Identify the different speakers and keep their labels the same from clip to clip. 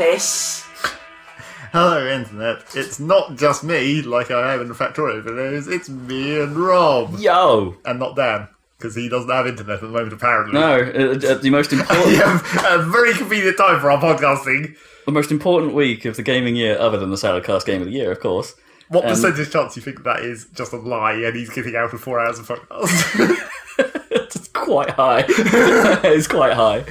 Speaker 1: piss.
Speaker 2: Hello, Internet. It's not just me, like I have in the Factorio videos. It's me and Rob.
Speaker 3: Yo!
Speaker 2: And not Dan, because he doesn't have internet at the moment, apparently.
Speaker 3: No, the most important...
Speaker 2: Yeah, a very convenient time for our podcasting.
Speaker 3: The most important week of the gaming year, other than the Saladcast Game of the Year, of course.
Speaker 2: What percentage chance do you think that is just a lie and he's getting out of 4 hours of podcast?
Speaker 3: It's quite high. It's quite high.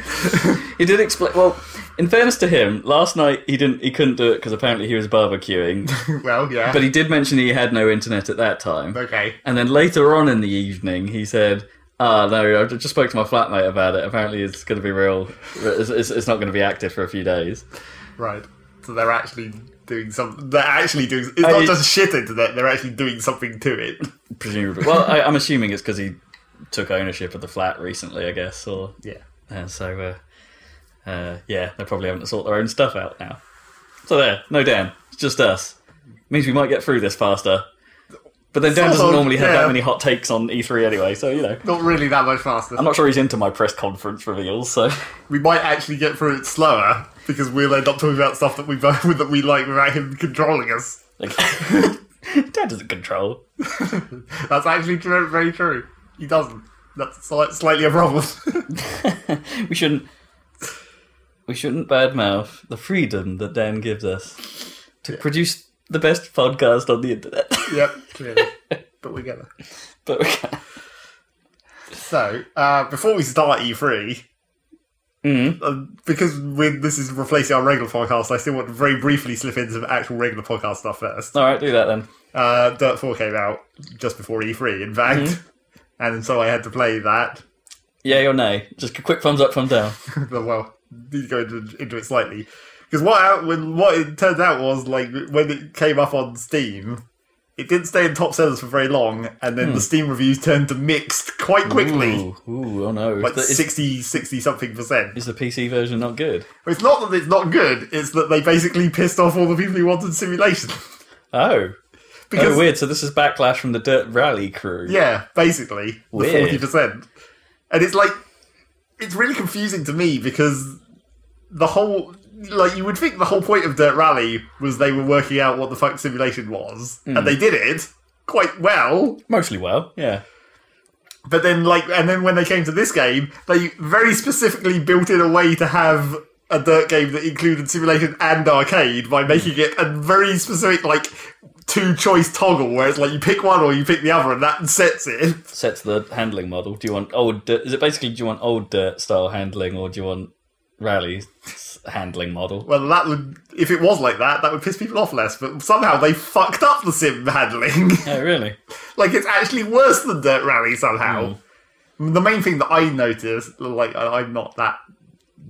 Speaker 3: He did explain... Well, in fairness to him, last night he couldn't do it because apparently he was barbecuing.
Speaker 2: Well, yeah.
Speaker 3: But he did mention he had no internet at that time.
Speaker 2: Okay.
Speaker 3: And then later on in the evening, he said, no, I just spoke to my flatmate about it. Apparently it's going to be real... It's not going to be active for a few days.
Speaker 2: Right. So they're actually doing something... They're actually doing... It's not just shit internet, they're actually doing something to it.
Speaker 3: Presumably. Well, I'm assuming it's because he took ownership of the flat recently, I guess. Or
Speaker 2: yeah.
Speaker 3: Yeah, they're probably having to sort their own stuff out now. So there, no Dan, it's just us. Means we might get through this faster. But then Dan doesn't normally have that many hot takes on E3 anyway, so, you know.
Speaker 2: Not really that much faster.
Speaker 3: I'm not sure he's into my press conference reveals, so...
Speaker 2: We might actually get through it slower, because we'll end up talking about stuff that we like without him controlling us.
Speaker 3: Dan doesn't control.
Speaker 2: That's actually very true. He doesn't. That's slightly a problem.
Speaker 3: We shouldn't badmouth the freedom that Dan gives us to produce the best podcast on the internet. Yep,
Speaker 2: clearly. But we're gonna. So, before we start E3, because this is replacing our regular podcast, I still want to very briefly slip in some actual regular podcast stuff first.
Speaker 3: Alright, do that then.
Speaker 2: Dirt 4 came out just before E3, in fact. And so I had to play that.
Speaker 3: Yay or nay? Just a quick thumbs up, thumbs down.
Speaker 2: Well, need to go into it slightly. Because what it turned out was, like, when it came up on Steam, it didn't stay in top sellers for very long, and then the Steam reviews turned to mixed quite quickly.
Speaker 3: Ooh, oh no.
Speaker 2: Like 60-something%.
Speaker 3: Is the PC version not good?
Speaker 2: Well, it's not that it's not good, it's that they basically pissed off all the people who wanted simulation.
Speaker 3: Oh. Weird. So this is backlash from the Dirt Rally crew.
Speaker 2: Yeah, basically.
Speaker 3: Weird.
Speaker 2: The 40%. And it's like... It's really confusing to me, because the whole... Like, you would think the whole point of Dirt Rally was they were working out what the fuck simulation was. And they did it quite well.
Speaker 3: Mostly well, yeah.
Speaker 2: But then, and then when they came to this game, they very specifically built in a way to have a Dirt game that included simulation and arcade by making it a very specific, two-choice toggle, where it's like you pick one or you pick the other, and that sets it.
Speaker 3: Sets the handling model. Do you want old Dirt? Is it basically, do you want old Dirt style handling, or do you want Rally handling model?
Speaker 2: Well, that would, if it was like that would piss people off less, but somehow they fucked up the sim handling.
Speaker 3: Oh, really?
Speaker 2: It's actually worse than Dirt Rally somehow. The main thing that I noticed, I'm not that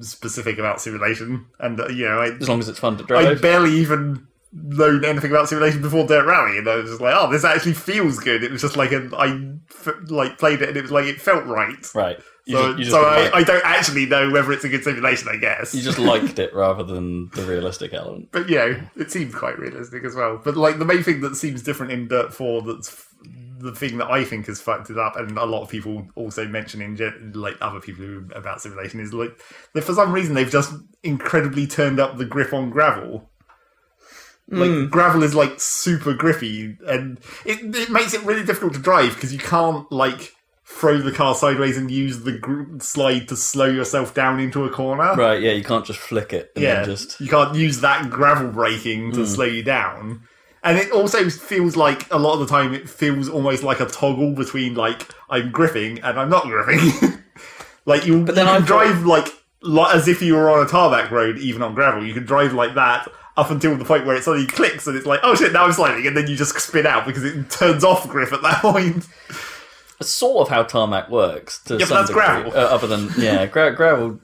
Speaker 2: specific about simulation, and,
Speaker 3: as long as it's fun to drive.
Speaker 2: I barely even known anything about simulation before Dirt Rally, and I was just like, oh, this actually feels good. It was just I played it and it was like, it felt right.
Speaker 3: Right.
Speaker 2: I don't actually know whether it's a good simulation, I guess.
Speaker 3: You just liked it rather than the realistic element.
Speaker 2: But, it seems quite realistic as well. But, the main thing that seems different in Dirt 4 that's the thing that I think has fucked it up, and a lot of people also mention other people about simulation, is, that for some reason they've just incredibly turned up the grip on gravel. Gravel is, super grippy, and it makes it really difficult to drive, because you can't, throw the car sideways and use the slide to slow yourself down into a corner.
Speaker 3: Right, yeah, you can't just flick it. And then
Speaker 2: you can't use that gravel braking to slow you down. And it also feels like, a lot of the time, it feels almost like a toggle between, I'm gripping and I'm not gripping. You can drive, as if you were on a tarmac road, even on gravel. You can drive like that up until the point where it suddenly clicks and it's like, oh shit, now I'm sliding. And then you just spin out because it turns off grip at that point.
Speaker 3: It's sort of how tarmac works to some
Speaker 2: that's
Speaker 3: degree.
Speaker 2: gravel.
Speaker 3: Other than gravel.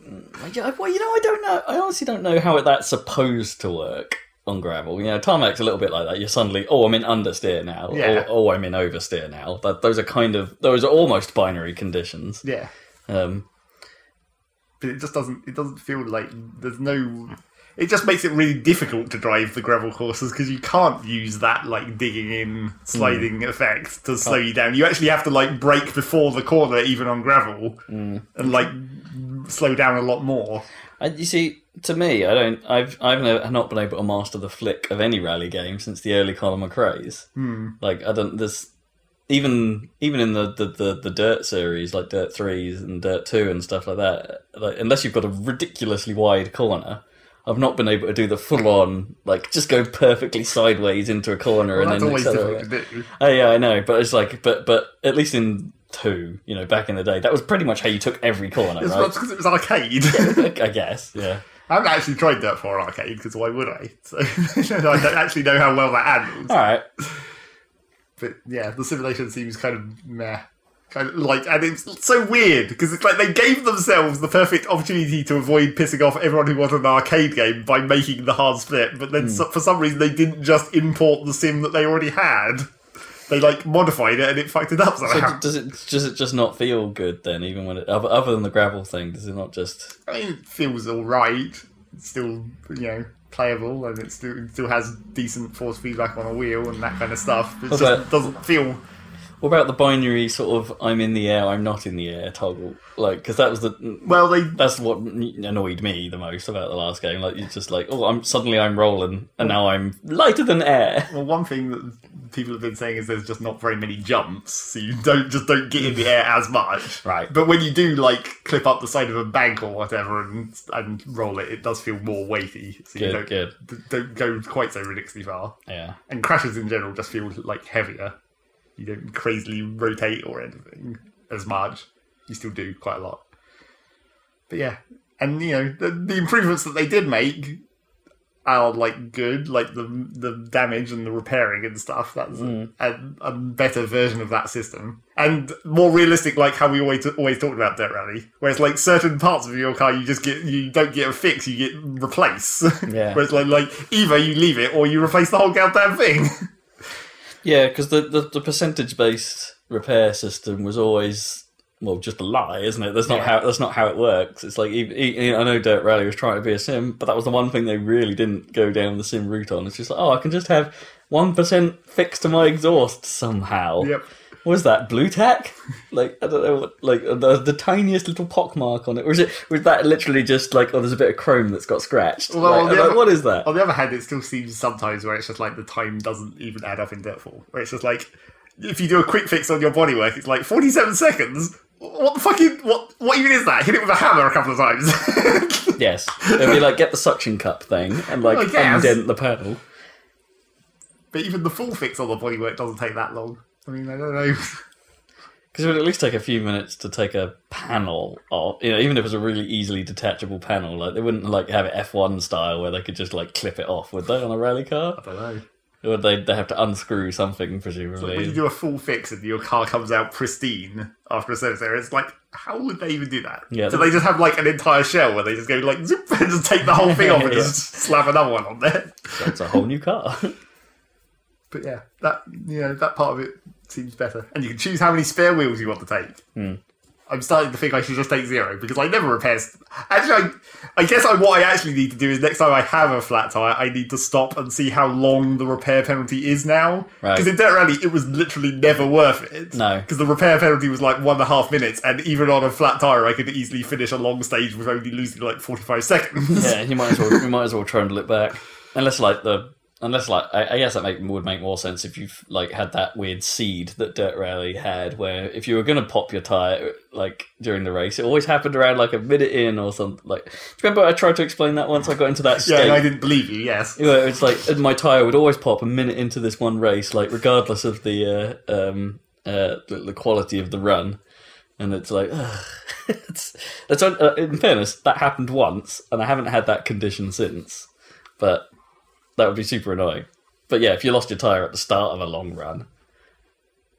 Speaker 3: Yeah, well, I don't know. I honestly don't know how that's supposed to work on gravel. Tarmac's a little bit like that. You're suddenly, I'm in understeer now, or I'm in oversteer now. Those are almost binary conditions.
Speaker 2: Yeah. But it just doesn't. It doesn't feel like there's no. It just makes it really difficult to drive the gravel courses because you can't use that digging in sliding effect to slow you down. You actually have to brake before the corner even on gravel and slow down a lot more.
Speaker 3: You see, to me, I've not been able to master the flick of any rally game since the early Colin McRae's. Like I don't. There's even in the Dirt series, like Dirt 3s and Dirt 2 and stuff like that. Like unless you've got a ridiculously wide corner, I've not been able to do the full on like just go perfectly sideways into a corner and then accelerate. Oh yeah, I know, but it's like but at least in 2, back in the day, that was pretty much how you took every corner, right?
Speaker 2: That's because it was arcade.
Speaker 3: Yeah, I guess, yeah.
Speaker 2: I haven't actually tried Dirt 4 arcade, because why would I? So I don't actually know how well that handles.
Speaker 3: Alright.
Speaker 2: But yeah, the simulation seems kind of meh. Kind of like, and it's so weird, because it's like they gave themselves the perfect opportunity to avoid pissing off everyone who wanted an arcade game by making the hard split, but then for some reason they didn't just import the sim that they already had. They modified it and it fucked it up somehow. So
Speaker 3: does it just not feel good then, even when other than the gravel thing? Does it not just?
Speaker 2: I mean, it feels all right. It's still playable, and it still has decent force feedback on a wheel and that kind of stuff. It just doesn't feel.
Speaker 3: What about the binary sort of I'm in the air, I'm not in the air toggle? Like, because that was that's what annoyed me the most about the last game. Like, you're just like, I'm rolling, and now I'm lighter than air.
Speaker 2: Well, one thing that people have been saying is there's just not very many jumps, so you don't get in the air as much.
Speaker 3: Right.
Speaker 2: But when you do clip up the side of a bank or whatever and roll it, it does feel more weighty. So you don't go quite so ridiculously far.
Speaker 3: Yeah.
Speaker 2: And crashes in general just feel heavier. You don't crazily rotate or anything as much. You still do quite a lot. But yeah. And, the improvements that they did make are, good. Like, the damage and the repairing and stuff. That's a better version of that system. And more realistic, like how we always talked about Dirt Rally. Whereas, certain parts of your car, you don't get a fix, you get replace.
Speaker 3: Yeah.
Speaker 2: Whereas, either you leave it or you replace the whole goddamn thing.
Speaker 3: Yeah, because the percentage-based repair system was always just a lie, isn't it? That's not how it works. It's like I know Dirt Rally was trying to be a sim, but that was the one thing they really didn't go down the sim route on. It's just I can just have 1% fixed to my exhaust somehow.
Speaker 2: Yep.
Speaker 3: What was that, blue tack? I don't know what, the tiniest little pockmark on it, or was that literally just there's a bit of chrome that's got scratched?
Speaker 2: Well,
Speaker 3: what is that?
Speaker 2: On the other hand, it still seems sometimes where it's just the time doesn't even add up in Dirt 4, where it's just if you do a quick fix on your bodywork, it's 47 seconds. What the fuck what even is that? Hit it with a hammer a couple of times.
Speaker 3: Yes, it'd be get the suction cup thing and indent the pedal.
Speaker 2: But even the full fix on the bodywork doesn't take that long. I mean, I don't know.
Speaker 3: Because it would at least take a few minutes to take a panel off. Even if it was a really easily detachable panel, they wouldn't have it F1 style where they could just clip it off, would they, on a rally car?
Speaker 2: I don't know.
Speaker 3: Or would they have to unscrew something, presumably?
Speaker 2: When you do a full fix and your car comes out pristine after a service area, it's how would they even do that?
Speaker 3: Yeah,
Speaker 2: do they just have an entire shell where they just go zoop and just take the whole thing off and just slap another one on there?
Speaker 3: That's a whole new car.
Speaker 2: But yeah, that part of it seems better. And you can choose how many spare wheels you want to take. I'm starting to think I should just take 0 because I never repair. Actually, I guess what I actually need to do is next time I have a flat tire, I need to stop and see how long the repair penalty is now. Because in Dirt Rally, it was literally never worth it.
Speaker 3: No.
Speaker 2: Because the repair penalty was 1.5 minutes, and even on a flat tire, I could easily finish a long stage with only losing 45 seconds.
Speaker 3: Yeah, you might as well trundle it back. Unless I guess that would make more sense if you've had that weird seed that Dirt Rally had, where if you were going to pop your tyre during the race, it always happened around a minute in or something. Do you remember I tried to explain that once? I got into that state.
Speaker 2: Yeah, and I didn't believe you. Yes,
Speaker 3: it's my tyre would always pop a minute into this one race, regardless of the quality of the run. And it's in fairness, that happened once, and I haven't had that condition since, but. That would be super annoying. But yeah, if you lost your tyre at the start of a long run,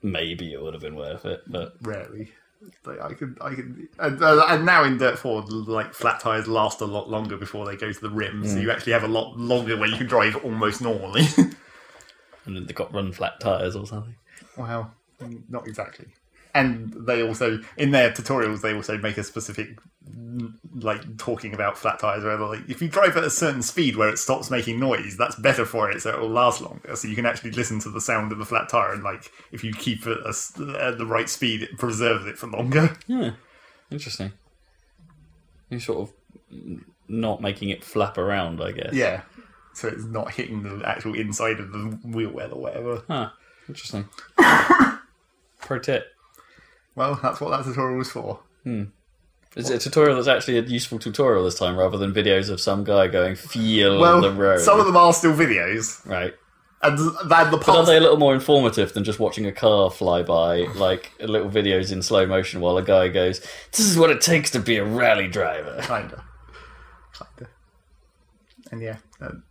Speaker 3: maybe it would have been worth it. But
Speaker 2: rarely. I could, and now in Dirt 4, flat tyres last a lot longer before they go to the rim, so you actually have a lot longer where you can drive almost normally.
Speaker 3: And then they've got run flat tyres or something.
Speaker 2: Well, not exactly. And they also, in their tutorials, they also make a specific, talking about flat tyres, where if you drive at a certain speed where it stops making noise, that's better for it, so it will last longer. So you can actually listen to the sound of the flat tyre, and if you keep it at the right speed, it preserves it for longer.
Speaker 3: Yeah, interesting. You sort of not making it flap around, I guess.
Speaker 2: Yeah. So it's not hitting the actual inside of the wheel well or whatever.
Speaker 3: Huh. Interesting. Pro tip.
Speaker 2: Well, that's what that tutorial was for.
Speaker 3: Is it a tutorial that's actually a useful tutorial this time, rather than videos of some guy going, feel the road?
Speaker 2: Some of them are still videos.
Speaker 3: Right.
Speaker 2: And the
Speaker 3: But are they a little more informative than just watching a car fly by, like little videos in slow motion while a guy goes, this is what it takes to be a rally driver?
Speaker 2: Kinda. And yeah,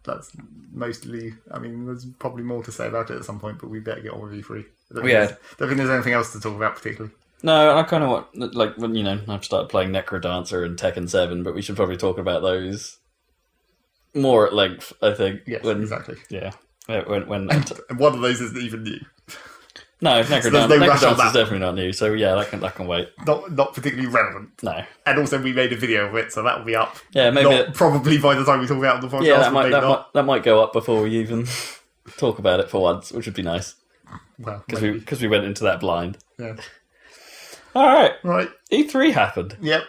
Speaker 2: that's mostly... I mean, there's probably more to say about it at some point, but we better get on with E3. I don't think there's anything else to talk about particularly.
Speaker 3: No, I kind of want... Like, when, I've started playing Necrodancer and Tekken 7, but we should probably talk about those more at length, I think.
Speaker 2: Yes, exactly.
Speaker 3: Yeah. When
Speaker 2: and one of those isn't even new.
Speaker 3: No, Necrodancer is definitely not new, so yeah, that can wait.
Speaker 2: Not particularly relevant.
Speaker 3: No.
Speaker 2: And also we made a video of it, so that will be up.
Speaker 3: Yeah, maybe
Speaker 2: probably by the time we talk about the podcast.
Speaker 3: Yeah, that might go up before we even talk about it for once, which would be nice.
Speaker 2: Well,
Speaker 3: because we went into that blind.
Speaker 2: Yeah.
Speaker 3: All
Speaker 2: right.
Speaker 3: E3 happened.
Speaker 2: Yep.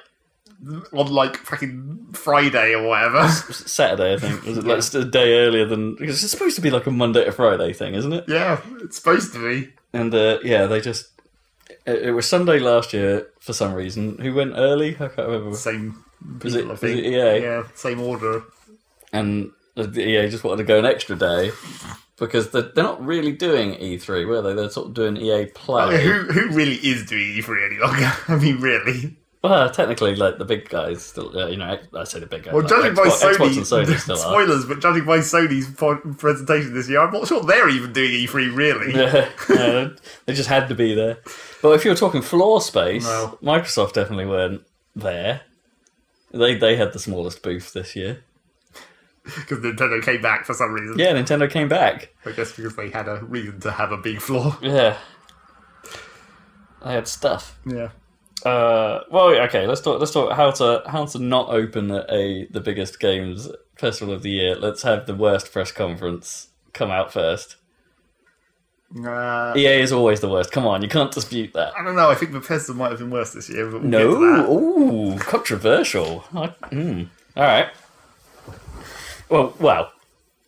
Speaker 2: On like fucking Friday or whatever.
Speaker 3: Saturday, I think. Was it like a day earlier than... Because it's supposed to be like a Monday to Friday thing, isn't it?
Speaker 2: Yeah, it's supposed to be.
Speaker 3: And they just... It was Sunday last year for some reason. Who went early? I can't remember.
Speaker 2: Same
Speaker 3: was
Speaker 2: people,
Speaker 3: it,
Speaker 2: I think.
Speaker 3: Was it EA?
Speaker 2: Yeah, same order.
Speaker 3: And the EA just wanted to go an extra day because they're not really doing E3, were they? They're sort of doing EA Play.
Speaker 2: I mean, who really is doing E3 any longer? I mean, really?
Speaker 3: Well, technically, like the big guys still, I say the big guys.
Speaker 2: Well,
Speaker 3: like
Speaker 2: judging by Sony,
Speaker 3: Xbox and Sony still
Speaker 2: spoilers, but judging by Sony's presentation this year, I'm not sure they're even doing E3 really.
Speaker 3: Yeah, they just had to be there. But if you're talking floor space, Microsoft definitely weren't there. They had the smallest booth this year.
Speaker 2: Because Nintendo came back for some reason.
Speaker 3: Yeah, Nintendo came back.
Speaker 2: I guess because they had a reason to have a big floor.
Speaker 3: Yeah. They had stuff.
Speaker 2: Yeah.
Speaker 3: Well, okay. Let's talk how to not open the biggest games festival of the year. Let's have the worst press conference come out first. EA is always the worst. Come on, you can't dispute that.
Speaker 2: I don't know. I think Bethesda might have been worse this year. But we'll
Speaker 3: no,
Speaker 2: get to that.
Speaker 3: Ooh, controversial. All right. Well,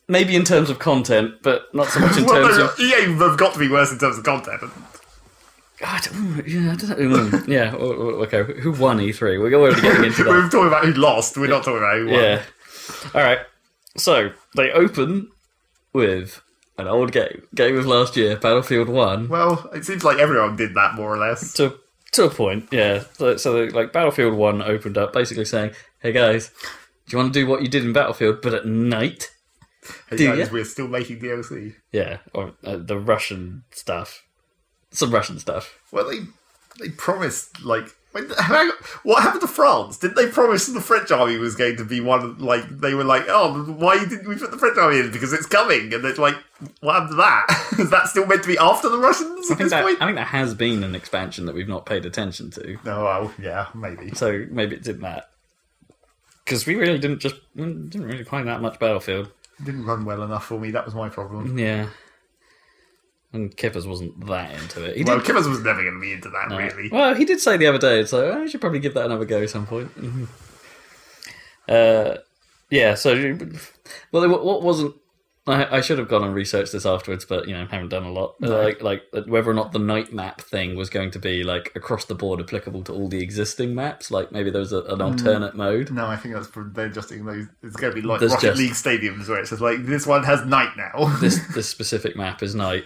Speaker 3: maybe in terms of content, but not so much in terms of...
Speaker 2: EA have got to be worse in terms of content.
Speaker 3: I don't know. Yeah, okay. Who won E3? We're already getting into that.
Speaker 2: We're talking about who lost. We're not talking about who won.
Speaker 3: Yeah. All right. So, they open with an old game of last year, Battlefield 1.
Speaker 2: Well, it seems like everyone did that, more or less.
Speaker 3: To a point, yeah. So like Battlefield 1 opened up basically saying, hey guys, do you want to do what you did in Battlefield, but at night?
Speaker 2: Hey guys, we're still making DLC.
Speaker 3: Yeah, or the Russian stuff. Some Russian stuff.
Speaker 2: Well, they promised, like... What happened to France? Didn't they promise the French army was going to be one of, like... They were like, oh, why didn't we put the French army in? Because it's coming. And it's like, what happened to that? Is that still meant to be after the Russians at this point?
Speaker 3: I think that has been an expansion that we've not paid attention to.
Speaker 2: Oh, well, yeah, maybe.
Speaker 3: So maybe it did that. Because we really didn't really play that much Battlefield.
Speaker 2: It didn't run well enough for me. That was my problem.
Speaker 3: Yeah. And Kippers wasn't that into it.
Speaker 2: Kippers was never going to be into that, really.
Speaker 3: Well, he did say the other day, so I should probably give that another go at some point. Yeah, so... Well, what wasn't... I should have gone and researched this afterwards, but, haven't done a lot. No. Like whether or not the night map thing was going to be, like, across the board applicable to all the existing maps. Like, maybe there was an alternate mode.
Speaker 2: No, I think they're adjusting those. It's going to be like Rocket League stadiums, where it's just like, this one has night now.
Speaker 3: This specific map is night.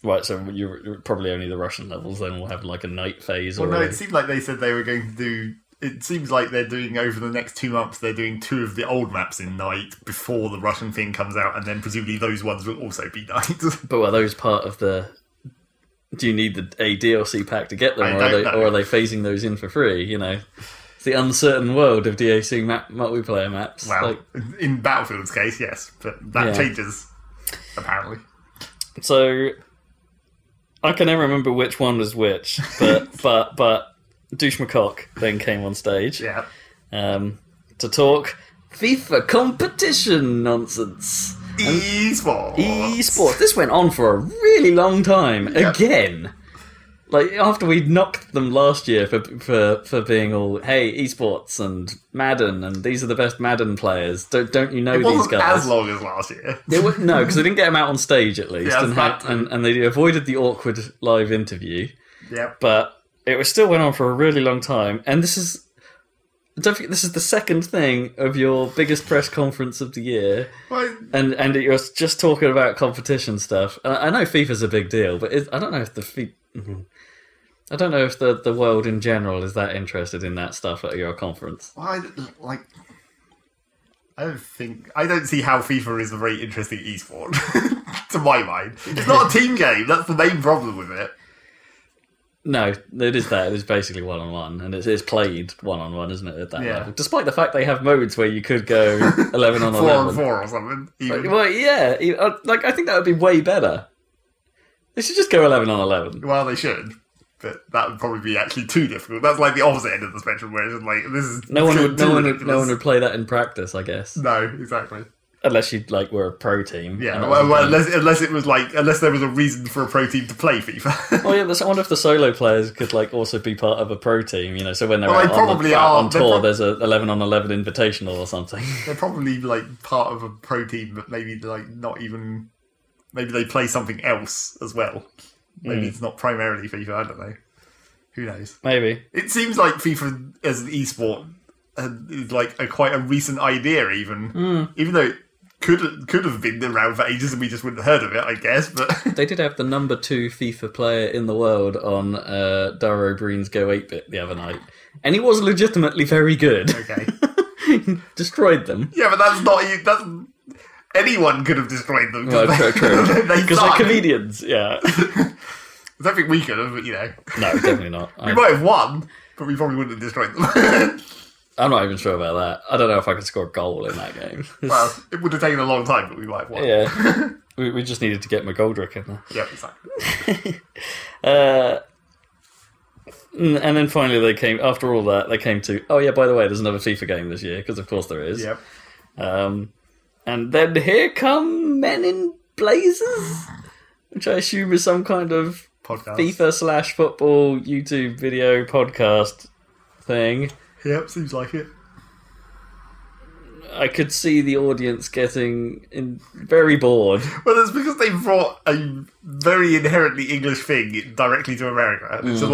Speaker 3: Right, so you're probably only the Russian levels then will have, like, a night phase.
Speaker 2: Well, no, it seemed like they said they were going to do... It seems like they're doing, over the next 2 months, they're doing 2 of the old maps in night before the Russian thing comes out, and then presumably those ones will also be night.
Speaker 3: But are those part of the... Do you need a DLC pack to get them, or are they phasing those in for free, It's the uncertain world of DAC multiplayer maps.
Speaker 2: Well, in Battlefield's case, yes, but that changes, apparently.
Speaker 3: So, I can never remember which one was which, but Douche McCock then came on stage to talk FIFA competition nonsense.
Speaker 2: Esports.
Speaker 3: This went on for a really long time. Yep. Again. Like, after we knocked them last year for being all, hey, esports and Madden, and these are the best Madden players. Don't you know these guys?
Speaker 2: As long as last year.
Speaker 3: No, because they didn't get them out on stage at least,
Speaker 2: Yeah,
Speaker 3: and they avoided the awkward live interview.
Speaker 2: Yep.
Speaker 3: But it still went on for a really long time, and this is. Don't forget, this is the second thing of your biggest press conference of the year, and you're just talking about competition stuff. I know FIFA's a big deal, but I don't know if the world in general is that interested in that stuff at your conference.
Speaker 2: I don't see how FIFA is a very interesting esport, to my mind. It's not a team game. That's the main problem with it.
Speaker 3: No, it is that. It is basically one-on-one, and it's played one-on-one, isn't it, at that level? Despite the fact they have modes where you could go 11 on 11.
Speaker 2: 4 on 4 or something. Even.
Speaker 3: Well, yeah. I think that would be way better. They should just go 11 on 11.
Speaker 2: Well, they should. But that would probably be actually too difficult. That's like the opposite end of the spectrum, where it's like, this is...
Speaker 3: No one would play that in practice, I guess.
Speaker 2: No, exactly.
Speaker 3: Unless you were a pro team.
Speaker 2: Yeah, unless it was unless there was a reason for a pro team to play FIFA.
Speaker 3: Oh yeah, I wonder if the solo players could also be part of a pro team. So when they're
Speaker 2: on
Speaker 3: tour, there's a 11 on 11 invitational or something.
Speaker 2: They're probably part of a pro team, but maybe not even. Maybe they play something else as well. Maybe it's not primarily FIFA. I don't know. Who knows?
Speaker 3: Maybe
Speaker 2: it seems like FIFA as an esport is quite a recent idea, even though. It could have been around for ages and we just wouldn't have heard of it, I guess. But
Speaker 3: they did have the number 2 FIFA player in the world on Dara O'Brien's Go 8-Bit the other night. And he was legitimately very good.
Speaker 2: Okay.
Speaker 3: He destroyed them.
Speaker 2: Yeah, but that's anyone could have destroyed them.
Speaker 3: Well, true. Because they're comedians, yeah.
Speaker 2: I don't think we could have, but
Speaker 3: No, definitely not.
Speaker 2: We might have won, but we probably wouldn't have destroyed them.
Speaker 3: I'm not even sure about that. I don't know if I could score a goal in that game.
Speaker 2: Well, it would have taken a long time, but we might have won.
Speaker 3: Yeah. we just needed to get McGoldrick in there.
Speaker 2: Yep, exactly.
Speaker 3: And then finally after all that, they came to, oh yeah, by the way, there's another FIFA game this year, because of course there is.
Speaker 2: Yep.
Speaker 3: And then here come Men in Blazers, which I assume is some kind of
Speaker 2: podcast.
Speaker 3: FIFA/football YouTube video podcast thing.
Speaker 2: Yep, seems like it.
Speaker 3: I could see the audience getting very bored.
Speaker 2: Well, it's because they brought a very inherently English thing directly to America. So,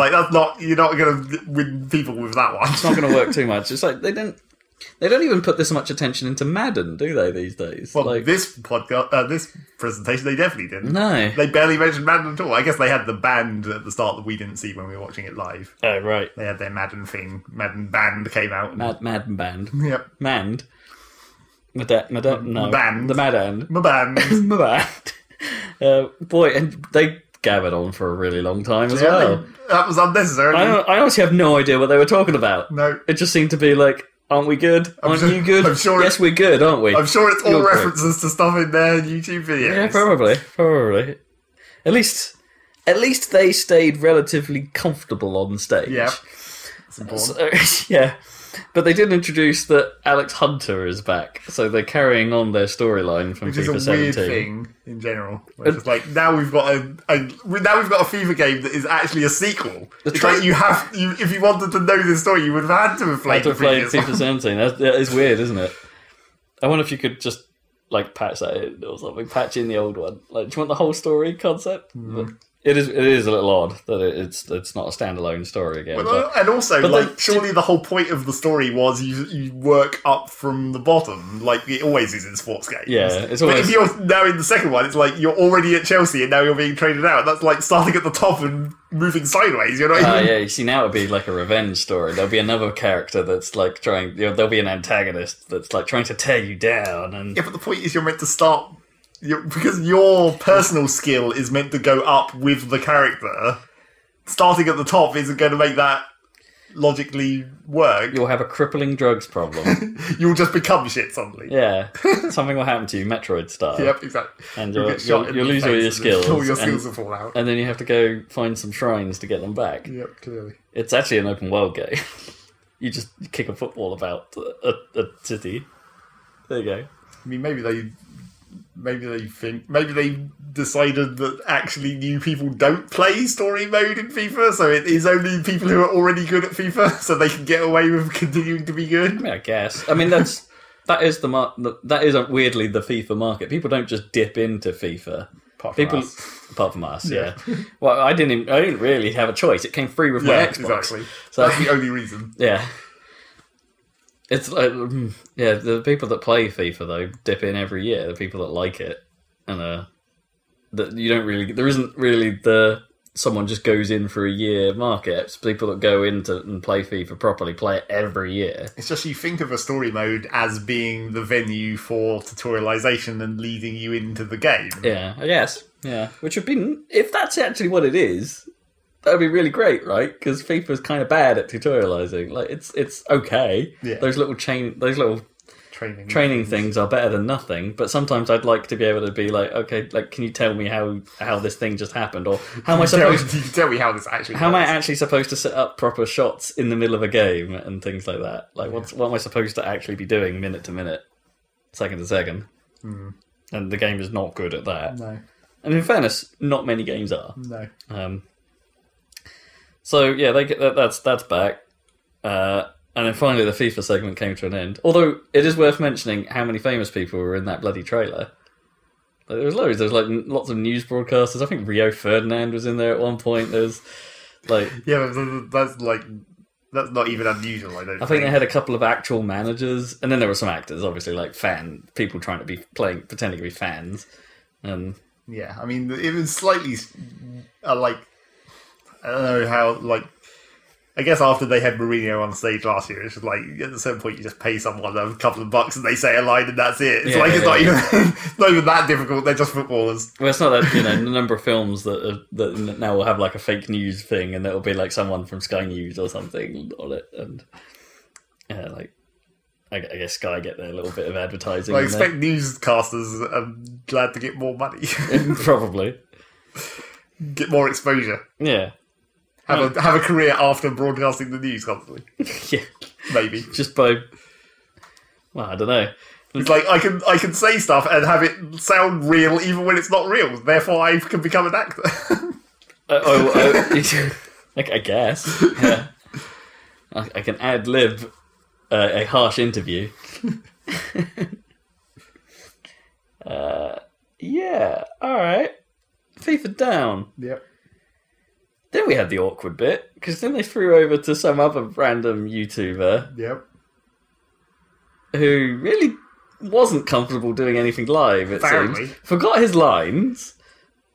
Speaker 2: you're not going to win people with that one.
Speaker 3: It's not going to work too much. It's like they don't even put this much attention into Madden, do they, these days?
Speaker 2: Well, this podcast, this presentation, they definitely didn't.
Speaker 3: No.
Speaker 2: They barely mentioned Madden at all. I guess they had the band at the start that we didn't see when we were watching it live.
Speaker 3: Oh, right.
Speaker 2: They had their Madden thing. Madden band came out.
Speaker 3: Madden band.
Speaker 2: Yep.
Speaker 3: Mand. No.
Speaker 2: Band.
Speaker 3: The Madden.
Speaker 2: My band.
Speaker 3: My band. Boy, and they gabbered on for a really long time as well.
Speaker 2: That was unnecessary.
Speaker 3: I honestly have no idea what they were talking about.
Speaker 2: No.
Speaker 3: It just seemed to be like, aren't we good? Aren't you good?
Speaker 2: I'm sure
Speaker 3: yes, we're good, aren't we?
Speaker 2: I'm sure it's all references to stuff in their YouTube videos.
Speaker 3: Yeah, probably. At least they stayed relatively comfortable on stage.
Speaker 2: Yeah, that's important.
Speaker 3: Yeah. But they did introduce that Alex Hunter is back, so they're carrying on their storyline from FIFA 17. Which is a weird
Speaker 2: thing in general. It's like now we've got a FIFA game that is actually a sequel. It's like if you wanted to know this story, you would have had to have played
Speaker 3: FIFA 17. That is weird, isn't it? I wonder if you could just patch that in or something. Patch in the old one. Do you want the whole story concept? It is a little odd that it's not a standalone story again.
Speaker 2: And also, surely the whole point of the story was you work up from the bottom, like it always is in sports games.
Speaker 3: Yeah, it's
Speaker 2: always... But if you're now in the second one, it's like you're already at Chelsea and now you're being traded out. That's like starting at the top and moving sideways. You're not even...
Speaker 3: Yeah, you see, now it'd be like a revenge story. There'll be another character that's trying. There'll be an antagonist that's trying to tear you down. And
Speaker 2: yeah, but the point is you're meant to start. Because your personal skill is meant to go up with the character, starting at the top isn't going to make that logically work.
Speaker 3: You'll have a crippling drugs problem.
Speaker 2: You'll just become shit suddenly.
Speaker 3: Yeah. Something will happen to you, Metroid style.
Speaker 2: Yep, exactly.
Speaker 3: And you'll lose all your skills.
Speaker 2: All your skills will fall out.
Speaker 3: And then you have to go find some shrines to get them back.
Speaker 2: Yep, clearly.
Speaker 3: It's actually an open world game. You just kick a football about a city. There you go.
Speaker 2: I mean, maybe Maybe they decided that actually new people don't play story mode in FIFA, so it is only people who are already good at FIFA, so they can get away with continuing to be good.
Speaker 3: I mean, I guess. I mean, that is weirdly the FIFA market. People don't just dip into FIFA. Apart from us, yeah. Well, I didn't really have a choice. It came free with my Xbox. Exactly.
Speaker 2: So that's the only reason.
Speaker 3: Yeah. It's like, the people that play FIFA though dip in every year. The people that like it, and that you don't really. There isn't really someone just goes in for a year market. It's people that go into and play FIFA properly, play it every year.
Speaker 2: It's just you think of a story mode as being the venue for tutorialization and leading you into the game.
Speaker 3: Yeah, I guess. Yeah, which would be, if that's actually what it is, that would be really great, right? Because FIFA's kind of bad at tutorializing. Like it's okay. Yeah. Those little training things are better than nothing. But sometimes I'd like to be able to be like, okay, like, can you tell me how this thing just happened, or how am I supposed?
Speaker 2: You tell me how this actually?
Speaker 3: How am I actually supposed to set up proper shots in the middle of a game and things like that? Like, what am I supposed to actually be doing minute to minute, second to second?
Speaker 2: Mm.
Speaker 3: And the game is not good at that.
Speaker 2: No.
Speaker 3: And in fairness, not many games are.
Speaker 2: No.
Speaker 3: So yeah, that's back. And then finally the FIFA segment came to an end. Although it is worth mentioning how many famous people were in that bloody trailer. Like, there was loads. There was like lots of news broadcasters. I think Rio Ferdinand was in there at one point. There's like
Speaker 2: that's not even unusual. I
Speaker 3: think they had a couple of actual managers, and then there were some actors, obviously, like people trying to be pretending to be fans. And
Speaker 2: yeah, I mean, it was slightly like, I don't know how, like, I guess after they had Mourinho on stage last year, it's just like, at a certain point you just pay someone a couple of bucks and they say a line and that's it. It's it's not even that difficult, they're just footballers.
Speaker 3: Well, it's not that, the number of films that now will have like a fake news thing and it'll be like someone from Sky News or something on it. And yeah, like, I guess Sky get their little bit of advertising.
Speaker 2: I expect newscasters are glad to get more money.
Speaker 3: Probably.
Speaker 2: Get more exposure.
Speaker 3: Yeah.
Speaker 2: Have a career after broadcasting the news constantly.
Speaker 3: Yeah.
Speaker 2: Maybe.
Speaker 3: Just by... Well, I don't know.
Speaker 2: It's like, I can say stuff and have it sound real even when it's not real. Therefore, I can become an actor.
Speaker 3: I guess. Yeah. I can ad-lib a harsh interview. Yeah, alright. FIFA down.
Speaker 2: Yep.
Speaker 3: Then we had the awkward bit, because then they threw over to some other random YouTuber.
Speaker 2: Yep.
Speaker 3: Who really wasn't comfortable doing anything live, it seems. Forgot his lines.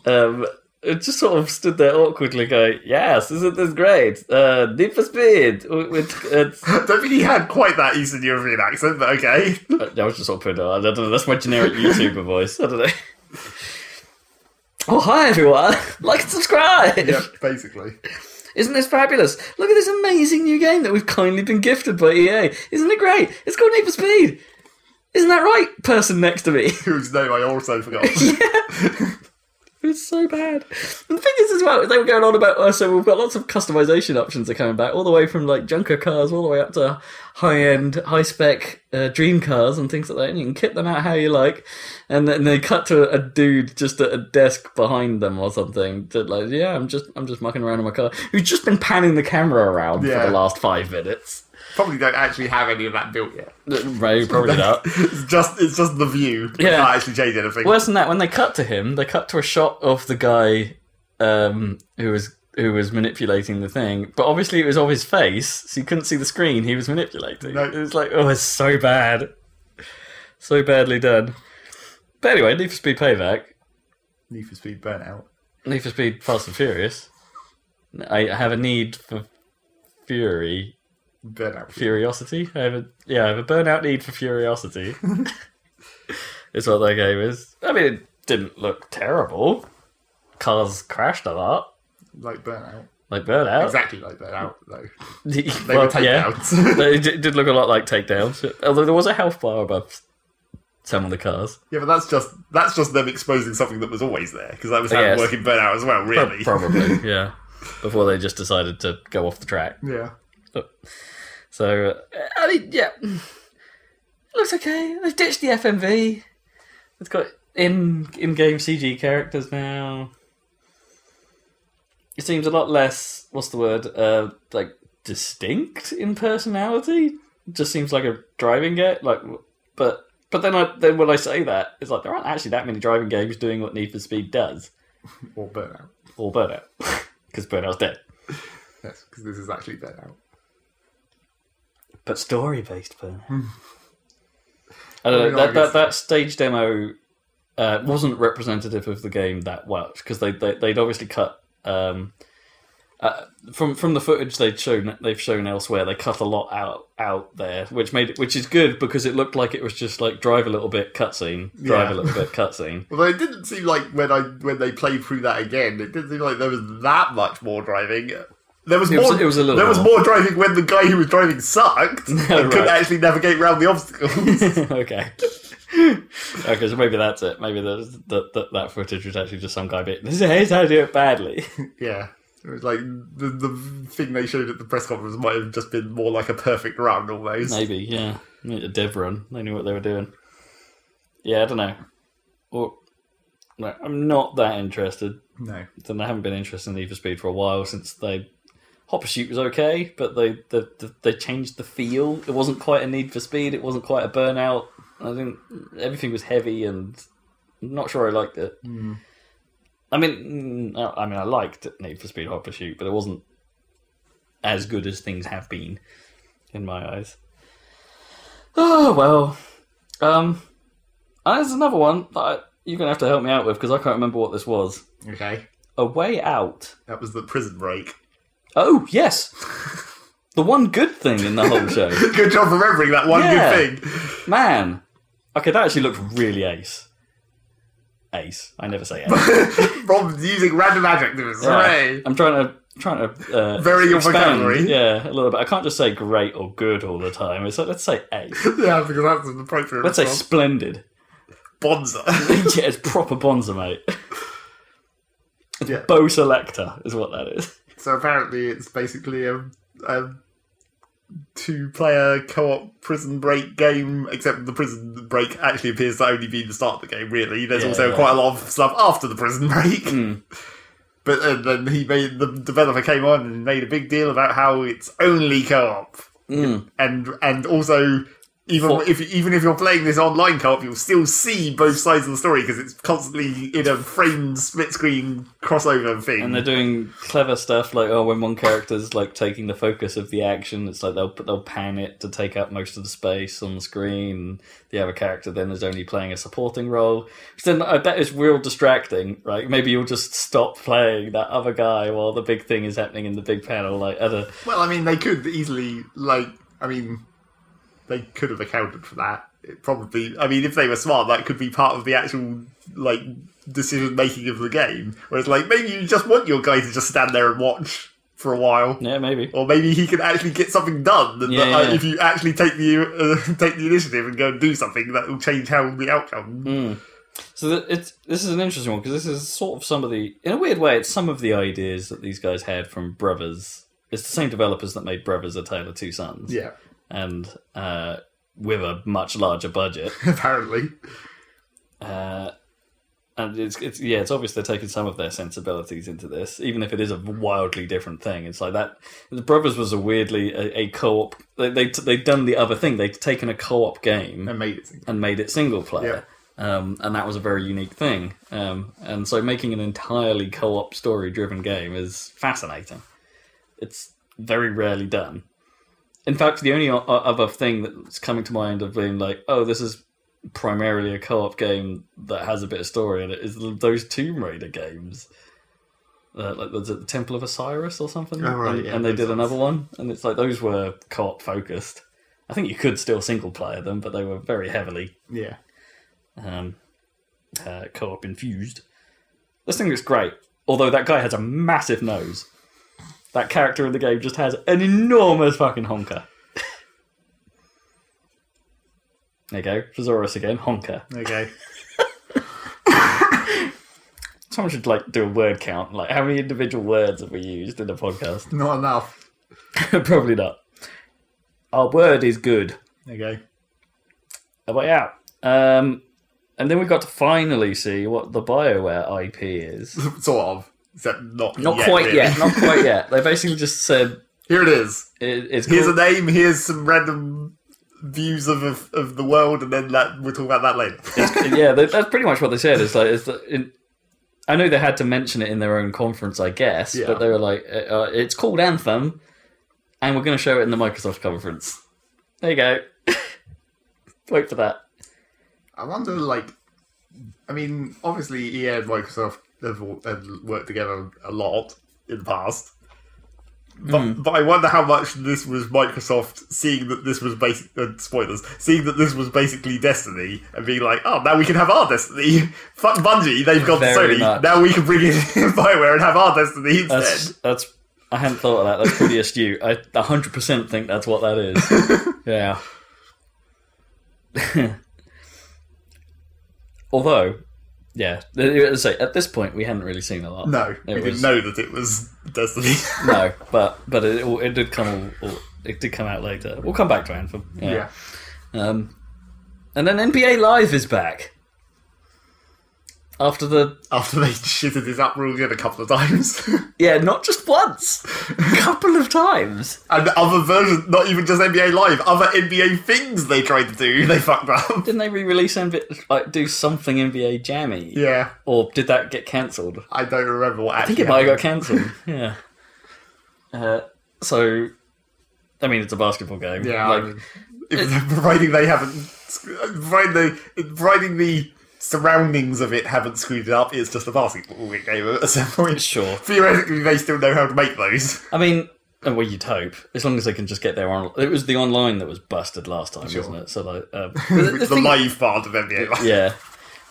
Speaker 3: It just sort of stood there awkwardly going, yes, isn't this great? Need for Speed.
Speaker 2: I don't think he had quite that Eastern European accent, but okay.
Speaker 3: I was just sort of putting on. I don't know, that's my generic YouTuber voice. I don't know. Oh, hi everyone! Like and subscribe!
Speaker 2: Yeah, basically.
Speaker 3: Isn't this fabulous? Look at this amazing new game that we've kindly been gifted by EA. Isn't it great? It's called Need for Speed. Isn't that right, person next to me?
Speaker 2: Whose name I also forgot.
Speaker 3: Yeah. It was so bad. And the thing is as well, they were going on about, so we've got lots of customization options that are coming back, all the way from like junker cars, all the way up to high-end, high-spec dream cars and things like that, and you can kit them out how you like. And then they cut to a dude just at a desk behind them or something, that like, yeah, I'm just mucking around in my car, who's just been panning the camera around for the last 5 minutes.
Speaker 2: Probably don't actually have any of that built yet.
Speaker 3: Right, probably not.
Speaker 2: It's just the view.
Speaker 3: Yeah.
Speaker 2: Not actually change anything.
Speaker 3: Worse than that, when they cut to him, they cut to a shot of the guy who was manipulating the thing, but obviously it was of his face, so you couldn't see the screen he was manipulating. No. It was like, oh, it's so bad. So badly done. But anyway, Need for Speed Payback.
Speaker 2: Need for Speed Burnout.
Speaker 3: Need for Speed Fast and Furious. I have a need for fury.
Speaker 2: Burnout.
Speaker 3: Furiosity? I have a burnout need for furiosity. Is what that game is. I mean, it didn't look terrible. Cars crashed a lot.
Speaker 2: Like Burnout.
Speaker 3: Like Burnout?
Speaker 2: Exactly like Burnout, though. They
Speaker 3: were
Speaker 2: takedowns.
Speaker 3: They did look a lot like takedowns. Although there was a health bar above some of the cars.
Speaker 2: Yeah, but that's just them exposing something that was always there, because that was how it worked in Burnout as well, really.
Speaker 3: Probably, yeah. Before they just decided to go off the track.
Speaker 2: Yeah.
Speaker 3: So, I mean, yeah. It looks okay. They've ditched the FMV. in-game CG characters now. It seems a lot less. What's the word? Like distinct in personality. It just seems like a driving game. But then when I say that, it's like there aren't actually that many driving games doing what Need for Speed does.
Speaker 2: Or Burnout.
Speaker 3: Because Burnout's dead.
Speaker 2: Yes, because this is actually Burnout.
Speaker 3: But story-based Burnout. I don't know, that stage demo wasn't representative of the game that much, because they'd obviously cut... from the footage they've shown elsewhere, they cut a lot out there, which is good because it looked like it was just like drive a little bit cutscene.
Speaker 2: Well, it didn't seem like when they played through that again, it didn't seem like there was that much more driving. There was more driving when the guy who was driving sucked and couldn't actually navigate around the obstacles.
Speaker 3: Okay, so maybe that's it. Maybe that footage was actually just some guy being, here's how to do it badly.
Speaker 2: Yeah. It was like the thing they showed at the press conference might have just been more like a perfect run almost.
Speaker 3: Maybe, yeah. A dev run. They knew what they were doing. Yeah, I don't know. No, I'm not that interested.
Speaker 2: No.
Speaker 3: Then I haven't been interested in Need for Speed for a while since Hot Pursuit was okay, but they changed the feel. It wasn't quite a Need for Speed. It wasn't quite a Burnout. I think everything was heavy, and I'm not sure I liked it.
Speaker 2: Mm.
Speaker 3: I mean, I liked Need for Speed Hot Pursuit, but it wasn't as good as things have been in my eyes. Oh well. There's another one that you're gonna have to help me out with because I can't remember what this was.
Speaker 2: Okay.
Speaker 3: A Way Out.
Speaker 2: That was the Prison Break.
Speaker 3: Oh yes. The one good thing in the whole show.
Speaker 2: Good job remembering that one good thing.
Speaker 3: Man. Okay, that actually looked really ace. I never say ace.
Speaker 2: Rob's using random adjectives.
Speaker 3: Yeah.
Speaker 2: Hooray!
Speaker 3: I'm trying to
Speaker 2: vary your vocabulary.
Speaker 3: Yeah, a little bit. I can't just say great or good all the time. It's like, let's say ace.
Speaker 2: Yeah, because that's an appropriate
Speaker 3: Let's say splendid.
Speaker 2: Bonza.
Speaker 3: Yeah, it's proper Bonza, mate.
Speaker 2: Yeah.
Speaker 3: Bow Selector is what that is.
Speaker 2: So apparently it's basically a 2-player co-op Prison Break game, except the Prison Break actually appears to only be the start of the game, really. There's also quite a lot of stuff after the Prison Break. Mm. But then the developer came on and made a big deal about how it's only co-op.
Speaker 3: Mm.
Speaker 2: And also... Even if you're playing this online co-op, you'll still see both sides of the story because it's constantly in a framed split-screen crossover thing.
Speaker 3: And they're doing clever stuff like, when one character's like taking the focus of the action, it's like they'll pan it to take up most of the space on the screen. And the other character then is only playing a supporting role. Which then I bet is real distracting, right? Maybe you'll just stop playing that other guy while the big thing is happening in the big panel. Well,
Speaker 2: I mean, they could easily, they could have accounted for that. It probably, if they were smart, that could be part of the actual, decision-making of the game. Whereas, maybe you just want your guy to just stand there and watch for a while.
Speaker 3: Yeah, maybe.
Speaker 2: Or maybe he can actually get something done. And if you actually take the initiative and go and do something, that will change how the outcome.
Speaker 3: Mm. So this is an interesting one, because this is sort of in a weird way, it's some of the ideas that these guys had from Brothers. It's the same developers that made Brothers: A Tale of Two Sons.
Speaker 2: Yeah.
Speaker 3: And with a much larger budget,
Speaker 2: apparently,
Speaker 3: and it's obvious they're taking some of their sensibilities into this, even if it is a wildly different thing. It's like that. The Brothers was a co-op. They'd done the other thing. They'd taken a co-op game
Speaker 2: and made it
Speaker 3: single player. Yeah. And that was a very unique thing. And so making an entirely co-op story-driven game is fascinating. It's very rarely done. In fact, the only other thing that's coming to mind of being this is primarily a co-op game that has a bit of story in it is those Tomb Raider games. Was it the Temple of Osiris or something?
Speaker 2: Oh, right, yeah.
Speaker 3: And they did another one, and it's like those were co-op focused. I think you could still single player them, but they were very heavily co-op infused. This thing looks great, although that guy has a massive nose. That character in the game just has an enormous fucking honker. There you go. Thesaurus again. Honker.
Speaker 2: Okay.
Speaker 3: Someone should do a word count. How many individual words have we used in the podcast?
Speaker 2: Not enough.
Speaker 3: Probably not. Our word is good.
Speaker 2: Okay.
Speaker 3: How about And then we got to finally see what the BioWare IP is.
Speaker 2: Sort of. Except not
Speaker 3: quite
Speaker 2: really.
Speaker 3: yet. Not quite yet. They basically just said,
Speaker 2: here it is.
Speaker 3: Here's
Speaker 2: a name. Here's some random views of the world, and then we'll talk about that later.
Speaker 3: That's pretty much what they said. I know they had to mention it in their own conference, I guess, but they were like, it's called Anthem, and we're going to show it in the Microsoft conference. There you go. Wait for that.
Speaker 2: I wonder, obviously EA and Microsoft have worked together a lot in the past. But I wonder how much this was Microsoft seeing that this was seeing that this was basically Destiny and being like, oh, now we can have our Destiny. Fuck Bungie, they've gone to Sony. Much. Now we can bring in BioWare and have our Destiny instead.
Speaker 3: I hadn't thought of that. That's pretty astute. I 100% think that's what that is. Yeah. Although, yeah, at this point we hadn't really seen a lot.
Speaker 2: No, we didn't know that it was Destiny.
Speaker 3: No, but it did come out later. We'll come back to Anthem. Yeah. And then NBA Live is back. After they shitted his up real good a couple of times.
Speaker 2: Yeah,
Speaker 3: not just once. A couple of times.
Speaker 2: And other versions, not even just NBA Live, other NBA things they tried to do, they fucked up.
Speaker 3: Didn't they re-release do something NBA Jammy?
Speaker 2: Yeah.
Speaker 3: Or did that get cancelled?
Speaker 2: I don't remember what actually
Speaker 3: I think it might have got cancelled. Yeah. So, I mean, it's a basketball game.
Speaker 2: Yeah. Providing they haven't... Providing the surroundings of it haven't screwed it up, it's just a basketball game at some point.
Speaker 3: Sure.
Speaker 2: Theoretically, they still know how to make those.
Speaker 3: I mean, well, you'd hope. As long as they can just get their on. It was the online that was busted last time, wasn't it? So,
Speaker 2: the live part of NBA Live.
Speaker 3: Yeah.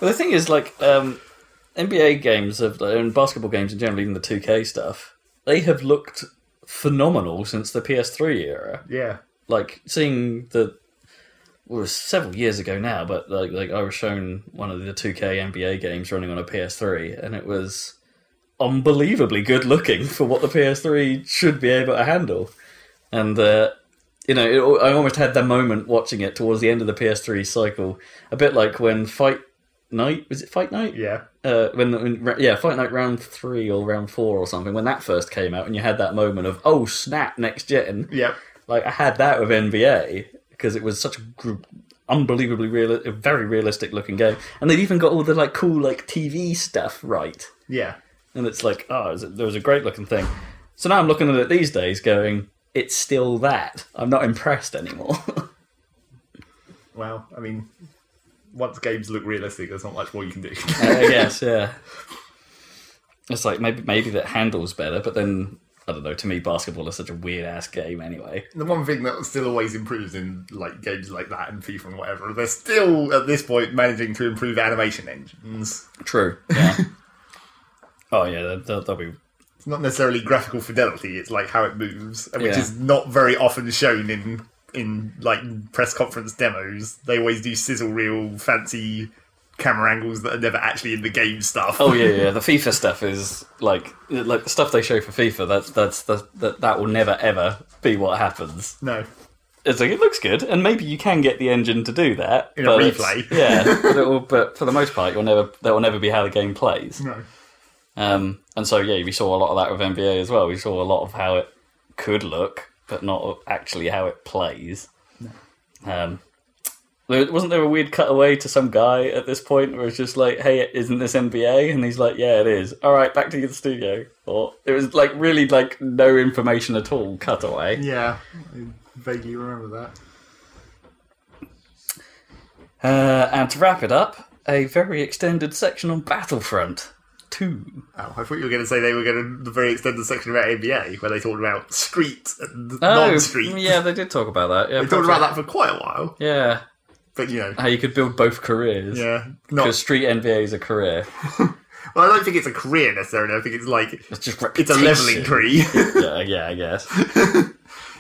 Speaker 3: Well, the thing is, NBA games and basketball games in general, even the 2K stuff, they have looked phenomenal since the PS3 era.
Speaker 2: Yeah.
Speaker 3: Seeing it was several years ago now, but I was shown one of the 2K NBA games running on a PS3, and it was unbelievably good looking for what the PS3 should be able to handle. And I almost had that moment watching it towards the end of the PS3 cycle, a bit like when Fight Night, was it Fight Night?
Speaker 2: Yeah.
Speaker 3: Fight Night round 3 or round 4 or something, when that first came out, and you had that moment of, oh snap, next gen.
Speaker 2: Yep.
Speaker 3: I had that with NBA. Because it was such a unbelievably very realistic looking game, and they'd even got all the cool TV stuff right.
Speaker 2: Yeah,
Speaker 3: and it's there was a great looking thing. So now I'm looking at it these days, going, it's still that. I'm not impressed anymore.
Speaker 2: Well, I mean, once games look realistic, there's not much more you can do.
Speaker 3: I guess, yeah. It's maybe that handles better, but then. I don't know, to me basketball is such a weird-ass game anyway.
Speaker 2: The one thing that still always improves in games like that and FIFA and whatever, they're still, at this point, managing to improve animation engines.
Speaker 3: True, yeah. Oh yeah, that'll be...
Speaker 2: It's not necessarily graphical fidelity, it's how it moves, which is not very often shown in press conference demos. They always do sizzle reel, fancy camera angles that are never actually in the game stuff.
Speaker 3: Oh yeah. The FIFA stuff is the stuff they show for FIFA. That will never ever be what happens.
Speaker 2: No,
Speaker 3: it's it looks good, and maybe you can get the engine to do that
Speaker 2: in a replay.
Speaker 3: Yeah, but for the most part, that will never be how the game plays.
Speaker 2: No.
Speaker 3: And so we saw a lot of that with NBA as well. We saw a lot of how it could look, but not actually how it plays. No. Wasn't there a weird cutaway to some guy at this point where it's just hey, isn't this NBA? And he's like, yeah, it is. All right, back to the studio. Or it was really no information at all cutaway.
Speaker 2: Yeah, I vaguely remember that.
Speaker 3: And to wrap it up, a very extended section on Battlefront 2.
Speaker 2: Oh, I thought you were going to say they were going to the very extended section about NBA where they talked about street and non-street.
Speaker 3: Yeah, they did talk about that. Yeah,
Speaker 2: they talked about that for quite a while.
Speaker 3: Yeah.
Speaker 2: But,
Speaker 3: how you could build both careers.
Speaker 2: Yeah.
Speaker 3: Because street NBA is a career.
Speaker 2: Well, I don't think it's a career necessarily. I think it's
Speaker 3: it's just
Speaker 2: it's a leveling tree.
Speaker 3: yeah, I guess.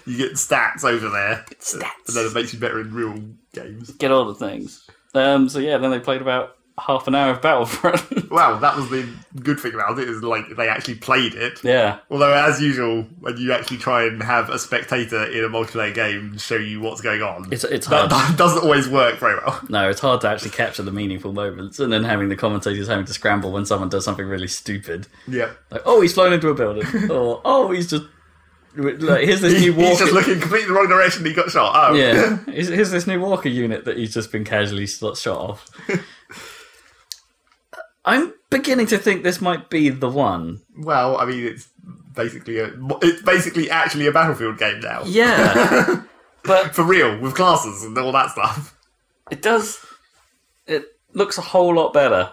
Speaker 2: You get stats over there.
Speaker 3: Stats.
Speaker 2: And then it makes you better in real games.
Speaker 3: Get all the things. Then they played about half an hour of Battlefront.
Speaker 2: Well, that was the good thing about it, is like they actually played it.
Speaker 3: Yeah.
Speaker 2: Although, as usual, when you actually try and have a spectator in a multiplayer game show you what's going on,
Speaker 3: it's hard.
Speaker 2: That doesn't always work very well.
Speaker 3: No, it's hard to actually capture the meaningful moments, and then having the commentators having to scramble when someone does something really stupid.
Speaker 2: Yeah.
Speaker 3: Like, oh, he's flown into a building. Or, oh, he's just... Like, here's this new walker.
Speaker 2: He's just looking completely the wrong direction and he got shot. Oh.
Speaker 3: Yeah. Here's this new walker unit that he's just been casually shot off. I'm beginning to think this might be the one.
Speaker 2: Well, I mean, it's basically actually a Battlefield game now.
Speaker 3: Yeah. But
Speaker 2: for real, with classes and all that stuff.
Speaker 3: It looks a whole lot better.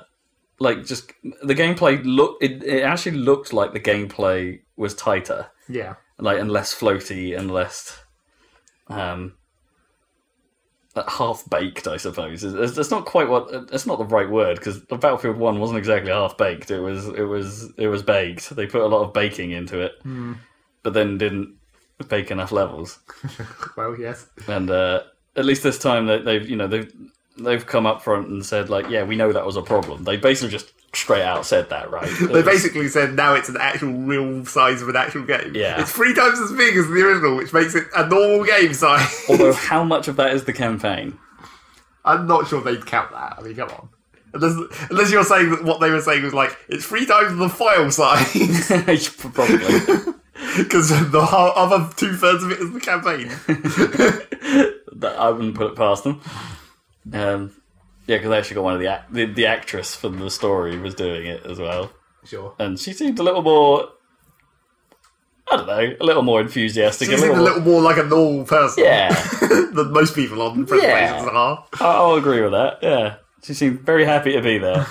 Speaker 3: Like, just the gameplay it actually looked like the gameplay was tighter.
Speaker 2: Yeah.
Speaker 3: Like, and less floaty and less half-baked, I suppose. It's not quite it's not the right word, because the Battlefield 1 wasn't exactly half-baked. It was baked. They put a lot of baking into it, but then didn't bake enough levels.
Speaker 2: Well, yes.
Speaker 3: And at least this time they've come up front and said, like, yeah, we know that was a problem. They basically just straight out said that, right?
Speaker 2: They basically said now it's an actual real size of an actual game.
Speaker 3: Yeah.
Speaker 2: It's 3 times as big as the original, which makes it a normal game size.
Speaker 3: Although, how much of that is the campaign?
Speaker 2: I'm not sure they'd count that. I mean, come on. Unless you're saying that what they were saying was like, it's 3 times the file size.
Speaker 3: Probably.
Speaker 2: Because the other 2/3 of it is the campaign.
Speaker 3: I wouldn't put it past them. Yeah, because they actually got one of the actress from the story was doing it as well.
Speaker 2: Sure.
Speaker 3: And she seemed a little more, I don't know, a little more enthusiastic.
Speaker 2: She seemed a little more like a normal person.
Speaker 3: Yeah.
Speaker 2: Than most people on presentations are.
Speaker 3: I'll agree with that, yeah. She seemed very happy to be there.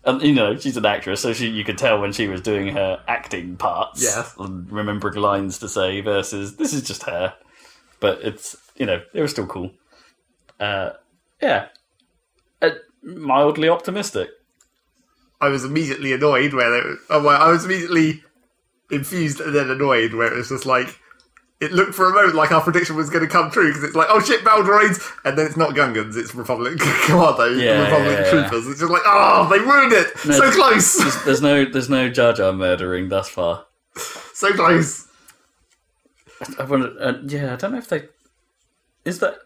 Speaker 3: And, she's an actress, so you could tell when she was doing her acting parts.
Speaker 2: Yes.
Speaker 3: And remembering lines to say versus, this is just her. But it's, it was still cool. Yeah. Mildly optimistic.
Speaker 2: I was immediately annoyed I was immediately infused and then annoyed, where it was just like, it looked for a moment like our prediction was going to come true, because it's like, oh shit, battle droids, and then it's not Gungans, it's Republic Commandos, Republic Troopers. It's just like, oh, they ruined it! No, so close!
Speaker 3: There's no Jar Jar murdering thus far.
Speaker 2: So close!
Speaker 3: I wonder, I don't know if they... Is that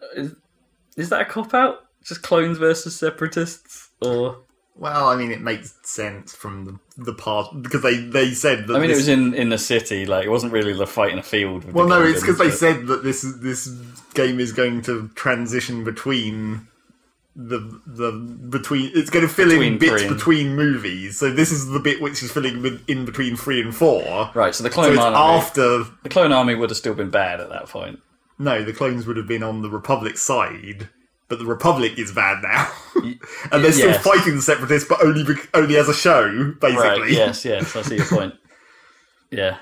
Speaker 3: a cop-out? Just clones versus separatists, or?
Speaker 2: Well, I mean, it makes sense from the part, because they said that.
Speaker 3: I mean, it was in the city. Like, it wasn't really the fight in a field. With
Speaker 2: no, it's because they said that this game is going to transition between it's going to fill in bits between movies. So this is the bit which is filling in between 3 and 4.
Speaker 3: Right. So the clone army
Speaker 2: after
Speaker 3: the clone army would have still been bad at that point.
Speaker 2: No, the clones would have been on the Republic side. But the Republic is bad now, and they're still fighting the Separatists, but only as a show, basically.
Speaker 3: Right, yes, I see your point. Yeah,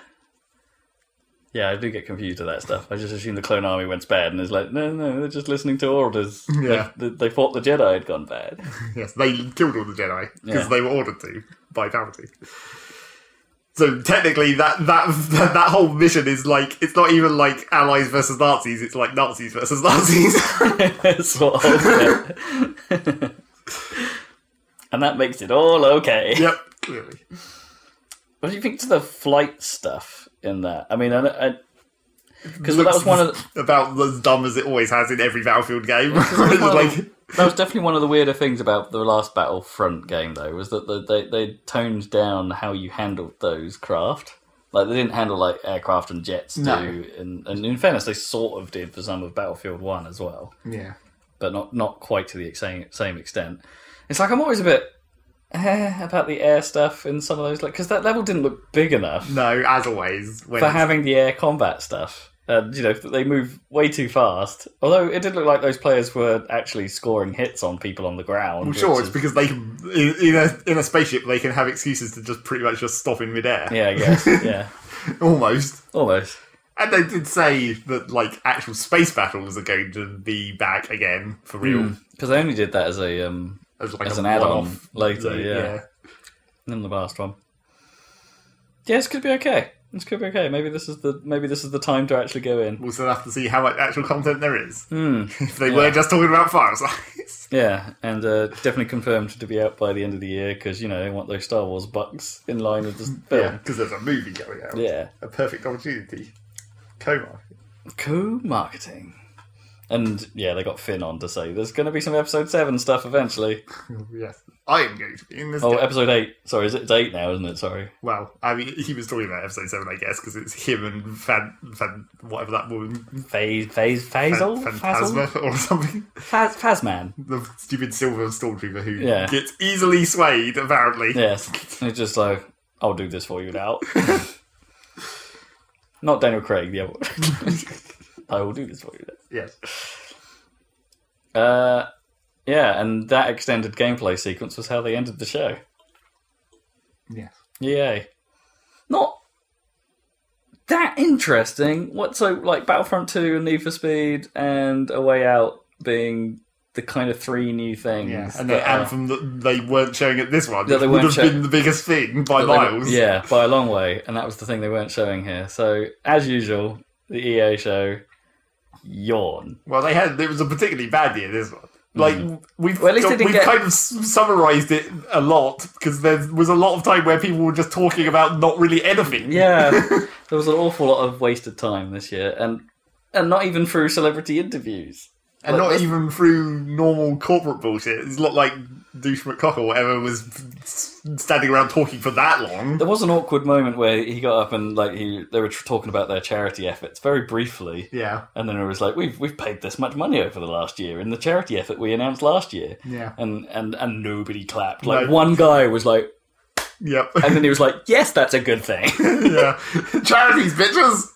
Speaker 3: I do get confused with that stuff. I just assume the clone army went bad, and it's like, no, they're just listening to orders.
Speaker 2: Yeah,
Speaker 3: they thought the Jedi had gone bad.
Speaker 2: Yes, they killed all the Jedi because they were ordered to by Palpatine. So technically, that whole mission is like, it's not even like Allies versus Nazis, it's like Nazis versus Nazis.
Speaker 3: Sort of. And that makes it all okay.
Speaker 2: Yep, clearly.
Speaker 3: What do you think to the flight stuff in that? I mean, because that was one of
Speaker 2: about as dumb as it always has in every Battlefield game.
Speaker 3: That was definitely one of the weirder things about the last Battlefront game, though, was that they toned down how you handled those craft. Like, they didn't handle like aircraft and jets do, and in fairness, they sort of did for some of Battlefield 1 as well.
Speaker 2: Yeah,
Speaker 3: but not quite to the same extent. It's like I'm always a bit about the air stuff in some of those, like, because that level didn't look big enough.
Speaker 2: No, as always,
Speaker 3: for having the air combat stuff. They move way too fast. Although it did look like those players were actually scoring hits on people on the ground.
Speaker 2: Well, sure, it's because they can, in a spaceship, they can have excuses to just pretty much just stop in midair.
Speaker 3: Yeah, I guess. Yeah,
Speaker 2: almost.
Speaker 3: And
Speaker 2: they did say that like actual space battles are going to be back again for real,
Speaker 3: because they only did that as an add-on later. Yeah, in the last one. Yeah, this could be okay. Maybe this is the time to actually go in.
Speaker 2: We'll still have to see how much actual content there is.
Speaker 3: If
Speaker 2: they were just talking about Fireside. Nice.
Speaker 3: Yeah, and definitely confirmed to be out by the end of the year because, they want those Star Wars bucks in line with the film.
Speaker 2: Yeah, because there's a movie going out.
Speaker 3: Yeah.
Speaker 2: A perfect opportunity.
Speaker 3: Co-marketing. And, they got Finn on to say there's going to be some Episode 7 stuff eventually.
Speaker 2: Yes. I am going to be in this.
Speaker 3: Episode 8. Sorry, it's 8 now, isn't it? Sorry.
Speaker 2: Well, I mean, he was talking about Episode 7, I guess, because it's him and whatever that woman...
Speaker 3: Faisal?
Speaker 2: Phantasma or something.
Speaker 3: Phasman.
Speaker 2: The stupid silver stormtrooper who
Speaker 3: gets
Speaker 2: easily swayed, apparently.
Speaker 3: Yes. It's just like, I'll do this for you now. Not Daniel Craig, the other one. I will do this for you now.
Speaker 2: Yes.
Speaker 3: And that extended gameplay sequence was how they ended the show.
Speaker 2: Yeah.
Speaker 3: Yay. Not that interesting. Battlefront 2 and Need for Speed and A Way Out being the kind of 3 new things.
Speaker 2: Yeah, and the Anthem that they weren't showing at this one,
Speaker 3: that
Speaker 2: would have been the biggest thing by miles.
Speaker 3: By a long way, and that was the thing they weren't showing here. So, as usual, the EA show, yawn.
Speaker 2: Well, it was a particularly bad year, this one. We've kind of summarised it a lot, because there was a lot of time where people were just talking about not really anything.
Speaker 3: Yeah, there was an awful lot of wasted time this year, and not even through celebrity interviews.
Speaker 2: And not even through normal corporate bullshit. It's not like Douche McCock or whatever was standing around talking for that long.
Speaker 3: There was an awkward moment where he got up and they were talking about their charity efforts very briefly.
Speaker 2: Yeah.
Speaker 3: And then it was like, we've paid this much money over the last year in the charity effort we announced last year.
Speaker 2: Yeah.
Speaker 3: And nobody clapped. One guy was like,
Speaker 2: yep.
Speaker 3: And then he was like, yes, that's a good thing.
Speaker 2: Yeah. Charities, bitches!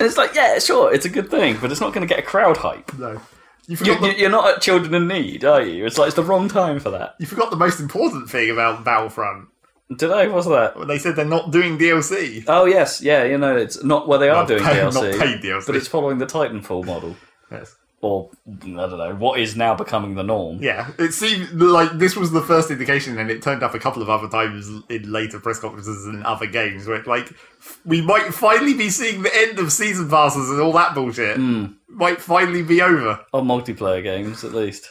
Speaker 3: And it's like, yeah, sure, it's a good thing, but it's not going to get a crowd hype.
Speaker 2: No.
Speaker 3: You're not at Children in Need, are you? It's like, it's the wrong time for that.
Speaker 2: You forgot the most important thing about Battlefront.
Speaker 3: Did I? What's that?
Speaker 2: Well, they said they're not doing DLC.
Speaker 3: Oh, yes. Yeah, it's not... Well, they are doing DLC.
Speaker 2: Not paid DLC.
Speaker 3: But it's following the Titanfall model.
Speaker 2: Yes.
Speaker 3: Or, I don't know, what is now becoming the norm.
Speaker 2: Yeah. It seemed like this was the first indication, and it turned up a couple of other times in later press conferences and other games, where, we might finally be seeing the end of season passes and all that bullshit. Might finally be over.
Speaker 3: On multiplayer games, at least.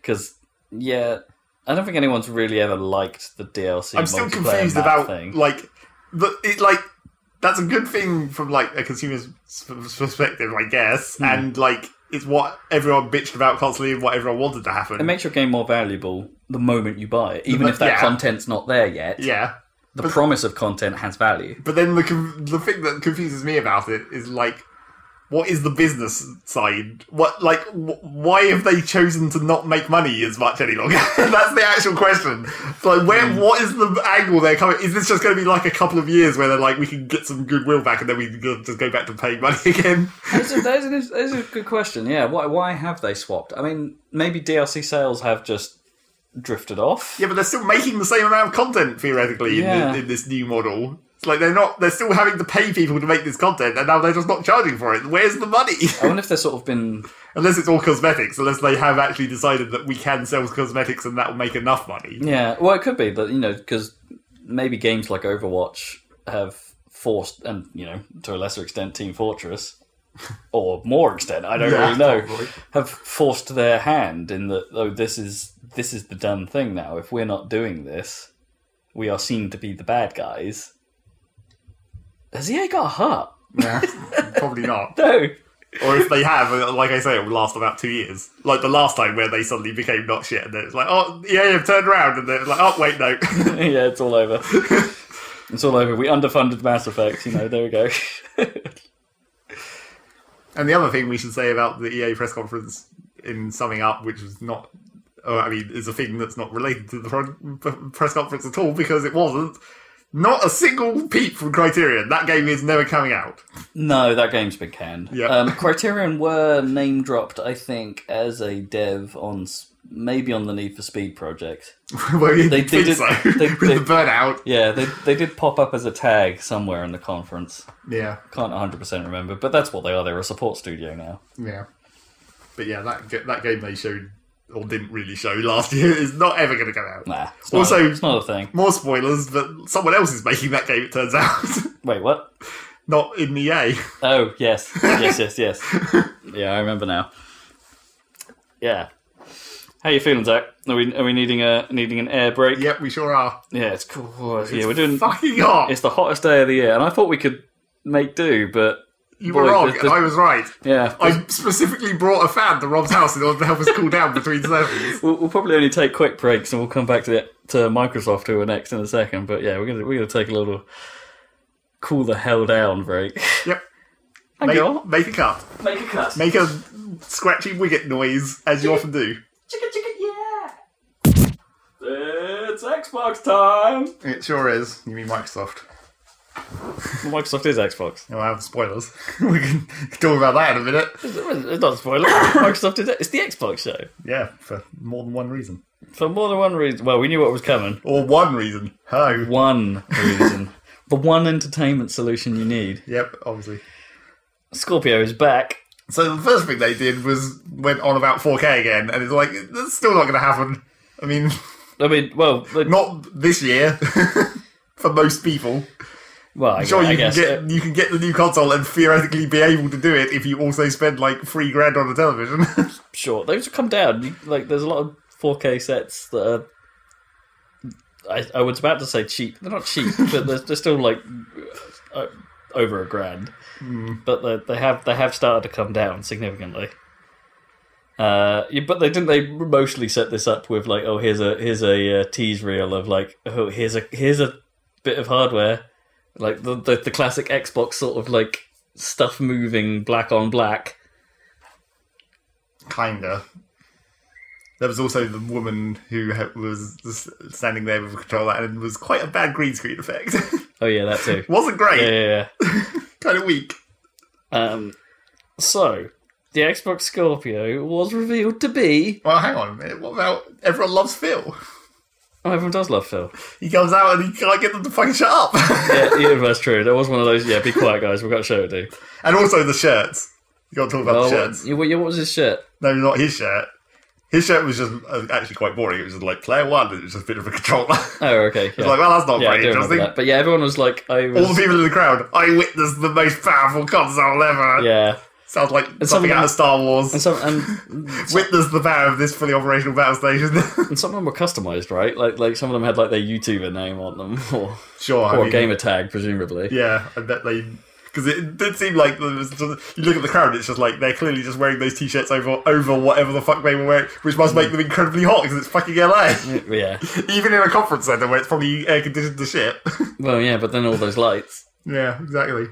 Speaker 3: Because, I don't think anyone's really ever liked the DLC.
Speaker 2: I'm still confused about
Speaker 3: thing.
Speaker 2: That's a good thing from a consumer's perspective, I guess, and it's what everyone bitched about constantly and what everyone wanted to happen.
Speaker 3: It makes your game more valuable the moment you buy it, even if that content's not there yet.
Speaker 2: Yeah.
Speaker 3: The promise of content has value.
Speaker 2: But then the thing that confuses me about it is what is the business side? Why have they chosen to not make money as much any longer? That's the actual question. What is the angle they're coming? Is this just going to be a couple of years where they're we can get some goodwill back and then we can just go back to paying money again?
Speaker 3: That's a good question. Yeah, why have they swapped? I mean, maybe DLC sales have just drifted off.
Speaker 2: Yeah, but they're still making the same amount of content theoretically in this new model. It's they're still having to pay people to make this content, and now they're just not charging for it. Where's the money?
Speaker 3: I wonder if they've sort of been...
Speaker 2: Unless it's all cosmetics, unless they have actually decided that we can sell cosmetics and that will make enough money.
Speaker 3: Yeah, well, it could be, but, because maybe games like Overwatch have forced, and, to a lesser extent, Team Fortress, or more extent, I don't really know, probably, have forced their hand in that, this is the done thing now. If we're not doing this, we are seen to be the bad guys. Has EA got a heart?
Speaker 2: Yeah, probably not.
Speaker 3: No.
Speaker 2: Or if they have, like I say, it will last about 2 years. Like the last time where they suddenly became not shit, and then it's EA have turned around, and then it's wait, no.
Speaker 3: Yeah, it's all over. It's all over. We underfunded Mass Effect, there we go.
Speaker 2: And the other thing we should say about the EA press conference, in summing up, which was not... is a thing that's not related to the press conference at all, because it wasn't. Not a single peep from Criterion. That game is never coming out.
Speaker 3: No, that game's been canned.
Speaker 2: Yeah.
Speaker 3: Criterion were name dropped, I think, as a dev maybe on the Need for Speed project.
Speaker 2: Well, they did so. With the burnout.
Speaker 3: Yeah, they did pop up as a tag somewhere in the conference.
Speaker 2: Yeah.
Speaker 3: Can't 100% remember, but that's what they are. They're a support studio now.
Speaker 2: Yeah. But yeah, that game they showed, or didn't really show last year, is not ever going to come out.
Speaker 3: Nah,
Speaker 2: it's
Speaker 3: not a thing.
Speaker 2: More spoilers, but someone else is making that game, it turns out.
Speaker 3: Wait, what?
Speaker 2: Not in EA.
Speaker 3: Oh, yes. Yes. Yeah, I remember now. Yeah. How you feeling, Zach? Are we needing an air break?
Speaker 2: Yep, we sure are.
Speaker 3: Yeah, it's cool. We're doing
Speaker 2: fucking hot.
Speaker 3: It's the hottest day of the year, and I thought we could make do, but
Speaker 2: you were wrong. And I was right.
Speaker 3: Yeah,
Speaker 2: I specifically brought a fan to Rob's house in order to help us cool down between sessions.
Speaker 3: We'll probably only take quick breaks, and we'll come back to Microsoft, who are next in a second. But yeah, we're gonna take a little cool the hell down break.
Speaker 2: Yep.
Speaker 3: Make
Speaker 2: a cut.
Speaker 3: Make a cut.
Speaker 2: Make a scratchy Wicket noise, as you often do.
Speaker 3: Chicka chicka yeah. It's Xbox time.
Speaker 2: It sure is. You mean Microsoft?
Speaker 3: Well, Microsoft is Xbox.
Speaker 2: No, I have spoilers. We can talk about that in a minute.
Speaker 3: It's not a spoiler. Microsoft is it's the Xbox show.
Speaker 2: Yeah, for more than one reason.
Speaker 3: For more than one reason. Well, we knew what was coming.
Speaker 2: Or one reason. Hello.
Speaker 3: One reason. The one entertainment solution you need.
Speaker 2: Yep, obviously.
Speaker 3: Scorpio is back.
Speaker 2: So the first thing they did was went on about 4K again, and it's like, that's still not going to happen. I mean,
Speaker 3: well...
Speaker 2: not this year, for most people.
Speaker 3: Well,
Speaker 2: I'm sure you can get the new console and theoretically be able to do it if you also spend like $3,000 on a television.
Speaker 3: Sure, those have come down. There's a lot of 4K sets that are... I was about to say cheap. They're not cheap, but they're still like over $1,000. But they have started to come down significantly. But they mostly set this up with like, oh, here's a tease reel of like, oh, here's a bit of hardware, like the classic Xbox sort of like stuff moving black on black.
Speaker 2: Kinda. There was also the woman who was standing there with a controller, and it was quite a bad green screen effect.
Speaker 3: Oh yeah, that too.
Speaker 2: Wasn't great.
Speaker 3: Yeah.
Speaker 2: Kind of weak.
Speaker 3: So, the Xbox Scorpio was revealed to be...
Speaker 2: Well, hang on a minute. What about everyone loves Phil?
Speaker 3: Oh, everyone does love Phil.
Speaker 2: He comes out and he can't get them to fucking shut up.
Speaker 3: Yeah, that's true. There was one of those, be quiet, guys. We've got a show to do.
Speaker 2: And also the shirts. You got to talk about the shirts.
Speaker 3: What was his shirt?
Speaker 2: No, not his shirt. His shirt was just actually quite boring. It was just like player one, and it was just a bit of a controller.
Speaker 3: Oh, okay.
Speaker 2: It's like, well, that's not very interesting.
Speaker 3: That. But yeah, everyone was like, all
Speaker 2: the people in the crowd, I witnessed the most powerful console ever.
Speaker 3: Yeah.
Speaker 2: Sounds like something out of Star Wars.
Speaker 3: And
Speaker 2: witness the power of this fully operational battle station.
Speaker 3: And some of them were customized, right? Like some of them had like their YouTuber name on them, or
Speaker 2: a
Speaker 3: gamer tag, presumably.
Speaker 2: Yeah, I bet they. Because it did seem like you look at the crowd, it's just like they're clearly just wearing those t-shirts over whatever the fuck they were wearing, which must make them incredibly hot because it's fucking LA.
Speaker 3: Yeah.
Speaker 2: Even in a conference centre where it's probably air conditioned to shit.
Speaker 3: Well, yeah, but then all those lights.
Speaker 2: Yeah, exactly.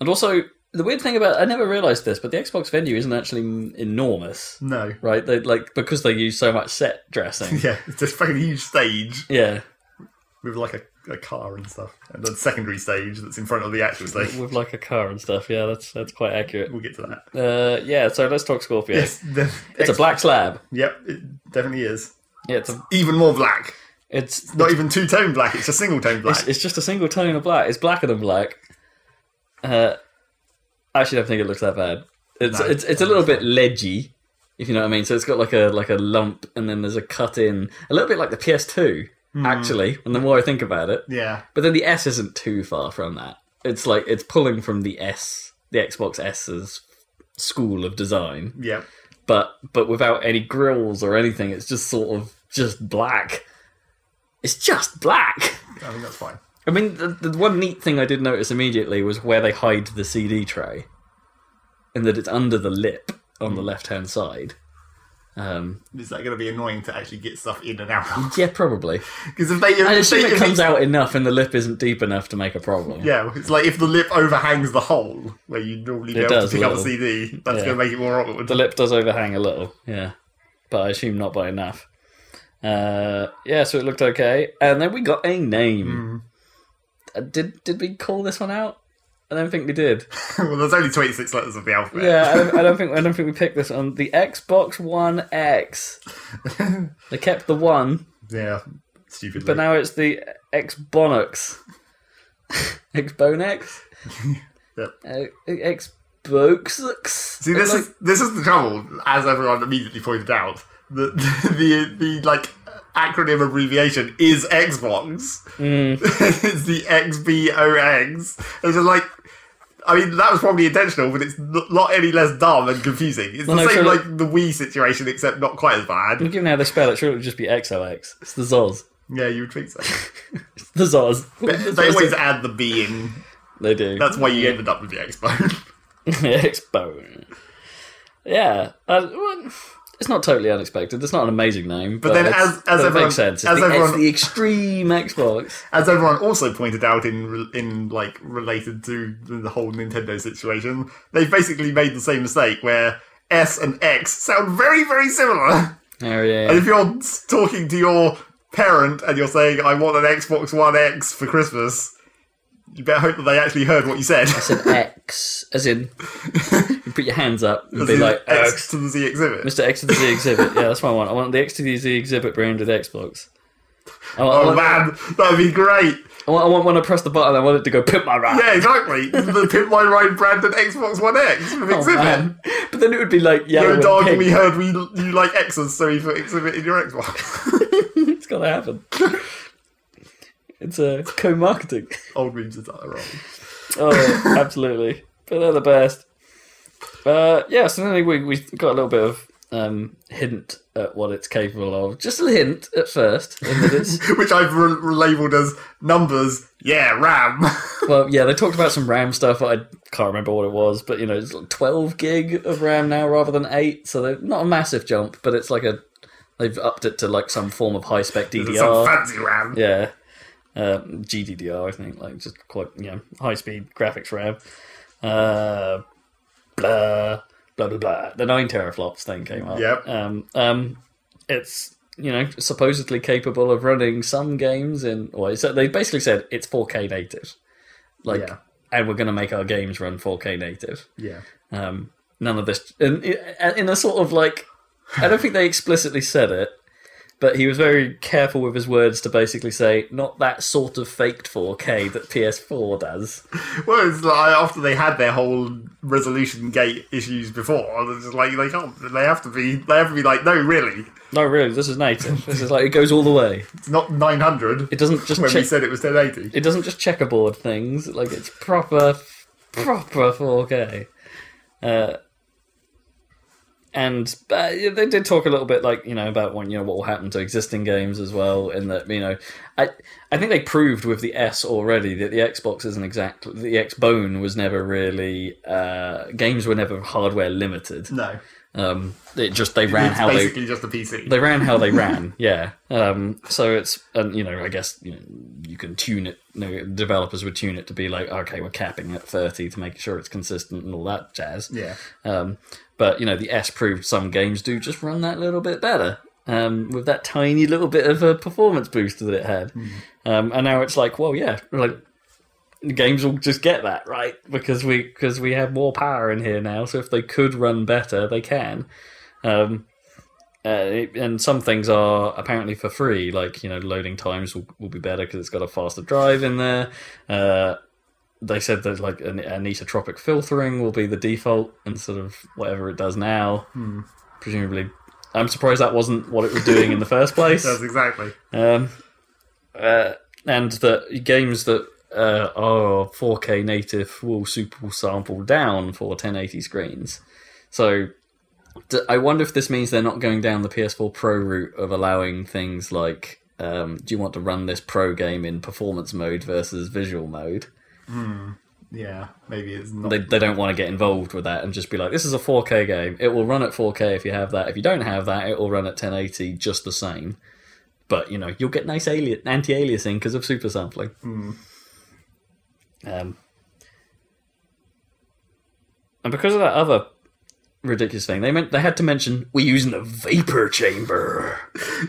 Speaker 3: And also, the weird thing about I never realised this, but the Xbox venue isn't actually enormous.
Speaker 2: No.
Speaker 3: Right? They because they use so much set dressing.
Speaker 2: Yeah, it's just fucking huge stage.
Speaker 3: Yeah.
Speaker 2: With like a car and stuff, and the secondary stage that's in front of the actual stage.
Speaker 3: With like a car and stuff, yeah, that's quite accurate.
Speaker 2: We'll get to that.
Speaker 3: Yeah, so let's talk Scorpio.
Speaker 2: Yes,
Speaker 3: it's a black slab.
Speaker 2: Yep, it definitely is.
Speaker 3: Yeah, it's
Speaker 2: even more black.
Speaker 3: It's
Speaker 2: not even two-tone black, it's a single-tone black.
Speaker 3: It's just a single tone of black. It's blacker than black. I actually don't think it looks that bad. It's a little bit ledgy, if you know what I mean. So it's got like a lump, and then there's a cut in, a little bit like the PS2. Actually, and the more I think about it,
Speaker 2: yeah.
Speaker 3: But then the S isn't too far from that. It's like it's pulling from the Xbox S's school of design.
Speaker 2: Yeah.
Speaker 3: But without any grills or anything, it's just sort of just black. It's just black.
Speaker 2: I think that's fine.
Speaker 3: I mean, the one neat thing I did notice immediately was where they hide the CD tray, and that it's under the lip on the left-hand side.
Speaker 2: Is that going to be annoying to actually get stuff in and out of?
Speaker 3: Yeah, probably.
Speaker 2: Because if
Speaker 3: it comes out enough and the lip isn't deep enough to make a problem.
Speaker 2: Yeah, it's like if the lip overhangs the hole where you normally be able to pick up a CD, that's going to make it more awkward. The
Speaker 3: lip does overhang a little, yeah. But I assume not by enough. So it looked okay. And then we got a name. Did we call this one out? I don't think we did.
Speaker 2: Well, there's only 26 letters of the alphabet.
Speaker 3: Yeah, I don't think we picked this on the Xbox One X. They kept the one.
Speaker 2: Yeah, stupidly.
Speaker 3: But now it's the Xbonex. Xbonex?
Speaker 2: Yep.
Speaker 3: Xbox.
Speaker 2: See, this is the trouble, as everyone immediately pointed out. The like acronym abbreviation is Xbox. It's the XBOX. It's just like, I mean, that was probably intentional, but it's not any less dumb and confusing. It's the same like the Wii situation, except not quite as bad.
Speaker 3: Given how they spell it, sure it would just be XOX. It's the Zoz.
Speaker 2: Yeah, you would think so.
Speaker 3: It's the Zoz.
Speaker 2: They always add the B in.
Speaker 3: They do.
Speaker 2: That's why you ended up with the X-Bone.
Speaker 3: X-Bone. Yeah. It's not totally unexpected. It's not an amazing name.
Speaker 2: But then as everyone...
Speaker 3: It makes sense. It's the extreme Xbox.
Speaker 2: As everyone also pointed out in like, related to the whole Nintendo situation, they've basically made the same mistake where S and X sound very, very similar.
Speaker 3: Oh, yeah.
Speaker 2: And if you're talking to your parent and you're saying, I want an Xbox One X for Christmas... You better hope that they actually heard what you said.
Speaker 3: I said X, as in, you put your hands up and be like,
Speaker 2: X to the Z exhibit.
Speaker 3: Mr. X to the Z exhibit. Yeah, that's what I want. I want the X to the Z exhibit branded Xbox.
Speaker 2: Man, that'd be great.
Speaker 3: I want when I press the button, I want it to go Pimp My Ride.
Speaker 2: Yeah, exactly. The Pimp My Ride branded Xbox One X with exhibit.
Speaker 3: Man. But then it would be like yellow.
Speaker 2: Yo, dog, we heard you like X's, so you put exhibit in your Xbox.
Speaker 3: It's gotta happen. It's co-marketing.
Speaker 2: Old memes are wrong.
Speaker 3: Oh, absolutely. But they're the best. Yeah, so then we got a little bit of hint at what it's capable of. Just a hint at first.
Speaker 2: Which I've relabeled as numbers, RAM.
Speaker 3: Well, yeah, they talked about some RAM stuff. I can't remember what it was, but, it's like 12 gig of RAM now rather than 8, so they're not a massive jump, but it's like they've upped it to like some form of high-spec DDR.
Speaker 2: Some fancy RAM.
Speaker 3: Yeah. GDDR, I think, like just quite high-speed graphics RAM. Blah blah blah blah. The 9 teraflops thing came up.
Speaker 2: Yep.
Speaker 3: It's supposedly capable of running some games in. Well, so they basically said it's 4K native, and we're going to make our games run 4K native.
Speaker 2: Yeah.
Speaker 3: None of this in a sort of like. I don't think they explicitly said it. But he was very careful with his words to basically say, not that sort of faked 4K that PS4 does.
Speaker 2: Well, it's like after they had their whole resolution gate issues before, it's just like they can't. They have to be like, no, really.
Speaker 3: No, really, this is native. This is like, it goes all the way.
Speaker 2: It's not 900.
Speaker 3: It doesn't just
Speaker 2: when we said it was 1080.
Speaker 3: It doesn't just checkerboard things. Like, it's proper 4K. And they did talk a little bit, like, about what will happen to existing games as well. In that, I think they proved with the S already that the Xbox isn't exactly the Xbone was never really games were never hardware limited.
Speaker 2: No,
Speaker 3: they ran
Speaker 2: how basically just a PC.
Speaker 3: They ran how they ran. Yeah. So it's I guess you can tune it. Developers would tune it to be like, okay, we're capping at 30 to make sure it's consistent and all that jazz.
Speaker 2: Yeah.
Speaker 3: But, the S proved some games do just run that little bit better with that tiny little bit of a performance boost that it had. And now it's like, well, yeah, like games will just get that, right? Because we have more power in here now, so if they could run better, they can. And some things are apparently for free, like, loading times will be better because it's got a faster drive in there. They said that like anisotropic filtering will be the default instead of whatever it does now. Presumably, I'm surprised that wasn't what it was doing in the first place.
Speaker 2: That's exactly.
Speaker 3: And that games that are 4K native will super sample down for 1080 screens. So I wonder if this means they're not going down the PS4 Pro route of allowing things like, do you want to run this Pro game in performance mode versus visual mode?
Speaker 2: Yeah, maybe it's not.
Speaker 3: They don't want to get involved with that and just be like, this is a 4K game. It will run at 4K if you have that. If you don't have that, it will run at 1080 just the same. But, you'll get nice anti-aliasing because of super sampling. And because of that other ridiculous thing, they had to mention we're using a vapor chamber.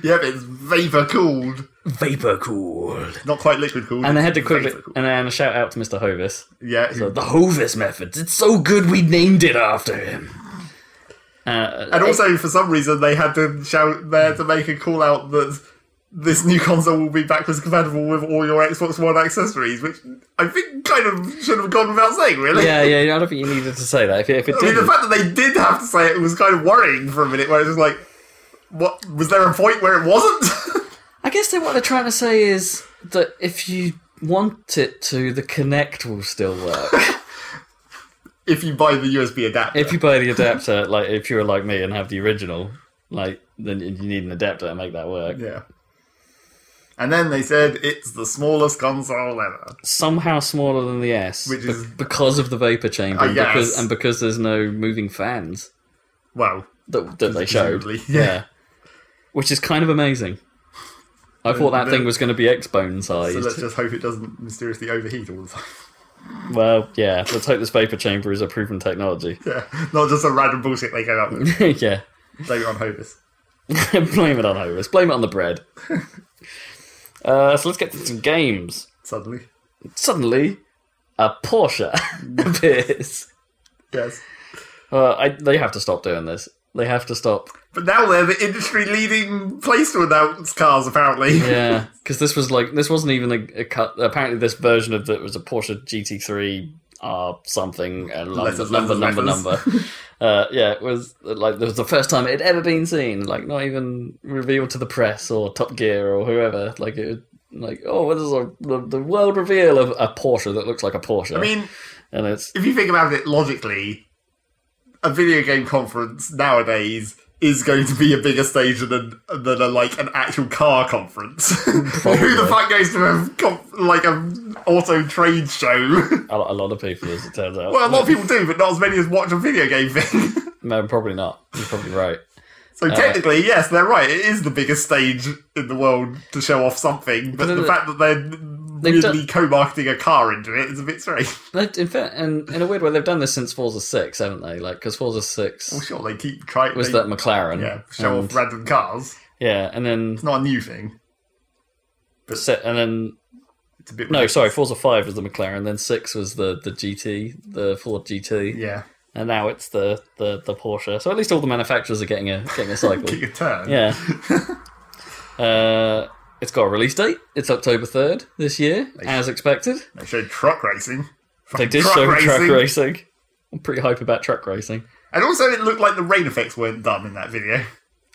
Speaker 2: Yep, it's vapor cooled.
Speaker 3: Vapor cooled.
Speaker 2: Not quite liquid cooled.
Speaker 3: And they had to quickly and then a shout out to Mr. Hovis.
Speaker 2: Yeah.
Speaker 3: So the Hovis method. It's so good we named it after him.
Speaker 2: And also, for some reason, they had to make a call out that this new console will be backwards compatible with all your Xbox One accessories, which I think kind of should have gone without saying, really.
Speaker 3: Yeah, I don't think you needed to say that. If it didn't...
Speaker 2: I mean, the fact that they did have to say it was kind of worrying for a minute, where it was like, what, was there a point where it wasn't?
Speaker 3: I guess what they're trying to say is that if you want it to, the Kinect will still work.
Speaker 2: if you buy the USB adapter.
Speaker 3: If you buy the adapter, like if you're like me and have the original, like then you need an adapter to make that work.
Speaker 2: Yeah. And then they said it's the smallest console ever.
Speaker 3: Somehow smaller than the S,
Speaker 2: which is
Speaker 3: because of the vapor chamber, and because there's no moving fans.
Speaker 2: Well,
Speaker 3: that they showed, yeah, which is kind of amazing. I thought that thing was going to be X-bone sized.
Speaker 2: So let's just hope it doesn't mysteriously overheat all the time.
Speaker 3: Well, yeah, let's hope this vapor chamber is a proven technology.
Speaker 2: Yeah, not just a random bullshit they came up with.
Speaker 3: Yeah.
Speaker 2: Blame it on Hovis.
Speaker 3: Blame it on Hovis. Blame it on the bread. So let's get to some games. Suddenly, a Porsche appears.
Speaker 2: Yes.
Speaker 3: They have to stop doing this. They have to stop.
Speaker 2: But now they're the industry-leading place to announce cars, apparently.
Speaker 3: Yeah, because this wasn't even a cut. Apparently, this version of it was a Porsche GT3 something number. Yeah, it was like it was the first time it had ever been seen. Like not even revealed to the press or Top Gear or whoever. Like it, like this is the world reveal of a Porsche that looks like a Porsche.
Speaker 2: I mean,
Speaker 3: and it's
Speaker 2: if you think about it logically, a video game conference nowadays is going to be a bigger stage than an actual car conference. Who the fuck goes to an auto trade show?
Speaker 3: A lot of people, as it turns out.
Speaker 2: Well, a lot of people do, but not as many as watch a video game thing.
Speaker 3: No, probably not. You're probably right.
Speaker 2: So technically, yes, they're right. It is the biggest stage in the world to show off something, but the fact that they're co-marketing a car into it is a bit strange.
Speaker 3: In fact, and in a weird way, they've done this since Forza 6, haven't they? Like, because Forza 6...
Speaker 2: Well, sure, they keep trying...
Speaker 3: Was that McLaren.
Speaker 2: Yeah, show off random cars.
Speaker 3: Yeah, and then...
Speaker 2: It's not a new thing. But
Speaker 3: and then...
Speaker 2: It's a bit
Speaker 3: Forza 5 was the McLaren, then 6 was the GT, the Ford GT.
Speaker 2: Yeah.
Speaker 3: And now it's the Porsche. So at least all the manufacturers are getting a cycle.
Speaker 2: Getting a turn.
Speaker 3: Yeah. It's got a release date. It's October 3rd this year, as expected.
Speaker 2: They showed truck racing.
Speaker 3: They did show truck racing. I'm pretty hype about truck racing.
Speaker 2: And also it looked like the rain effects weren't done in that video.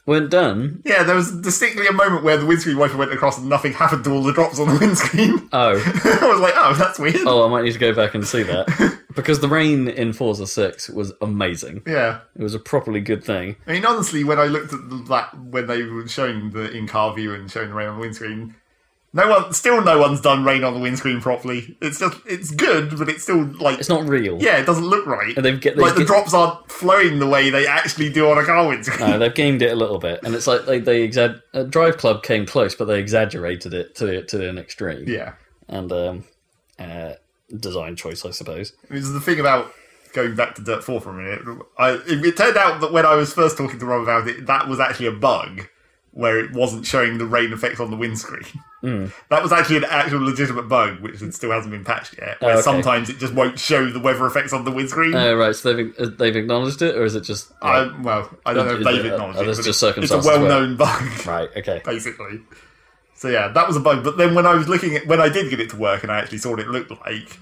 Speaker 3: Weren't done?
Speaker 2: Yeah, there was distinctly a moment where the windscreen wiper went across and nothing happened to all the drops on the windscreen.
Speaker 3: Oh.
Speaker 2: I was like, that's weird.
Speaker 3: Oh, I might need to go back and see that. Because the rain in Forza 6 was amazing.
Speaker 2: Yeah.
Speaker 3: It was a properly good thing.
Speaker 2: I mean, honestly, when I looked at that, when they were showing the in-car view and showing the rain on the windscreen, no one's done rain on the windscreen properly. It's good, but it's still like...
Speaker 3: It's not real.
Speaker 2: Yeah, it doesn't look right.
Speaker 3: And
Speaker 2: the drops aren't flowing the way they actually do on a car windscreen.
Speaker 3: No, they've gamed it a little bit. And it's like Drive Club came close, but they exaggerated it to an extreme.
Speaker 2: Yeah.
Speaker 3: And design choice, I suppose.
Speaker 2: This is the thing about going back to Dirt 4 for a minute. It turned out that when I was first talking to Rob about it, that was actually a bug where it wasn't showing the rain effects on the windscreen.
Speaker 3: Mm.
Speaker 2: That was actually an actual legitimate bug, which still hasn't been patched yet. Where sometimes it just won't show the weather effects on the windscreen.
Speaker 3: Oh, right. So they've acknowledged it, or is it just?
Speaker 2: I don't know if they've acknowledged it. It's a well-known bug,
Speaker 3: right? Okay.
Speaker 2: Basically. So yeah, that was a bug. But then when I did get it to work, and I actually saw what it looked like,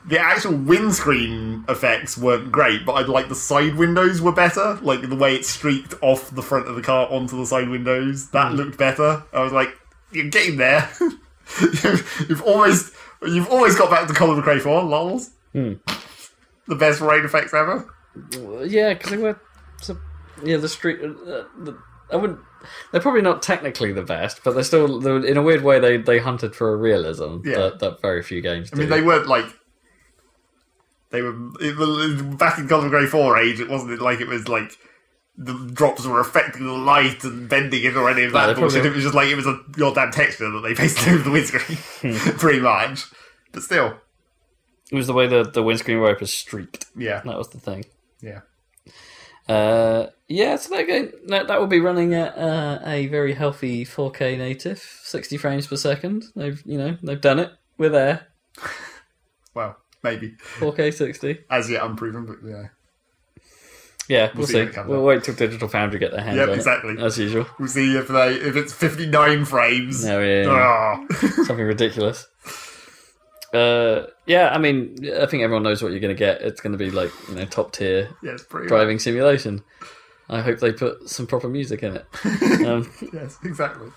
Speaker 2: the actual windscreen effects weren't great, but the side windows were better. Like the way it streaked off the front of the car onto the side windows, that looked better. I was like, you're getting there. You've almost got back to Colin McRae 4, lols. The best rain effects ever.
Speaker 3: Yeah, because they were... the street... I wouldn't... They're probably not technically the best, but they're in a weird way, they hunted for a realism that very few games do.
Speaker 2: I mean, they weren't like... They were back in Colin McRae 4 age. It wasn't like it was like the drops were affecting the light and bending it or any of that bullshit. It was just like it was a goddamn texture that they pasted over the windscreen, pretty much. But still,
Speaker 3: it was the way the windscreen wipers streaked.
Speaker 2: Yeah,
Speaker 3: that was the thing.
Speaker 2: Yeah.
Speaker 3: So that will be running at a very healthy 4K native, 60 frames per second. They've done it. We're there.
Speaker 2: Well, maybe
Speaker 3: 4K 60
Speaker 2: as yet unproven, but yeah.
Speaker 3: Yeah, we'll see. We'll wait till Digital Foundry get their hands on
Speaker 2: exactly.
Speaker 3: it, as usual.
Speaker 2: We'll see if it's 59 frames.
Speaker 3: No, yeah. Something ridiculous. I mean, I think everyone knows what you're going to get. It's going to be like top tier driving simulation. I hope they put some proper music in it.
Speaker 2: Yes, exactly.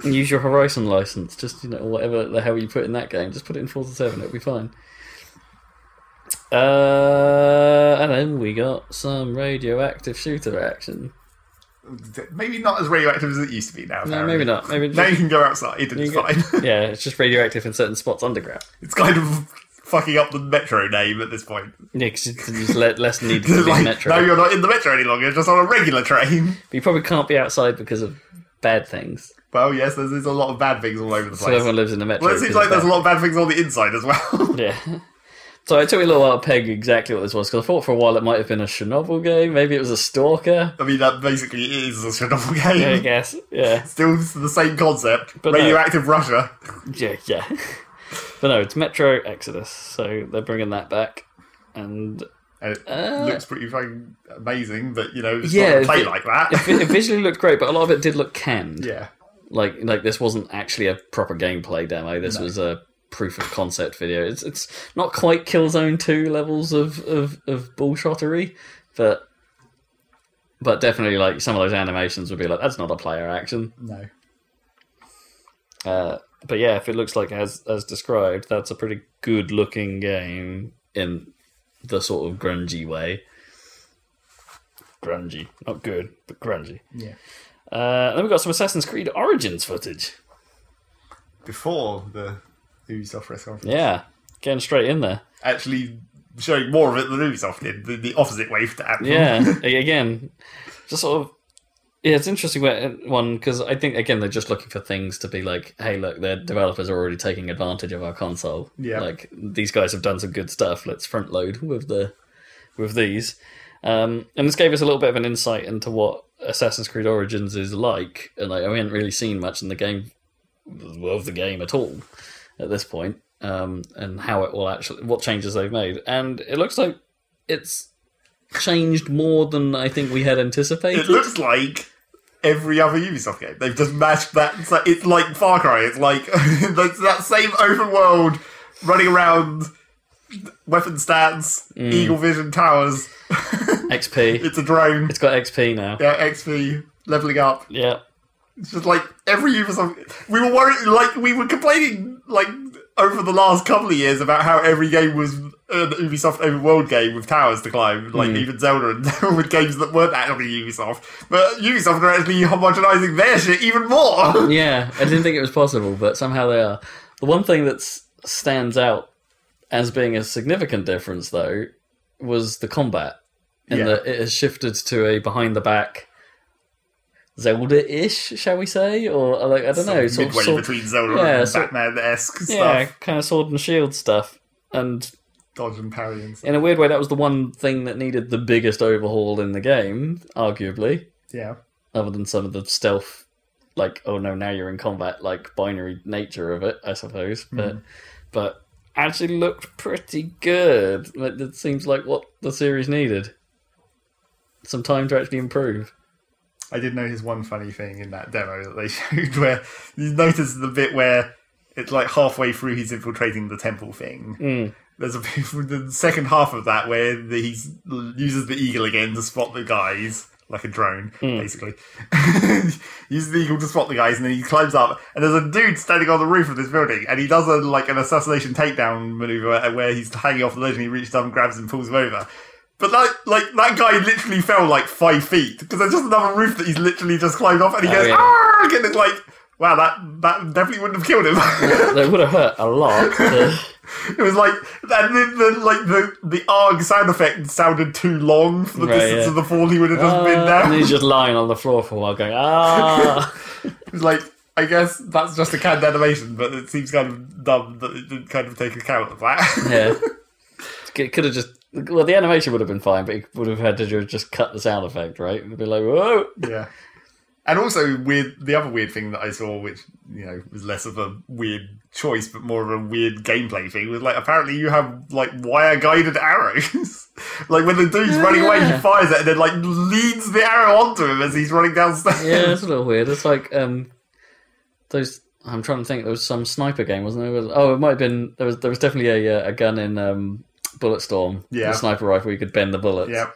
Speaker 3: And use your Horizon license. Just whatever the hell you put in that game, just put it in Forza 7. It'll be fine. And then we got some radioactive shooter action.
Speaker 2: Maybe not as radioactive as it used to be now.
Speaker 3: No, maybe not. Maybe
Speaker 2: now you can go outside and it's fine.
Speaker 3: Yeah, it's just radioactive in certain spots underground.
Speaker 2: It's kind of fucking up the Metro name at this point.
Speaker 3: Yeah, because it's less needed to be
Speaker 2: like,
Speaker 3: Metro.
Speaker 2: Now you're not in the Metro any longer, you're just on a regular train.
Speaker 3: But you probably can't be outside because of bad things.
Speaker 2: Well, yes, there's a lot of bad things all over the place.
Speaker 3: So everyone lives in the Metro.
Speaker 2: Well, it seems like there's a lot of bad things on the inside as well.
Speaker 3: Yeah. So it took me a little while to peg exactly what this was, because I thought for a while it might have been a Chernobyl game, maybe it was a Stalker.
Speaker 2: I mean, that basically is a Chernobyl game.
Speaker 3: Yeah, I guess, yeah.
Speaker 2: Still the same concept.
Speaker 3: But
Speaker 2: radioactive Russia.
Speaker 3: Yeah. But no, it's Metro Exodus, so they're bringing that back. And
Speaker 2: it looks pretty fucking amazing, but, you know, it's not going to play like that.
Speaker 3: It visually looked great, but a lot of it did look canned.
Speaker 2: Yeah.
Speaker 3: Like this wasn't actually a proper gameplay demo, this was a proof of concept video. It's not quite Killzone 2 levels of bullshottery, but definitely like some of those animations would be like, that's not a player action.
Speaker 2: No.
Speaker 3: But yeah, if it looks like as described, that's a pretty good looking game in the sort of grungy way. Grungy, not good, but grungy.
Speaker 2: Yeah.
Speaker 3: Then we got some Assassin's Creed Origins footage
Speaker 2: before the Ubisoft press conference.
Speaker 3: Yeah, getting straight in there.
Speaker 2: Actually showing more of it than Ubisoft did, the opposite way to happen.
Speaker 3: Yeah, again, just sort of, yeah, it's an interesting one, because I think, again, they're just looking for things to be like, hey, look, their developers are already taking advantage of our console.
Speaker 2: Yeah.
Speaker 3: Like, these guys have done some good stuff, let's front load with these. And this gave us a little bit of an insight into what Assassin's Creed Origins is like, and like, we hadn't really seen much in the game of the game at all at this point, and how it will actually, what changes they've made, and it looks like it's changed more than I think we had anticipated.
Speaker 2: It looks like every other Ubisoft game. They've just mashed that. It's like Far Cry. It's like that same open world running around, weapon stats, eagle vision towers.
Speaker 3: XP.
Speaker 2: It's a drone.
Speaker 3: It's got XP now.
Speaker 2: Yeah, XP, leveling up.
Speaker 3: Yeah.
Speaker 2: It's just like every Ubisoft. We were worried, like we were complaining, like over the last couple of years about how every game was an Ubisoft open world game with towers to climb, like even Zelda and with games that weren't actually Ubisoft. But Ubisoft are actually homogenizing their shit even more.
Speaker 3: Yeah, I didn't think it was possible, but somehow they are. The one thing that stands out as being a significant difference, though, was the combat. And that it has shifted to a behind-the-back Zelda-ish, shall we say? Or, like, I don't know.
Speaker 2: Midway between Zelda and Batman-esque stuff.
Speaker 3: Yeah, kind of sword and shield stuff. And
Speaker 2: dodge and parry and stuff.
Speaker 3: In a weird way, that was the one thing that needed the biggest overhaul in the game, arguably.
Speaker 2: Yeah.
Speaker 3: Other than some of the stealth, like, oh no, now you're in combat, like, binary nature of it, I suppose. But actually looked pretty good. It seems like what the series needed. Some time to actually improve.
Speaker 2: I did notice one funny thing in that demo that they showed, where you notice the bit where it's like halfway through he's infiltrating the temple thing. There's a bit the second half of that where he uses the eagle again to spot the guys, like a drone, basically. Uses the eagle to spot the guys, and then he climbs up, and there's a dude standing on the roof of this building, and he does an assassination takedown maneuver where he's hanging off the ledge, and he reaches up and grabs him and pulls him over. But that guy literally fell like 5 feet, because there's just another roof that he's literally just climbed off, and he goes, "Ah!" And it's like, wow, that definitely wouldn't have killed him.
Speaker 3: That would have hurt a lot.
Speaker 2: It was like, and the ARG sound effect sounded too long for the distance of the fall he would have just been down.
Speaker 3: And he's just lying on the floor for a while going, ah.
Speaker 2: It was like, I guess that's just a canned animation, but it seems kind of dumb that it didn't kind of take account of that.
Speaker 3: Yeah. It could have just, well, the animation would have been fine, but it would have had to just cut the sound effect, right? It would be like, whoa.
Speaker 2: Yeah. And also, the other weird thing that I saw, which, you know, was less of a weird choice, but more of a weird gameplay thing, was like, apparently you have, like, wire-guided arrows. Like, when the dude's running away, he fires it and then, like, leads the arrow onto him as he's running downstairs.
Speaker 3: Yeah, it's a little weird. It's like, those, I'm trying to think, there was some sniper game, wasn't there? Oh, it might have been, there was definitely a gun in Bulletstorm. Yeah. The sniper rifle, you could bend the bullets.
Speaker 2: Yeah.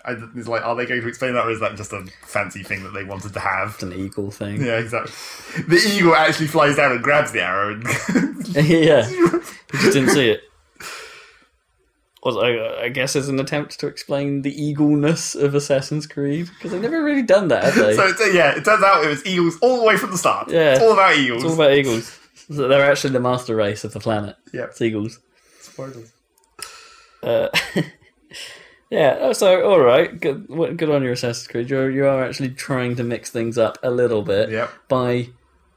Speaker 2: It's like, are they going to explain that, or is that just a fancy thing that they wanted to have?
Speaker 3: It's an eagle thing.
Speaker 2: Yeah, exactly. The eagle actually flies down and grabs the arrow. And
Speaker 3: yeah, you just didn't see it. I guess as an attempt to explain the eagleness of Assassin's Creed, because they've never really done that, have they?
Speaker 2: So it turns out it was eagles all the way from the start.
Speaker 3: Yeah,
Speaker 2: it's all about eagles.
Speaker 3: It's all about eagles. So they're actually the master race of the planet.
Speaker 2: Yeah,
Speaker 3: it's eagles.
Speaker 2: Spoilers.
Speaker 3: Yeah. So all right, good on your Assassin's Creed. You are actually trying to mix things up a little bit by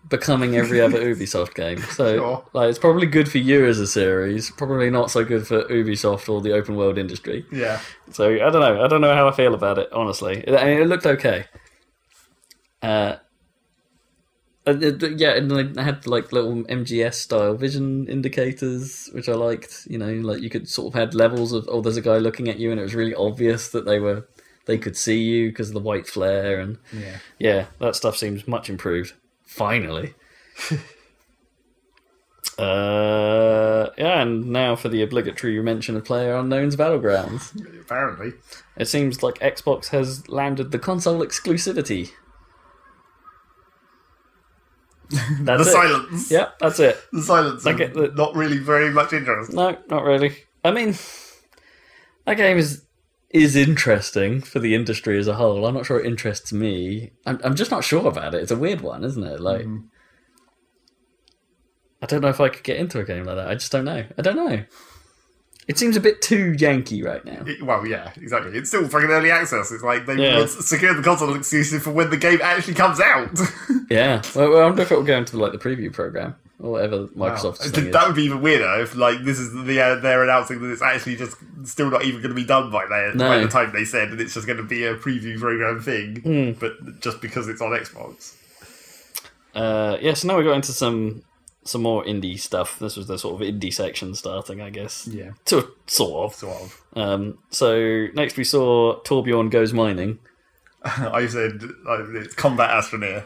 Speaker 3: becoming every other Ubisoft game. So it's probably good for you as a series, probably not so good for Ubisoft or the open world industry.
Speaker 2: Yeah.
Speaker 3: So I don't know how I feel about it, honestly. It looked okay. And I had like little MGS style vision indicators, which I liked. Like you could sort of had levels of there's a guy looking at you, and it was really obvious that they could see you because of the white flare, and that stuff seems much improved. Finally. And now for the obligatory mention of PlayerUnknown's Battlegrounds.
Speaker 2: Apparently.
Speaker 3: It seems like Xbox has landed the console exclusivity. That's
Speaker 2: silence.
Speaker 3: Yep, that's it.
Speaker 2: The silence. Not really very much interest.
Speaker 3: No, not really. I mean, that game is interesting for the industry as a whole. I'm not sure it interests me. I'm just not sure about it. It's a weird one, isn't it? Like, I don't know if I could get into a game like that. I just don't know. I don't know. It seems a bit too Yankee right now.
Speaker 2: Well, yeah, exactly. It's still fucking early access. It's like they've secured the console exclusive for when the game actually comes out.
Speaker 3: Yeah. Well, I wonder if it will go into the preview program or whatever Microsoft's thing is.
Speaker 2: That would be even weirder if this is they're announcing that it's actually just still not even going to be done by the time they said, and it's just going to be a preview program thing, but just because it's on Xbox.
Speaker 3: So now we got into some more indie stuff. This was the sort of indie section starting, I guess.
Speaker 2: Yeah.
Speaker 3: Sort of. So next we saw Torbjorn Goes Mining.
Speaker 2: I said it's Combat Astroneer.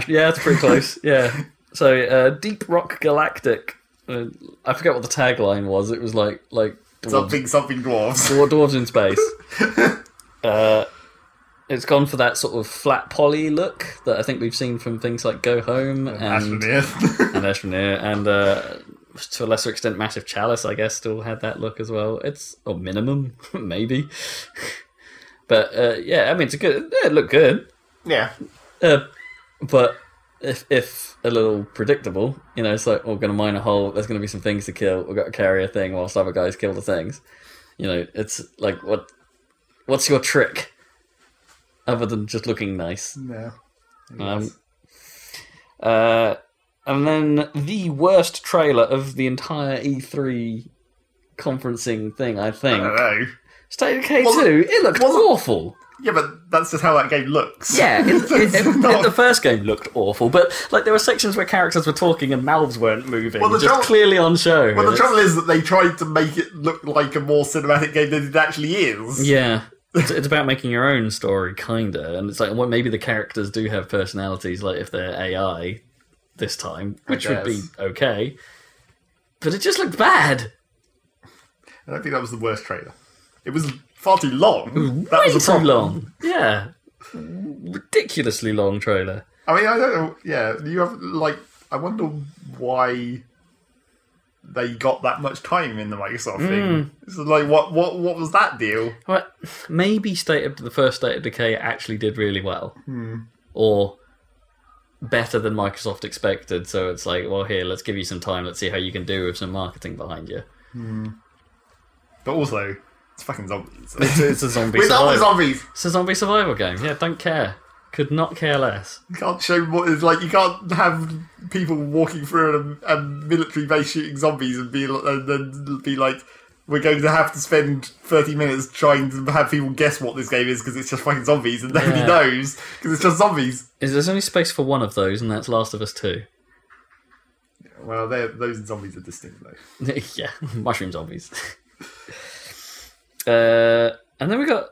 Speaker 3: Yeah, it's pretty close. Yeah. So Deep Rock Galactic. I forget what the tagline was. It was like
Speaker 2: dwarves. something dwarves.
Speaker 3: Dwarves in space. It's gone for that sort of flat poly look that I think we've seen from things like Go Home and Astroneer, and to a lesser extent Massive Chalice, I guess, still had that look as well. It's minimum, maybe. But it looked good.
Speaker 2: Yeah.
Speaker 3: But if a little predictable, it's like we're going to mine a hole. There's going to be some things to kill. We've got to carry a thing whilst other guys kill the things. It's like what's your trick? Other than just looking nice.
Speaker 2: No.
Speaker 3: And then the worst trailer of the entire E3 conferencing thing, I think.
Speaker 2: I don't know.
Speaker 3: State of Decay 2, it looked awful.
Speaker 2: Yeah, but that's just how that game looks.
Speaker 3: Yeah, the first game looked awful, but there were sections where characters were talking and mouths weren't moving, clearly on show.
Speaker 2: Well, the trouble is that they tried to make it look like a more cinematic game than it actually is.
Speaker 3: Yeah. It's about making your own story, kinda, and it's like, maybe the characters do have personalities, like if they're AI this time, which would be okay. But it just looked bad.
Speaker 2: I don't think that was the worst trailer. It was far too long.
Speaker 3: Way too long. Yeah, ridiculously long trailer.
Speaker 2: I mean, I don't know. Yeah, you have I wonder why they got that much time in the Microsoft thing. It's like, what was that deal?
Speaker 3: Well, maybe the first State of Decay actually did really well. Or better than Microsoft expected, so it's like, well, here, let's give you some time, let's see how you can do with some marketing behind you.
Speaker 2: But also, it's fucking zombies.
Speaker 3: It's a zombie
Speaker 2: We're
Speaker 3: survival.
Speaker 2: not zombies!
Speaker 3: It's a zombie survival game, yeah, don't care. Could not care less.
Speaker 2: You can't show what it's like. You can't have people walking through a military base shooting zombies and then be like, we're going to have to spend 30 minutes trying to have people guess what this game is because it's just fucking zombies and nobody knows because it's just zombies.
Speaker 3: There's only space for one of those, and that's Last of Us 2.
Speaker 2: Well, those zombies are distinct though.
Speaker 3: Yeah, mushroom zombies. And then we got.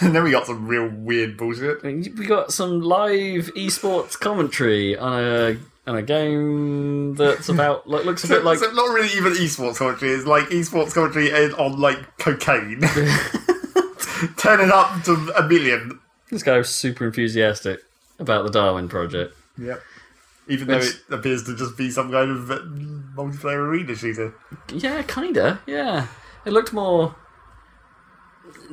Speaker 2: And then we got some real weird bullshit.
Speaker 3: We got some live esports commentary on a game that's about looks a bit like.
Speaker 2: So not really even esports commentary. It's like esports commentary on cocaine. Turn it up to 1 million.
Speaker 3: This guy was super enthusiastic about the Darwin Project.
Speaker 2: Yep. Even though it appears to just be some kind of multiplayer arena shooter.
Speaker 3: Yeah, kinda. Yeah. It looked more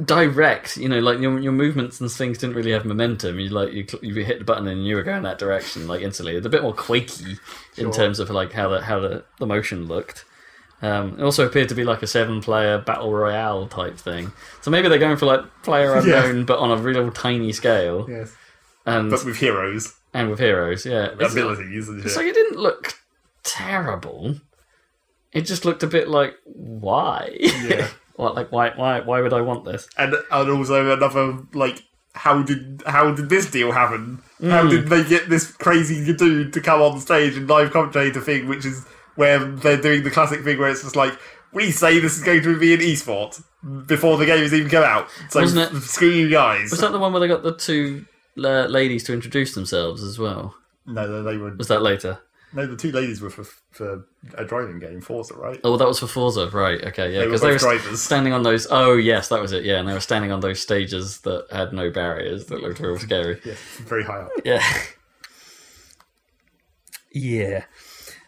Speaker 3: direct, like your movements and things didn't really have momentum. You hit the button and you were going that direction instantly. It's a bit more quaky in terms of how the motion looked. It also appeared to be like a 7-player battle royale type thing. So maybe they're going for player unknown, but on a real tiny scale.
Speaker 2: Yes,
Speaker 3: but
Speaker 2: with heroes.
Speaker 3: And with heroes, yeah.
Speaker 2: Abilities and shit.
Speaker 3: So it didn't look terrible. It just looked a bit like, why?
Speaker 2: Yeah.
Speaker 3: Why would I want this?
Speaker 2: And also another, how did this deal happen? How did they get this crazy dude to come on stage and live commentate a thing, which is where they're doing the classic thing where it's just we say this is going to be an esport before the game has even come out. So screw you guys.
Speaker 3: Was that the one where they got the two ladies to introduce themselves as well?
Speaker 2: No, they were...
Speaker 3: Was that later?
Speaker 2: No, the two ladies were for a driving game, Forza, right?
Speaker 3: Oh, that was for Forza, right? Okay, yeah,
Speaker 2: because they were
Speaker 3: standing on those. Oh, yes, that was it. Yeah, and they were standing on those stages that had no barriers that looked real scary.
Speaker 2: Yeah, very high up.
Speaker 3: Yeah, yeah,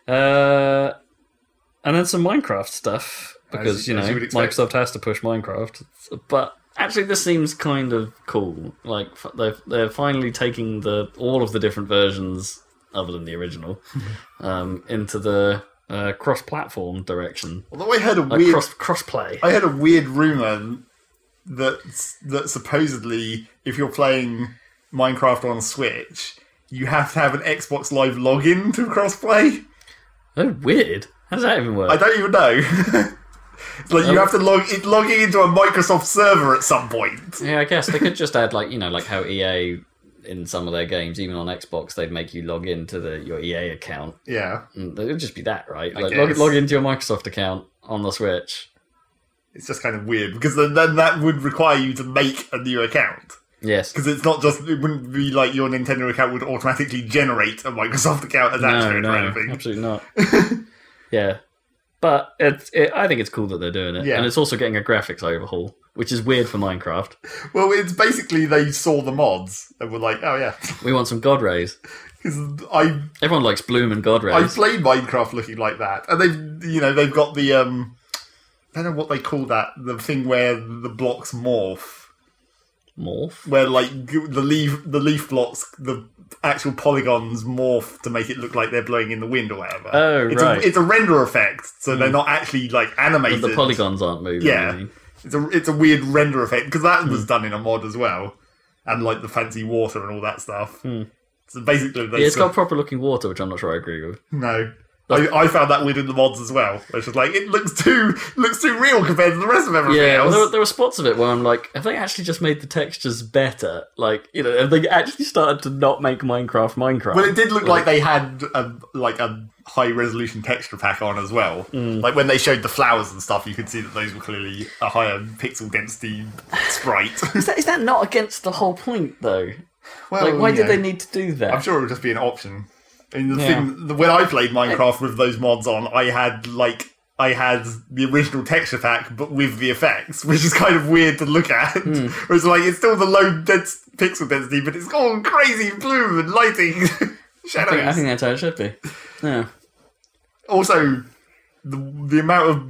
Speaker 3: and then some Minecraft stuff because Microsoft has to push Minecraft, but. Actually, this seems kind of cool. They're finally taking all of the different versions, other than the original, into the cross-platform direction.
Speaker 2: Although I heard a weird
Speaker 3: cross-play.
Speaker 2: I heard a weird rumor that supposedly, if you're playing Minecraft on Switch, you have to have an Xbox Live login to cross-play.
Speaker 3: Oh, weird. How does that even work?
Speaker 2: I don't even know. It's you have to logging into a Microsoft server at some point.
Speaker 3: Yeah, I guess they could just add how EA in some of their games, even on Xbox, they'd make you log into your EA account.
Speaker 2: Yeah,
Speaker 3: and it would just be that, right? Log into your Microsoft account on the Switch.
Speaker 2: It's just kind of weird because then that would require you to make a new account.
Speaker 3: Yes,
Speaker 2: because it's not just it wouldn't be like your Nintendo account would automatically generate a Microsoft account attached to it or anything.
Speaker 3: Absolutely not. Yeah. But I think it's cool that they're doing it. Yeah. And it's also getting a graphics overhaul, which is weird for Minecraft.
Speaker 2: Well, it's basically they saw the mods and were like, oh yeah.
Speaker 3: We want some God rays. Everyone likes Bloom and God rays.
Speaker 2: I played Minecraft looking like that. And they've got the, I don't know what they call that, the thing where the blocks morph.
Speaker 3: Morph?
Speaker 2: Where the leaf blocks, the actual polygons morph to make it look like they're blowing in the wind or whatever.
Speaker 3: Oh, right.
Speaker 2: It's a render effect, so they're not actually animated.
Speaker 3: But the polygons aren't moving.
Speaker 2: Yeah, it's a weird render effect because that was done in a mod as well, and the fancy water and all that stuff. So basically,
Speaker 3: it's got proper looking water, which I'm not sure I agree with.
Speaker 2: No. I found that weird in the mods as well. It's just it looks too real compared to the rest of everything else.
Speaker 3: Well, there were spots of it where I'm have they actually just made the textures better? Have they actually started to not make Minecraft?
Speaker 2: Well, it did look like they had a high resolution texture pack on as well. When they showed the flowers and stuff, you could see that those were clearly a higher pixel density sprite.
Speaker 3: Is that not against the whole point though? Well, why did they need to do that?
Speaker 2: I'm sure it would just be an option. Thing, when I played Minecraft with those mods on, I had the original texture pack, but with the effects, which is kind of weird to look at. Whereas it's still the low pixel density, but it's all crazy blue and lighting shadows.
Speaker 3: I think that's how it should be. Yeah.
Speaker 2: Also, the amount of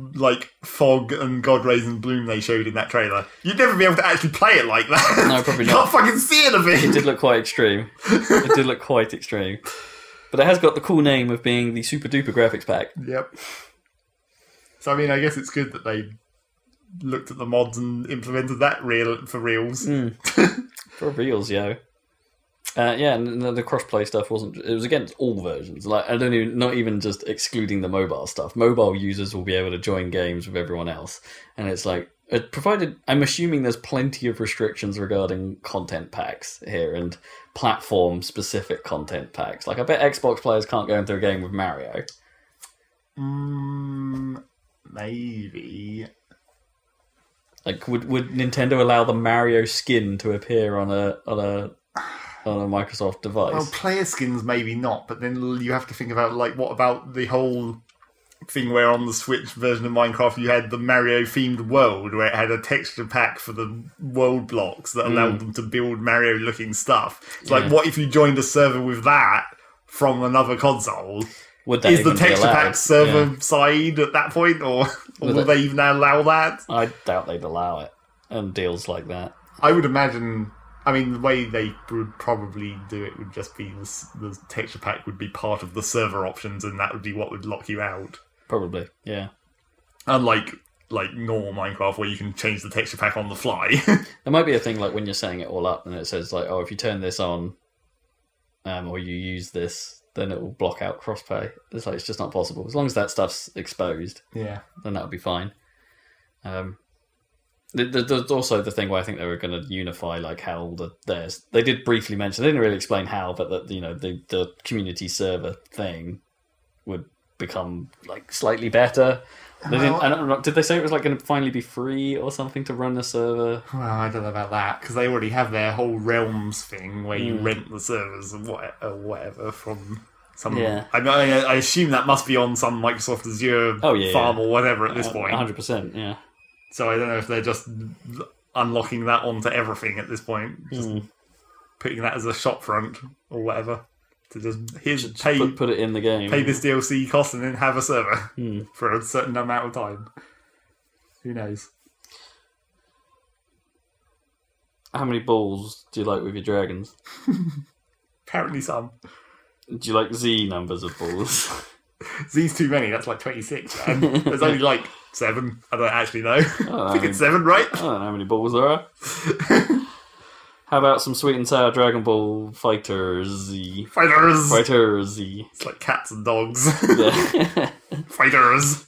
Speaker 2: fog and God rays and bloom they showed in that trailer, you'd never be able to actually play it like that.
Speaker 3: No, probably
Speaker 2: not.
Speaker 3: You
Speaker 2: can't fucking see anything.
Speaker 3: It did look quite extreme. But it has got the cool name of being the super duper graphics pack.
Speaker 2: Yep. So I guess it's good that they looked at the mods and implemented that for reals.
Speaker 3: For reals, yo. And the crossplay stuff it was against all versions. Not even just excluding the mobile stuff. Mobile users will be able to join games with everyone else. And it's provided, I'm assuming there's plenty of restrictions regarding content packs here and platform-specific content packs. I bet Xbox players can't go into a game with Mario.
Speaker 2: Maybe.
Speaker 3: Would Nintendo allow the Mario skin to appear on a Microsoft device?
Speaker 2: Well, player skins maybe not, but then you have to think about what about the whole thing where on the Switch version of Minecraft you had the Mario themed world where it had a texture pack for the world blocks that allowed them to build Mario looking stuff. It's what if you joined a server with that from another console?
Speaker 3: Would that
Speaker 2: is the texture pack server side at that point, or Or will they even allow that?
Speaker 3: I doubt they'd allow it. And deals like that.
Speaker 2: I would imagine... I mean, the way they would probably do it would just be the texture pack would be part of the server options, and that would be what would lock you out.
Speaker 3: Probably, yeah.
Speaker 2: Unlike normal Minecraft, where you can change the texture pack on the fly.
Speaker 3: There might be a thing like when you're setting it all up, and it says like, "Oh, if you turn this on, or you use this, then it will block out crossplay." It's just not possible. As long as that stuff's exposed,
Speaker 2: yeah,
Speaker 3: then that would be fine. There's also the thing where I think they were going to unify like how theirs. They did briefly mention. They didn't really explain how, but that the community server thing would become like slightly better. They didn't. I don't know, did they say it was like going to finally be free or something to run the server?
Speaker 2: Well, I don't know about that because they already have their whole Realms thing where you rent the servers or whatever from some.
Speaker 3: Yeah.
Speaker 2: I assume that must be on some Microsoft Azure farm or whatever at this point.
Speaker 3: 100%. Yeah.
Speaker 2: So I don't know if they're just unlocking that onto everything at this point, just putting that as a shop front or whatever. To just
Speaker 3: put it in the game.
Speaker 2: Pay this DLC cost and then have a server for a certain amount of time. Who knows?
Speaker 3: How many balls do you like with your dragons?
Speaker 2: Apparently some.
Speaker 3: Do you like Z numbers of balls?
Speaker 2: Z's too many, that's like 26, man. There's only like 7. I don't actually know. I think it's 7, right?
Speaker 3: I don't know how many balls there are. How about some sweet and sour Dragon Ball Fighters? Fighters.
Speaker 2: It's like cats and dogs.
Speaker 3: Yeah. Fighters.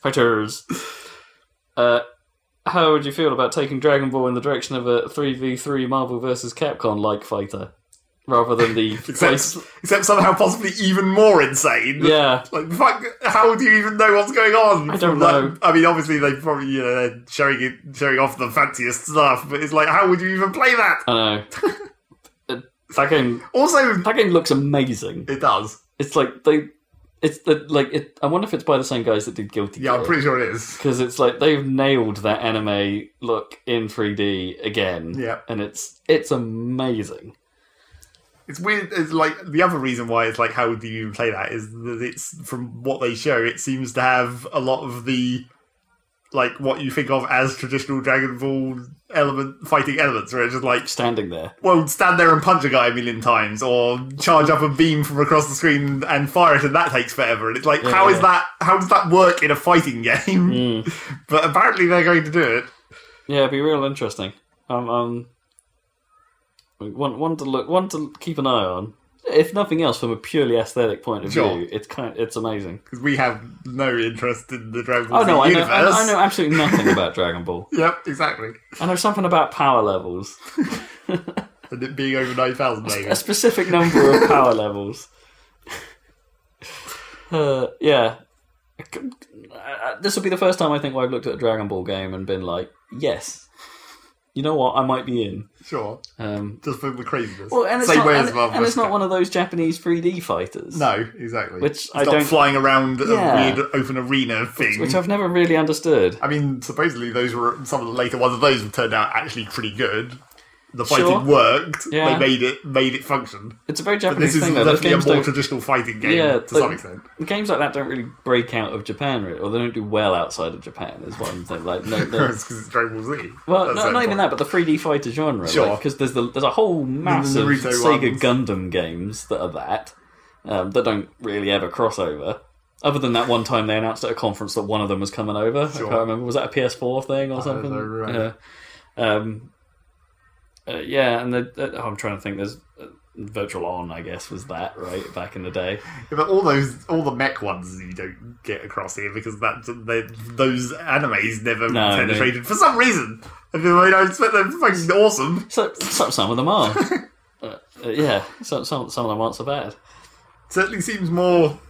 Speaker 3: How would you feel about taking Dragon Ball in the direction of a 3v3 Marvel vs. Capcom-like fighter? Rather than the...
Speaker 2: except somehow possibly even more insane.
Speaker 3: Yeah.
Speaker 2: Like, fuck, how do you even know what's going on?
Speaker 3: I don't know.
Speaker 2: I mean, obviously, they probably, they're showing off the fanciest stuff, but it's like, how would you even play that?
Speaker 3: I know. That game looks amazing.
Speaker 2: It does.
Speaker 3: It's like, I wonder if it's by the same guys that did Guilty Gear.
Speaker 2: Yeah, I'm pretty sure it is.
Speaker 3: Because it's like, they've nailed that anime look in 3D again.
Speaker 2: Yeah.
Speaker 3: And it's amazing.
Speaker 2: It's weird. It's like the other reason why it's like, how do you play that? Is that it's from what they show, it seems to have a lot of the like what you think of as traditional Dragon Ball fighting elements, where it's just like
Speaker 3: standing there.
Speaker 2: Well, stand there and punch a guy a million times, or charge up a beam from across the screen and fire it, and that takes forever. And it's like, how does that work in a fighting game? But apparently they're going to do it.
Speaker 3: Yeah, it'd be real interesting. One to keep an eye on. If nothing else, from a purely aesthetic point of view, it's amazing.
Speaker 2: Because we have no interest in the Dragon Ball universe.
Speaker 3: I know absolutely nothing about Dragon Ball.
Speaker 2: Yep, exactly.
Speaker 3: I know something about power levels.
Speaker 2: And it being over 9,000, maybe.
Speaker 3: A specific number of power levels. Yeah. This will be the first time I think where I've looked at a Dragon Ball game and been like, yes. You know what? I might be in.
Speaker 2: Sure. Just for the craziness.
Speaker 3: Well, and it's not one of those Japanese 3D fighters.
Speaker 2: No, exactly.
Speaker 3: Which
Speaker 2: it's not flying around a weird open arena thing.
Speaker 3: Which I've never really understood.
Speaker 2: I mean, supposedly those were some of the later ones of those have turned out actually pretty good. The fighting worked. Yeah. They made it function.
Speaker 3: It's a very Japanese thing,
Speaker 2: though. This is definitely a more traditional fighting game to some extent.
Speaker 3: Games like that don't really break out of Japan, really, or they don't do well outside of Japan. Is what I'm saying. Like, no,
Speaker 2: it's because it's Dragon Ball Z.
Speaker 3: Well, not even that, but the 3D fighter genre.
Speaker 2: Sure.
Speaker 3: Because there's a whole mass of Sega Gundam games that are that don't really ever cross over. Other than that one time they announced at a conference that one of them was coming over. Sure. I can't remember. Was that a PS4 thing or something? And I'm trying to think. There's Virtual On, I guess, was that right back in the day.
Speaker 2: Yeah, but all the mech ones you don't get across here because those animes never penetrated for some reason. I mean, I expect they're fucking awesome.
Speaker 3: So some of them are. Some of them aren't so bad.
Speaker 2: Certainly seems more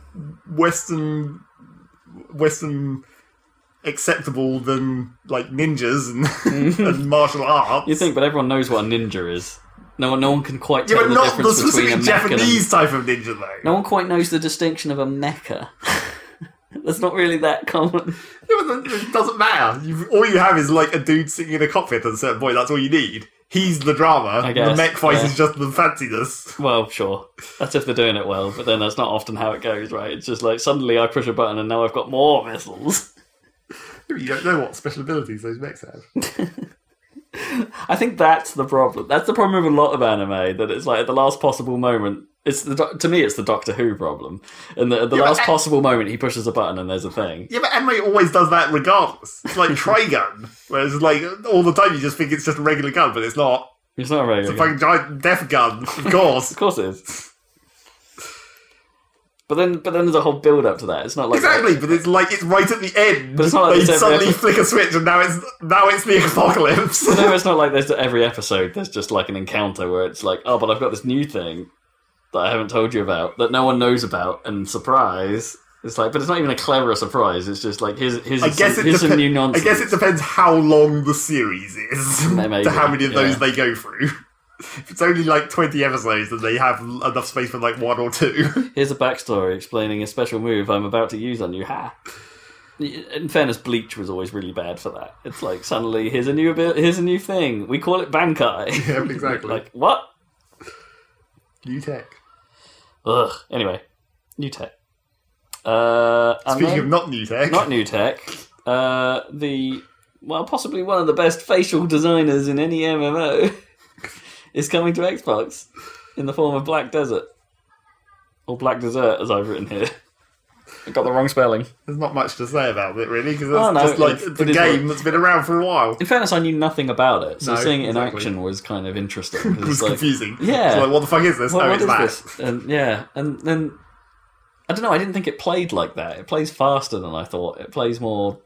Speaker 2: Western acceptable than like ninjas and martial arts.
Speaker 3: You think, but everyone knows what a ninja is. No one can quite tell the difference between a mecha.
Speaker 2: Not the specific Japanese type of ninja, though.
Speaker 3: No one quite knows the distinction of a mecha. That's not really that common.
Speaker 2: Yeah, but it doesn't matter. All you have is like a dude sitting in a cockpit at a certain point. That's all you need. He's the drama. I guess, the mech fight is just the fanciness.
Speaker 3: Well, sure. That's if they're doing it well, but then that's not often how it goes, right? It's just like, suddenly I push a button and now I've got more missiles.
Speaker 2: You don't know what special abilities those mechs have.
Speaker 3: I think that's the problem. That's the problem with a lot of anime, that it's like at the last possible moment. To me, it's the Doctor Who problem. And at the last possible moment, he pushes a button and there's a thing.
Speaker 2: Yeah, but anime always does that regardless. It's like Trigun, whereas like all the time you just think it's just a regular gun, but it's not.
Speaker 3: It's not a regular gun.
Speaker 2: It's a fucking giant death gun, of course.
Speaker 3: Of course it is. But then there's a whole build up to that. It's not like
Speaker 2: exactly, but it's like it's right at the end.
Speaker 3: But it's not like
Speaker 2: they suddenly flick a switch, and now it's the apocalypse.
Speaker 3: But no, it's not like there's every episode. There's just like an encounter where it's like, oh, but I've got this new thing that I haven't told you about, that no one knows about, and surprise. It's like, but it's not even a clever surprise. It's just like here's some new nonsense.
Speaker 2: I guess it depends how long the series is
Speaker 3: Maybe,
Speaker 2: to how many of those they go through. If it's only like 20 episodes, then they have enough space for like 1 or 2.
Speaker 3: Here's a backstory explaining a special move I'm about to use on you. Ha! In fairness, Bleach was always really bad for that. It's like, suddenly, here's a new thing. We call it Bankai.
Speaker 2: Yeah, exactly.
Speaker 3: Like, what?
Speaker 2: New tech.
Speaker 3: Ugh. Anyway, new tech.
Speaker 2: Speaking of not new tech.
Speaker 3: Not new tech. Possibly one of the best facial designers in any MMO is coming to Xbox in the form of Black Desert. Or Black Desert, as I've written here. I got the wrong spelling.
Speaker 2: There's not much to say about it, really, because it's a game that's been around for a while.
Speaker 3: In fairness, I knew nothing about it, so seeing it in action was kind of interesting.
Speaker 2: It was confusing.
Speaker 3: Yeah.
Speaker 2: It's like, what the fuck is this?
Speaker 3: What is this? And then, I don't know, I didn't think it played like that. It plays faster than I thought. It plays more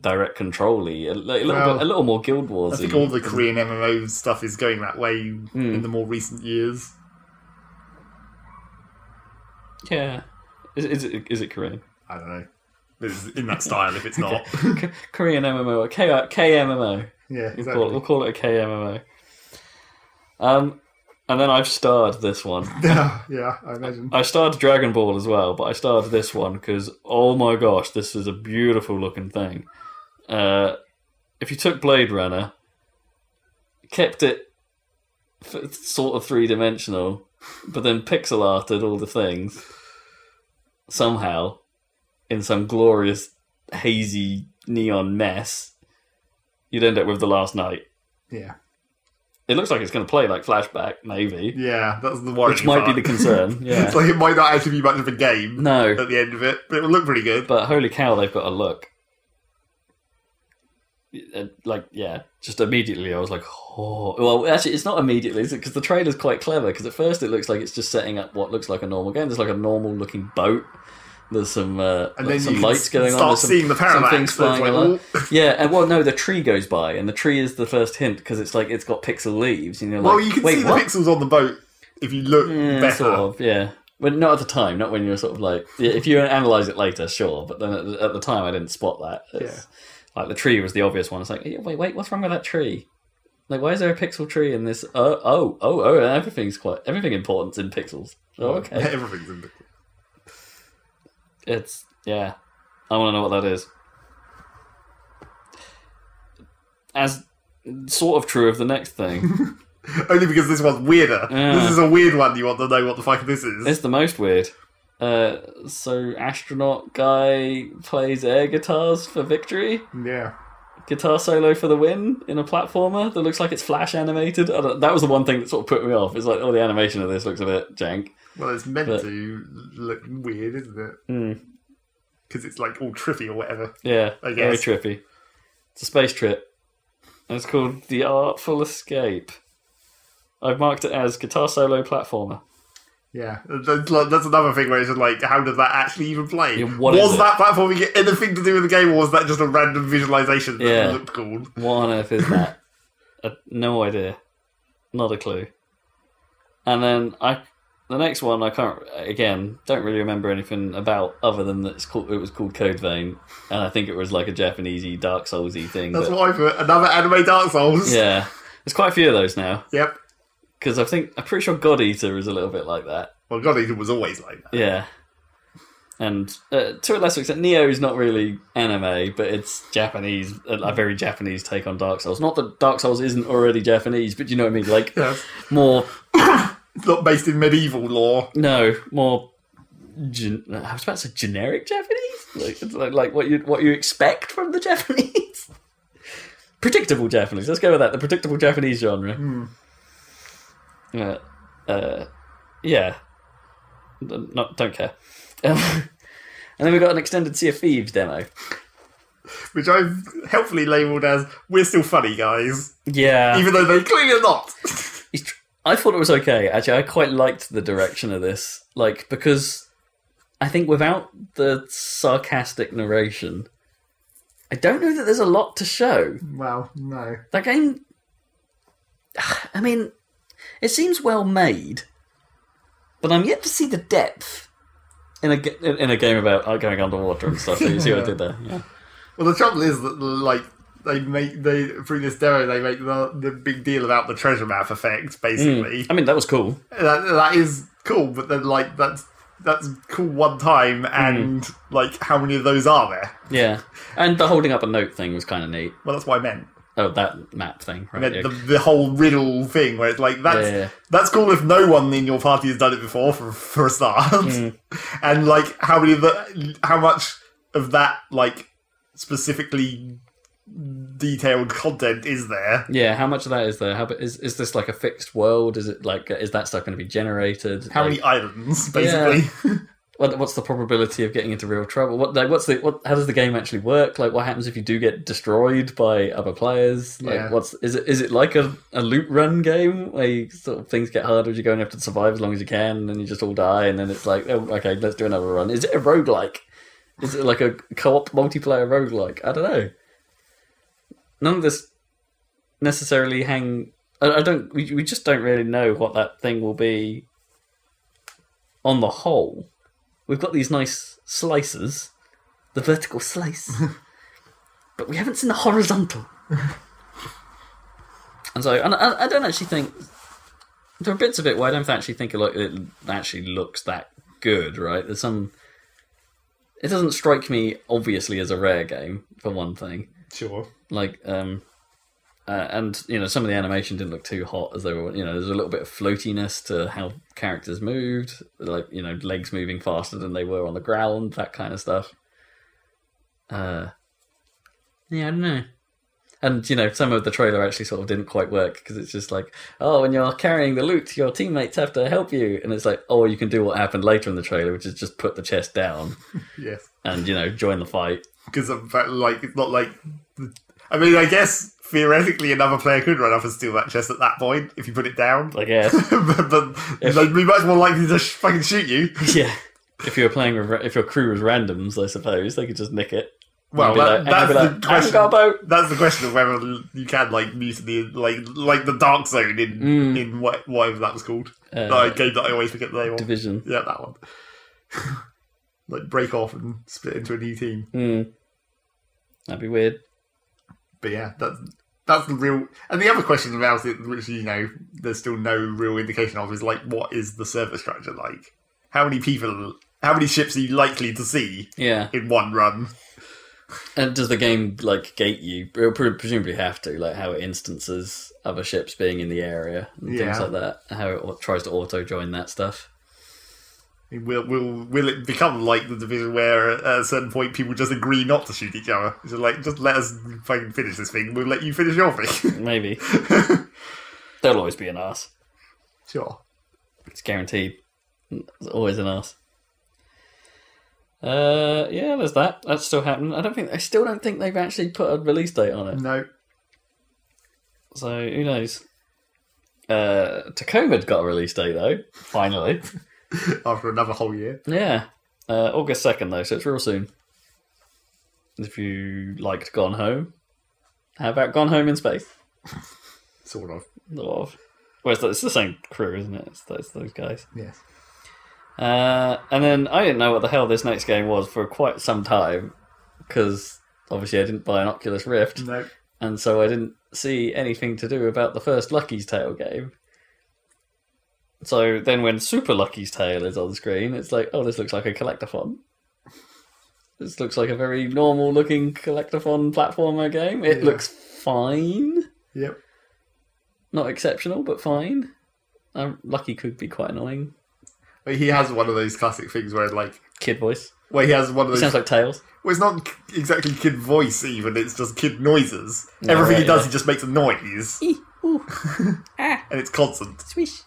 Speaker 3: direct control-y, a little more Guild Wars-y.
Speaker 2: I think all the Korean MMO stuff is going that way in the more recent years.
Speaker 3: Yeah. Is it Korean?
Speaker 2: I don't know. It's in that style if it's not.
Speaker 3: Korean MMO, or KMMO.
Speaker 2: Yeah, exactly.
Speaker 3: We'll call it a KMMO. And then I've starred this one.
Speaker 2: Yeah, I imagine.
Speaker 3: I starred Dragon Ball as well, but I starred this one because, oh my gosh, this is a beautiful looking thing. If you took Blade Runner, kept it sort of three-dimensional, but then pixel arted all the things, somehow, in some glorious, hazy, neon mess, you'd end up with The Last Night.
Speaker 2: Yeah.
Speaker 3: It looks like it's going to play like Flashback, maybe.
Speaker 2: Yeah, that's the worry.
Speaker 3: Which might be the concern. Yeah.
Speaker 2: It's like it might not actually be much of a game.
Speaker 3: No.
Speaker 2: At the end of it, but it will look pretty good.
Speaker 3: But holy cow, they've got a look. Just immediately I was like, oh. Well, actually, it's not immediately, is it? Because the trailer's quite clever. Because at first it looks like it's just setting up what looks like a normal game. There's like a normal looking boat. There's some lights going on.
Speaker 2: Start seeing the parallax.
Speaker 3: Some things flying along. Yeah, and the tree goes by, and the tree is the first hint because it's like it's got pixel leaves. And you're like,
Speaker 2: you can see the pixels on the boat if you look better.
Speaker 3: Sort of, yeah. But not at the time. Not when you're sort of like, if you analyse it later, sure. But then at the time, I didn't spot that. Like the tree was the obvious one. It's like, wait, what's wrong with that tree? Like, why is there a pixel tree in this? Everything important's in pixels. Oh, okay.
Speaker 2: Everything's in pixels.
Speaker 3: It's, yeah. I want to know what that is. As sort of true of the next thing.
Speaker 2: Only because this one's weirder. Yeah. This is a weird one. You want to know what the fuck this is.
Speaker 3: It's the most weird. So astronaut guy plays air guitars for victory.
Speaker 2: Yeah.
Speaker 3: Guitar solo for the win in a platformer that looks like it's flash animated. That was the one thing that sort of put me off. It's like, the animation of this looks a bit jank.
Speaker 2: Well, it's meant to look weird, isn't it? Because it's like all trippy or whatever.
Speaker 3: Yeah, very trippy. It's a space trip. And it's called The Artful Escape. I've marked it as guitar solo platformer.
Speaker 2: Yeah, that's another thing where it's just like, how does that actually even play?
Speaker 3: Yeah,
Speaker 2: was that platforming anything to do with the game, or was that just a random visualization that looked cool?
Speaker 3: What on earth is that? No idea. Not a clue. And then the next one I don't really remember anything about other than that it was called Code Vein, and I think it was like a Japanesey Dark Souls-y thing.
Speaker 2: That's what I put. Another anime Dark Souls.
Speaker 3: Yeah, there's quite a few of those now.
Speaker 2: Yep.
Speaker 3: Because I'm pretty sure God Eater is a little bit like that.
Speaker 2: Well, God Eater was always like that.
Speaker 3: Yeah. And to a lesser extent, Neo is not really anime, but it's Japanese, a very Japanese take on Dark Souls. Not that Dark Souls isn't already Japanese, but you know what I mean? Like, more...
Speaker 2: It's not based in medieval lore.
Speaker 3: No, more... I was about to say generic Japanese? It's like what you expect from the Japanese. Predictable Japanese. Let's go with that. The predictable Japanese genre. Yeah. Don't care. And then we got an extended Sea of Thieves demo,
Speaker 2: which I've helpfully labelled as "We're still funny, guys."
Speaker 3: Yeah,
Speaker 2: even though they clearly are not.
Speaker 3: I thought it was okay. Actually, I quite liked the direction of this, because I think without the sarcastic narration, I don't know that there's a lot to show.
Speaker 2: Well, no.
Speaker 3: That game, I mean, it seems well made, but I'm yet to see the depth in a game about going underwater and stuff. So you see what I did there? Yeah.
Speaker 2: Well, the trouble is that they through this demo they make the big deal about the treasure map effect. Basically,
Speaker 3: I mean that was cool.
Speaker 2: That is cool, but then that's cool one time, and how many of those are there?
Speaker 3: Yeah, and the holding up a note thing was kind of neat.
Speaker 2: Well, that's what I meant.
Speaker 3: Oh, that map thing, right?
Speaker 2: I meant the whole riddle thing, where it's that's cool if no one in your party has done it before for a start, and how much of that specifically detailed content is there? Yeah,
Speaker 3: how much of that is there? Is this a fixed world? Is it is that stuff going to be generated?
Speaker 2: How many islands, basically?
Speaker 3: Yeah. What's the probability of getting into real trouble? How does the game actually work? What happens if you do get destroyed by other players? Is it like a loot run game where you things get harder as you go and you have to survive as long as you can, and then you just all die, and then it's okay, let's do another run. Is it a roguelike? Is it like a co-op multiplayer roguelike? I don't know. None of this necessarily we just don't really know what that thing will be on the whole. We've got these nice slices, the vertical slice, but we haven't seen the horizontal. And so I don't actually think there are bits of it where I don't actually think it actually looks that good, right? There's some. It doesn't strike me obviously as a rare game, for one thing.
Speaker 2: Sure.
Speaker 3: And some of the animation didn't look too hot as they were. There's a little bit of floatiness to how characters moved, legs moving faster than they were on the ground, that kind of stuff. I don't know. And some of the trailer actually sort of didn't quite work because it's just when you're carrying the loot, your teammates have to help you, and it's you can do what happened later in the trailer, which is just put the chest down.
Speaker 2: Yes.
Speaker 3: And join the fight.
Speaker 2: Because it's not I mean, I guess theoretically another player could run up and steal that chest at that point if you put it down.
Speaker 3: I guess.
Speaker 2: but they'd be much more likely to fucking shoot you.
Speaker 3: Yeah. If you were playing if your crew was randoms, I suppose they could just nick it.
Speaker 2: Well, that's the question.
Speaker 3: Got a boat.
Speaker 2: That's the question of whether you can use the the Dark Zone in whatever that was called. The game that I always forget the name of.
Speaker 3: Division.
Speaker 2: Yeah, that one. Break off and split into a new team.
Speaker 3: That'd be weird.
Speaker 2: But yeah, that's the real. And the other question about it, which there's still no real indication of, is what is the server structure like? How many ships are you likely to see? In one run?
Speaker 3: And does the game gate you? It'll presumably have to, how it instances other ships being in the area and things like that. How it tries to auto join that stuff.
Speaker 2: Will it become like the Division where at a certain point people just agree not to shoot each other? It's just let us fucking finish this thing. We'll let you finish your thing.
Speaker 3: Maybe. There'll always be an arse.
Speaker 2: Sure.
Speaker 3: It's guaranteed. There's always an arse. There's that. That's still happening. I still don't think they've actually put a release date on it.
Speaker 2: No.
Speaker 3: So who knows? Tacoma's got a release date though. Finally.
Speaker 2: After another whole year.
Speaker 3: Yeah. August 2nd though, so it's real soon. If you liked Gone Home, how about Gone Home in Space?
Speaker 2: Sort of.
Speaker 3: Well, it's the same crew, isn't it? It's those guys.
Speaker 2: Yes.
Speaker 3: And then I didn't know what the hell this next game was for quite some time, because obviously I didn't buy an Oculus Rift.
Speaker 2: No.
Speaker 3: And so I didn't see anything to do about the first Lucky's Tale game. So then when Super Lucky's Tale is on screen, it's this looks like a collectathon. This looks like a very normal looking collectathon platformer game. It looks fine.
Speaker 2: Yep.
Speaker 3: Not exceptional, but fine. Lucky could be quite annoying.
Speaker 2: He has one of those classic things where
Speaker 3: kid voice.
Speaker 2: where he has one of those...
Speaker 3: It sounds like Tails.
Speaker 2: Well, it's not exactly kid voice even, it's just kid noises.
Speaker 3: No,
Speaker 2: Everything
Speaker 3: right,
Speaker 2: he does, he just makes a noise.
Speaker 3: Ooh.
Speaker 2: And it's constant.
Speaker 3: Swish.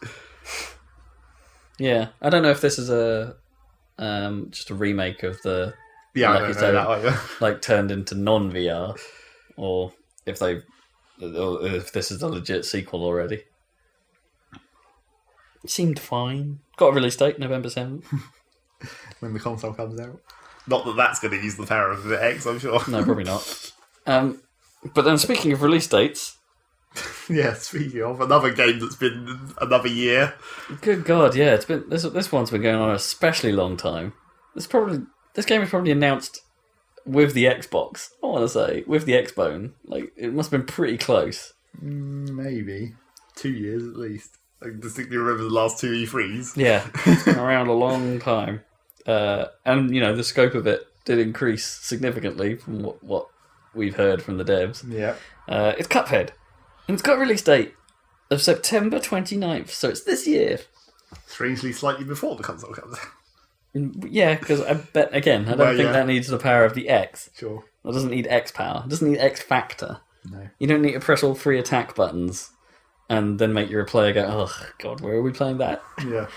Speaker 3: Yeah, I don't know if this is just a remake of the...
Speaker 2: Yeah, I don't know that either.
Speaker 3: Like, turned into non-VR, or if this is a legit sequel already. It seemed fine. Got a release date, November 7th.
Speaker 2: When the console comes out. Not that that's going to use the power of the X, I'm sure.
Speaker 3: No, probably not. But then, speaking of release dates...
Speaker 2: Yeah, speaking of, another game that's been another year.
Speaker 3: Good God, yeah, it's been this one's been going on an especially long time. This game was probably announced with the Xbox. I want to say with the Xbone. Like, it must have been pretty close.
Speaker 2: Maybe 2 years at least. I distinctly remember the last 2 E3s.
Speaker 3: Yeah, it's been around a long time, and the scope of it did increase significantly from what we've heard from the devs.
Speaker 2: Yeah,
Speaker 3: it's Cuphead. And it's got a release date of September 29th, so it's this year.
Speaker 2: Strangely, slightly before the console comes out.
Speaker 3: Yeah, because I bet, again, I don't think that needs the power of the X.
Speaker 2: Sure.
Speaker 3: It doesn't need X power. It doesn't need X factor.
Speaker 2: No.
Speaker 3: You don't need to press all 3 attack buttons and then make your player go, oh, God, where are we playing that?
Speaker 2: Yeah.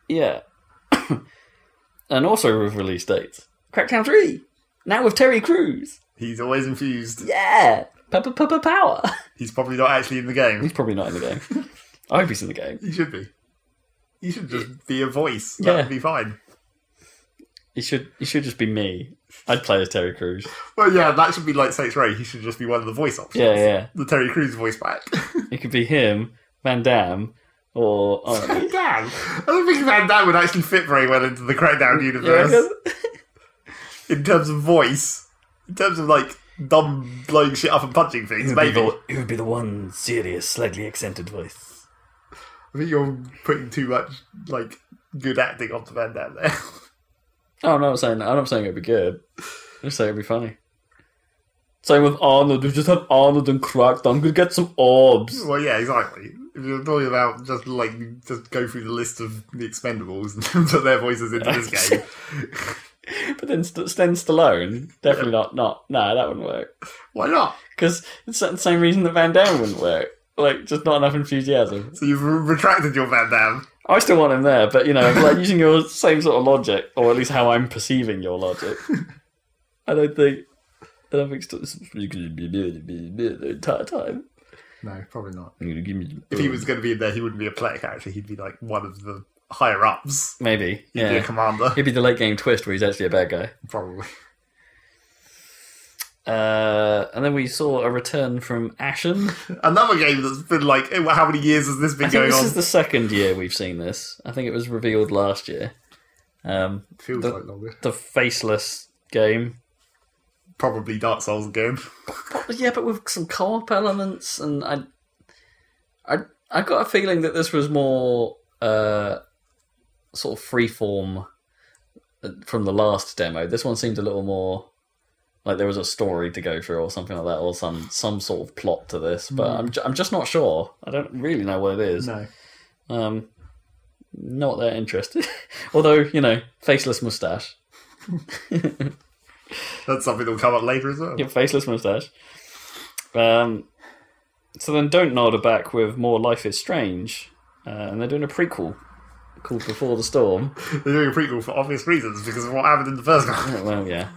Speaker 3: Yeah. And also with release dates. Crackdown 3! Now with Terry Crews!
Speaker 2: He's always infused.
Speaker 3: Yeah! Pepper power!
Speaker 2: He's probably not actually in the game.
Speaker 3: He's probably not in the game. I hope he's in the game.
Speaker 2: He should be. He should just be a voice. That would be fine.
Speaker 3: He should just be me. I'd play as Terry Crews.
Speaker 2: Well, yeah, that should be like Saints Row. He should just be one of the voice options.
Speaker 3: Yeah.
Speaker 2: The Terry Crews voice back.
Speaker 3: It could be him, Van Damme, or...
Speaker 2: Van Damme? I don't think Van Damme would actually fit very well into the Crackdown universe. In terms of voice. In terms of, like, dumb blowing shit up and punching things, maybe.
Speaker 3: It would be the one serious, slightly accented voice.
Speaker 2: I think you're putting too much, like, good acting onto Van Damme there.
Speaker 3: Oh, I'm not saying it'd be good. I'm just saying it'd be funny. Same with Arnold. We just have Arnold and Crackdown. Could get some orbs.
Speaker 2: Well, yeah, exactly. If you're talking about just go through the list of the Expendables and put their voices into this game.
Speaker 3: But then Stallone, definitely not. No, that wouldn't work.
Speaker 2: Why not?
Speaker 3: Because it's the same reason that Van Damme wouldn't work. Like, just not enough enthusiasm.
Speaker 2: So you've retracted your Van Damme.
Speaker 3: I still want him there, but, like, using your same sort of logic, or at least how I'm perceiving your logic, I don't think you could be the entire time.
Speaker 2: No, probably not.
Speaker 3: If
Speaker 2: If he was going to be in there, he wouldn't be a player character. He'd be, like, one of the higher-ups.
Speaker 3: Maybe,
Speaker 2: He'd be a commander.
Speaker 3: He'd be the late-game twist where he's actually a bad guy.
Speaker 2: Probably.
Speaker 3: And then we saw a return from Ashen.
Speaker 2: Another game that's been like, how many years has this been going on?
Speaker 3: This is the second year we've seen this. I think it was revealed last year.
Speaker 2: Feels like longer.
Speaker 3: The faceless game.
Speaker 2: Probably Dark Souls again.
Speaker 3: Yeah, but with some co-op elements, and I got a feeling that this was more sort of freeform from the last demo. This one seemed a little more like there was a story to go through or something like that, or some sort of plot to this. But I'm just not sure. I don't really know what it is.
Speaker 2: No.
Speaker 3: Not that interested. Although, faceless moustache.
Speaker 2: That's something that'll come up later as well.
Speaker 3: Yeah, faceless moustache. So then Don't Nod are back with more Life is Strange. And they're doing a prequel called Before the Storm.
Speaker 2: They're doing a prequel for obvious reasons, because of what happened in the first one.
Speaker 3: Well, yeah.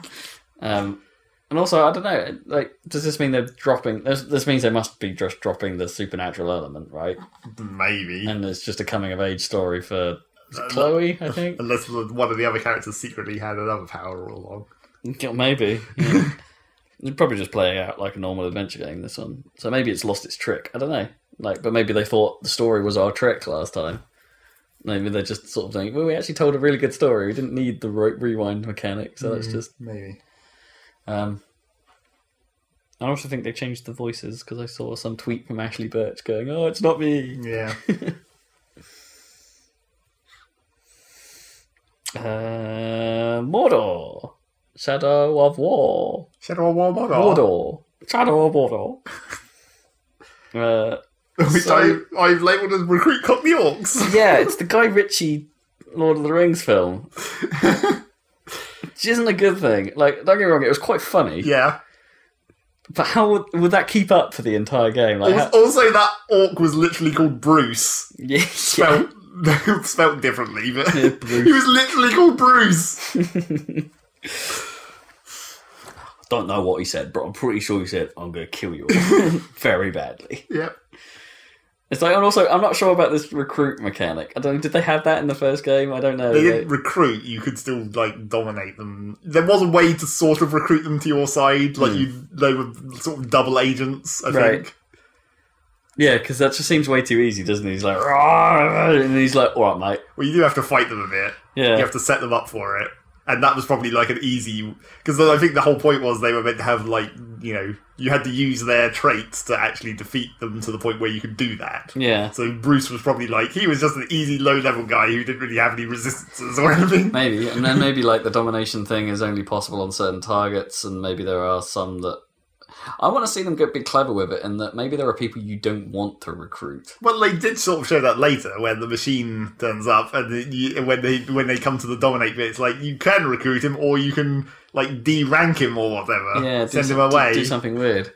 Speaker 3: And also, I don't know, like, does this mean they're dropping... This means they must be just dropping the supernatural element, right?
Speaker 2: Maybe.
Speaker 3: And it's just a coming-of-age story for Chloe, I think?
Speaker 2: Unless one of the other characters secretly had another power all along.
Speaker 3: Maybe. Yeah. It'd probably just play out like a normal adventure game, this one. So maybe it's lost its trick. I don't know. But maybe they thought the story was our trick last time. Maybe they're just sort of saying, well, we actually told a really good story. We didn't need the rewind mechanic, so let's just...
Speaker 2: Maybe.
Speaker 3: I also think they changed the voices, because I saw some tweet from Ashley Birch going, oh, it's not me.
Speaker 2: Yeah.
Speaker 3: Mordor. Shadow of War.
Speaker 2: Shadow of War Mordor.
Speaker 3: Mordor. Shadow of Mordor.
Speaker 2: Which I've labelled as Recruit Cockney Orcs.
Speaker 3: Yeah, it's the Guy Ritchie Lord of the Rings film. Which isn't a good thing. Like, don't get me wrong, it was quite funny.
Speaker 2: Yeah.
Speaker 3: But how would that keep up for the entire game? Like,
Speaker 2: also, that orc was literally called Bruce.
Speaker 3: Yeah.
Speaker 2: Spelt differently, but
Speaker 3: Yeah, Bruce.
Speaker 2: he was literally called Bruce.
Speaker 3: Don't know what he said, but I'm pretty sure he said, "I'm going to kill you very badly."
Speaker 2: Yep.
Speaker 3: It's like, and also, I'm not sure about this recruit mechanic. I don't know, did they have that in the first game? I don't know.
Speaker 2: They didn't recruit, you could still, like, dominate them. There was a way to sort of recruit them to your side, like, they were sort of double agents, I think.
Speaker 3: Yeah, because that just seems way too easy, doesn't it? He's like, "Rawr," and he's like, "Alright, mate."
Speaker 2: Well, you do have to fight them a bit.
Speaker 3: Yeah.
Speaker 2: You have to set them up for it. And that was probably like an easy... Because I think the whole point was they were meant to have, like, you know, you had to use their traits to actually defeat them to the point where you could do that.
Speaker 3: Yeah.
Speaker 2: So Bruce was probably like, he was just an easy low-level guy who didn't really have any resistances or anything.
Speaker 3: Maybe. And then maybe, like, the domination thing is only possible on certain targets, and maybe there are some that... I want to see them be clever with it, and that maybe there are people you don't want to recruit.
Speaker 2: Well, they did sort of show that later when the machine turns up, and when they come to the dominate bit, it's like you can recruit him, or you can like D-rank him or whatever.
Speaker 3: Yeah,
Speaker 2: send him away.
Speaker 3: Do something weird.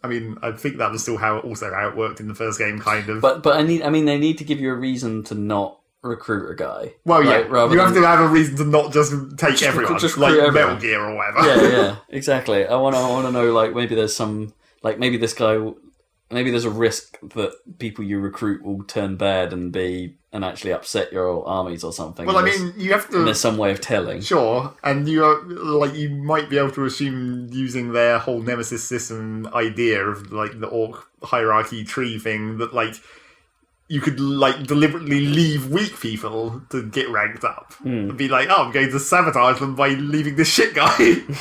Speaker 2: I mean, I think that was still how it worked in the first game, kind of.
Speaker 3: But they need to give you a reason to not recruit a guy.
Speaker 2: Well, yeah,
Speaker 3: like,
Speaker 2: you have to have a reason to not just take everyone,
Speaker 3: just
Speaker 2: like
Speaker 3: everyone.
Speaker 2: Metal Gear or whatever.
Speaker 3: Yeah, exactly. I want to know, like, maybe there's some, like, maybe this guy, maybe there's a risk that people you recruit will turn bad and actually upset your armies or something.
Speaker 2: Well, I mean, you have to.
Speaker 3: And there's some way of telling.
Speaker 2: Sure, and you might be able to assume using their whole Nemesis system idea of like the orc hierarchy tree thing that like. You could, like, deliberately leave weak people to get ranked up. And be like, I'm going to sabotage them by leaving this shit guy.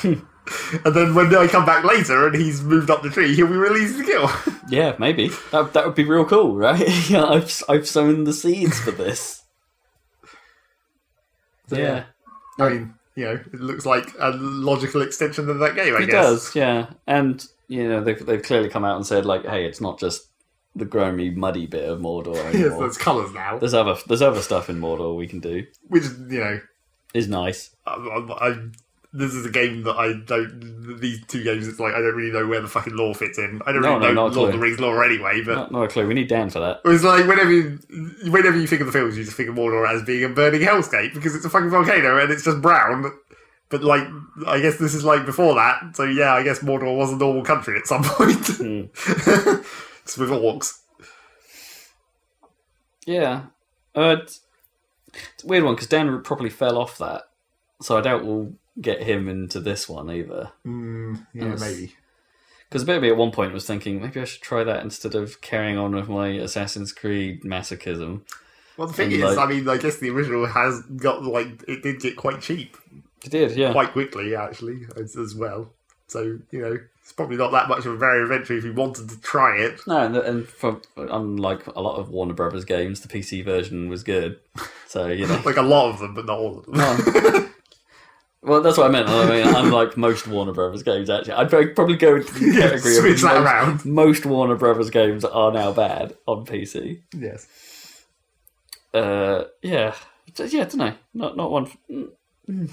Speaker 2: And then when I come back later and he's moved up the tree, he'll be released to kill.
Speaker 3: Yeah, maybe. That would be real cool, right? Yeah, I've sown the seeds for this. So, yeah.
Speaker 2: I mean, you know, it looks like a logical extension of that game, I guess.
Speaker 3: It does, yeah. And, you know, they've clearly come out and said, like, hey, it's not just the grimy, muddy bit of Mordor anymore.
Speaker 2: Yes, there's colours now.
Speaker 3: There's other stuff in Mordor we can do,
Speaker 2: which you know
Speaker 3: is nice.
Speaker 2: This is a game that I don't. These two games, it's like I don't really know where the fucking lore fits in. I don't really know Lord of the Rings lore anyway. But
Speaker 3: not a clue. We need Dan for that.
Speaker 2: It's like whenever you think of the films, you just think of Mordor as being a burning hellscape because it's a fucking volcano and it's just brown. But like, I guess this is like before that. So yeah, I guess Mordor was a normal country at some point. It's with orcs. Yeah.
Speaker 3: It's a weird one because Dan probably fell off that. So I doubt we'll get him into this one either.
Speaker 2: Yeah, maybe.
Speaker 3: Because a bit of me at one point was thinking, maybe I should try that instead of carrying on with my Assassin's Creed masochism.
Speaker 2: Well, the thing is, I mean, I guess the original has got, like, it did get quite cheap.
Speaker 3: It did, yeah.
Speaker 2: Quite quickly, actually, as well. So, you know, it's probably not that much of a barrier of entry if you wanted to try it.
Speaker 3: No, and unlike a lot of Warner Brothers games, the PC version was good. So, you know.
Speaker 2: Like a lot of them, but not all of them.
Speaker 3: No. Well, that's what I meant. I mean, unlike most Warner Brothers games, actually. I'd probably go into the category
Speaker 2: switch that around.
Speaker 3: Most Warner Brothers games are now bad on PC.
Speaker 2: Yes.
Speaker 3: Yeah. Yeah, I don't know. Not one...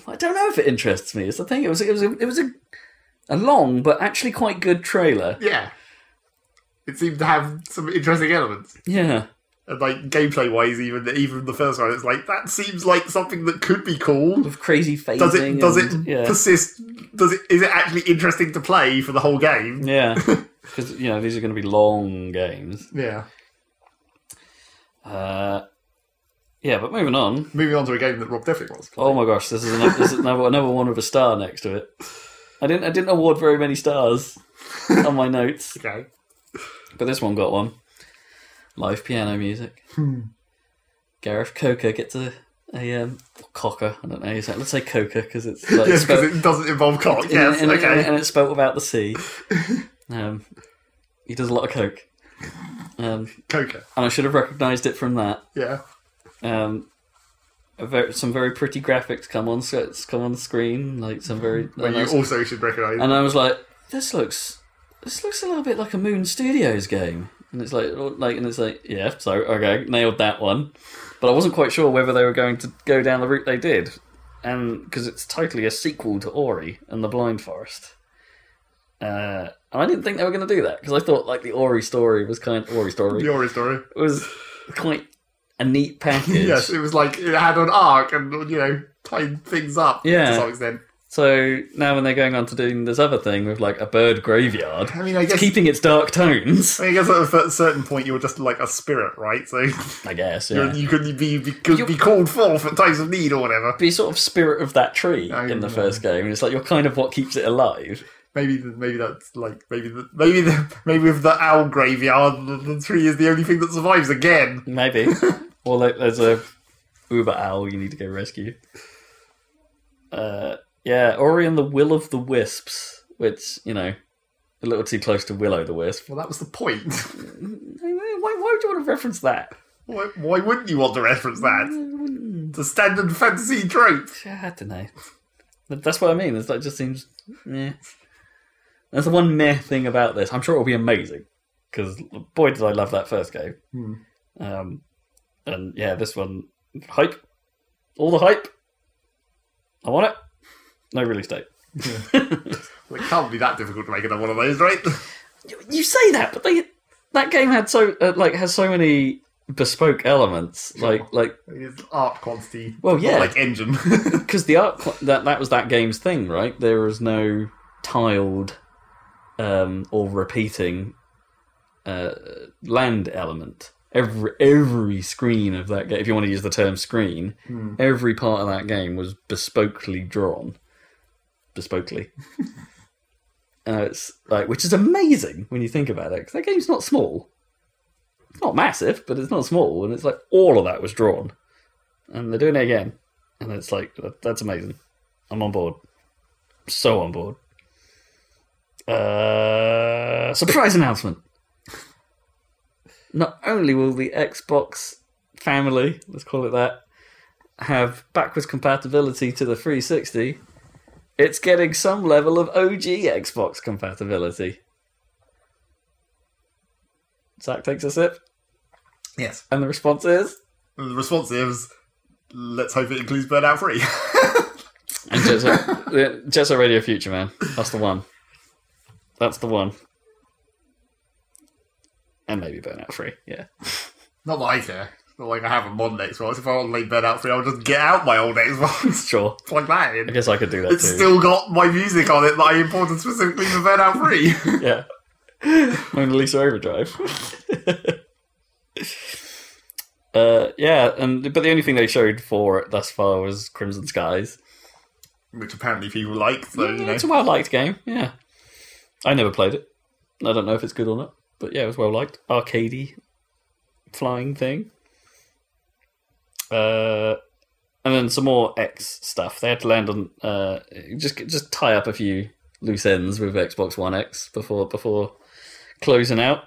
Speaker 3: I don't know if it interests me. It's the thing. It was a long but actually quite good trailer.
Speaker 2: Yeah. It seemed to have some interesting elements.
Speaker 3: Yeah.
Speaker 2: And like gameplay wise, even the first one, it's like that seems like something that could be cool.
Speaker 3: With crazy phasing.
Speaker 2: Does it persist? Is it actually interesting to play for the whole game?
Speaker 3: Yeah. Because you know these are going to be long games.
Speaker 2: Yeah.
Speaker 3: Yeah, but moving on.
Speaker 2: Moving on to a game that Rob definitely wants to play.
Speaker 3: Oh my gosh, this is another one with a star next to it. I didn't award very many stars on my notes.
Speaker 2: Okay.
Speaker 3: But this one got one. Live piano music. Gareth Coker gets a cocker. I don't know. Let's say coker because it's like
Speaker 2: yes, because it doesn't involve cock. Yes, okay.
Speaker 3: And it's spelt without the C. He does a lot of coke.
Speaker 2: Coker.
Speaker 3: And I should have recognised it from that.
Speaker 2: Yeah.
Speaker 3: Some very pretty graphics come on the screen, like some very.
Speaker 2: Well, you also should recognise.
Speaker 3: And I was like, this looks a little bit like a Moon Studios game, and it's like, yeah, so okay, nailed that one. But I wasn't quite sure whether they were going to go down the route they did. And because it's totally a sequel to Ori and the Blind Forest. And I didn't think they were going to do that, because I thought like the Ori story was kind of... The
Speaker 2: Ori story.
Speaker 3: Was quite a neat package.
Speaker 2: Yes, it was like, it had an arc and, tied things up to some extent.
Speaker 3: So now when they're going on to doing this other thing with like a bird graveyard,
Speaker 2: I mean, I guess,
Speaker 3: keeping its dark tones.
Speaker 2: I guess at a certain point you're just like a spirit, right? So
Speaker 3: I guess, yeah.
Speaker 2: You could be called forth at times of need or whatever.
Speaker 3: Be sort of spirit of that tree in the first game. It's like you're kind of what keeps it alive.
Speaker 2: Maybe that's like maybe with the owl graveyard, the tree is the only thing that survives again.
Speaker 3: Maybe. Or like there's a uber owl you need to go rescue. Yeah, Ori and the Will of the Wisps, which, a little too close to Willow the Wisp.
Speaker 2: Well, that was the point.
Speaker 3: Why would you want to reference that?
Speaker 2: Why wouldn't you want to reference that? It's a standard fantasy trope.
Speaker 3: I don't know. That's what I mean. It just seems... meh. That's the one meh thing about this. I'm sure it'll be amazing, because boy did I love that first game. And yeah, this one... Hype. All the hype. I want it. No release date.
Speaker 2: Yeah. Well, it can't be that difficult to make another one of those, right?
Speaker 3: You say that, but that game had has so many bespoke elements, like
Speaker 2: it's art quantity.
Speaker 3: Well, yeah,
Speaker 2: like engine,
Speaker 3: because the art that was that game's thing, right? There was no tiled or repeating land element. Every screen of that game, if you want to use the term screen, every part of that game was bespokely drawn. It's like, which is amazing when you think about it, because that game's not small. It's not massive, but it's not small, and it's like all of that was drawn, and they're doing it again, and it's like, that's amazing. I'm on board, so on board. Surprise announcement. Not only will the Xbox family, let's call it that, have backwards compatibility to the 360, it's getting some level of OG Xbox compatibility. Zach takes a sip.
Speaker 2: Yes.
Speaker 3: And the response is?
Speaker 2: The response is, let's hope it includes Burnout 3.
Speaker 3: And Jet Set Radio Future, man. That's the one. That's the one. And maybe Burnout 3, yeah.
Speaker 2: Not that I care. It's not like I have a modern Xbox. If I want to play Burnout 3, I'll just get out my old Xbox.
Speaker 3: Sure.
Speaker 2: Plug that in.
Speaker 3: I guess I could do that
Speaker 2: it's
Speaker 3: too.
Speaker 2: Still got my music on it that I imported specifically for Burnout 3.
Speaker 3: Yeah. Mona Lisa Overdrive. Yeah, but the only thing they showed for it thus far was Crimson Skies.
Speaker 2: Which apparently people like, so,
Speaker 3: It's a well-liked game, yeah. I never played it. I don't know if it's good or not. But yeah, it was well liked. Arcadey flying thing. And then some more X stuff. They had to land on just tie up a few loose ends with Xbox One X before closing out.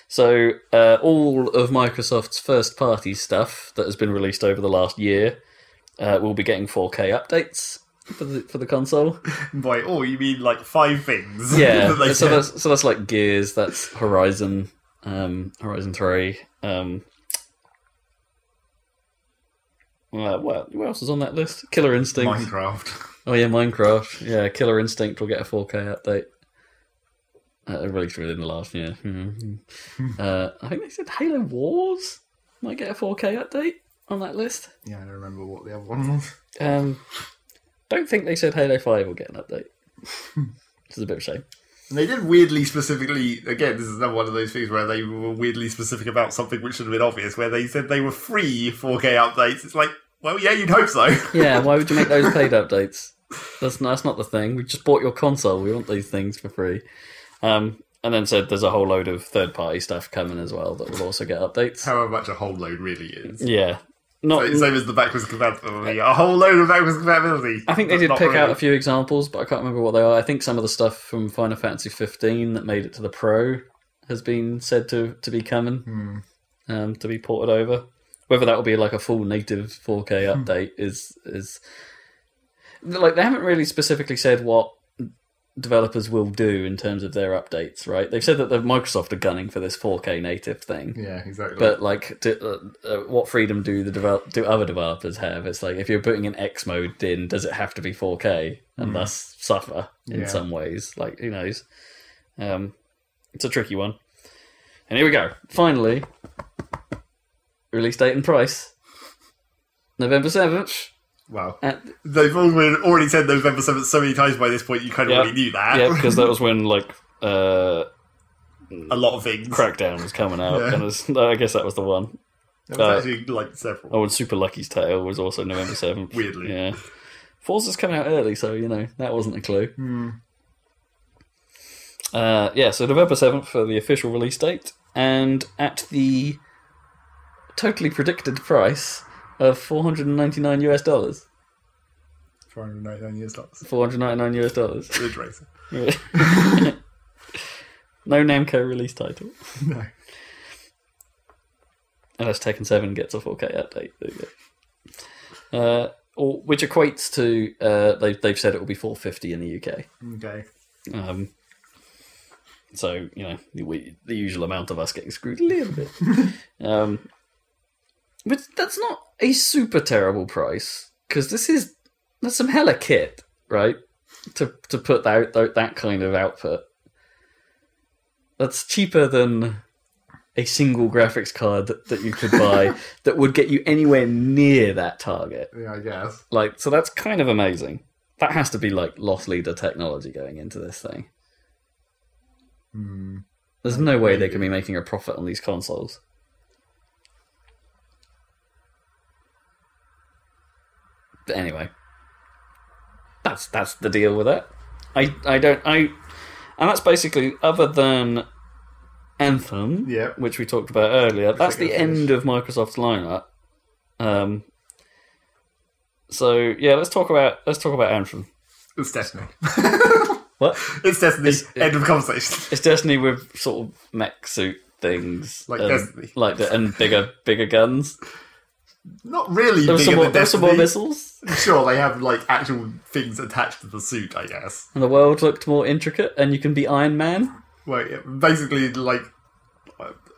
Speaker 3: So all of Microsoft's first party stuff that has been released over the last year will be getting 4K updates for the console.
Speaker 2: By all, you mean like 5 things?
Speaker 3: Yeah. so that's like Gears. That's Horizon 3. What else is on that list? Killer Instinct.
Speaker 2: Minecraft.
Speaker 3: Oh yeah, Minecraft. Yeah, Killer Instinct will get a 4K update. Released within the last year. I think they said Halo Wars might get a 4K update on that list.
Speaker 2: Yeah, I don't remember what the other one was.
Speaker 3: Don't think they said Halo 5 will get an update. Which is a bit of a shame.
Speaker 2: And they did weirdly specifically, again, this is another one of those things where they were weirdly specific about something which should have been obvious, where they said they were free 4K updates. It's like, well, yeah, you'd hope so.
Speaker 3: Yeah, why would you make those paid updates? That's not the thing. We just bought your console. We want these things for free. And then said there's a whole load of third-party stuff coming as well that will also get updates.
Speaker 2: However much a whole load really is.
Speaker 3: Yeah. Same
Speaker 2: as the backwards compatibility. A whole load of backwards compatibility.
Speaker 3: I think they did pick out a few examples, but I can't remember what they are. I think some of the stuff from Final Fantasy 15 that made it to the Pro has been said to be coming, to be ported over. Whether that will be like a full native 4K update is like they haven't really specifically said what developers will do in terms of their updates, right? They've said that Microsoft are gunning for this 4K native thing.
Speaker 2: Yeah, exactly.
Speaker 3: But like, what freedom do other developers have? It's like, if you're putting an X mode in, does it have to be 4K and thus suffer in some ways? Like, who knows? It's a tricky one. And here we go. Finally, release date and price. November 7th.
Speaker 2: Wow. They've already said November 7th so many times by this point, you kind of already knew that.
Speaker 3: Yeah, because that was when, like... a
Speaker 2: lot of things.
Speaker 3: Crackdown was coming out, and I guess that was the one.
Speaker 2: There was actually, like, several.
Speaker 3: Oh, and Super Lucky's Tale was also November 7th.
Speaker 2: Weirdly.
Speaker 3: Yeah. Forza's coming out early, so, that wasn't a clue. So November 7th for the official release date, and at the totally predicted price of $499 US.
Speaker 2: $499 US.
Speaker 3: $499 US.
Speaker 2: Ridge Racer.
Speaker 3: Yeah. No Namco release title.
Speaker 2: No.
Speaker 3: Unless Tekken 7 gets a 4K update. There you go. Which equates to they've said it will be $450 in the UK.
Speaker 2: Okay.
Speaker 3: So the usual amount of us getting screwed a little bit. But that's not a super terrible price, because that's some hella kit, right? To put that kind of output. That's cheaper than a single graphics card that you could buy that would get you anywhere near that target.
Speaker 2: Yeah, I guess.
Speaker 3: So that's kind of amazing. That has to be like loss leader technology going into this thing. There's no way they can be making a profit on these consoles. But anyway, that's the deal with it. And that's basically, other than Anthem, which we talked about earlier, that's the end of Microsoft's lineup. Let's talk about Anthem.
Speaker 2: It's Destiny.
Speaker 3: What?
Speaker 2: It's Destiny. End of conversation.
Speaker 3: It's Destiny with sort of mech suit things,
Speaker 2: like Destiny,
Speaker 3: and bigger guns.
Speaker 2: Not really.
Speaker 3: There's some more missiles.
Speaker 2: Sure, they have like actual things attached to the suit, I guess.
Speaker 3: And the world looked more intricate, and you can be Iron Man.
Speaker 2: Well, basically, like,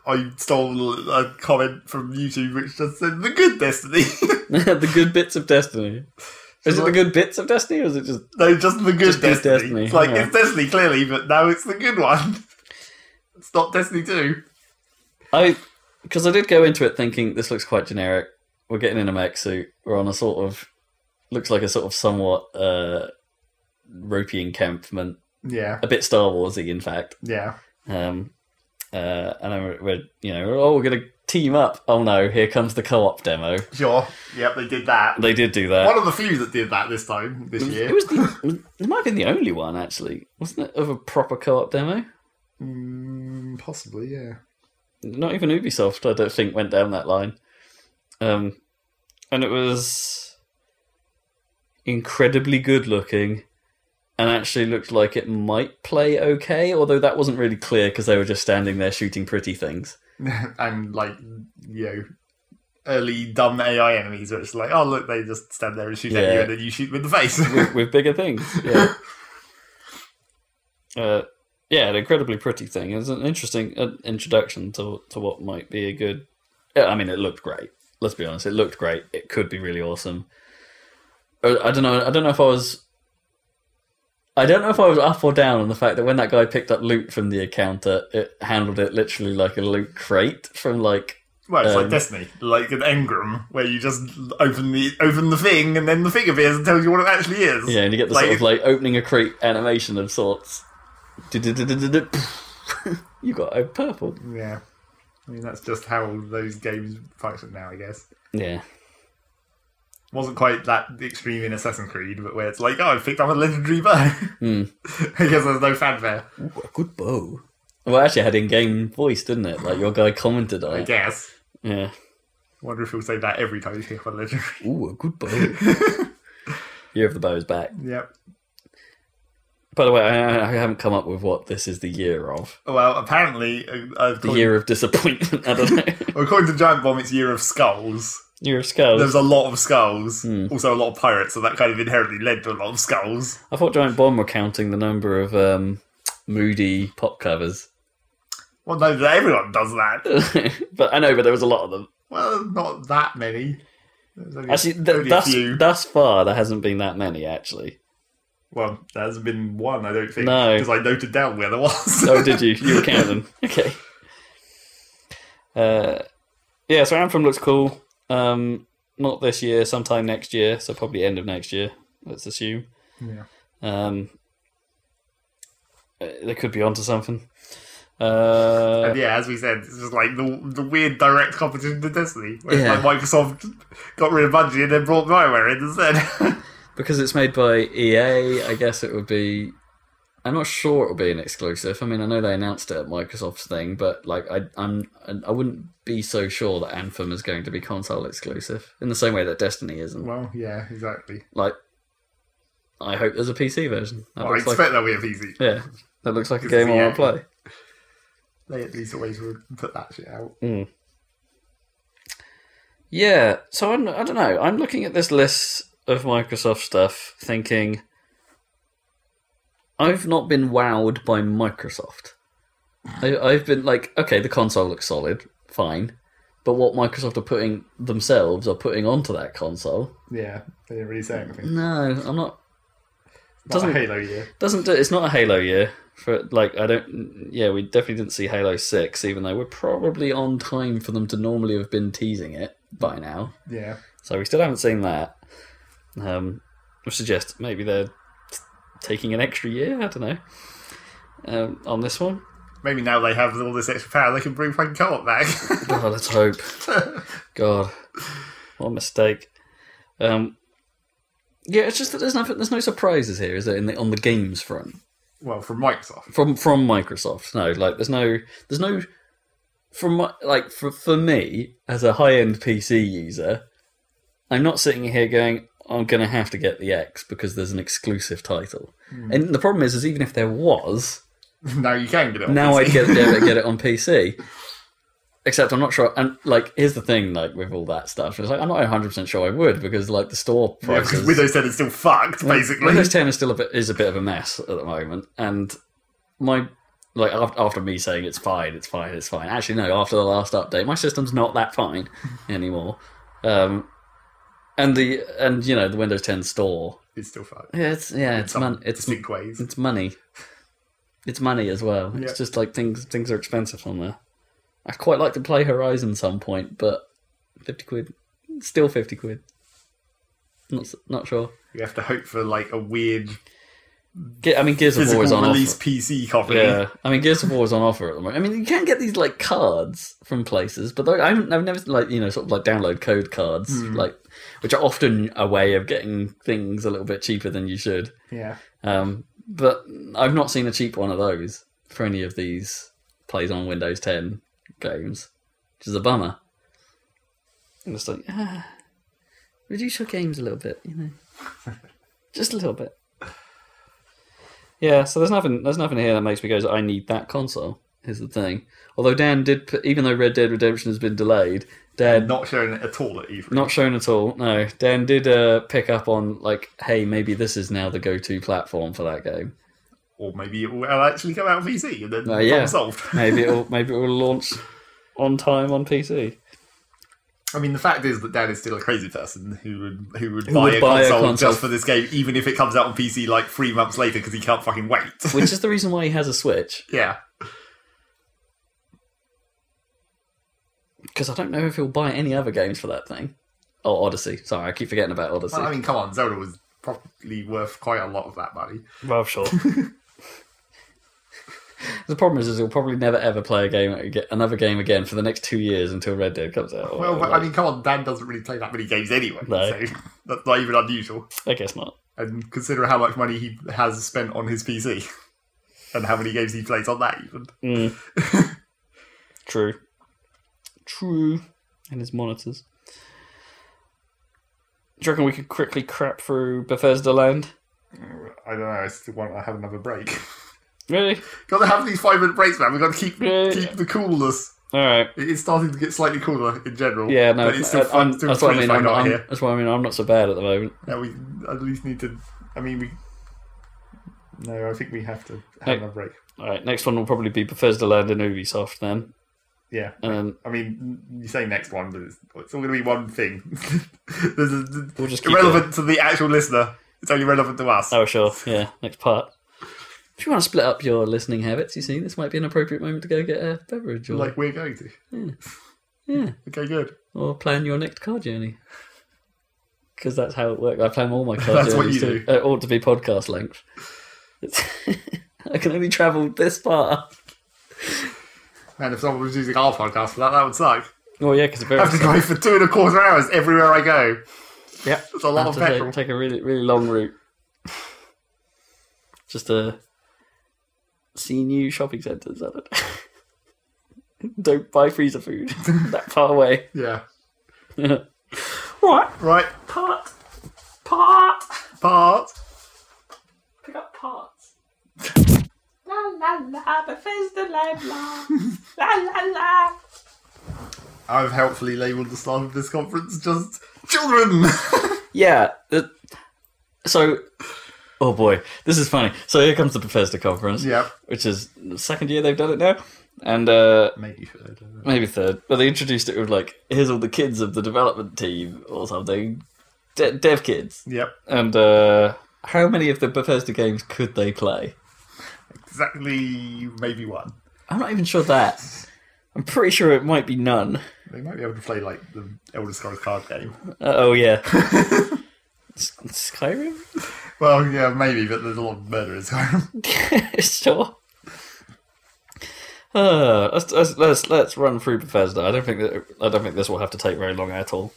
Speaker 2: I stole a comment from YouTube which just said the good Destiny.
Speaker 3: The good bits of Destiny. Is it the good bits of Destiny, or is it just...
Speaker 2: No, just the good Destiny. It's like, it's Destiny, clearly, but now it's the good one. It's not Destiny 2.
Speaker 3: Because I did go into it thinking, this looks quite generic. We're getting in a mech suit. We're on a sort of... Looks like a sort of somewhat ropey encampment.
Speaker 2: Yeah.
Speaker 3: A bit Star Wars-y, in fact.
Speaker 2: Yeah.
Speaker 3: And then we're going to team up. Oh no, here comes the co-op demo.
Speaker 2: Sure. Yep, they did that.
Speaker 3: They did do that.
Speaker 2: One of the few that did that this year.
Speaker 3: It might have been the only one, actually. Wasn't it, of a proper co-op demo?
Speaker 2: Possibly, yeah.
Speaker 3: Not even Ubisoft, I don't think, went down that line. And it was incredibly good looking, and actually looked like it might play okay, although that wasn't really clear because they were just standing there shooting pretty things.
Speaker 2: And, like, early dumb AI enemies where it's like, oh, look, they just stand there and shoot at you, and then you shoot them in the face.
Speaker 3: with bigger things, an incredibly pretty thing. It was an interesting introduction to what might be a good... I mean, it looked great. Let's be honest, it looked great. It could be really awesome. I don't know if I was up or down on the fact that when that guy picked up loot from the encounter, it handled it literally like a loot crate from like...
Speaker 2: Well, it's like Destiny, like an engram, where you just open the thing, and then the thing appears and tells you what it actually is.
Speaker 3: Yeah, and you get the sort of like opening a crate animation of sorts. You got a purple.
Speaker 2: Yeah. I mean, that's just how those games function now, I guess.
Speaker 3: Yeah.
Speaker 2: Wasn't quite that extreme in Assassin's Creed, but where it's like, oh, I picked up a legendary bow. I guess there's no fanfare.
Speaker 3: Ooh, a good bow. Well, it actually had in-game voice, didn't it? Like, your guy commented on it.
Speaker 2: I guess.
Speaker 3: Yeah.
Speaker 2: I wonder if he'll say that every time you pick up a legendary.
Speaker 3: Ooh, a good bow. Year of the Bow is back.
Speaker 2: Yep.
Speaker 3: By the way, I haven't come up with what this is the year of.
Speaker 2: Well, apparently...
Speaker 3: the year of disappointment, I don't know.
Speaker 2: According to Giant Bomb, it's Year of Skulls.
Speaker 3: Year of Skulls.
Speaker 2: There was a lot of skulls. Also a lot of pirates, so that kind of inherently led to a lot of skulls.
Speaker 3: I thought Giant Bomb were counting the number of moody pop covers.
Speaker 2: Well, no, everyone does that.
Speaker 3: But I know, but there was a lot of them.
Speaker 2: Well, not that many.
Speaker 3: Actually, thus far, there hasn't been that many, actually.
Speaker 2: Well, there hasn't been one, I don't think.
Speaker 3: No.
Speaker 2: Because I noted down where there was.
Speaker 3: Oh, did you? You were counting. Okay. Yeah, so Anthem looks cool. Not this year, sometime next year. So probably end of next year, let's assume.
Speaker 2: Yeah.
Speaker 3: They could be onto something.
Speaker 2: And yeah, as we said, it's just like the weird direct competition to Destiny. Where like Microsoft got rid of Bungie and then brought BioWare in instead.
Speaker 3: Because it's made by EA, I guess it would be... I'm not sure it will be an exclusive. I mean, I know they announced it at Microsoft's thing, but like I wouldn't be so sure that Anthem is going to be console exclusive in the same way that Destiny isn't.
Speaker 2: Well, yeah, exactly.
Speaker 3: Like, I hope there's a PC version.
Speaker 2: I expect there'll be a PC.
Speaker 3: Yeah, that looks like a game I want to play.
Speaker 2: They at least always would put that shit out.
Speaker 3: Yeah, so I don't know. I'm looking at this list of Microsoft stuff, thinking I've not been wowed by Microsoft. I've been like, okay, the console looks solid, fine, but what Microsoft are putting onto that console?
Speaker 2: Yeah, they didn't really say anything.
Speaker 3: No, I'm not.
Speaker 2: Not a Halo year.
Speaker 3: It's not a Halo year. For like, we definitely didn't see Halo 6, even though we're probably on time for them to normally have been teasing it by now.
Speaker 2: Yeah.
Speaker 3: So we still haven't seen that. Which suggests maybe they're taking an extra year, I don't know, on this one.
Speaker 2: Maybe now they have all this extra power, they can bring fucking co-op back.
Speaker 3: Oh, let's hope. God, what a mistake. Yeah, it's just that there's no surprises here, is there? On the games front.
Speaker 2: Well, from Microsoft.
Speaker 3: From Microsoft, no. Like, there's no. For me as a high-end PC user, I'm not sitting here going, I'm going to have to get the X because there's an exclusive title. And the problem is even if there was,
Speaker 2: now you can get it on
Speaker 3: now
Speaker 2: PC.
Speaker 3: I'd get it on PC. Except I'm not sure. And like, here's the thing, like with all that stuff, it's like I'm not 100% sure I would, because like the store prices.
Speaker 2: Because Windows 10 is still fucked, basically.
Speaker 3: Windows 10 is still a bit of a mess at the moment, and after me saying it's fine. Actually, no. After the last update, my system's not that fine anymore. And the Windows 10 store,
Speaker 2: it's still fucked.
Speaker 3: Yeah, it's money. It's money. It's money as well. It's just like things are expensive on there. I'd quite like to play Horizon some point, but £50, still £50. Not sure.
Speaker 2: You have to hope for like a weird.
Speaker 3: Gears of War is on
Speaker 2: release
Speaker 3: offer.
Speaker 2: PC copy.
Speaker 3: Yeah, Gears of War is on offer at the moment. I mean, you can get these like cards from places, but I've never sort of like download code cards, like which are often a way of getting things a little bit cheaper than you should.
Speaker 2: Yeah.
Speaker 3: But I've not seen a cheap one of those for any of these plays on Windows 10 games, which is a bummer. I'm just like, reduce your games a little bit, just a little bit. Yeah, so there's nothing here that makes me go, I need that console. Here's the thing. Although Dan did put, even though Red Dead Redemption has been delayed, Dan
Speaker 2: not showing it at all at E3.
Speaker 3: Not shown at all. No, Dan did pick up on like, hey, maybe this is now the go-to platform for that game.
Speaker 2: Or maybe it will actually come out on PC and then problem solved.
Speaker 3: maybe it will launch on time on PC.
Speaker 2: I mean, the fact is that Dan is still a crazy person who would buy a console just for this game, even if it comes out on PC like 3 months later because he can't fucking wait.
Speaker 3: Which is the reason why he has a Switch.
Speaker 2: Yeah.
Speaker 3: Because I don't know if he'll buy any other games for that thing. Oh, Odyssey. Sorry, I keep forgetting about Odyssey.
Speaker 2: Well, I mean, come on, Zelda was probably worth quite a lot of that money.
Speaker 3: Well, sure. The problem is he'll probably never ever play another game again for the next 2 years until Red Dead comes out.
Speaker 2: Well, I mean, come on, Dan doesn't really play that many games anyway, so that's not even unusual.
Speaker 3: I guess not.
Speaker 2: And consider how much money he has spent on his PC and how many games he plays on that even.
Speaker 3: True. And his monitors. Do you reckon we could quickly crap through Bethesda Land?
Speaker 2: I don't know, I still want to have another break.
Speaker 3: Really?
Speaker 2: Got to have these 5-minute breaks, man. We've got to keep the coolness.
Speaker 3: All right.
Speaker 2: It's starting to get slightly cooler in general.
Speaker 3: Yeah, no,
Speaker 2: but it's still fun.
Speaker 3: that's what I mean.
Speaker 2: Here.
Speaker 3: That's what I mean. I'm not so bad at the moment.
Speaker 2: Yeah, we at least need to. I mean, No, I think we have to have a break.
Speaker 3: All right, next one will probably be Bethesda Land and Ubisoft then.
Speaker 2: Yeah. I mean, you say next one, but it's all going to be one thing. We'll just keep irrelevant to the actual listener. It's only relevant to us.
Speaker 3: Oh, sure. Yeah, next part. If you want to split up your listening habits, you see, this might be an appropriate moment to go get a beverage. Or...
Speaker 2: Like we're going to. Yeah. Okay, good.
Speaker 3: Or plan your next car journey. Because that's how it works. I plan all my car
Speaker 2: journeys. That's what you do.
Speaker 3: Ought to be podcast length. I can only travel this far.
Speaker 2: And if someone was using our podcast for that would suck.
Speaker 3: Oh, yeah, because
Speaker 2: I have to go for 2.25 hours everywhere I go.
Speaker 3: Yeah.
Speaker 2: It's a lot of petrol.
Speaker 3: Take a really, really long route. Just to see new shopping centres. Don't buy freezer food that far away.
Speaker 2: Yeah.
Speaker 3: Right. Part. Pick up parts. La la la, Bethesda la la. La la la.
Speaker 2: I've helpfully labelled the start of this conference just children.
Speaker 3: Yeah. So, oh boy, this is funny. So here comes the Bethesda conference.
Speaker 2: Yeah.
Speaker 3: Which is the second year they've done it now. And
Speaker 2: maybe third.
Speaker 3: Maybe third. But they introduced it with like, here's all the kids of the development team or something. Dev kids.
Speaker 2: Yep.
Speaker 3: And how many of the Bethesda games could they play?
Speaker 2: Exactly, maybe one.
Speaker 3: I'm not even sure that. I'm pretty sure it might be none.
Speaker 2: They might be able to play like the Elder Scrolls card game.
Speaker 3: Oh yeah. Skyrim?
Speaker 2: Well, yeah, maybe, but there's a lot of murder in Skyrim.
Speaker 3: Sure. Let's run through Bethesda. I don't think this will have to take very long at all.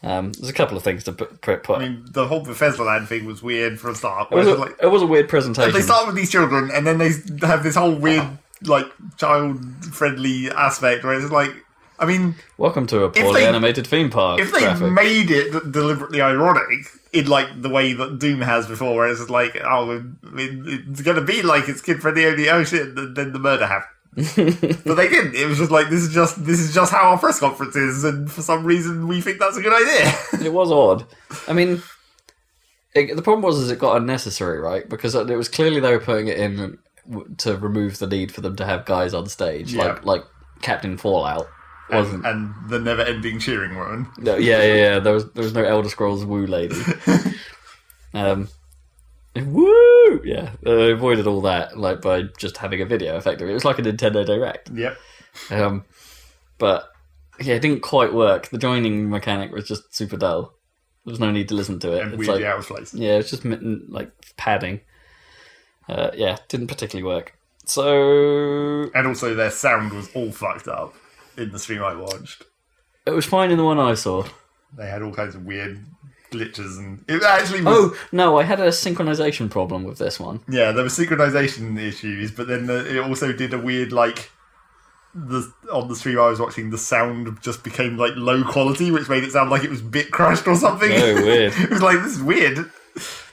Speaker 3: There's a couple of things to put.
Speaker 2: I mean, the whole Bethesda Land thing was weird for a start.
Speaker 3: It was a weird presentation.
Speaker 2: They start with these children, and then they have this whole weird, like, child-friendly aspect where it's like, I mean...
Speaker 3: Welcome to a poorly animated theme park.
Speaker 2: If they made it deliberately ironic, in, like, the way that Doom has before, where it's like, oh, it's going to be like it's kid-friendly, only, oh shit, then the murder happened. But they didn't. It was just like, this is just how our press conference is, and for some reason we think that's a good idea.
Speaker 3: It was odd. I mean, the problem was it got unnecessary, right? Because it was clearly they were putting it in to remove the need for them to have guys on stage, like Captain Fallout wasn't,
Speaker 2: and the never-ending cheering woman.
Speaker 3: No, yeah. There was no Elder Scrolls woo lady. Woo! Yeah, they avoided all that by just having a video. Effectively, it was like a Nintendo Direct.
Speaker 2: Yep.
Speaker 3: But yeah, it didn't quite work. The joining mechanic was just super dull. There was no need to listen to it.
Speaker 2: And weirdly out of place.
Speaker 3: Yeah, it's just like padding. Didn't particularly work. So,
Speaker 2: and also their sound was all fucked up in the stream I watched.
Speaker 3: It was fine in the one I saw.
Speaker 2: They had all kinds of weird glitches, and it actually was...
Speaker 3: Oh, no, I had a synchronization problem with this one.
Speaker 2: Yeah, there were synchronization issues, but then it also did a weird, like... on the stream I was watching, the sound just became, like, low quality, which made it sound like it was bit crushed or something.
Speaker 3: Oh, weird.
Speaker 2: It was like, this is weird.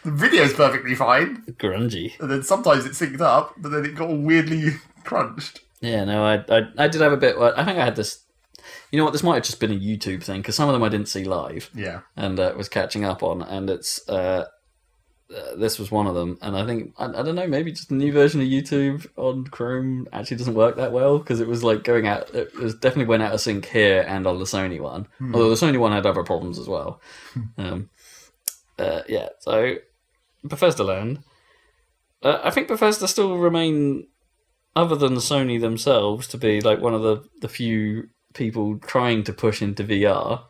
Speaker 2: The video's perfectly fine.
Speaker 3: Grungy.
Speaker 2: And then sometimes it synced up, but then it got all weirdly crunched.
Speaker 3: Yeah, no, I did have a bit... I think I had this... You know what, this might have just been a YouTube thing, because some of them I didn't see live.
Speaker 2: Yeah.
Speaker 3: And was catching up on, and it's... this was one of them, and I think, I don't know, maybe just the new version of YouTube on Chrome actually doesn't work that well, because it was like going out... It was definitely went out of sync here and on the Sony one. Although the Sony one had other problems as well. So... Bethesda Land. I think Bethesda still remain, other than Sony themselves, to be like one of the few people trying to push into VR.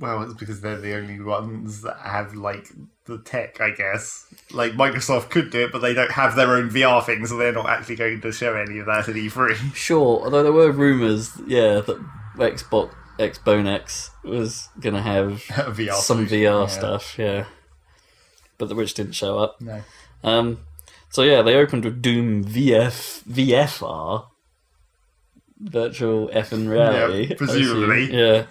Speaker 2: Well, it's because they're the only ones that have, like, the tech, I guess. Like, Microsoft could do it, but they don't have their own VR thing, so they're not actually going to show any of that at E3.
Speaker 3: Sure, although there were rumours, that Xbone X was going to have some VR stuff, but which didn't show up.
Speaker 2: No.
Speaker 3: So yeah, they opened with Doom VFR, virtual effing reality.
Speaker 2: Yeah, presumably.
Speaker 3: Yeah.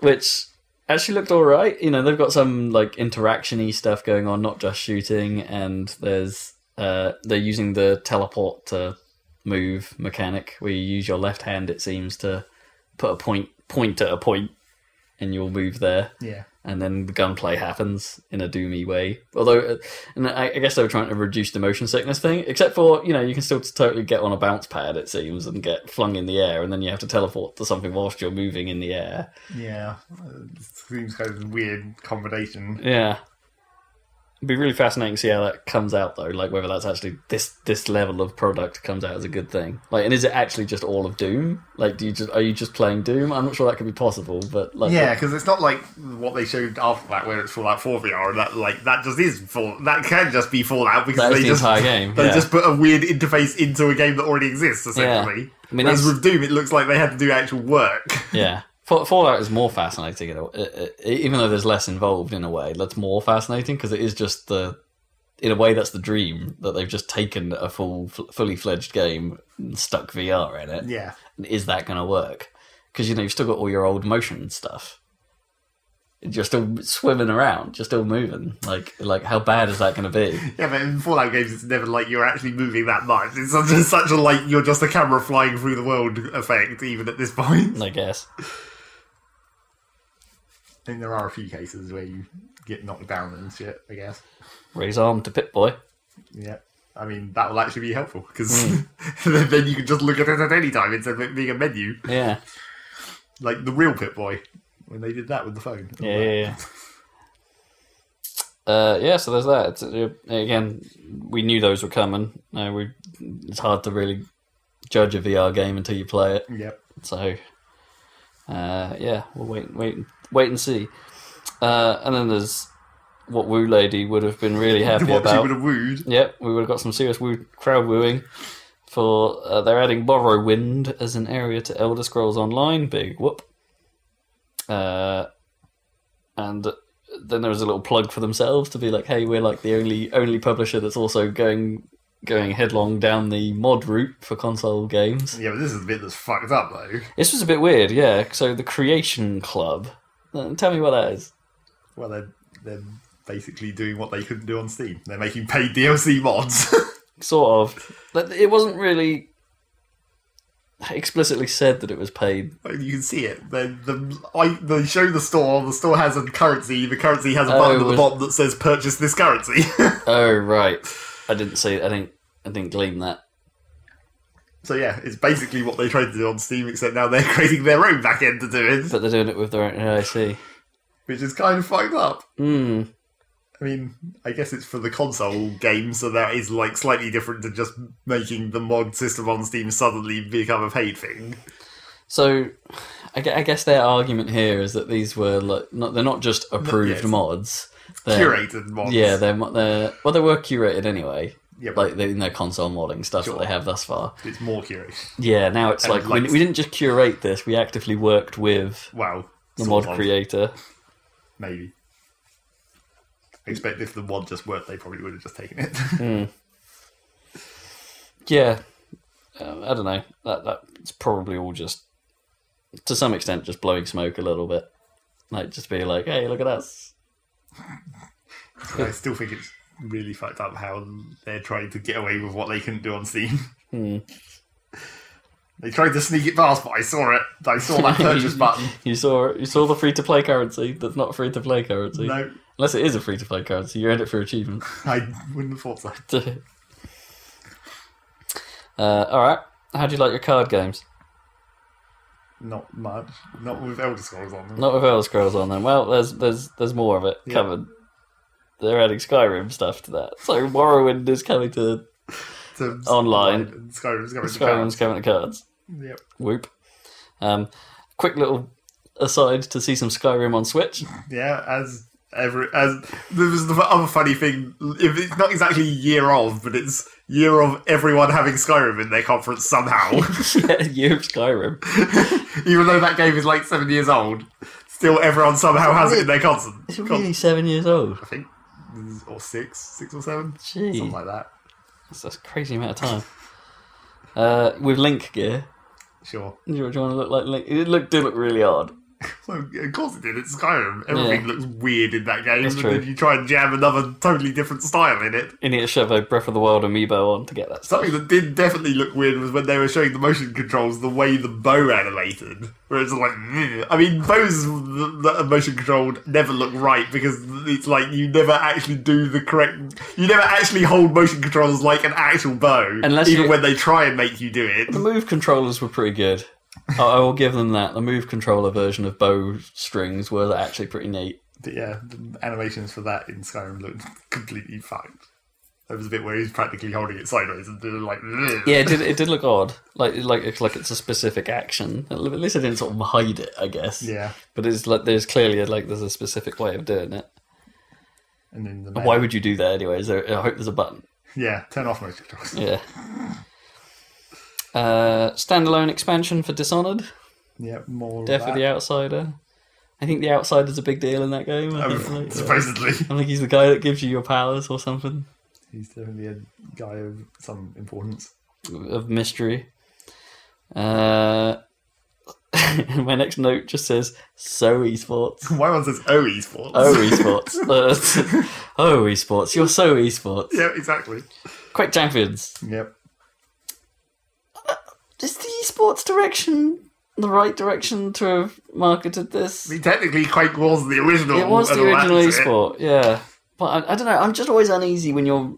Speaker 3: Which actually looked alright. You know, they've got some like interaction-y stuff going on, not just shooting, and there's they're using the teleport to move mechanic where you use your left hand, it seems, to put a point at a point, and you'll move there.
Speaker 2: Yeah.
Speaker 3: And then the gunplay happens in a doomy way. Although, and I guess they were trying to reduce the motion sickness thing, except for, you can still totally get on a bounce pad, it seems, and get flung in the air, and then you have to teleport to something whilst you're moving in the air.
Speaker 2: Yeah. It seems kind of a weird combination.
Speaker 3: Yeah. It'd be really fascinating to see how that comes out, though. Like, whether that's actually this level of product comes out as a good thing. Like, and is it actually just all of Doom? Like, are you just playing Doom? I'm not sure that could be possible, but like,
Speaker 2: yeah, because it's not like what they showed after that, where it's Fallout 4 VR, and that just is that can just be Fallout because
Speaker 3: the entire game.
Speaker 2: They just put a weird interface into a game that already exists, essentially.
Speaker 3: Yeah. I mean,
Speaker 2: whereas with Doom, it looks like they had to do actual work.
Speaker 3: Yeah. Fallout is more fascinating, even though there's less involved in a way. That's more fascinating because it is just in a way, that's the dream that they've just taken a fully fledged game and stuck VR in it.
Speaker 2: Yeah,
Speaker 3: is that going to work? Because you've still got all your old motion stuff. You're still swimming around. You're still moving. Like how bad is that going to be?
Speaker 2: Yeah, but in Fallout games, it's never like you're actually moving that much. It's such a you're just a camera flying through the world effect, even at this point.
Speaker 3: I guess.
Speaker 2: I think there are a few cases where you get knocked down and shit, I guess.
Speaker 3: Raise arm to Pip-Boy.
Speaker 2: Yeah. I mean, that will actually be helpful, because then you can just look at it at any time instead of it being a menu.
Speaker 3: Yeah. Like
Speaker 2: the real Pip-Boy, when they did that with the phone.
Speaker 3: Yeah. So there's that. Again, we knew those were coming. It's hard to really judge a VR game until you play it.
Speaker 2: Yep.
Speaker 3: So, we'll wait and see. And then there's what Woo Lady would have been really happy
Speaker 2: what
Speaker 3: about.
Speaker 2: She would have wooed.
Speaker 3: Yep, we would have got some serious crowd wooing. For they're adding Morrowind as an area to Elder Scrolls Online. Big whoop. And then there was a little plug for themselves to be like, hey, we're like the only publisher that's also going headlong down the mod route for console games.
Speaker 2: Yeah, but this is the bit that's fucked up, though.
Speaker 3: This was a bit weird, yeah. So the Creation Club. Tell me what that is.
Speaker 2: Well, they're basically doing what they couldn't do on Steam. They're making paid DLC mods.
Speaker 3: Sort of. It wasn't really explicitly said that it was paid.
Speaker 2: You can see it. They show the store. The store has a currency. The currency has a button at the bottom that says "Purchase this currency."
Speaker 3: Oh right, I didn't see it. I didn't glean that.
Speaker 2: So yeah, it's basically what they tried to do on Steam, except now they're creating their own backend to do it.
Speaker 3: But they're doing it with their own. I see.
Speaker 2: Which is kind of fucked up.
Speaker 3: Hmm.
Speaker 2: I mean, I guess it's for the console game, so that is slightly different to just making the mod system on Steam suddenly become a paid thing.
Speaker 3: So, I guess their argument here is that these were they're not just approved mods, they're
Speaker 2: curated mods.
Speaker 3: Yeah, they were curated anyway.
Speaker 2: Yeah,
Speaker 3: in their console modding stuff that they have thus far.
Speaker 2: It's more curated.
Speaker 3: Yeah, now it's we didn't just curate this; we actively worked with the mod creator.
Speaker 2: Maybe. I expect if the mod just worked, they probably would have just taken it.
Speaker 3: Yeah, I don't know. That's probably all just, to some extent, just blowing smoke a little bit. Just be like, hey, look at us.
Speaker 2: I still think it's really fucked up how they're trying to get away with what they couldn't do on Steam. They tried to sneak it past, but I saw it. I saw that purchase button. You saw the free-to-play currency that's not free-to-play currency. No. Unless it is a free-to-play currency, you earned it for achievement. I wouldn't have thought so. Alright. How do you like your card games? Not much. Not with Elder Scrolls on them. Not with Elder Scrolls on them. Well, there's more of it covered. They're adding Skyrim stuff to that. So Morrowind is coming to online. Skyrim's coming to cards. Yep. Whoop. Quick little aside to see some Skyrim on Switch. Yeah, as there was the other funny thing. If it's not exactly year of, but it's year of everyone having Skyrim in their conference somehow. Yeah, year of Skyrim. Even though that game is 7 years old, still everyone somehow has it in their console. It's really 7 years old. I think, or 6 or 7. Jeez. Something like that. That's a crazy amount of time. With Link gear. Sure. Do you want to look like Link? It did look really odd. Well, of course it did. It's Skyrim. Everything looks weird in that game.
Speaker 3: That's
Speaker 2: and
Speaker 3: true.
Speaker 2: then you try and jam another totally different style in it.
Speaker 3: You need to shove a Breath of the Wild amiibo on to get that stuff.
Speaker 2: Something that did definitely look weird was when they were showing the motion controls, the way the bow animated. Where it's like, I mean, bows that are motion controlled never look right because it's like you never actually do the correct... You never actually hold motion controls like an actual bow, even when they try and make you do it.
Speaker 3: The Move controllers were pretty good. I will give them that. The Move controller version of bow strings were actually pretty neat.
Speaker 2: But yeah, the animations for that in Skyrim looked completely fucked. There was a bit where he's practically holding it sideways and doing like...
Speaker 3: Yeah, it did look odd. Like it's a specific action. At least I didn't sort of hide it, I guess.
Speaker 2: Yeah.
Speaker 3: But it's like there's clearly there's a specific way of doing it.
Speaker 2: And then
Speaker 3: why would you do that anyway? I hope there's a button.
Speaker 2: Yeah, turn off motion controls.
Speaker 3: Yeah. Standalone expansion for Dishonored.
Speaker 2: Yeah, more
Speaker 3: Death of the Outsider. I think the Outsider's a big deal in that game.
Speaker 2: Supposedly.
Speaker 3: I think he's the guy that gives you your powers or something.
Speaker 2: He's definitely a guy of some importance.
Speaker 3: Of mystery. My next note just says, so esports.
Speaker 2: My one says, oh esports.
Speaker 3: Oh esports. Oh esports. You're so esports.
Speaker 2: Yeah, exactly.
Speaker 3: Quake Champions.
Speaker 2: Yep.
Speaker 3: Is the esports direction the right direction to have marketed this?
Speaker 2: I mean, technically, Quake was the original.
Speaker 3: It was the original esport, yeah. But I don't know, I'm just always uneasy when your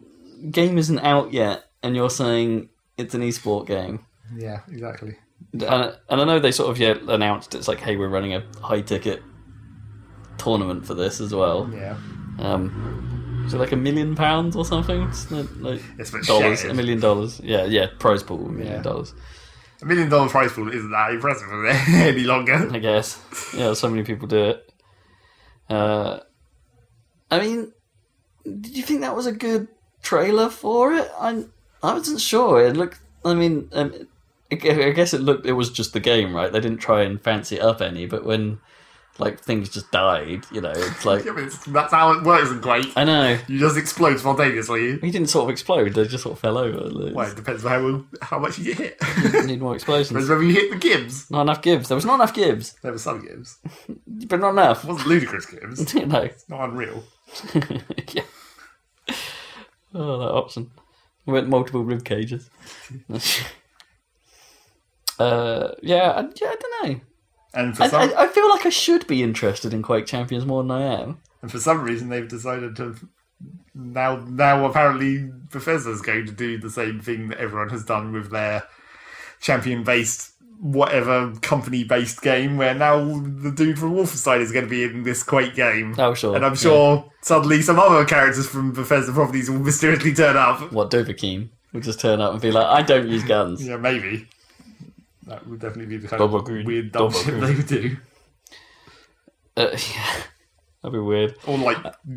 Speaker 3: game isn't out yet and you're saying it's an esport game.
Speaker 2: Yeah, exactly.
Speaker 3: And I know they sort of announced it's like, hey, we're running a high-ticket tournament for this as well.
Speaker 2: Yeah.
Speaker 3: Is it like £1 million or something? It's like
Speaker 2: it's
Speaker 3: dollars, $1 million. Yeah, prize pool, $1 million. $1
Speaker 2: million prize pool isn't that impressive any longer.
Speaker 3: I guess. Yeah, so many people do it. I mean, did you think that was a good trailer for it? I wasn't sure. It looked. I mean, I guess it was just the game, right? They didn't try and fancy it up any. But when things just died, it's like
Speaker 2: yeah, but that's how it works in Quake.
Speaker 3: I know.
Speaker 2: You just explode spontaneously.
Speaker 3: He didn't sort of explode. They just sort of fell over.
Speaker 2: Well, it depends on how much you get hit.
Speaker 3: You need more explosions.
Speaker 2: Depends whether you hit the gibs.
Speaker 3: Not enough gibs. There was not enough gibs.
Speaker 2: There were some gibs,
Speaker 3: but not enough.
Speaker 2: It wasn't ludicrous gibs.
Speaker 3: No,
Speaker 2: it's not unreal.
Speaker 3: Yeah. Oh, that option. We went multiple rib cages. Yeah, I don't know.
Speaker 2: And
Speaker 3: I feel like I should be interested in Quake Champions more than I am.
Speaker 2: And for some reason, they've decided to now apparently Bethesda's going to do the same thing that everyone has done with their champion-based, whatever company-based game, where now the dude from Wolfenstein is going to be in this Quake game.
Speaker 3: Oh, sure.
Speaker 2: And I'm sure suddenly some other characters from Bethesda properties will mysteriously turn up.
Speaker 3: What, Dovahkiin would just turn up and be like, I don't use guns.
Speaker 2: Yeah, maybe. That would definitely be the kind of weird dumb shit they would do.
Speaker 3: Yeah. That'd be weird.
Speaker 2: Or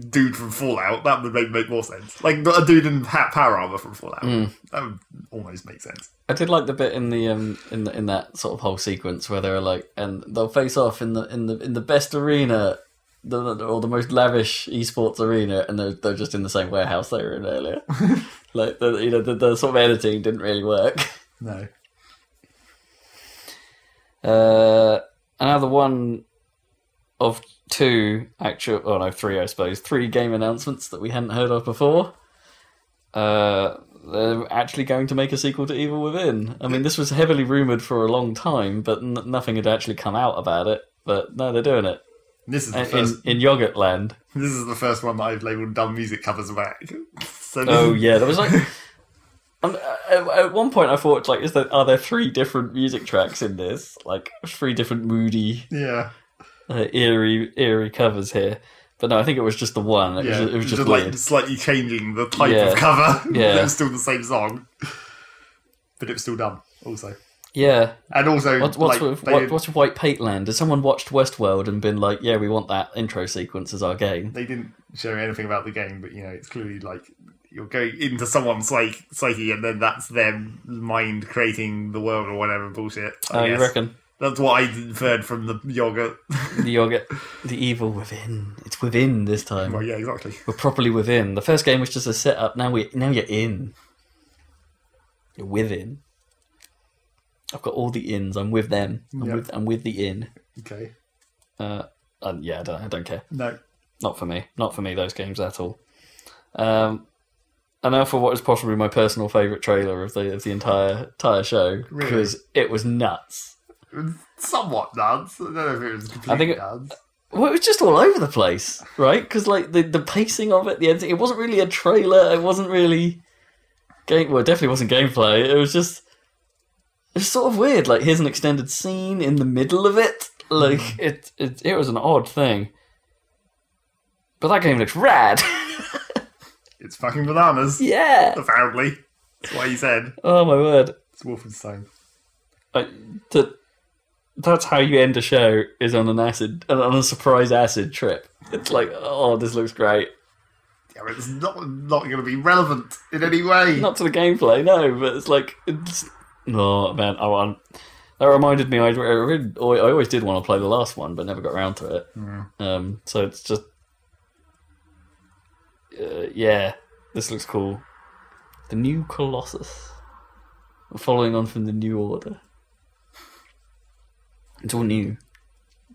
Speaker 2: dude from Fallout. That would make more sense. Like a dude in power armor from Fallout. That would almost make sense.
Speaker 3: I did like the bit in the in that sort of whole sequence where they're like, and they'll face off in the best arena, or the most lavish esports arena, and they're just in the same warehouse they were in earlier. The sort of editing didn't really work.
Speaker 2: No.
Speaker 3: Another one of three, I suppose. 3 game announcements that we hadn't heard of before. They're actually going to make a sequel to Evil Within. I mean, this was heavily rumoured for a long time, but nothing had actually come out about it. But no, they're doing it.
Speaker 2: This is the first...
Speaker 3: in Yogurt Land.
Speaker 2: This is the first one that I've labelled dumb music covers back.
Speaker 3: Yeah, there was at one point I thought, are there 3 different music tracks in this? 3 different moody, eerie covers here. But no, I think it was just the one. It was just weird.
Speaker 2: Slightly changing the type of cover.
Speaker 3: Yeah.
Speaker 2: It was still the same song. But it was still dumb, also.
Speaker 3: Yeah.
Speaker 2: And also...
Speaker 3: What's with White Paint Land? Has someone watched Westworld and been like, yeah, we want that intro sequence as our game?
Speaker 2: They didn't show anything about the game, but, it's clearly you're going into someone's psyche and then that's their mind creating the world or whatever bullshit.
Speaker 3: Oh, you reckon?
Speaker 2: That's what I inferred from the yogurt.
Speaker 3: The yogurt. The evil within. It's within this time.
Speaker 2: Well, yeah, exactly.
Speaker 3: We're properly within. The first game was just a setup. Now you're in. You're within. I've got all the ins. I'm with them. I'm with the in.
Speaker 2: Okay.
Speaker 3: Yeah, I don't care.
Speaker 2: No.
Speaker 3: Not for me. Not for me, those games at all. And now for what is possibly my personal favourite trailer of the entire show, because it was nuts.
Speaker 2: Somewhat nuts. I don't know if it was completely nuts.
Speaker 3: Well, it was just all over the place, right? Because like the pacing of it, the editing, it wasn't really a trailer. It wasn't really Well, it definitely wasn't gameplay. It was sort of weird. Like, here's an extended scene in the middle of it. Like, it was an odd thing. But that game looks rad.
Speaker 2: It's fucking bananas.
Speaker 3: Yeah.
Speaker 2: Apparently. That's what he said.
Speaker 3: Oh, my word.
Speaker 2: It's Wolfenstein.
Speaker 3: That's how you end a show, is on on a surprise acid trip. It's like, oh, this looks great.
Speaker 2: Yeah, but it's not going to be relevant in any way.
Speaker 3: Not to the gameplay, no, but it's like, oh, man, that reminded me, I always did want to play the last one, but never got around to it.
Speaker 2: Mm.
Speaker 3: So it's just, yeah, this looks cool. The New Colossus. Following on from the New Order. It's all new.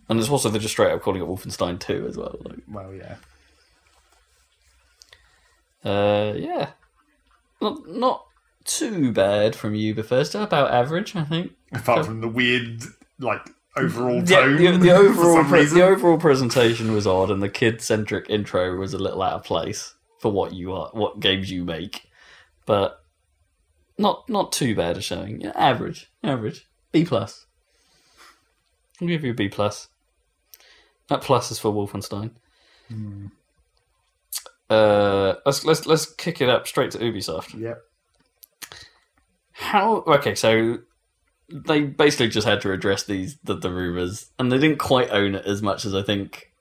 Speaker 3: And it's also, they're just straight up calling it Wolfenstein 2 as well. Like,
Speaker 2: well, yeah.
Speaker 3: Yeah. Not too bad from you, Bethesda. About average, I think.
Speaker 2: Apart from the weird, like, overall tone.
Speaker 3: Yeah, the overall presentation was odd, and the kid-centric intro was a little out of place for what games you make. But not too bad a showing. Yeah, average. B+. I'll give you a B+. That plus is for Wolfenstein.
Speaker 2: Mm.
Speaker 3: Let's kick it up straight to Ubisoft.
Speaker 2: Yep.
Speaker 3: Okay, so they basically just had to address the rumours, and they didn't quite own it as much as I think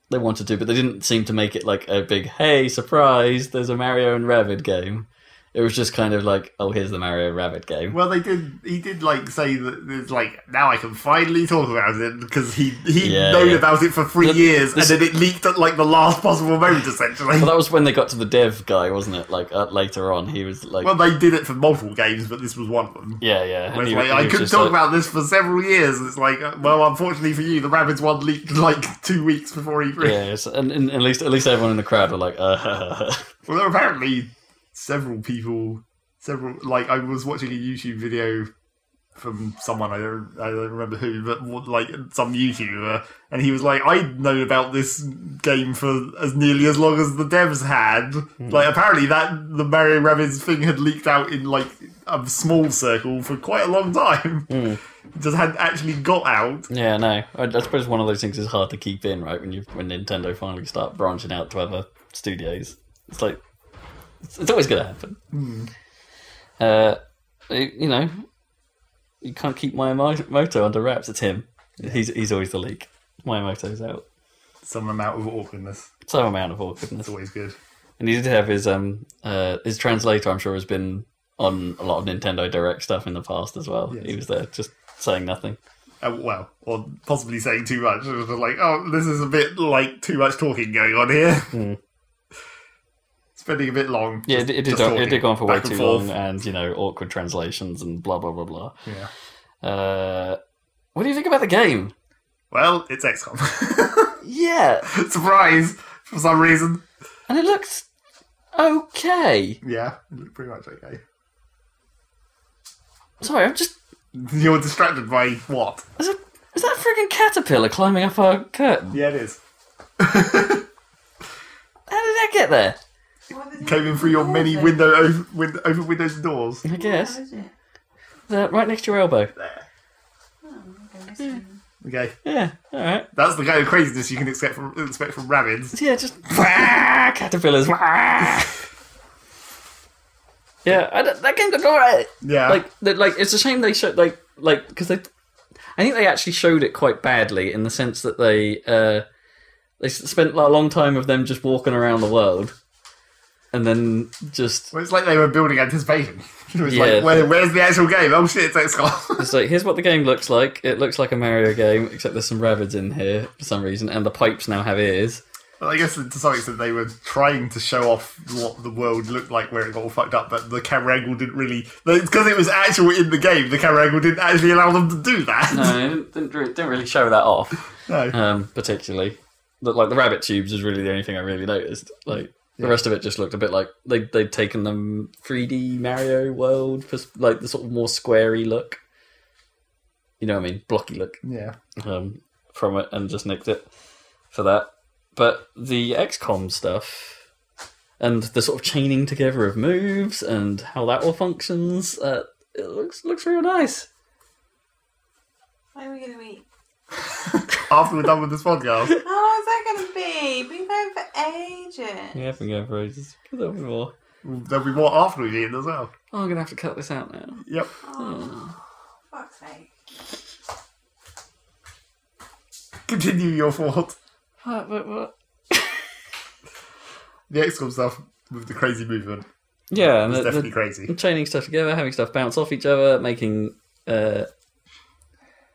Speaker 3: they wanted to, but they didn't seem to make it like a big, hey, surprise, there's a Mario and Rabbids game. It was just kind of like, oh, here's the Mario Rabbids game.
Speaker 2: Well, he did like say that there's like, now I can finally talk about it, because he'd known about it for 3 years, and then it leaked at like the last possible moment, essentially.
Speaker 3: Well, that was when they got to the dev guy, wasn't it? Like later on, he was like,
Speaker 2: well, they did it for multiple games, but this was one of them.
Speaker 3: Yeah.
Speaker 2: Where it's like, I couldn't talk about this for several years, and it's like, well, unfortunately for you, the Rabbids one leaked like 2 weeks before E3.
Speaker 3: Yeah, and at least everyone in the crowd were like,
Speaker 2: Well, there were apparently several people, like, I was watching a YouTube video from someone, I don't remember who, but like some YouTuber, and he was like, I'd known about this game for as nearly as long as the devs had. Like, apparently the Mario Rabbids thing had leaked out in like a small circle for quite a long time. It just hadn't actually got out.
Speaker 3: Yeah, no. I suppose one of those things is hard to keep in, right? When Nintendo finally start branching out to other studios, it's like, it's always going to happen. You know, you can't keep Miyamoto under wraps. It's him. Yeah. He's always the leak. Miyamoto's out.
Speaker 2: Some amount of awkwardness.
Speaker 3: It's
Speaker 2: always good.
Speaker 3: And he did have his translator, I'm sure, has been on a lot of Nintendo Direct stuff in the past as well. Yes. He was there just saying nothing.
Speaker 2: Well, or possibly saying too much. It was like, oh, this is a bit like too much talking going on here. Spending a bit long.
Speaker 3: Yeah, it did go on for way too long, and, you know, awkward translations and blah, blah, blah, blah.
Speaker 2: Yeah.
Speaker 3: What do you think about the game?
Speaker 2: Well, it's XCOM.
Speaker 3: Yeah.
Speaker 2: Surprise, for some reason.
Speaker 3: And it looks okay.
Speaker 2: Yeah, it looked pretty much okay.
Speaker 3: Sorry, I'm just...
Speaker 2: You're distracted by what?
Speaker 3: Is that a friggin' caterpillar climbing up our curtain?
Speaker 2: Yeah, it is.
Speaker 3: How did that get there?
Speaker 2: Came in through your many open windows and doors.
Speaker 3: I guess. Right next to your elbow.
Speaker 2: There. Okay.
Speaker 3: Yeah, alright.
Speaker 2: That's the kind of craziness you can expect from Rabbids.
Speaker 3: Yeah, just... caterpillars. Yeah, that game looked alright.
Speaker 2: Yeah.
Speaker 3: Like, it's a shame they showed, because I think they actually showed it quite badly, in the sense that they spent a long time of them just walking around the world. And then just...
Speaker 2: Well, it's like they were building anticipation. It was like, where's the actual game? Oh shit, it's XCOM.
Speaker 3: It's like, here's what the game looks like. It looks like a Mario game, except there's some Rabbids in here for some reason, and the pipes now have ears.
Speaker 2: Well, I guess to some extent they were trying to show off what the world looked like where it got all fucked up, but the camera angle didn't really... Because it was actual in the game, the camera angle didn't actually allow them to do that.
Speaker 3: No, it didn't really show that off.
Speaker 2: No.
Speaker 3: Particularly. Like, the rabbit tubes is really the only thing I really noticed. Like, the rest of it just looked a bit like... They'd taken them 3D Mario World, like the sort of more squarey look. You know what I mean? Blocky look.
Speaker 2: Yeah.
Speaker 3: From it, and just nicked it for that. But the XCOM stuff and the sort of chaining together of moves and how that all functions, it looks real nice.
Speaker 1: When are we going to eat?
Speaker 2: After we're done with this podcast.
Speaker 1: How is that going to be? Been going for ages.
Speaker 3: Yeah, I've been going for ages. There'll be more.
Speaker 2: There'll be more after we've eaten as well.
Speaker 3: Oh, I'm going to have to cut this out now.
Speaker 2: Yep.
Speaker 1: Oh, fuck's sake.
Speaker 2: Continue your thought.
Speaker 3: What?
Speaker 2: The XCOM stuff with the crazy movement.
Speaker 3: Yeah, and
Speaker 2: it's definitely crazy.
Speaker 3: Chaining stuff together, having stuff bounce off each other, making... having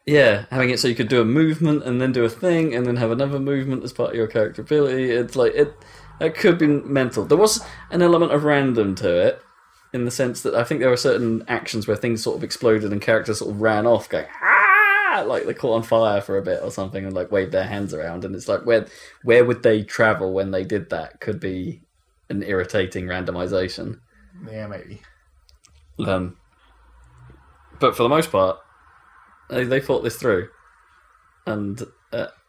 Speaker 3: it so you could do a movement and then do a thing and then have another movement as part of your character ability. It's like, it could be mental. There was an element of random to it, in the sense that I think there were certain actions where things sort of exploded and characters sort of ran off going, like they caught on fire for a bit or something and like waved their hands around, and it's like where would they travel when they did that could be an irritating randomization.
Speaker 2: Yeah, maybe.
Speaker 3: But for the most part, they thought this through, and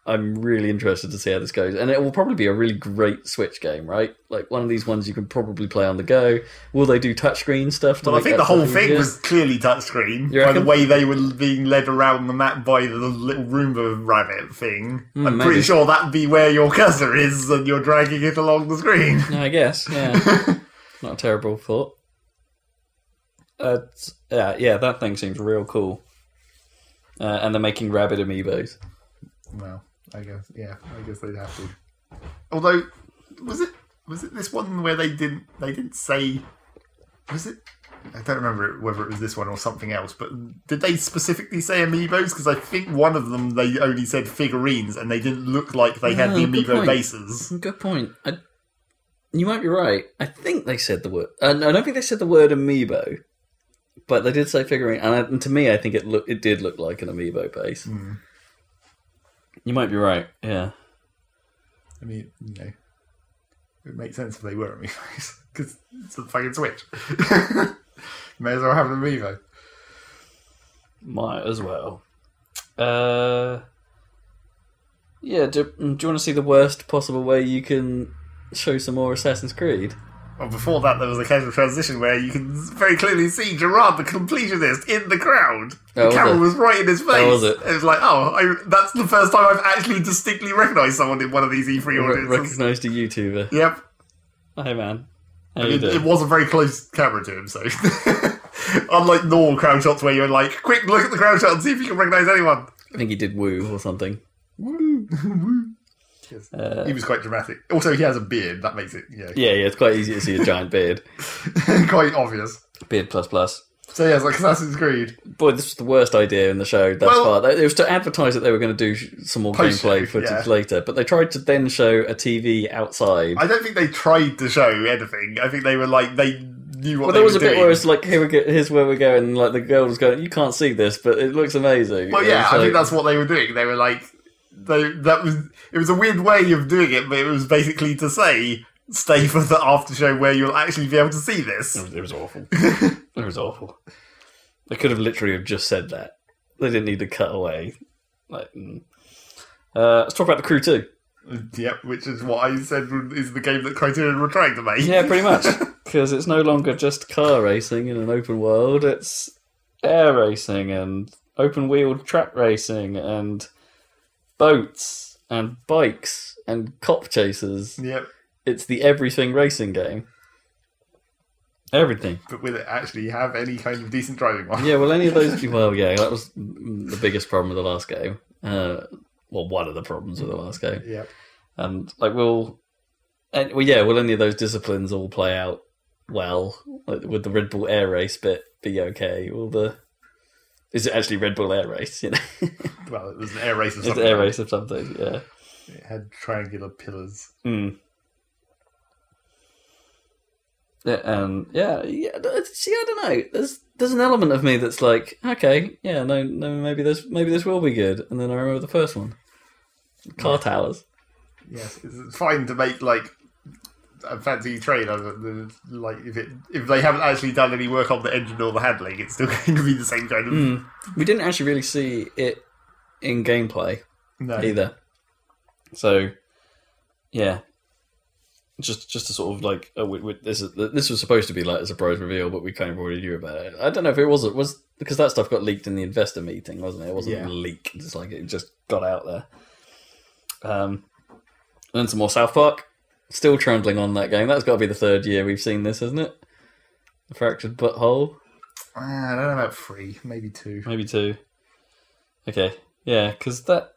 Speaker 3: I'm really interested to see how this goes. And it will probably be a really great Switch game, right? Like one of these ones you can probably play on the go. Will they do touchscreen stuff?
Speaker 2: Well, I think the whole thing was clearly touchscreen by the way they were being led around the map by the little Roomba rabbit thing. I'm pretty sure that'd be where your cursor is and you're dragging it along the screen.
Speaker 3: I guess, yeah. Not a terrible thought. That thing seems real cool. And they're making rabbit amiibos.
Speaker 2: Well, I guess they'd have to. Although, was it this one where they didn't say? Was it? I don't remember whether it was this one or something else. But did they specifically say amiibos? Because I think one of them they only said figurines, and they didn't look like they had the amiibo bases.
Speaker 3: Good point. You might be right. I think they said the word. I don't think they said the word amiibo, but they did say figurine. And to me, I think it did look like an amiibo base. Mm. You might be right, yeah.
Speaker 2: I mean, it would make sense if they were amiibos, because it's a fucking Switch. May as well have an amiibo.
Speaker 3: Might as well. Do you want to see the worst possible way you can show some more Assassin's Creed?
Speaker 2: Well, before that, there was a casual transition where you can very clearly see Gerard, the completionist, in the crowd. The camera was right in his face.
Speaker 3: Oh, was it?
Speaker 2: It was like, that's the first time I've actually distinctly recognised someone in one of these E3 audiences.
Speaker 3: Recognised a YouTuber.
Speaker 2: Yep.
Speaker 3: Hey, man.
Speaker 2: It was a very close camera to him, so... Unlike normal crowd shots where you're like, quick, look at the crowd shot and see if you can recognise anyone.
Speaker 3: I think he did woo or something.
Speaker 2: Woo. Woo. Yes. He was quite dramatic. Also, he has a beard. That makes it,
Speaker 3: Yeah, it's quite easy to see a giant beard.
Speaker 2: Quite obvious.
Speaker 3: Beard plus plus.
Speaker 2: So yeah, it's like Assassin's Creed.
Speaker 3: Boy, this was the worst idea in the show thus far. It was to advertise that they were going to do some more gameplay footage later, but they tried to then show a TV outside.
Speaker 2: I don't think they tried to show anything. I think they were like, they knew what they were doing. Well,
Speaker 3: there was a bit where it's like, here's where we're going, and like the girl was going, you can't see this, but it looks amazing.
Speaker 2: Well, yeah, I think that's what they were doing. They were like, it was a weird way of doing it, but it was basically to say, stay for the after show where you'll actually be able to see this.
Speaker 3: It was awful. It was awful. They could have literally just said that. They didn't need to cut away. Let's talk about The Crew 2.
Speaker 2: Yep, which is what I said is the game that Criterion were trying to make.
Speaker 3: Yeah, pretty much. Because it's no longer just car racing in an open world. It's air racing and open-wheeled track racing and boats and bikes and cop chasers.
Speaker 2: Yep.
Speaker 3: It's the everything racing game. Everything.
Speaker 2: But will it actually have any kind of decent driving one?
Speaker 3: Yeah, well, any of those... Well, yeah, that was the biggest problem with the last game. One of the problems with the last game.
Speaker 2: Yep.
Speaker 3: And, will any of those disciplines all play out well? Like, would the Red Bull Air Race bit be okay? Is it actually Red Bull Air Race,
Speaker 2: Well, it was an air race of something.
Speaker 3: It's an air race of something, yeah.
Speaker 2: It had triangular pillars.
Speaker 3: Mm. Yeah, see, I don't know. There's an element of me that's like, okay, yeah, no, maybe this will be good. And then I remember the first one, Car Towers.
Speaker 2: Yes, it's fine to make like a fancy train out of it. Like if they haven't actually done any work on the engine or the handling, it's still going to be the same kind of.
Speaker 3: We didn't actually really see it in gameplay either. So, yeah. Just to sort of like this was supposed to be like a surprise reveal, but we kind of already knew about it. I don't know if it was because that stuff got leaked in the investor meeting, wasn't it? It wasn't a leak; it's like it just got out there. And then some more South Park. Still trundling on that game. That's got to be the third year we've seen this, hasn't it? The Fractured Butthole.
Speaker 2: I don't know about 3, maybe 2.
Speaker 3: Maybe 2. Okay, yeah, because that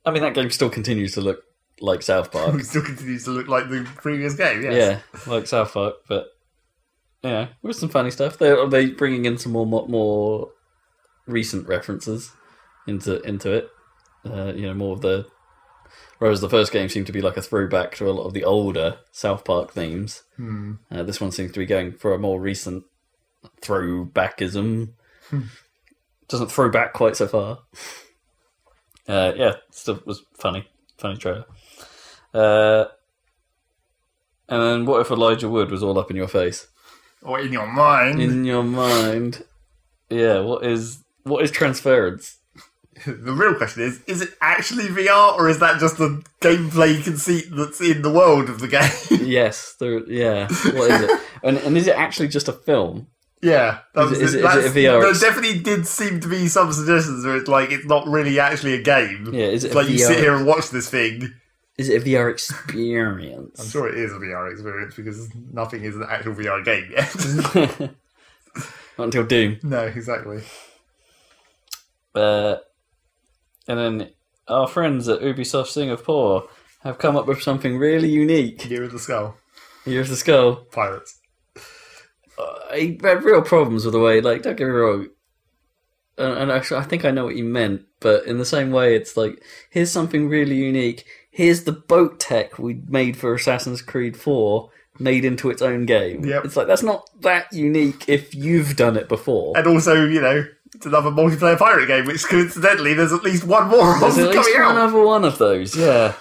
Speaker 3: game still continues to look like South Park.
Speaker 2: It still continues to look like the previous game, yes.
Speaker 3: Yeah, like South Park, but yeah, with some funny stuff. Are they bringing in some more recent references into it? More of the. Whereas the first game seemed to be like a throwback to a lot of the older South Park themes. This one seems to be going for a more recent throwbackism. Doesn't throw back quite so far. Still was funny trailer. And then what if Elijah Wood was all up in your face?
Speaker 2: Or in your mind.
Speaker 3: In your mind. Yeah, what is transference?
Speaker 2: The real question is it actually VR or is that just the gameplay conceit that's in the world of the game?
Speaker 3: Yes, what is it? And is it actually just a film?
Speaker 2: Yeah.
Speaker 3: Is it a VR?
Speaker 2: There definitely did seem to be some suggestions where it's like it's not really actually a game.
Speaker 3: Yeah, is it
Speaker 2: it's like VR? You sit here and watch this thing.
Speaker 3: Is it a VR experience?
Speaker 2: I'm sure it is a VR experience because nothing is an actual VR game yet.
Speaker 3: Not until Doom.
Speaker 2: No, exactly.
Speaker 3: And then our friends at Ubisoft Singapore have come up with something really unique.
Speaker 2: Year of the Skull.
Speaker 3: Year of the Skull.
Speaker 2: Pirates.
Speaker 3: I had real problems with the way, like, don't get me wrong, and actually I think I know what you meant, but in the same way it's like, here's something really unique, here's the boat tech we made for Assassin's Creed 4 made into its own game.
Speaker 2: Yep.
Speaker 3: It's like, that's not that unique if you've done it before.
Speaker 2: And also, it's another multiplayer pirate game, which coincidentally there's at least one more of
Speaker 3: There's at least
Speaker 2: coming out.
Speaker 3: another one of those, yeah.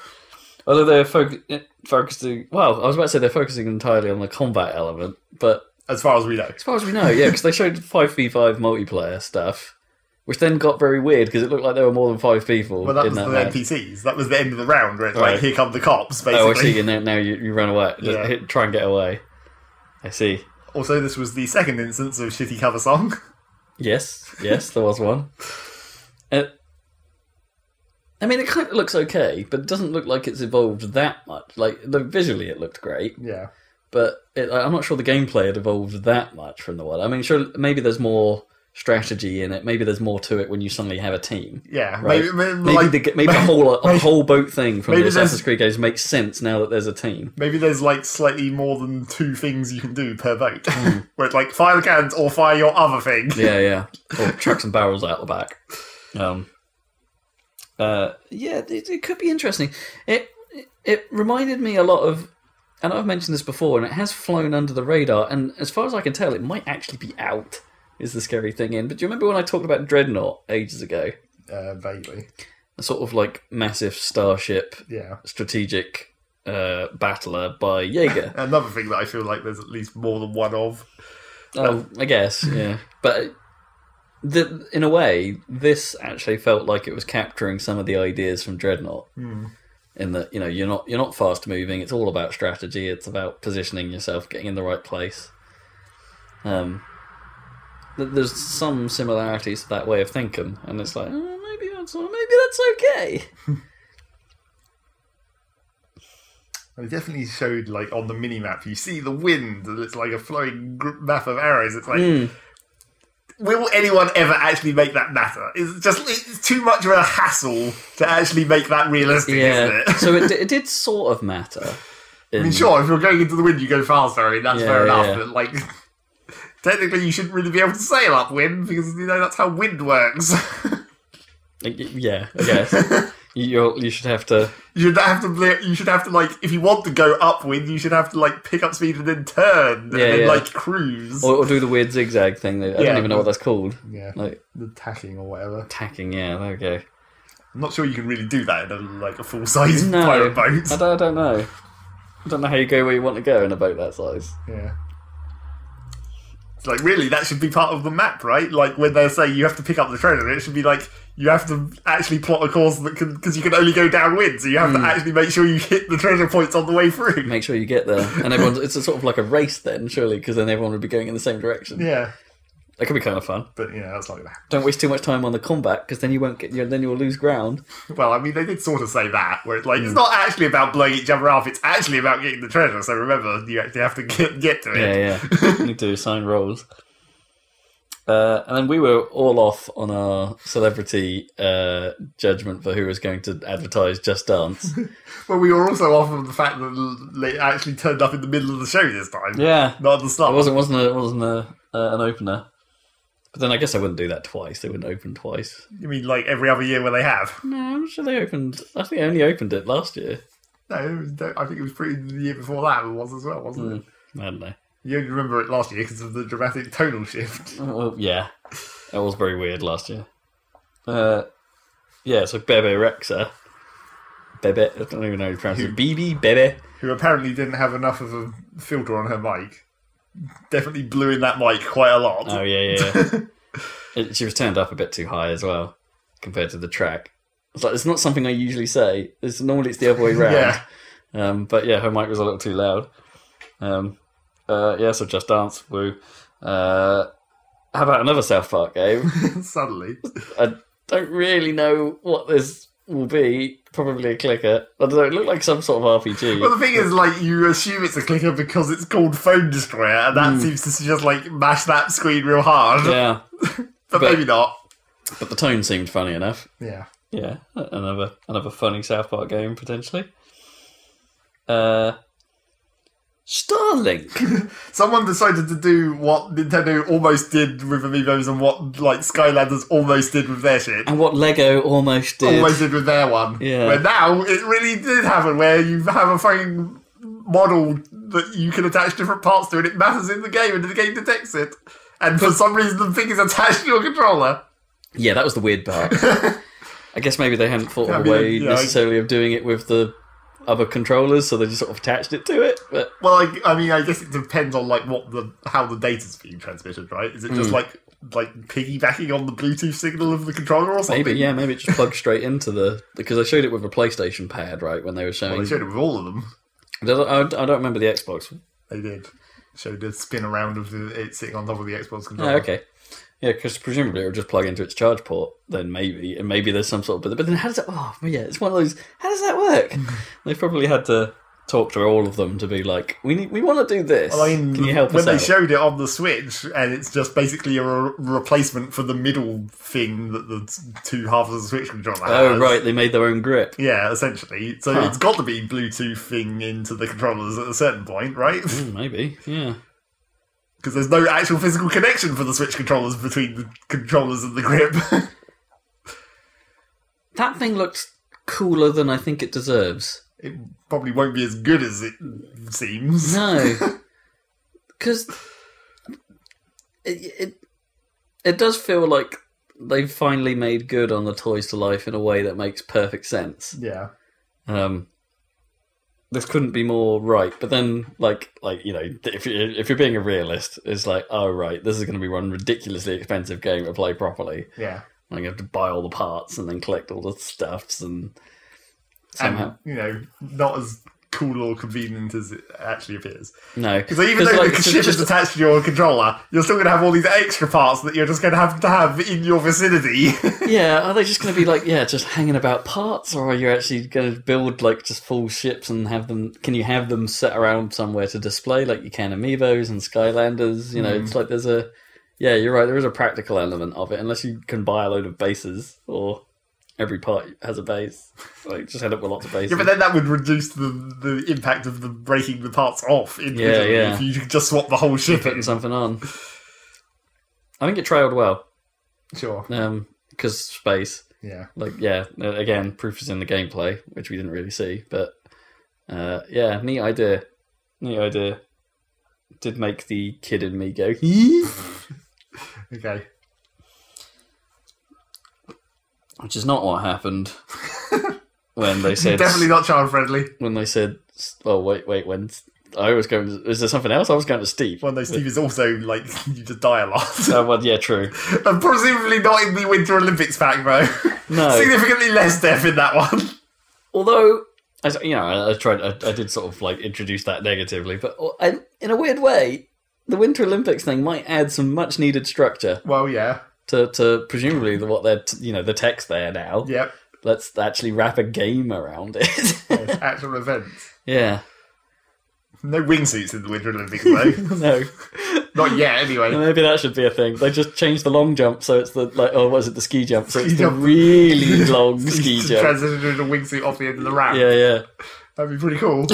Speaker 3: Although they're focusing... Well, I was about to say they're focusing entirely on the combat element, but...
Speaker 2: As far as we know.
Speaker 3: As far as we know, yeah, because they showed 5v5 multiplayer stuff, which then got very weird because it looked like there were more than 5 people.
Speaker 2: Well, that was
Speaker 3: in
Speaker 2: the
Speaker 3: match.
Speaker 2: NPCs. That was the end of the round where it's
Speaker 3: Right.
Speaker 2: like, here come the cops, basically.
Speaker 3: Oh, I see, and now you run away.
Speaker 2: Yeah.
Speaker 3: Try and get away. I see.
Speaker 2: Also, this was the second instance of shitty cover song.
Speaker 3: Yes, there was one. I mean, it kind of looks okay, but it doesn't look like it's evolved that much. Like, visually it looked great.
Speaker 2: Yeah.
Speaker 3: But I'm not sure the gameplay had evolved that much from the one. I mean, sure, maybe there's more strategy in it. Maybe there's more to it when you suddenly have a team.
Speaker 2: Yeah.
Speaker 3: Right? Maybe the whole boat thing from the Assassin's Creed games makes sense now that there's a team.
Speaker 2: Maybe there's like slightly more than 2 things you can do per boat. Where it's like, fire the cannons or fire your other thing.
Speaker 3: Yeah. Or chuck some barrels out the back. It could be interesting. It reminded me a lot of... And I've mentioned this before, and it has flown under the radar, and as far as I can tell, it might actually be out, is the scary thing in. But do you remember when I talked about Dreadnought ages ago?
Speaker 2: Vaguely.
Speaker 3: A sort of like massive starship, strategic battler by Jaeger.
Speaker 2: Another thing that I feel like there's at least more than one of.
Speaker 3: Oh, I guess, yeah. But in a way, this actually felt like it was capturing some of the ideas from Dreadnought. In that, you're not fast moving. It's all about strategy. It's about positioning yourself, getting in the right place. There's some similarities to that way of thinking, and it's like, maybe that's okay.
Speaker 2: It definitely showed, like, on the mini-map, you see the wind, and it's like a flowing map of arrows. It's like, will anyone ever actually make that matter? It's too much of a hassle to actually make that realistic, isn't it?
Speaker 3: So it did sort of matter.
Speaker 2: I mean, sure, if you're going into the wind, you go faster. I mean, that's fair enough. But, like, technically, you shouldn't really be able to sail upwind because, that's how wind works.
Speaker 3: Yeah, I guess. You should have to.
Speaker 2: You should have to like, if you want to go upwind, you should have to like pick up speed and then turn and then like cruise
Speaker 3: or do the weird zigzag thing. I don't even know what that's called.
Speaker 2: Yeah,
Speaker 3: like
Speaker 2: the tacking or whatever.
Speaker 3: Tacking, yeah. There we go.
Speaker 2: I'm not sure you can really do that in a full size pirate boat.
Speaker 3: I don't know. I don't know how you go where you want to go in a boat that size.
Speaker 2: Yeah. It's like, really, that should be part of the map, right? Like, when they say you have to pick up the treasure, it should be like, you have to actually plot a course because you can only go downwind, so you have to actually make sure you hit the treasure points on the way through.
Speaker 3: Make sure you get there. And it's a sort of like a race then, surely, because then everyone would be going in the same direction.
Speaker 2: Yeah.
Speaker 3: That could be kind of fun.
Speaker 2: But, that's not going to happen.
Speaker 3: Don't waste too much time on the combat, because then you won't then you'll lose ground.
Speaker 2: Well, I mean, they did sort of say that, where it's like, it's not actually about blowing each other up, it's actually about getting the treasure, so remember, you actually have to get to it.
Speaker 3: Yeah. You need to assign roles. And then we were all off on our celebrity judgment for who was going to advertise Just Dance.
Speaker 2: Well, we were also off on the fact that they actually turned up in the middle of the show this time.
Speaker 3: Yeah.
Speaker 2: Not at the start.
Speaker 3: It wasn't an opener. But then I guess they wouldn't do that twice. They wouldn't open twice.
Speaker 2: You mean like every other year where they have?
Speaker 3: No, I'm sure they opened. I think they only opened it last year.
Speaker 2: No, I think it was pretty the year before that. It was as well, wasn't it?
Speaker 3: I don't know.
Speaker 2: You only remember it last year because of the dramatic tonal shift.
Speaker 3: Well, yeah. That was very weird last year. So Bebe Rexha. Bebe, I don't even know how to pronounce it. Bebe.
Speaker 2: Who apparently didn't have enough of a filter on her mic. Definitely blew in that mic quite a lot.
Speaker 3: Oh, yeah. She was turned up a bit too high as well, compared to the track. It's not something I usually say. Normally it's the other way round.
Speaker 2: Yeah.
Speaker 3: But yeah, her mic was a little too loud. So Just Dance, woo. How about another South Park game?
Speaker 2: Suddenly.
Speaker 3: I don't really know what this will be. Probably a clicker. I don't know, it looked like some sort of RPG.
Speaker 2: Well, the thing is, like, you assume it's a clicker because it's called Phone Destroyer, and that seems to just, like, mash that screen real hard.
Speaker 3: Yeah.
Speaker 2: but maybe not.
Speaker 3: But the tone seemed funny enough.
Speaker 2: Yeah.
Speaker 3: Yeah, another funny South Park game, potentially. Starlink.
Speaker 2: Someone decided to do what Nintendo almost did with Amiibos and what like Skylanders almost did with their shit.
Speaker 3: And what Lego almost did.
Speaker 2: With their one.
Speaker 3: Yeah.
Speaker 2: Where now it really did happen, where you have a fucking model that you can attach different parts to and it matters in the game and the game detects it. And for some reason the thing is attached to your controller.
Speaker 3: Yeah, that was the weird part. I guess maybe they hadn't thought of a way necessarily of doing it with the other controllers, so they just sort of attached it to it. But
Speaker 2: I guess it depends on like how the data's being transmitted, right? Is it just like piggybacking on the Bluetooth signal of the controller or something?
Speaker 3: Maybe it just plugs straight into because I showed it with a PlayStation pad, right? When they were showing,
Speaker 2: they showed it with all of them.
Speaker 3: I don't remember the Xbox.
Speaker 2: They did. Showed the spin around of it sitting on top of the Xbox controller.
Speaker 3: Oh, okay. Yeah, because presumably it would just plug into its charge port. Then maybe there's some sort of. But then how does it? Oh, yeah, it's one of those. How does that work? They probably had to talk to all of them to be like, we want to do this. Well, can you help us out?
Speaker 2: When they showed it on the Switch, and it's just basically a replacement for the middle thing that the two halves of the Switch controller has.
Speaker 3: Oh, right, they made their own grip.
Speaker 2: Yeah, essentially. So it's got to be Bluetooth thing into the controllers at a certain point, right?
Speaker 3: Maybe, yeah.
Speaker 2: Because there's no actual physical connection for the Switch controllers between the controllers and the grip.
Speaker 3: That thing looks cooler than I think it deserves.
Speaker 2: It probably won't be as good as it seems.
Speaker 3: No. Because it does feel like they've finally made good on the Toys to Life in a way that makes perfect sense.
Speaker 2: Yeah.
Speaker 3: This couldn't be more right, but then, if you're being a realist, it's like, oh right, this is going to be one ridiculously expensive game to play properly.
Speaker 2: Yeah,
Speaker 3: and you have to buy all the parts and then collect all the stuffs and somehow,
Speaker 2: not as cool or convenient as it actually appears.
Speaker 3: No,
Speaker 2: because even though the chip is attached to your controller, you're still going to have all these extra parts that you're just going to have in your vicinity.
Speaker 3: Yeah, are they just going to be just hanging about parts, or are you actually going to build just full ships and have them? Can you have them set around somewhere to display like you can Amiibos and Skylanders? It's like there's a you're right. There is a practical element of it, unless you can buy a load of bases or. Every part has a base. Just end up with lots of bases.
Speaker 2: Yeah, but then that would reduce the impact of the breaking the parts off individually if you could just swap the whole ship
Speaker 3: putting something on. I think it trailed well.
Speaker 2: Sure.
Speaker 3: Because space.
Speaker 2: Yeah.
Speaker 3: Like, yeah, again, proof is in the gameplay, which we didn't really see. But, yeah, neat idea. Neat idea. Did make the kid in me go,
Speaker 2: Okay.
Speaker 3: Which is not what happened when they said...
Speaker 2: Definitely not child-friendly.
Speaker 3: When they said... Oh, wait, when... I was going to... Is there something else? I was going to Steve.
Speaker 2: Well, no, Steve is also, like, you just die a lot.
Speaker 3: Well, yeah, true.
Speaker 2: And presumably not in the Winter Olympics pack, though.
Speaker 3: No.
Speaker 2: Significantly less death in that one.
Speaker 3: Although, I did sort of, like, introduce that negatively, but in a weird way, the Winter Olympics thing might add some much-needed structure.
Speaker 2: Well, yeah.
Speaker 3: To presumably what they're, the text there now.
Speaker 2: Yep.
Speaker 3: Let's actually wrap a game around it.
Speaker 2: Yes, actual events.
Speaker 3: Yeah.
Speaker 2: No wingsuits in the Winter Olympics, though.
Speaker 3: No.
Speaker 2: Not yet, anyway.
Speaker 3: Maybe that should be a thing. They just changed the long jump, so it's the ski jump? So it's the really long ski jump.
Speaker 2: Transition into a wingsuit off the end of the ramp.
Speaker 3: Yeah.
Speaker 2: That'd be pretty cool.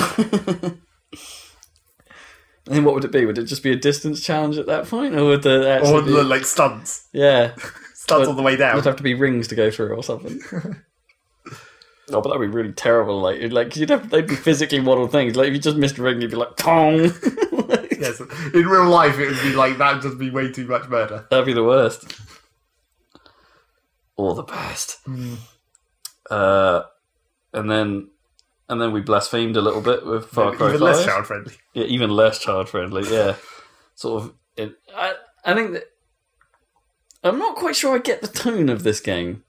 Speaker 3: And then what would it be? Would it just be a distance challenge at that point? Or would there actually be...
Speaker 2: like, stunts.
Speaker 3: Yeah.
Speaker 2: Stunts all the way down.
Speaker 3: There'd have to be rings to go through or something. Oh, but that'd be really terrible. Like they'd be physically modelled things. Like, if you just missed a ring, you'd be like, Tong!
Speaker 2: Yes, in real life, it would be like, that'd just be way too much murder.
Speaker 3: That'd be the worst. Or the best. And then we blasphemed a little bit with Far Cry 5.
Speaker 2: Even less child-friendly.
Speaker 3: Yeah, even less child-friendly, yeah. Sort of... I think that... I'm not quite sure I get the tone of this game.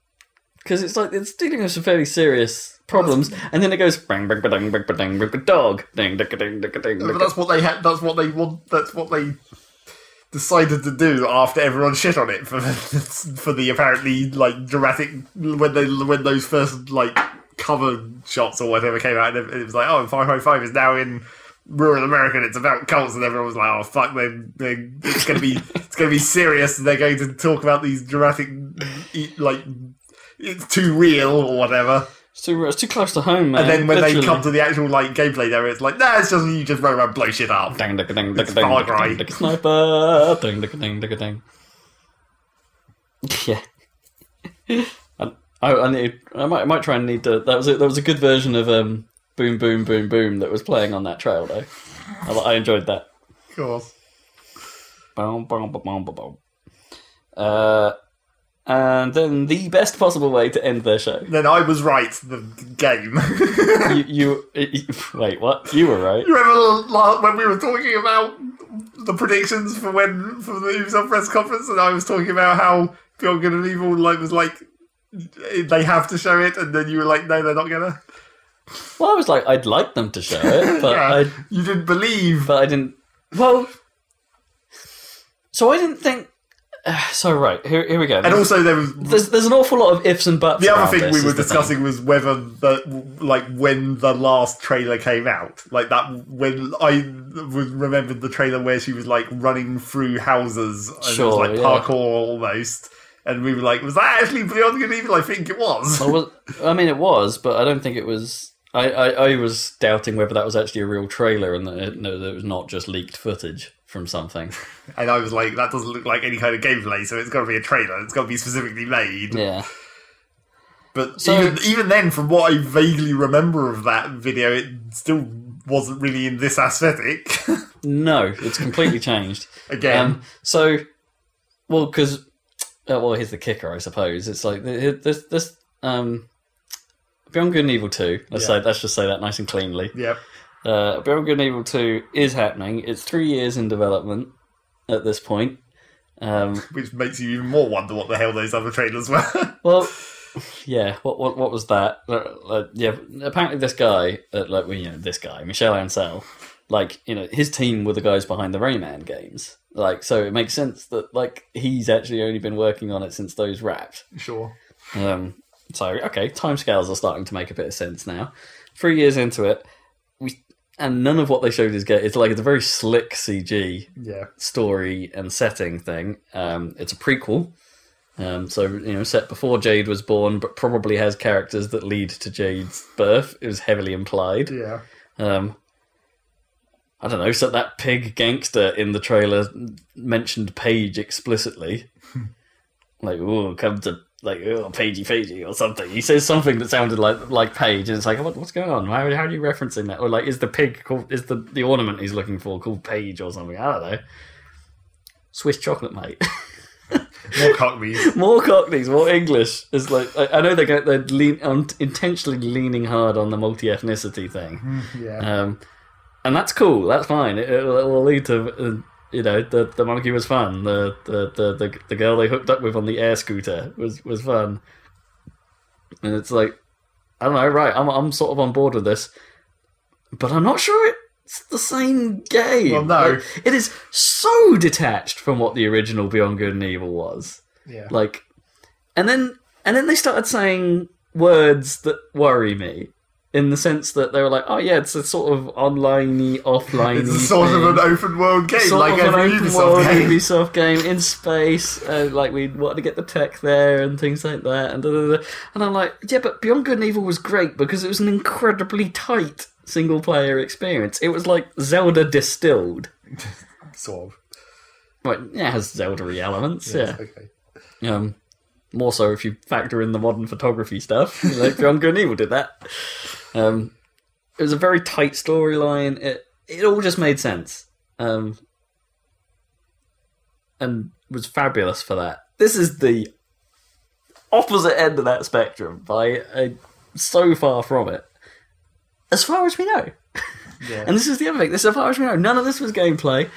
Speaker 3: Because it's like, it's dealing with some fairly serious problems, and then it goes... Bang, bang, bang, bang, bang, bang, dog. Ding, ding, ding, ding, ding.
Speaker 2: But that's what they had. That's what they want. That's what they decided to do after everyone shit on it for the apparently, like, dramatic... When those first, like... cover shots or whatever came out, and it was like, oh, Far Cry 5 is now in rural America and it's about cults, and everyone was like, oh fuck, it's gonna be serious, and they're going to talk about these dramatic, like, it's too real or whatever. It's too close to home, man. And then when they come to the actual, like, gameplay there, it's like, nah, it's just you just run around, blow shit up. Dang, dang, dang, dang, Far Cry.
Speaker 3: Sniper. Ding, ding, ding, ding, ding. Yeah. I might try and need to. That was a good version of Boom Boom Boom Boom that was playing on that trail though. I enjoyed that.
Speaker 2: Of course.
Speaker 3: Boom, boom, boom, boom, boom. And then the best possible way to end their show.
Speaker 2: Then I was right. The game.
Speaker 3: you wait. What? You were right.
Speaker 2: You remember when we were talking about the predictions for the Ubisoft press conference, and I was talking about how Beyond Good and Evil was like. They have to show it, and then you were like, no, they're not gonna.
Speaker 3: Well, I was like, I'd like them to show it, but
Speaker 2: yeah, you didn't believe.
Speaker 3: But I didn't. Well, so I didn't think. So right, here we go.
Speaker 2: And also
Speaker 3: there's an awful lot of ifs and buts.
Speaker 2: The other thing we were discussing was whether when the last trailer came out, like that when I remembered the trailer where she was like running through houses and it was like parkour almost. And we were like, was that actually Beyond Good and Evil? I think it was.
Speaker 3: I mean, it was, but I don't think it was... I was doubting whether that was actually a real trailer and that it was not just leaked footage from something.
Speaker 2: And I was like, that doesn't look like any kind of gameplay, so it's got to be a trailer. It's got to be specifically made.
Speaker 3: Yeah.
Speaker 2: But even then, from what I vaguely remember of that video, it still wasn't really in this aesthetic.
Speaker 3: No, it's completely changed.
Speaker 2: Again.
Speaker 3: Because... well, here's the kicker, I suppose. It's like this Beyond Good and Evil 2. Let's just say that nice and cleanly.
Speaker 2: Yep.
Speaker 3: Beyond Good and Evil 2 is happening. It's 3 years in development at this point.
Speaker 2: Which makes you even more wonder what the hell those other trailers were.
Speaker 3: Well, yeah. What was that? Yeah. Apparently, this guy, Michel Ancel, his team were the guys behind the Rayman games. So it makes sense that, he's actually only been working on it since those wrapped.
Speaker 2: Sure.
Speaker 3: Okay, timescales are starting to make a bit of sense now. 3 years into it, and none of what they showed is good. It's a very slick CG story and setting thing. It's a prequel. Set before Jade was born, but probably has characters that lead to Jade's birth. It was heavily implied.
Speaker 2: Yeah.
Speaker 3: I don't know, so that pig gangster in the trailer mentioned Paige explicitly. Come to like pagey or something. He says something that sounded like Page, and it's like, what's going on? How are you referencing that? Or like, is the pig called, is the ornament he's looking for called Page or something? I don't know. Swiss chocolate, mate.
Speaker 2: More Cockneys.
Speaker 3: More Cockneys, more English. It's like, I know they're intentionally leaning hard on the multi-ethnicity thing.
Speaker 2: Yeah.
Speaker 3: And that's cool. That's fine. It will lead to, the monkey was fun. The girl they hooked up with on the air scooter was fun. And it's like, I don't know. Right, I'm sort of on board with this, but I'm not sure it's the same game.
Speaker 2: Well, no,
Speaker 3: like, it is so detached from what the original Beyond Good and Evil was.
Speaker 2: Yeah.
Speaker 3: Like, and then they started saying words that worry me, in the sense that they were like, oh yeah, it's a sort of online-y, offline-y
Speaker 2: It's a sort of an open world game,
Speaker 3: sort
Speaker 2: like
Speaker 3: of
Speaker 2: every
Speaker 3: an Ubisoft game in space. Like we wanted to get the tech there and things like that, and and I'm like, yeah, but Beyond Good and Evil was great because it was an incredibly tight single-player experience. It was like Zelda distilled.
Speaker 2: Sort of.
Speaker 3: Right, yeah, it has Zelda-y elements.
Speaker 2: Yes,
Speaker 3: yeah.
Speaker 2: Okay.
Speaker 3: More so if you factor in the modern photography stuff. Like Beyond Good and Evil did that. It was a very tight storyline. It all just made sense. And was fabulous for that. This is the opposite end of that spectrum by so far from it. As far as we know.
Speaker 2: Yeah.
Speaker 3: And this is the other thing. As far as we know, none of this was gameplay.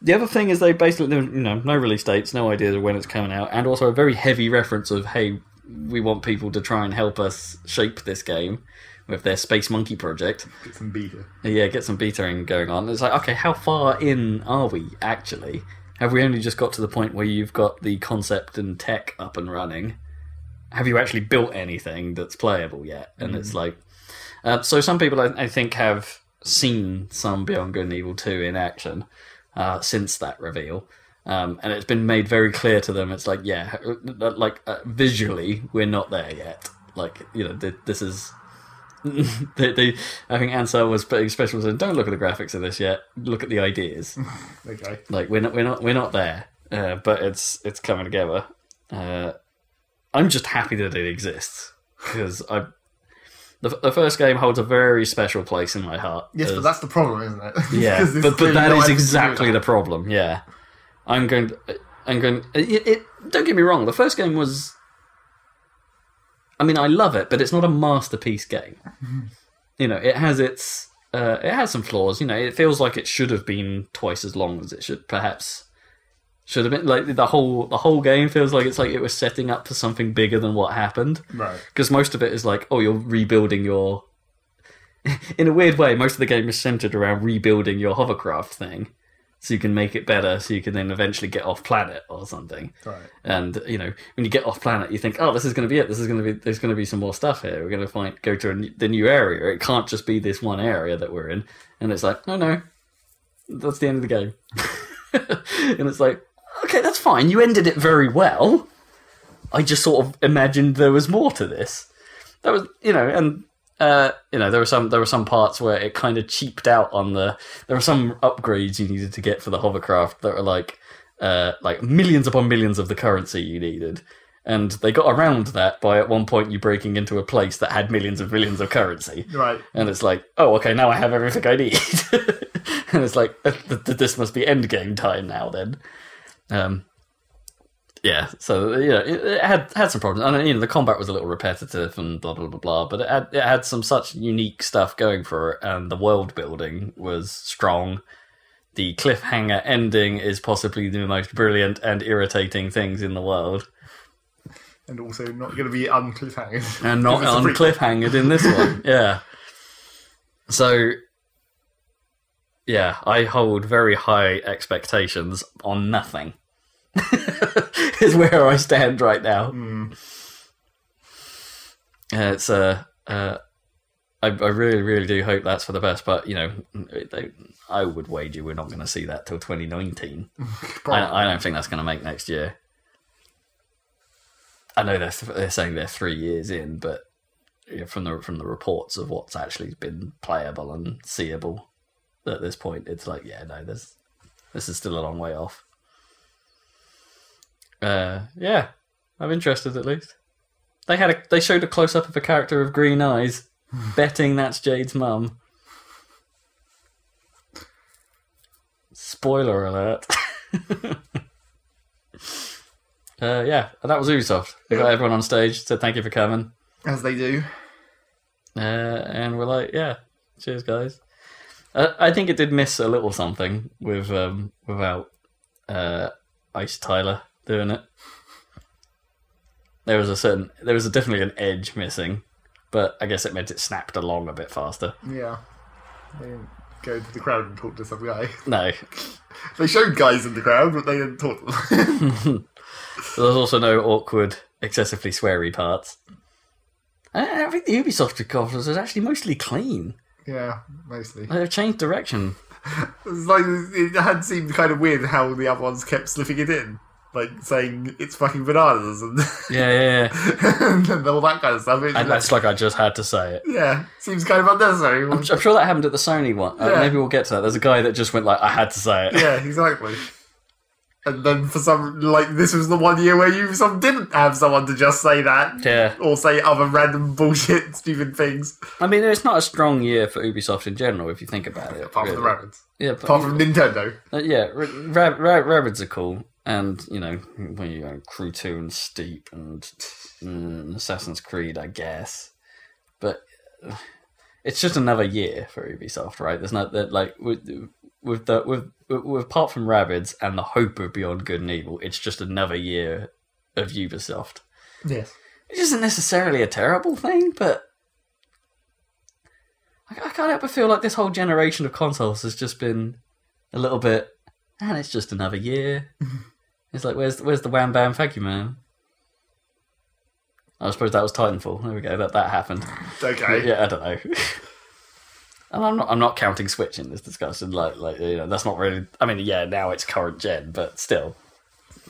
Speaker 3: The other thing is they basically, no release dates, no idea of when it's coming out, and also a very heavy reference of, hey, we want people to try and help us shape this game with their Space Monkey project.
Speaker 2: Get some beta.
Speaker 3: Yeah, get some betaing going on. It's like, okay, how far in are we, actually? Have we only just got to the point where you've got the concept and tech up and running? Have you actually built anything that's playable yet? And it's like... so some people, I think, have seen some Beyond Good and Evil 2 in action since that reveal. And it's been made very clear to them. It's like, yeah, visually, we're not there yet. Like, this is... I think Ansel was putting special saying, don't look at the graphics of this yet. Look at the ideas.
Speaker 2: Okay.
Speaker 3: Like, we're not there. But it's coming together. I'm just happy that it exists. Because the first game holds a very special place in my heart.
Speaker 2: Yes, but that's the problem, isn't it?
Speaker 3: Yeah, but that is exactly the problem. Yeah, I'm going. Don't get me wrong. The first game was. I mean, I love it, but it's not a masterpiece game. It has its. It has some flaws. It feels like it should have been twice as long as it should. Perhaps should have been. Like the whole game feels like it was setting up for something bigger than what happened.
Speaker 2: Right.
Speaker 3: Because most of it is like, oh, you're rebuilding your... In a weird way, most of the game is centered around rebuilding your hovercraft thing. So you can make it better, so you can then eventually get off planet or something.
Speaker 2: Right.
Speaker 3: And, when you get off planet, you think, oh, this is going to be it. There's going to be some more stuff here. We're going to go to the new area. It can't just be this one area that we're in. And it's like, no. That's the end of the game. And it's like, okay, that's fine. You ended it very well. I just sort of imagined there was more to this. That was, there were some parts where it kind of cheaped out on there were some upgrades you needed to get for the hovercraft that were like millions upon millions of the currency you needed. And they got around that by at one point you breaking into a place that had millions of currency.
Speaker 2: Right.
Speaker 3: And it's like, oh, okay, now I have everything I need. And it's like, this must be endgame time now then. Yeah, so it had some problems, and the combat was a little repetitive and blah blah blah blah. But it had some such unique stuff going for it, and the world building was strong. The cliffhanger ending is possibly the most brilliant and irritating things in the world,
Speaker 2: and also not going to be uncliffhangered,
Speaker 3: and not uncliffhangered in this one. Yeah, so. Yeah, I hold very high expectations on nothing. Is where I stand right now. It's I really, really do hope that's for the best, but I would wager we're not going to see that till 2019. I don't think that's going to make next year. I know they're saying they're 3 years in, but from the reports of what's actually been playable and seeable at this point, it's like, yeah, no, this is still a long way off. Yeah, I'm interested at least. They showed a close up of a character with green eyes, betting that's Jade's mum. Spoiler alert. Yeah, that was Ubisoft. They got everyone on stage, said thank you for coming.
Speaker 2: As they do.
Speaker 3: And we're like, yeah, cheers, guys. I think it did miss a little something without Ice Tyler doing it. There was definitely an edge missing, but I guess it meant it snapped along a bit faster.
Speaker 2: Yeah. They didn't go to the crowd and talk to some guy.
Speaker 3: No.
Speaker 2: They showed guys in the crowd, but they didn't talk to them.
Speaker 3: There was also no awkward, excessively sweary parts. I think the Ubisoft conference was actually mostly clean.
Speaker 2: Yeah, mostly.
Speaker 3: They've changed direction.
Speaker 2: It's like, it had seemed kind of weird how the other ones kept slipping it in. Like, saying, it's fucking bananas, and
Speaker 3: Yeah.
Speaker 2: and all that kind of stuff.
Speaker 3: And that's like I just had to say it.
Speaker 2: Yeah, seems kind of unnecessary.
Speaker 3: I'm sure that happened at the Sony one.
Speaker 2: Yeah.
Speaker 3: Maybe we'll get to that. There's a guy that just went like, I had to say it.
Speaker 2: Yeah, exactly. And then for some, like, this was the 1 year where Ubisoft didn't have someone to just say that.
Speaker 3: Yeah.
Speaker 2: Or say other random bullshit, stupid things.
Speaker 3: I mean, it's not a strong year for Ubisoft in general, if you think about it.
Speaker 2: Apart from the Rabbids.
Speaker 3: Yeah,
Speaker 2: Apart from Nintendo.
Speaker 3: Yeah, Rabbids are cool. And, you know, when you go Crew 2 and Steep and Assassin's Creed, I guess. But it's just another year for Ubisoft, right? There's not that, like, with apart from Rabbids and the hope of Beyond Good and Evil, it's just another year of Ubisoft.
Speaker 2: Yes.
Speaker 3: Which isn't necessarily a terrible thing, but I can't help but feel like this whole generation of consoles has just been a little bit, and it's just another year. It's like, where's the wham bam thank you, man? I suppose that was Titanfall. There we go. That happened.
Speaker 2: Okay.
Speaker 3: Yeah, I don't know. And I'm not counting Switch in this discussion. Like you know, that's not really. I mean, yeah, now it's current gen, but still.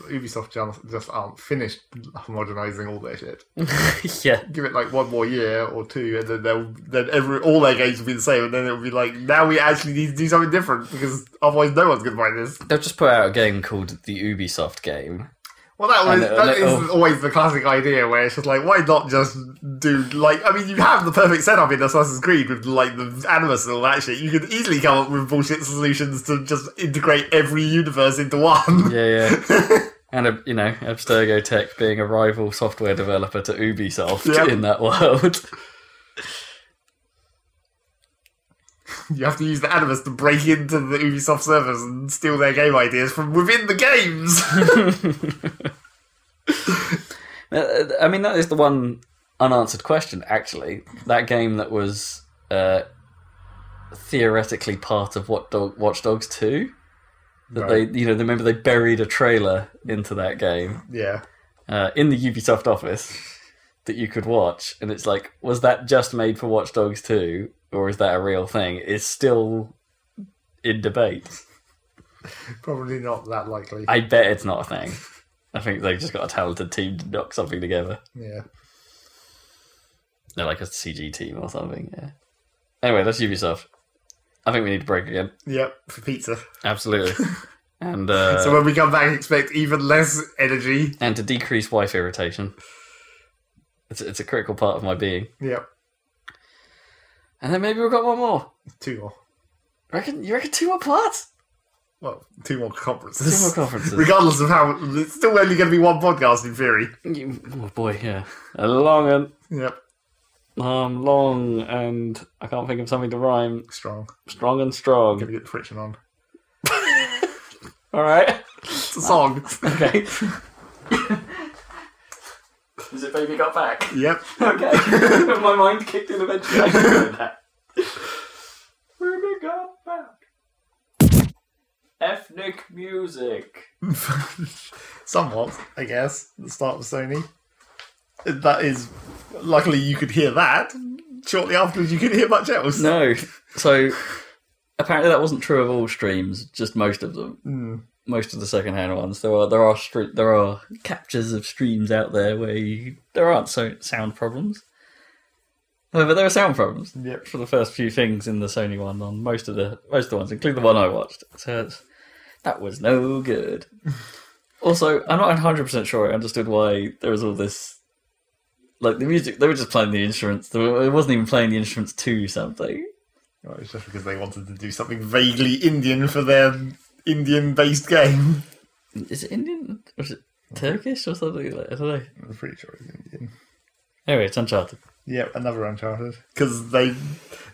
Speaker 2: Ubisoft just aren't finished homogenizing all their shit.
Speaker 3: Yeah.
Speaker 2: Give it like one more year or two, and then all their games will be the same, and then it'll be like, now we actually need to do something different because otherwise no one's going to buy this.
Speaker 3: They've just put out a game called the Ubisoft game.
Speaker 2: Well, that is always the classic idea where it's just like, why not just do, like, I mean, you have the perfect setup in Assassin's Creed with, like, the Animus and all that shit. You could easily come up with bullshit solutions to just integrate every universe into one.
Speaker 3: Yeah. And, Abstergo Tech being a rival software developer to Ubisoft in that world.
Speaker 2: You have to use the Animus to break into the Ubisoft servers and steal their game ideas from within the games.
Speaker 3: I mean, that is the one unanswered question, actually. That game that was theoretically part of Watch Dogs 2. That right. Remember they buried a trailer into that game.
Speaker 2: Yeah.
Speaker 3: In the Ubisoft office that you could watch. And it's like, was that just made for Watch Dogs 2? Or is that a real thing? It's still in debate.
Speaker 2: Probably not that likely.
Speaker 3: I bet it's not a thing. I think they've just got a talented team to knock something together.
Speaker 2: Yeah.
Speaker 3: They're like a CG team or something, yeah. Anyway, that's Ubisoft. I think we need to break again.
Speaker 2: Yep, for pizza.
Speaker 3: Absolutely. And
Speaker 2: so when we come back, expect even less energy.
Speaker 3: And to decrease wife irritation. It's a critical part of my being.
Speaker 2: Yep.
Speaker 3: And then maybe we've got one more.
Speaker 2: 2 more.
Speaker 3: You reckon 2 more parts?
Speaker 2: Well, 2 more conferences.
Speaker 3: 2 more conferences.
Speaker 2: Regardless of how... It's still only going to be one podcast, in theory.
Speaker 3: Oh, boy, yeah. A long one.
Speaker 2: Yep.
Speaker 3: Long, and I can't think of something to rhyme.
Speaker 2: Strong.
Speaker 3: Strong and strong.
Speaker 2: Going to get the friction on.
Speaker 3: All right.
Speaker 2: It's a song.
Speaker 3: Okay. Is it Baby Got Back?
Speaker 2: Yep.
Speaker 3: Okay. My mind kicked in eventually. I know that. Baby Got Back. Ethnic music.
Speaker 2: Somewhat, I guess. The start of Sony. That is... Luckily you could hear that. Shortly afterwards you couldn't hear much else.
Speaker 3: No. So, apparently that wasn't true of all streams, just most of them.
Speaker 2: Mm.
Speaker 3: Most of the second-hand ones. There are captures of streams out there where there aren't sound problems. However, there are sound problems for the first few things in the Sony one on most of the ones, including the one I watched. So that was no good. Also, I'm not 100% sure I understood why there was all this like the music. They were just playing the instruments. It wasn't even playing the instruments to something.
Speaker 2: Right, it's just because they wanted to do something vaguely Indian for their Indian-based game.
Speaker 3: Is it Indian? Or is it Turkish or something? I don't know.
Speaker 2: I'm pretty sure it's Indian.
Speaker 3: Anyway, it's Uncharted.
Speaker 2: Yeah, another Uncharted. Because they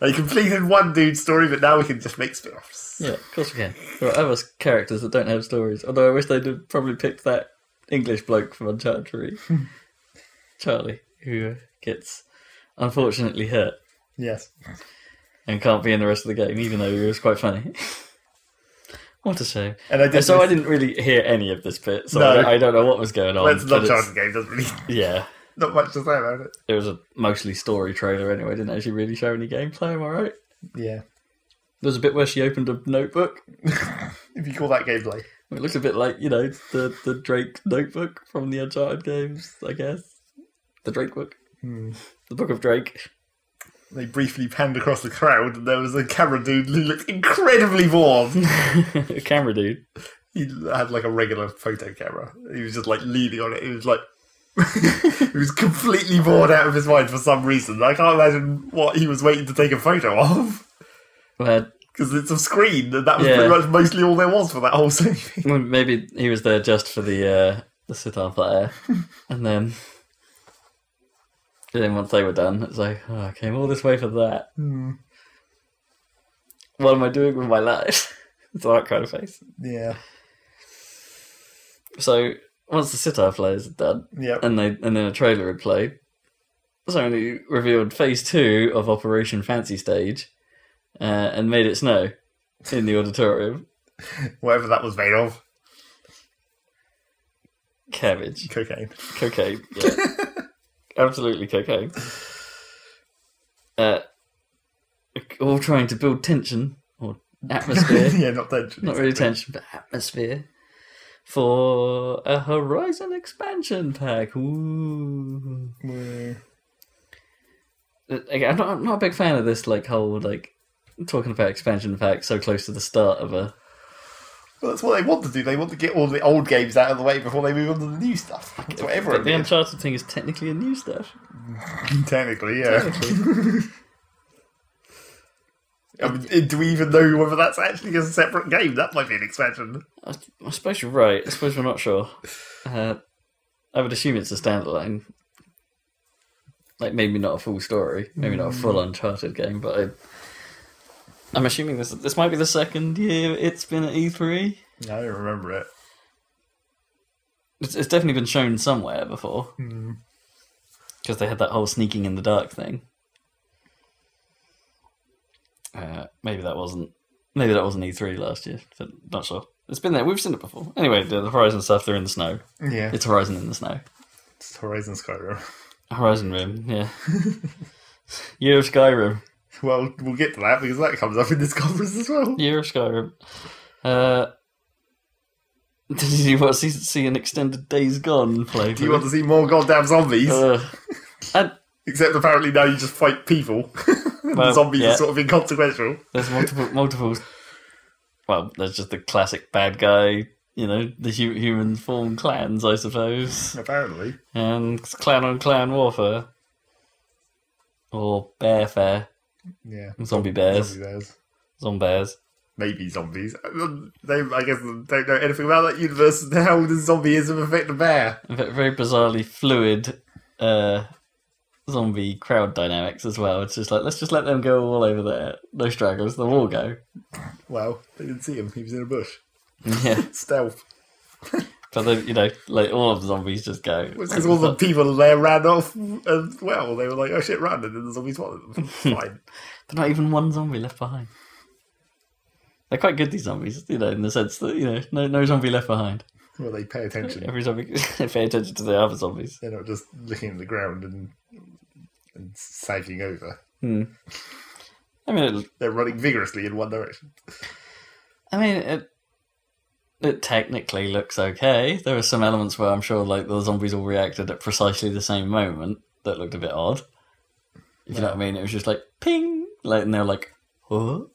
Speaker 2: completed one dude's story, but now we can just make spin-offs.
Speaker 3: Yeah, of course we can. There are other characters that don't have stories. Although I wish they'd have probably picked that English bloke from Uncharted 3. Charlie, who gets unfortunately hurt.
Speaker 2: Yes.
Speaker 3: And can't be in the rest of the game, even though he was quite funny. What a shame.
Speaker 2: And I
Speaker 3: didn't really hear any of this bit, so
Speaker 2: no.
Speaker 3: I don't know what was going on.
Speaker 2: It's an Uncharted game, doesn't really...
Speaker 3: Yeah.
Speaker 2: Not much to say about it.
Speaker 3: It was a mostly story trailer anyway, didn't actually really show any gameplay, am I right?
Speaker 2: Yeah.
Speaker 3: There was a bit where she opened a notebook.
Speaker 2: If you call that gameplay.
Speaker 3: It looked a bit like, the Drake notebook from the Uncharted games, I guess. The Drake book. The Book of Drake.
Speaker 2: They briefly panned across the crowd and there was a camera dude who looked incredibly bored.
Speaker 3: A camera dude?
Speaker 2: He had like a regular photo camera. He was just like leaning on it. He was like... he was completely bored out of his mind for some reason. I can't imagine what he was waiting to take a photo of. Because it's a screen, and that was pretty much mostly all there was for that whole scene.
Speaker 3: Well, maybe he was there just for the sitar player, and then once they were done, it's like, oh, I came all this way for that. What am I doing with my life? It's that kind of face.
Speaker 2: Yeah.
Speaker 3: So once the sitar players had done, and then a trailer had played, Sony revealed Phase 2 of Operation Fancy Stage, and made it snow in the auditorium.
Speaker 2: Whatever that was made of.
Speaker 3: Cabbage.
Speaker 2: Cocaine,
Speaker 3: yeah. Absolutely cocaine. All trying to build tension, or atmosphere.
Speaker 2: Yeah, not tension.
Speaker 3: Not really tension, but atmosphere. For a Horizon expansion pack. Ooh. Again, I'm not a big fan of this, whole, talking about expansion packs so close to the start of a...
Speaker 2: Well, that's what they want to do. They want to get all the old games out of the way before they move on to the new stuff. That's what everyone
Speaker 3: But the Uncharted thing is technically a new stuff.
Speaker 2: Technically, yeah. I mean, do we even know whether that's actually a separate game? That might be an expansion.
Speaker 3: I suppose you're right. I suppose we're not sure. I would assume it's a standalone. Maybe not a full story. Maybe not a full Uncharted game, but I'm assuming this might be the second year it's been at E3.
Speaker 2: I don't remember it.
Speaker 3: It's definitely been shown somewhere before. Because they had that whole sneaking in the dark thing. Maybe that wasn't E3 last year, but not sure. It's been there. We've seen it before. Anyway, the Horizon stuff, they're in the snow.
Speaker 2: Yeah.
Speaker 3: It's Horizon in the snow.
Speaker 2: It's Horizon Skyrim.
Speaker 3: Horizon Rim, yeah. Year of Skyrim.
Speaker 2: Well, we'll get to that because that comes up in this conference as well.
Speaker 3: Year of Skyrim. Did you want to see an extended Days Gone play?
Speaker 2: Do you want to see more goddamn zombies? Except apparently now you just fight people. The zombies are sort of inconsequential.
Speaker 3: There's multiple. Well, there's just the classic bad guy, the human form clans, I suppose.
Speaker 2: Apparently.
Speaker 3: And clan on clan warfare. Or bearfare.
Speaker 2: Yeah.
Speaker 3: Zombie bears. Zombears.
Speaker 2: Maybe zombies. I guess they don't know anything about that universe. How does zombieism affect a bear?
Speaker 3: Very bizarrely fluid zombie crowd dynamics as well. It's just let's just let them go all over there. No stragglers, they'll all go.
Speaker 2: Well, they didn't see him. He was in a bush.
Speaker 3: Yeah.
Speaker 2: Stealth.
Speaker 3: But then, all of the zombies just go.
Speaker 2: Because all the people there ran off as well. They were like, oh shit, run. And then the zombies followed them. Fine.
Speaker 3: There's not even one zombie left behind. They're quite good, these zombies, in the sense that, no zombie left behind.
Speaker 2: Well, they pay attention.
Speaker 3: Every zombie, they pay attention to the other zombies.
Speaker 2: They're not just looking at the ground and sagging over.
Speaker 3: I mean,
Speaker 2: they're running vigorously in one direction.
Speaker 3: I mean, it technically looks okay. There were some elements where I'm sure, the zombies all reacted at precisely the same moment that looked a bit odd. If you know what I mean? It was just ping! And they were like, what?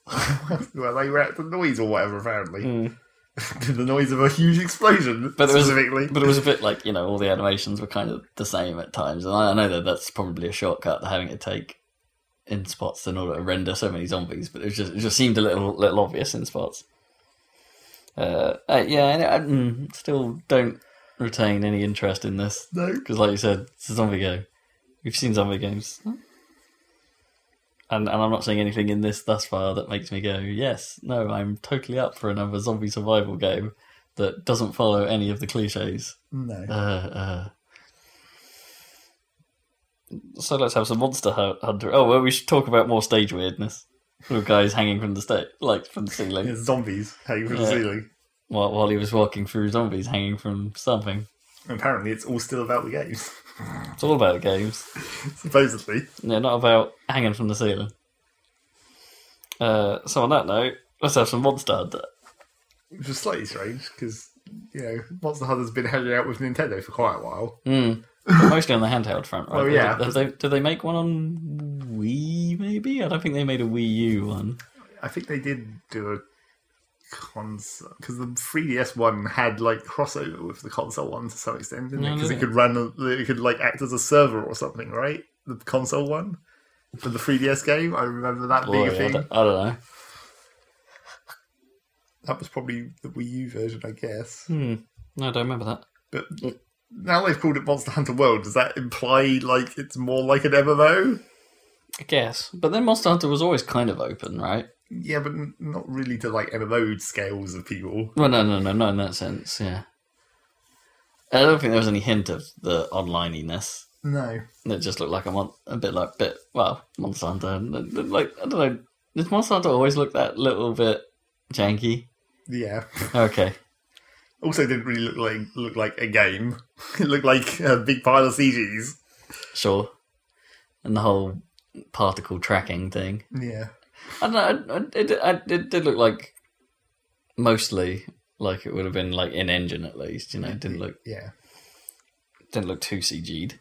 Speaker 2: Well, they react to noise or whatever, apparently. The noise of a huge explosion, specifically.
Speaker 3: But it was a bit like, all the animations were kind of the same at times. And I know that that's probably a shortcut to having it take in spots in order to render so many zombies, but it just seemed a little obvious in spots. I still don't retain any interest in this.
Speaker 2: No.
Speaker 3: Because like you said, it's a zombie game. We've seen zombie games. And I'm not seeing anything in this thus far that makes me go, yes, no, I'm totally up for another zombie survival game that doesn't follow any of the cliches.
Speaker 2: No.
Speaker 3: So let's have some Monster Hunter. Oh, well, we should talk about more stage weirdness. With guys hanging from from the ceiling.
Speaker 2: Yeah, zombies hanging from the ceiling.
Speaker 3: While he was walking through zombies hanging from something.
Speaker 2: Apparently it's all still about the games.
Speaker 3: It's all about games.
Speaker 2: Supposedly.
Speaker 3: Yeah, not about hanging from the ceiling. So on that note, let's have some Monster Hunter.
Speaker 2: Which is slightly strange, because, Monster Hunter's been hanging out with Nintendo for quite a while.
Speaker 3: Mostly on the handheld front, right?
Speaker 2: Oh, yeah.
Speaker 3: Did they make one on Wii, maybe? I don't think they made a Wii U one.
Speaker 2: I think they did do a console, because the 3DS one had crossover with the console one to some extent, didn't it? Because it could act as a server or something, right? The console one for the 3DS game. I remember that being a thing.
Speaker 3: I don't know.
Speaker 2: That was probably the Wii U version, I guess.
Speaker 3: No, I don't remember that.
Speaker 2: But now they've called it Monster Hunter World. Does that imply it's more like an MMO?
Speaker 3: I guess. But then Monster Hunter was always kind of open, right?
Speaker 2: Yeah, but not really to MMO scales of people.
Speaker 3: Well, no, not in that sense. Yeah, I don't think there was any hint of the onlineiness.
Speaker 2: No,
Speaker 3: it just looked like Monster Hunter. I don't know. Did Monster Hunter always look that little bit janky?
Speaker 2: Yeah.
Speaker 3: Okay.
Speaker 2: Also, didn't really look like a game. It looked like a big pile of CGs.
Speaker 3: Sure. And the whole particle tracking thing.
Speaker 2: Yeah.
Speaker 3: I don't know. It did look like mostly like it would have been in engine at least. It didn't look too CG'd.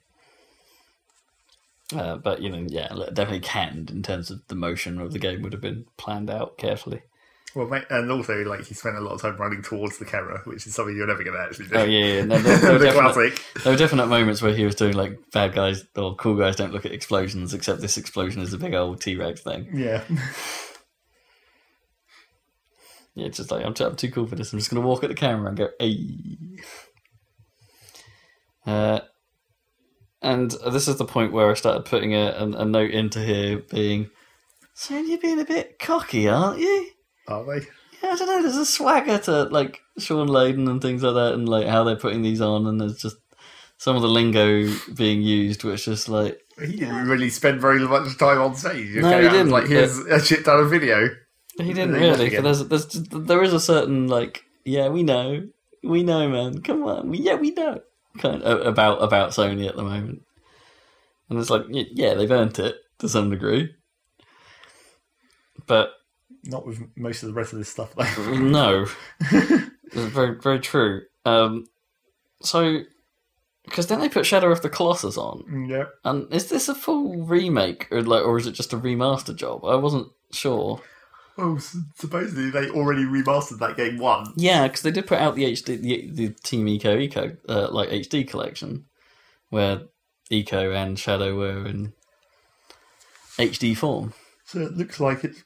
Speaker 3: But definitely canned in terms of the motion of the game would have been planned out carefully.
Speaker 2: Well, mate, and also he spent a lot of time running towards the camera, which is something you're never going to actually do.
Speaker 3: Oh yeah. No, there were
Speaker 2: classic.
Speaker 3: There were definite moments where he was doing bad guys or cool guys don't look at explosions, except this explosion is a big old T-Rex thing.
Speaker 2: Yeah.
Speaker 3: Yeah, it's just I'm too cool for this. I'm just going to walk at the camera and go, hey. And this is the point where I started putting a note into here being, so you're being a bit cocky, aren't you?
Speaker 2: Are they?
Speaker 3: Yeah, I don't know. There's a swagger to Sean Layden and things like that, and how they're putting these on, and there's just some of the lingo being used, which just
Speaker 2: he didn't really spend very much time on stage.
Speaker 3: No, he didn't.
Speaker 2: Here's a shit ton of video.
Speaker 3: He didn't really. But there is a certain we know, man. Come on, we know. Kind of about Sony at the moment, and it's they've earned it to some degree, but.
Speaker 2: Not with most of the rest of this stuff, though.
Speaker 3: No. It's very, very true. So, because then they put Shadow of the Colossus on.
Speaker 2: Yeah.
Speaker 3: And is this a full remake, or is it just a remaster job? I wasn't sure.
Speaker 2: Well, supposedly they already remastered that game once.
Speaker 3: Yeah, because they did put out the Team Eco HD collection, where Eco and Shadow were in HD form.
Speaker 2: So it looks like it's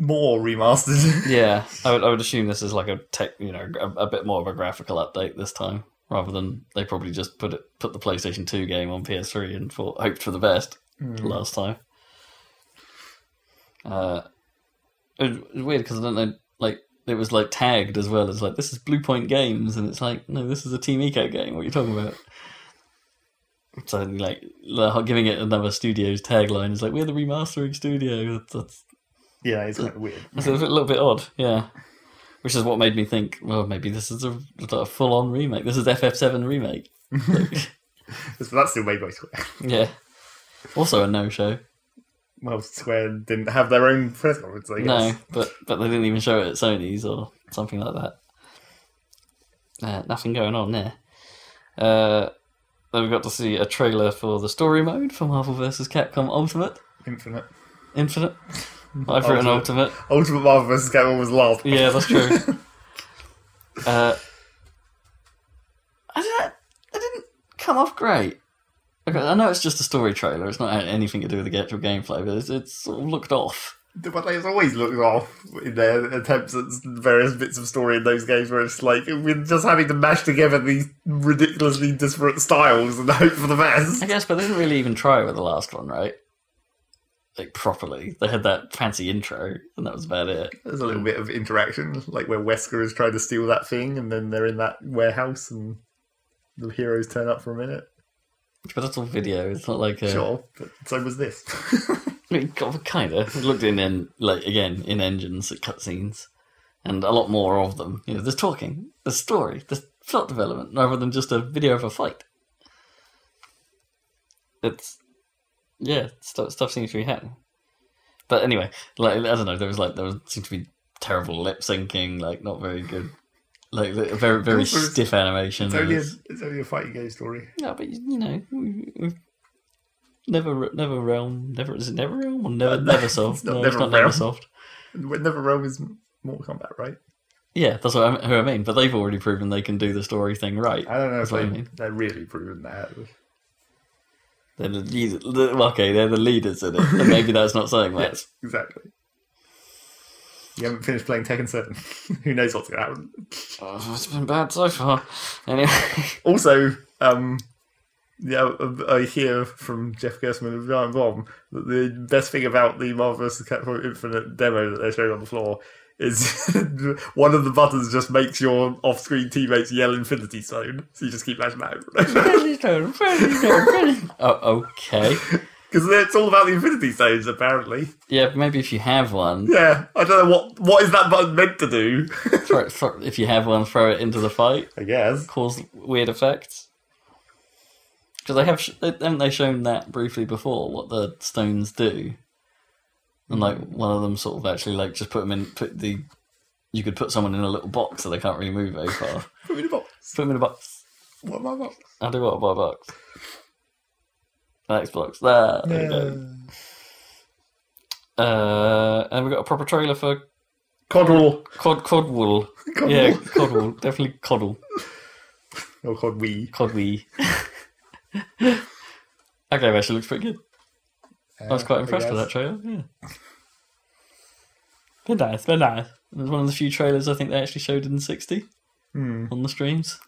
Speaker 2: more remastered.
Speaker 3: Yeah, I would assume this is a tech, a bit more of a graphical update this time, rather than they probably just put the PlayStation 2 game on PS3 and hoped for the best last time. It was weird because I don't know, it was tagged as well as this is Blue Point Games, and it's no, this is a Team Eco game. What are you talking about? So giving it another studio's tagline is we're the remastering studio. That's
Speaker 2: yeah, it's kind of weird.
Speaker 3: It's a little bit odd, yeah. Which is what made me think, well, maybe this is a full-on remake. This is FF7 remake.
Speaker 2: But that's still made by Square.
Speaker 3: Yeah. Also a no-show.
Speaker 2: Well, Square didn't have their own press conference, I guess.
Speaker 3: No, but they didn't even show it at Sony's or something like that. Nothing going on there. Then we got to see a trailer for the story mode for Marvel vs. Capcom Ultimate.
Speaker 2: Infinite.
Speaker 3: I've written Ultimate.
Speaker 2: Ultimate Marvel vs. Capcom was last.
Speaker 3: Yeah, that's true. It didn't come off great. Okay, I know it's just a story trailer. It's not anything to do with the actual gameplay, but it's sort of looked off.
Speaker 2: But they've always looked off in their attempts at various bits of story in those games where it's like we're just having to mash together these ridiculously disparate styles and hope for the best.
Speaker 3: I guess, but they didn't really even try with the last one, right? Like, properly. They had that fancy intro, and that was about it. There's
Speaker 2: a little bit of interaction, like where Wesker is trying to steal that thing, and then they're in that warehouse, and the heroes turn up for a minute.
Speaker 3: But that's all video, it's not like...
Speaker 2: Sure, but so was this.
Speaker 3: I mean, kind of. We looked in engines at cutscenes, and a lot more of them. You know, there's talking, there's story, there's plot development, rather than just a video of a fight. Stuff seems to be happening. But anyway, like I don't know, there seemed to be terrible lip syncing, like not very good, like very stiff animation.
Speaker 2: It's only a fighting game story.
Speaker 3: Yeah, but you know, we've NetherRealm, is it NetherRealm or Neversoft?
Speaker 2: It's not
Speaker 3: Neversoft.
Speaker 2: NetherRealm is Mortal Kombat, right?
Speaker 3: Yeah, that's who I mean. But they've already proven they can do the story thing right.
Speaker 2: I don't know if they're really proven that.
Speaker 3: They're the leaders. They're the leaders in it, and maybe that's not saying much.
Speaker 2: Yes, exactly. You haven't finished playing Tekken 7. Who knows what's going to happen?
Speaker 3: Oh, it's been bad so far. Anyway.
Speaker 2: Also, I hear from Jeff Gerstmann of Giant Bomb that the best thing about the Marvel vs. Capcom Infinite demo that they're showing on the floor is one of the buttons just makes your off-screen teammates yell Infinity Stone, so you just keep mashing that over.
Speaker 3: Infinity Stone. Oh, okay.
Speaker 2: Because it's all about the Infinity Stones, apparently.
Speaker 3: Yeah, maybe if you have one.
Speaker 2: Yeah, I don't know what is that button meant to do.
Speaker 3: If you have one, throw it into the fight.
Speaker 2: I guess.
Speaker 3: Cause weird effects. Because haven't they shown that briefly before, what the stones do? And like one of them sort of actually like just you could put someone in a little box so they can't really move very far.
Speaker 2: Put me in a box.
Speaker 3: Put them in a box.
Speaker 2: What my box?
Speaker 3: I'll do what about a box? Xbox. There you go. And we got a proper trailer for
Speaker 2: Coddle.
Speaker 3: Codwool. Yeah, Codwool. Definitely Coddle.
Speaker 2: Or Codwee.
Speaker 3: Codwee. Okay, actually looks pretty good. I was quite impressed with that trailer. Yeah. Very nice. It was one of the few trailers I think they actually showed in 60 on the streams.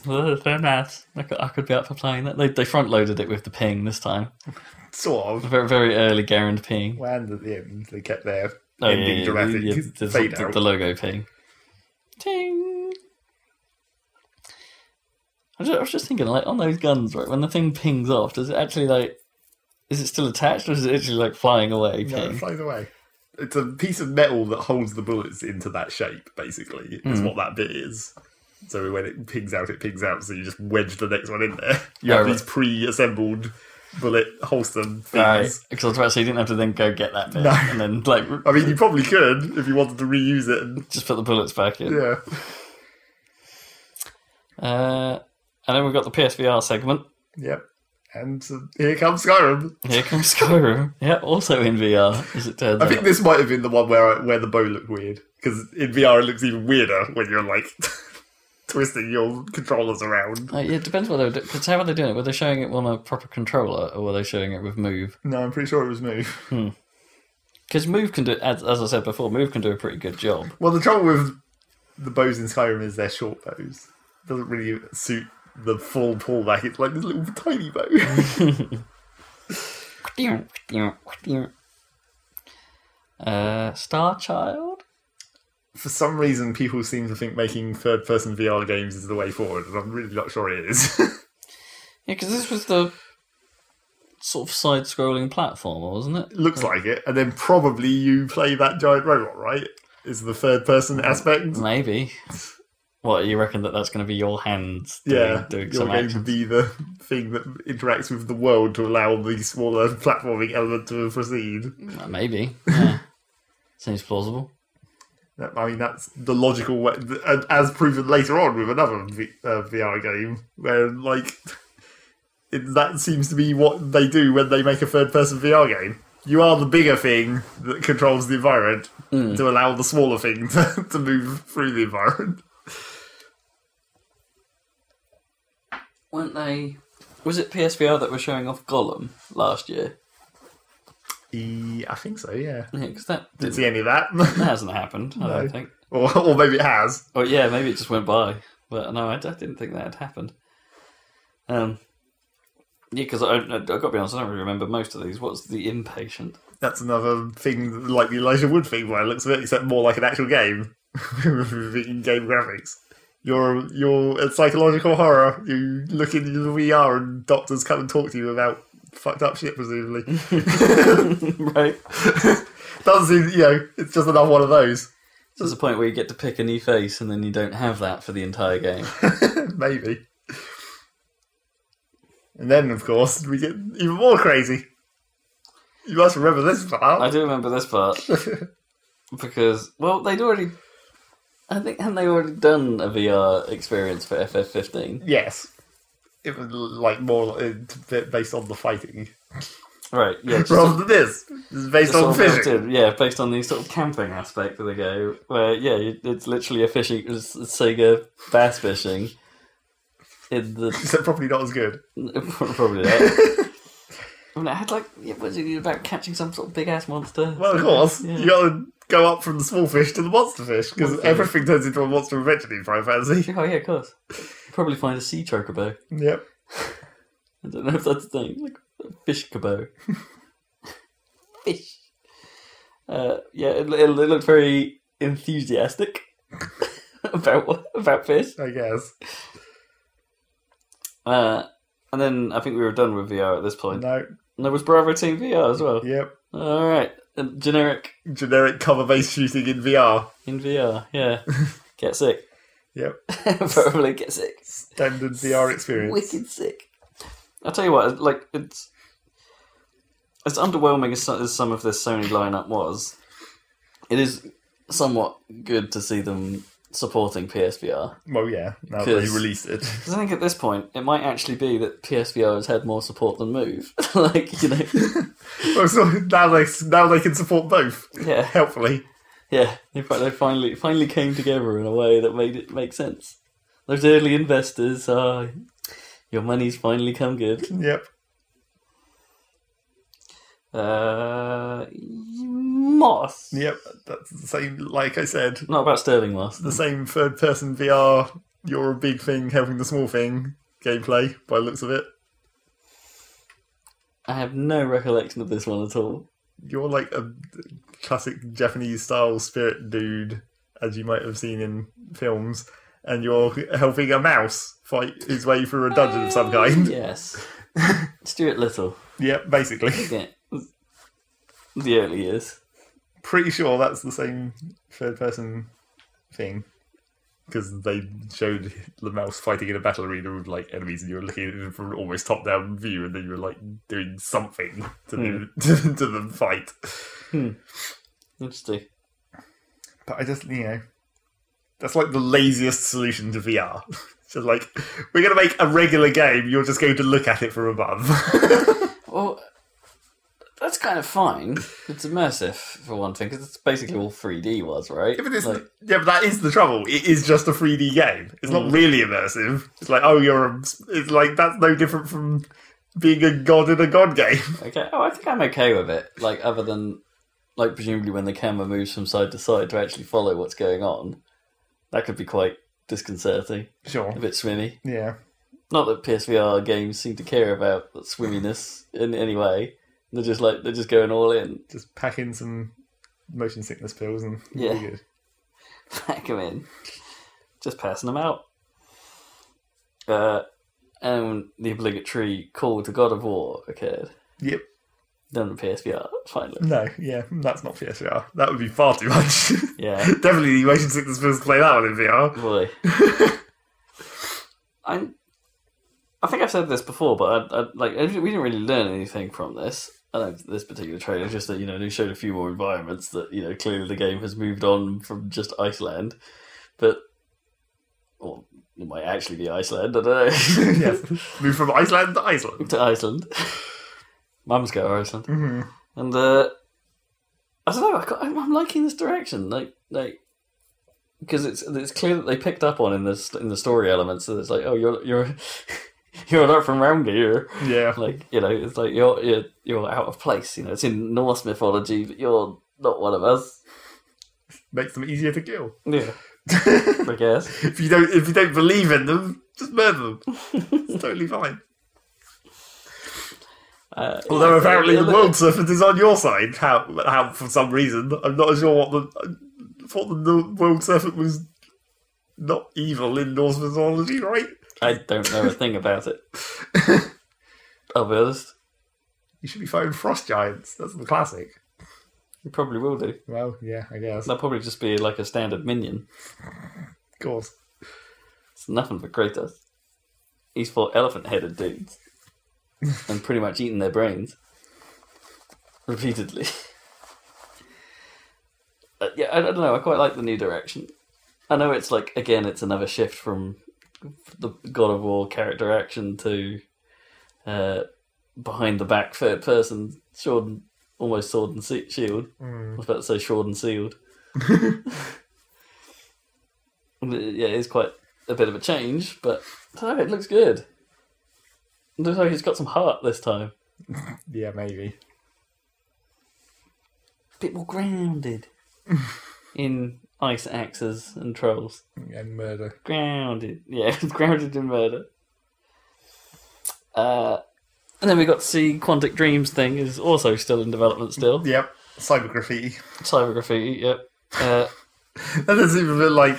Speaker 3: Very nice. I could be up for playing that. They front loaded it with the ping this time.
Speaker 2: Sort of.
Speaker 3: A very, very early guaranteed ping.
Speaker 2: And at the end, they kept their ending dramatic fade out.
Speaker 3: The logo ping. Ting! I was just thinking, like, on those guns, right, when the thing pings off, does it actually, like, is it still attached, or is it actually, like, flying away?
Speaker 2: No, it flies away. It's a piece of metal that holds the bullets into that shape, basically, is what that bit is. So when it pings out, so you just wedge the next one in there. You have these pre-assembled bullet holster things.
Speaker 3: Right, because I was about to say, you didn't have to then go get that bit.
Speaker 2: No.
Speaker 3: And then, like...
Speaker 2: I mean, you probably could, if you wanted to reuse it. And...
Speaker 3: just put the bullets back in.
Speaker 2: Yeah.
Speaker 3: And then we've got the PSVR segment.
Speaker 2: Yep. And here comes Skyrim.
Speaker 3: Here comes Skyrim. Yeah, also in VR, as it turns out.
Speaker 2: I think this might have been the one where the bow looked weird. Because in VR it looks even weirder when you're, like, twisting your controllers around.
Speaker 3: Yeah, it depends what they were doing. Because how were they doing it? Were they showing it on a proper controller, or were they showing it with Move?
Speaker 2: No, I'm pretty sure it was Move.
Speaker 3: Because Move can do, as I said before, Move can do a pretty good job.
Speaker 2: Well, the trouble with the bows in Skyrim is they're short bows. It doesn't really suit the full pullback. It's like this little tiny bow.
Speaker 3: Star Child?
Speaker 2: For some reason, people seem to think making third-person VR games is the way forward, and I'm really not sure it is.
Speaker 3: Yeah, because this was the sort of side-scrolling platformer, wasn't it?
Speaker 2: Looks like it. And then probably you play that giant robot, right? Is the third-person aspect?
Speaker 3: Maybe. What, you reckon that's going to be your hands doing some
Speaker 2: going
Speaker 3: action?
Speaker 2: to be the thing that interacts with the world to allow the smaller platforming element to proceed?
Speaker 3: Maybe, yeah. Seems plausible.
Speaker 2: I mean, that's the logical way, as proven later on with another VR game, where, like, that seems to be what they do when they make a third-person VR game. You are the bigger thing that controls the environment to allow the smaller thing to move through the environment.
Speaker 3: Weren't they? Was it PSVR that was showing off Gollum last year?
Speaker 2: I think so, yeah.
Speaker 3: Yeah, because that
Speaker 2: Didn't see any of that.
Speaker 3: that hasn't happened, I don't think.
Speaker 2: Or maybe it has.
Speaker 3: Or yeah, maybe it just went by. But no, I didn't think that had happened. Yeah, because I've got to be honest, I don't really remember most of these. What's the Impatient?
Speaker 2: That's another thing, like the Elijah Wood thing, where it looks a bit, except more like an actual game with in-game graphics. You're a psychological horror. You look into the VR and doctors come and talk to you about fucked up shit, presumably.
Speaker 3: Right.
Speaker 2: Doesn't seem, it's just another one of those.
Speaker 3: There's a point where you get to pick a new face and then you don't have that for the entire game.
Speaker 2: Maybe. And then, of course, we get even more crazy. You must remember this part.
Speaker 3: I do remember this part. Because, well, they'd already... I think, hadn't they already done a VR experience for FF15?
Speaker 2: Yes. It was like more based on the fighting.
Speaker 3: Right, yeah.
Speaker 2: Rather than this. It's based on fishing.
Speaker 3: Yeah, based on the sort of camping aspect of the game. Where, yeah, it's literally a fishing... Sega bass fishing. In the...
Speaker 2: Is that probably not as good?
Speaker 3: Probably not. I mean, it had was it about catching some sort of big ass monster?
Speaker 2: Well, of course.
Speaker 3: Yeah.
Speaker 2: You got to go up from the small fish to the monster fish, because everything turns into a monster eventually in Final Fantasy.
Speaker 3: Oh, yeah, of course. Probably find a sea chocobo.
Speaker 2: Yep.
Speaker 3: I don't know if that's a thing. Like a fish cabo. Fish. Yeah, it looked very enthusiastic about fish.
Speaker 2: I guess.
Speaker 3: And then I think we were done with VR at this point.
Speaker 2: No.
Speaker 3: And there was Bravo Team VR as well.
Speaker 2: Yep.
Speaker 3: Alright. Generic
Speaker 2: cover-based shooting in VR.
Speaker 3: in VR, yeah. Get sick.
Speaker 2: Yep.
Speaker 3: Probably get sick.
Speaker 2: Standard VR experience.
Speaker 3: Wicked sick. I'll tell you what, like, it's as underwhelming as some of this Sony lineup was, it is somewhat good to see them supporting PSVR.
Speaker 2: Well, yeah, now that they released it.
Speaker 3: Because I think at this point, it might actually be that PSVR has had more support than Move. Like, you know.
Speaker 2: Well, so now they can support both.
Speaker 3: Yeah.
Speaker 2: Helpfully.
Speaker 3: Yeah, in fact, they finally came together in a way that made it make sense. Those early investors, your money's finally come good.
Speaker 2: Yep.
Speaker 3: Moss.
Speaker 2: Yep, that's the same, like I said.
Speaker 3: Not about Sterling Moss.
Speaker 2: The same third-person VR, you're a big thing helping the small thing gameplay, by the looks of it.
Speaker 3: I have no recollection of this one at all.
Speaker 2: You're like a classic Japanese-style spirit dude, as you might have seen in films, and you're helping a mouse fight his way through a dungeon of some kind.
Speaker 3: Yes. Stuart Little.
Speaker 2: Yep, basically.
Speaker 3: Yeah. The early years.
Speaker 2: Pretty sure that's the same third-person thing. Because they showed the mouse fighting in a battle arena with like enemies, and you were looking at it from an almost top-down view, and then you were like doing something to the fight.
Speaker 3: Interesting.
Speaker 2: But I just, that's like the laziest solution to VR. It's just like, we're going to make a regular game, you're just going to look at it from above.
Speaker 3: Well, that's kind of fine. It's immersive, for one thing, because it's basically all 3D was, right?
Speaker 2: Yeah, but that is the trouble. It is just a 3D game. It's not really immersive. It's like, it's like, that's no different from being a god in a god game.
Speaker 3: Okay. Oh, I think I'm okay with it. Like, other than, like, presumably when the camera moves from side to side to actually follow what's going on, that could be quite disconcerting.
Speaker 2: Sure.
Speaker 3: A bit swimmy.
Speaker 2: Yeah.
Speaker 3: Not that PSVR games seem to care about swimminess in any way. They're just going all in.
Speaker 2: Just pack in some motion sickness pills and
Speaker 3: yeah,
Speaker 2: be good.
Speaker 3: Pack them in. Just passing them out. And the obligatory call to God of War occurred.
Speaker 2: Yep.
Speaker 3: Done with PSVR, finally.
Speaker 2: No, yeah, that's not PSVR. That would be far too much.
Speaker 3: Yeah.
Speaker 2: Definitely the motion sickness pills to play that one in VR.
Speaker 3: Boy. I think I've said this before, but we didn't really learn anything from this. I don't know this particular trailer, just that, they showed a few more environments that, clearly the game has moved on from just Iceland. But, or it might actually be Iceland, I don't know.
Speaker 2: Yes, move from Iceland to Iceland.
Speaker 3: To Iceland. Mum's go Iceland.
Speaker 2: Mm-hmm.
Speaker 3: And I don't know. I'm liking this direction. Like because it's clear that they picked up on in the story elements. So it's like, oh, you're not from around here.
Speaker 2: Yeah.
Speaker 3: Like, it's like you're out of place. It's in Norse mythology, but you're not one of us.
Speaker 2: Makes them easier to kill.
Speaker 3: Yeah. I guess.
Speaker 2: If you don't believe in them, just murder them. It's totally fine. Although apparently the world serpent is on your side. How for some reason I'm not sure I thought the world serpent was not evil in Norse mythology, right?
Speaker 3: I don't know a thing about it. I'll be honest.
Speaker 2: You should be fighting frost giants. That's the classic.
Speaker 3: You probably will do.
Speaker 2: Well, yeah, I guess.
Speaker 3: That'll probably just be like a standard minion.
Speaker 2: Of course.
Speaker 3: It's nothing but Kratos. He's fought elephant-headed dudes. And pretty much eaten their brains. Repeatedly. Yeah, I don't know. I quite like the new direction. I know it's like, again, it's another shift from the God of War character action to behind the back third person, almost sword and shield. I was about to say sword and sealed. Yeah, it's quite a bit of a change, but I don't know, it looks good. It looks like it's got some heart this time.
Speaker 2: Yeah, maybe.
Speaker 3: A bit more grounded in ice axes and trolls.
Speaker 2: And murder.
Speaker 3: Grounded. Yeah, grounded in murder. And then we got to see Quantic Dreams thing is also still in development still.
Speaker 2: Yep. Cyber graffiti.
Speaker 3: Cyber graffiti, yep.
Speaker 2: That doesn't even feel like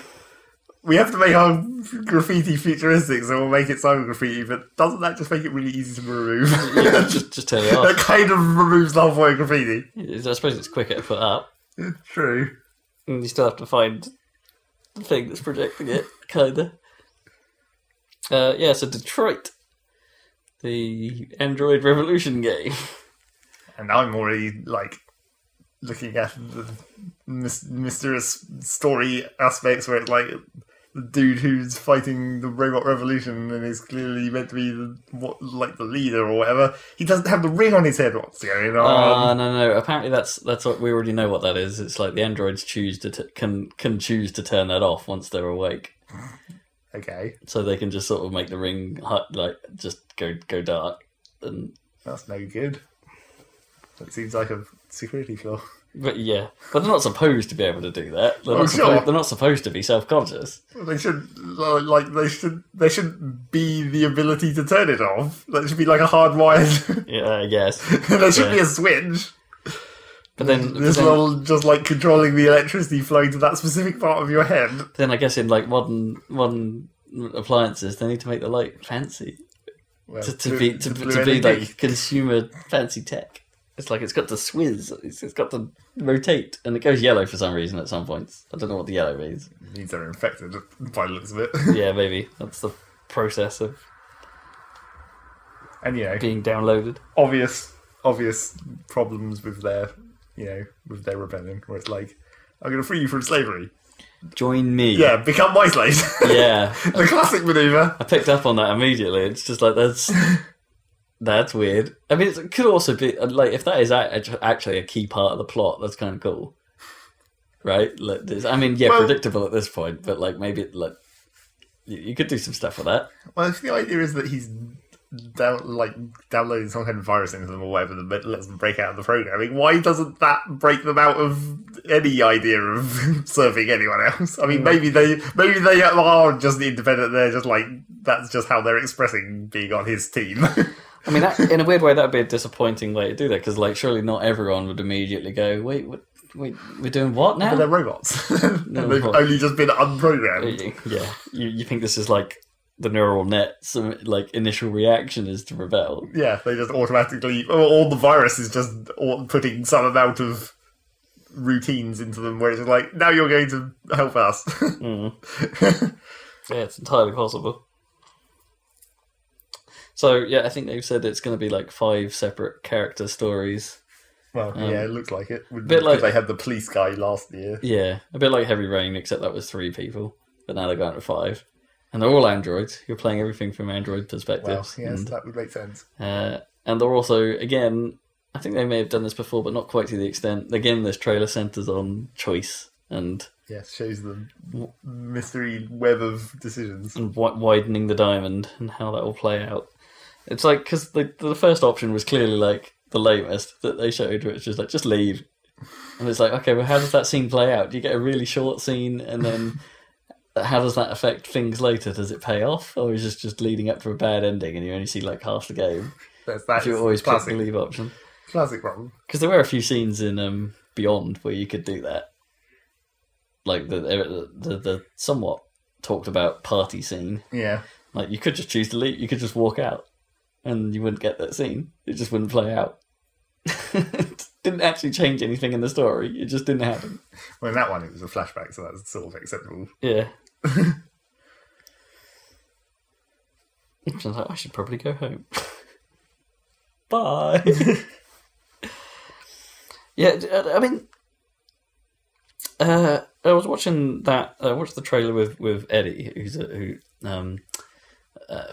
Speaker 2: we have to make our graffiti futuristic, so we'll make it cyber graffiti, but doesn't that just make it really easy to remove?
Speaker 3: Yeah, just turn it off.
Speaker 2: That kind of removes the whole point of graffiti.
Speaker 3: I suppose it's quicker to put up.
Speaker 2: True.
Speaker 3: And you still have to find the thing that's projecting it, kinda. Yeah, so Detroit. The Android Revolution game.
Speaker 2: And I'm already, looking at the mysterious story aspects where it's like the dude who's fighting the robot revolution and is clearly meant to be the leader or whatever. He doesn't have the ring on his head. What's going on?
Speaker 3: No. Apparently that's what we already know what that is. It's like the androids can choose to turn that off once they're awake.
Speaker 2: Okay.
Speaker 3: So they can just sort of make the ring just go dark. And
Speaker 2: that's no good. That seems like a security flaw.
Speaker 3: But yeah, but they're not supposed to be able to do that. They're not supposed to be self-conscious.
Speaker 2: Well, they should there shouldn't be the ability to turn it off. That should be like a hardwired.
Speaker 3: Yeah, I guess.
Speaker 2: There should be a switch.
Speaker 3: But then
Speaker 2: just like controlling the electricity flowing to that specific part of your head.
Speaker 3: Then I guess in like modern appliances, they need to make the light fancy to be like consumer fancy tech. It's like it's got to swizz, it's got to rotate, and it goes yellow for some reason at some points. I don't know what the yellow means.
Speaker 2: It means they're infected by the looks of it.
Speaker 3: Yeah, maybe that's the process of being downloaded.
Speaker 2: Obvious problems with their rebellion, where it's like, I'm going to free you from slavery.
Speaker 3: Join me.
Speaker 2: Yeah, become my slave.
Speaker 3: Yeah,
Speaker 2: the classic maneuver.
Speaker 3: I picked up on that immediately. It's just like that's weird. I mean, it could also be like if that is actually a key part of the plot. That's kind of cool, right? Predictable at this point, but like maybe you could do some stuff with that.
Speaker 2: Well, if the idea is that he's downloading some kind of virus into them or whatever that lets them break out of the programming, why doesn't that break them out of any idea of serving anyone else? I mean, maybe they are just independent. They're just like, that's just how they're expressing being on his team.
Speaker 3: I mean, in a weird way, that'd be a disappointing way to do that, because surely not everyone would immediately go, wait, we're doing what now?
Speaker 2: But they're robots. They've only just been unprogrammed.
Speaker 3: Yeah, you think this is like the neural net, so initial reaction is to rebel.
Speaker 2: Yeah, they just automatically, all the virus is just putting some amount of routines into them where it's like, now you're going to help us.
Speaker 3: Yeah, it's entirely possible. So, yeah, I think they've said it's going to be 5 separate character stories.
Speaker 2: Well, yeah, it looks like it. Because they had the police guy last year.
Speaker 3: Yeah, a bit like Heavy Rain, except that was 3 people. But now they're going to 5. And they're all androids. You're playing everything from android perspectives.
Speaker 2: Well, yes, that would make sense.
Speaker 3: And they're also, again, I think they may have done this before, but not quite to the extent. Again, this trailer centers on choice and
Speaker 2: shows the mystery web of decisions
Speaker 3: and widening the diamond and how that will play out. It's like because the first option was clearly like the lamest that they showed, which is like just leave, and it's like okay, well, how does that scene play out? Do you get a really short scene, and then how does that affect things later? Does it pay off, or is it just leading up to a bad ending, and you only see like half the game?
Speaker 2: That's
Speaker 3: you always
Speaker 2: classic.
Speaker 3: pick the leave option.
Speaker 2: Classic problem.
Speaker 3: Because there were a few scenes in Beyond where you could do that, like the somewhat talked about party scene.
Speaker 2: Yeah,
Speaker 3: like you could just choose to leave. You could just walk out, and you wouldn't get that scene. It just wouldn't play out. It didn't actually change anything in the story. It just didn't happen.
Speaker 2: Well, in that one, it was a flashback, so that's sort of acceptable.
Speaker 3: Yeah. I should probably go home. Bye. Yeah, I mean, I was watching that. I watched the trailer with Eddie, who's a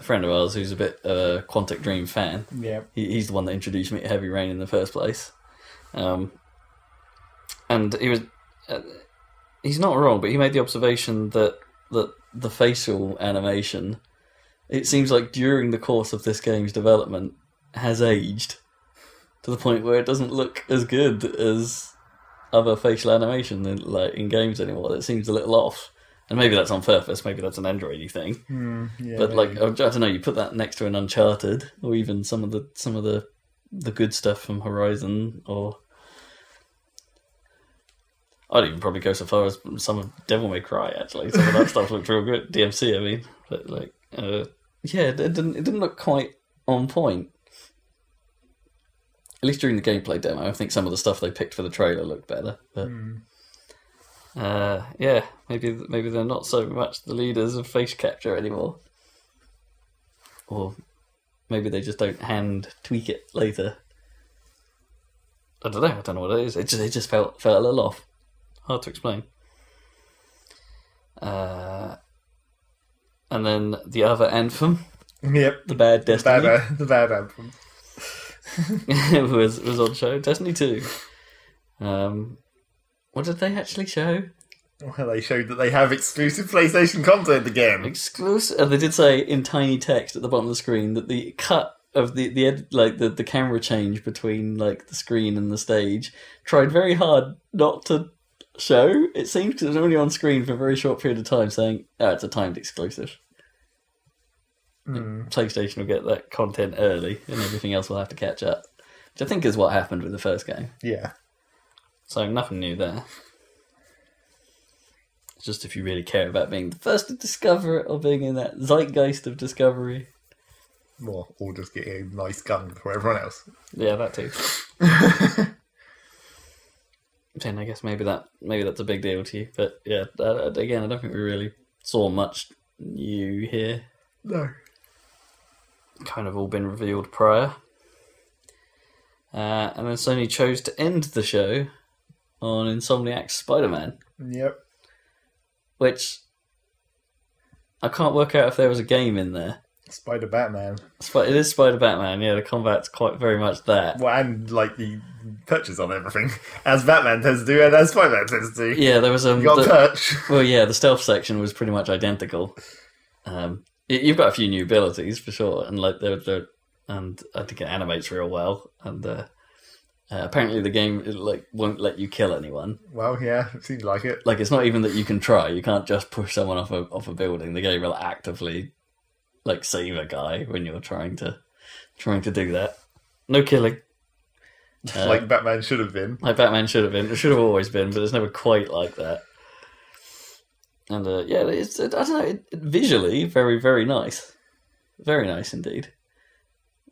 Speaker 3: friend of ours, who's a bit Quantic Dream fan.
Speaker 2: Yeah,
Speaker 3: he's the one that introduced me to Heavy Rain in the first place. And he was, he's not wrong, but he made the observation that the facial animation, it seems like during the course of this game's development, has aged to the point where it doesn't look as good as other facial animation in games anymore. It seems a little off, and maybe that's on purpose. Maybe that's an Android-y thing. But maybe. I don't know. You put that next to an Uncharted, or even some of the good stuff from Horizon, or I'd even probably go so far as some of Devil May Cry. Actually, some of that stuff looked real good. DMC, I mean, but it didn't look quite on point. At least during the gameplay demo, I think some of the stuff they picked for the trailer looked better. But maybe they're not so much the leaders of face capture anymore, or maybe they just don't hand tweak it later. I don't know. I don't know what it is. It just felt a little off. Hard to explain. And then the other anthem.
Speaker 2: Yep.
Speaker 3: The Bad Destiny.
Speaker 2: The bad anthem.
Speaker 3: was on show. Destiny 2. What did they actually show?
Speaker 2: Well, they showed that they have exclusive PlayStation content again.
Speaker 3: Exclusive. They did say in tiny text at the bottom of the screen that the cut of the camera change between like the screen and the stage tried very hard not to show. It seemed because it was only on screen for a very short period of time, saying, "Oh, it's a timed exclusive." PlayStation will get that content early, and everything else will have to catch up. Which I think is what happened with the first game.
Speaker 2: Yeah.
Speaker 3: So nothing new there. It's just if you really care about being the first to discover it, or being in that zeitgeist of discovery.
Speaker 2: Or just getting a nice gun for everyone else.
Speaker 3: Yeah, that too. Then I guess maybe that's a big deal to you. But yeah, again, I don't think we really saw much new here.
Speaker 2: No.
Speaker 3: Kind of all been revealed prior. And then Sony chose to end the show on Insomniac's Spider-Man.
Speaker 2: Yep.
Speaker 3: Which I can't work out if there was a game in there.
Speaker 2: Spider-Batman.
Speaker 3: It is Spider-Batman, yeah, the combat's quite very much that.
Speaker 2: Well, and like the perches on everything, as Batman tends to do and as Spider-Man tends to do.
Speaker 3: Yeah, there was
Speaker 2: you got perch.
Speaker 3: Well, yeah, the stealth section was pretty much identical. You've got a few new abilities for sure, and like and I think it animates real well. And apparently, the game won't let you kill anyone.
Speaker 2: Well, yeah, it seems like it.
Speaker 3: Like it's not even that you can try. You can't just push someone off a building. The game will actively save a guy when you're trying to do that. No killing.
Speaker 2: Like Batman should have been.
Speaker 3: Like Batman should have been. It should have always been, but it's never quite like that. And it's I don't know. Visually, very very nice, very nice indeed.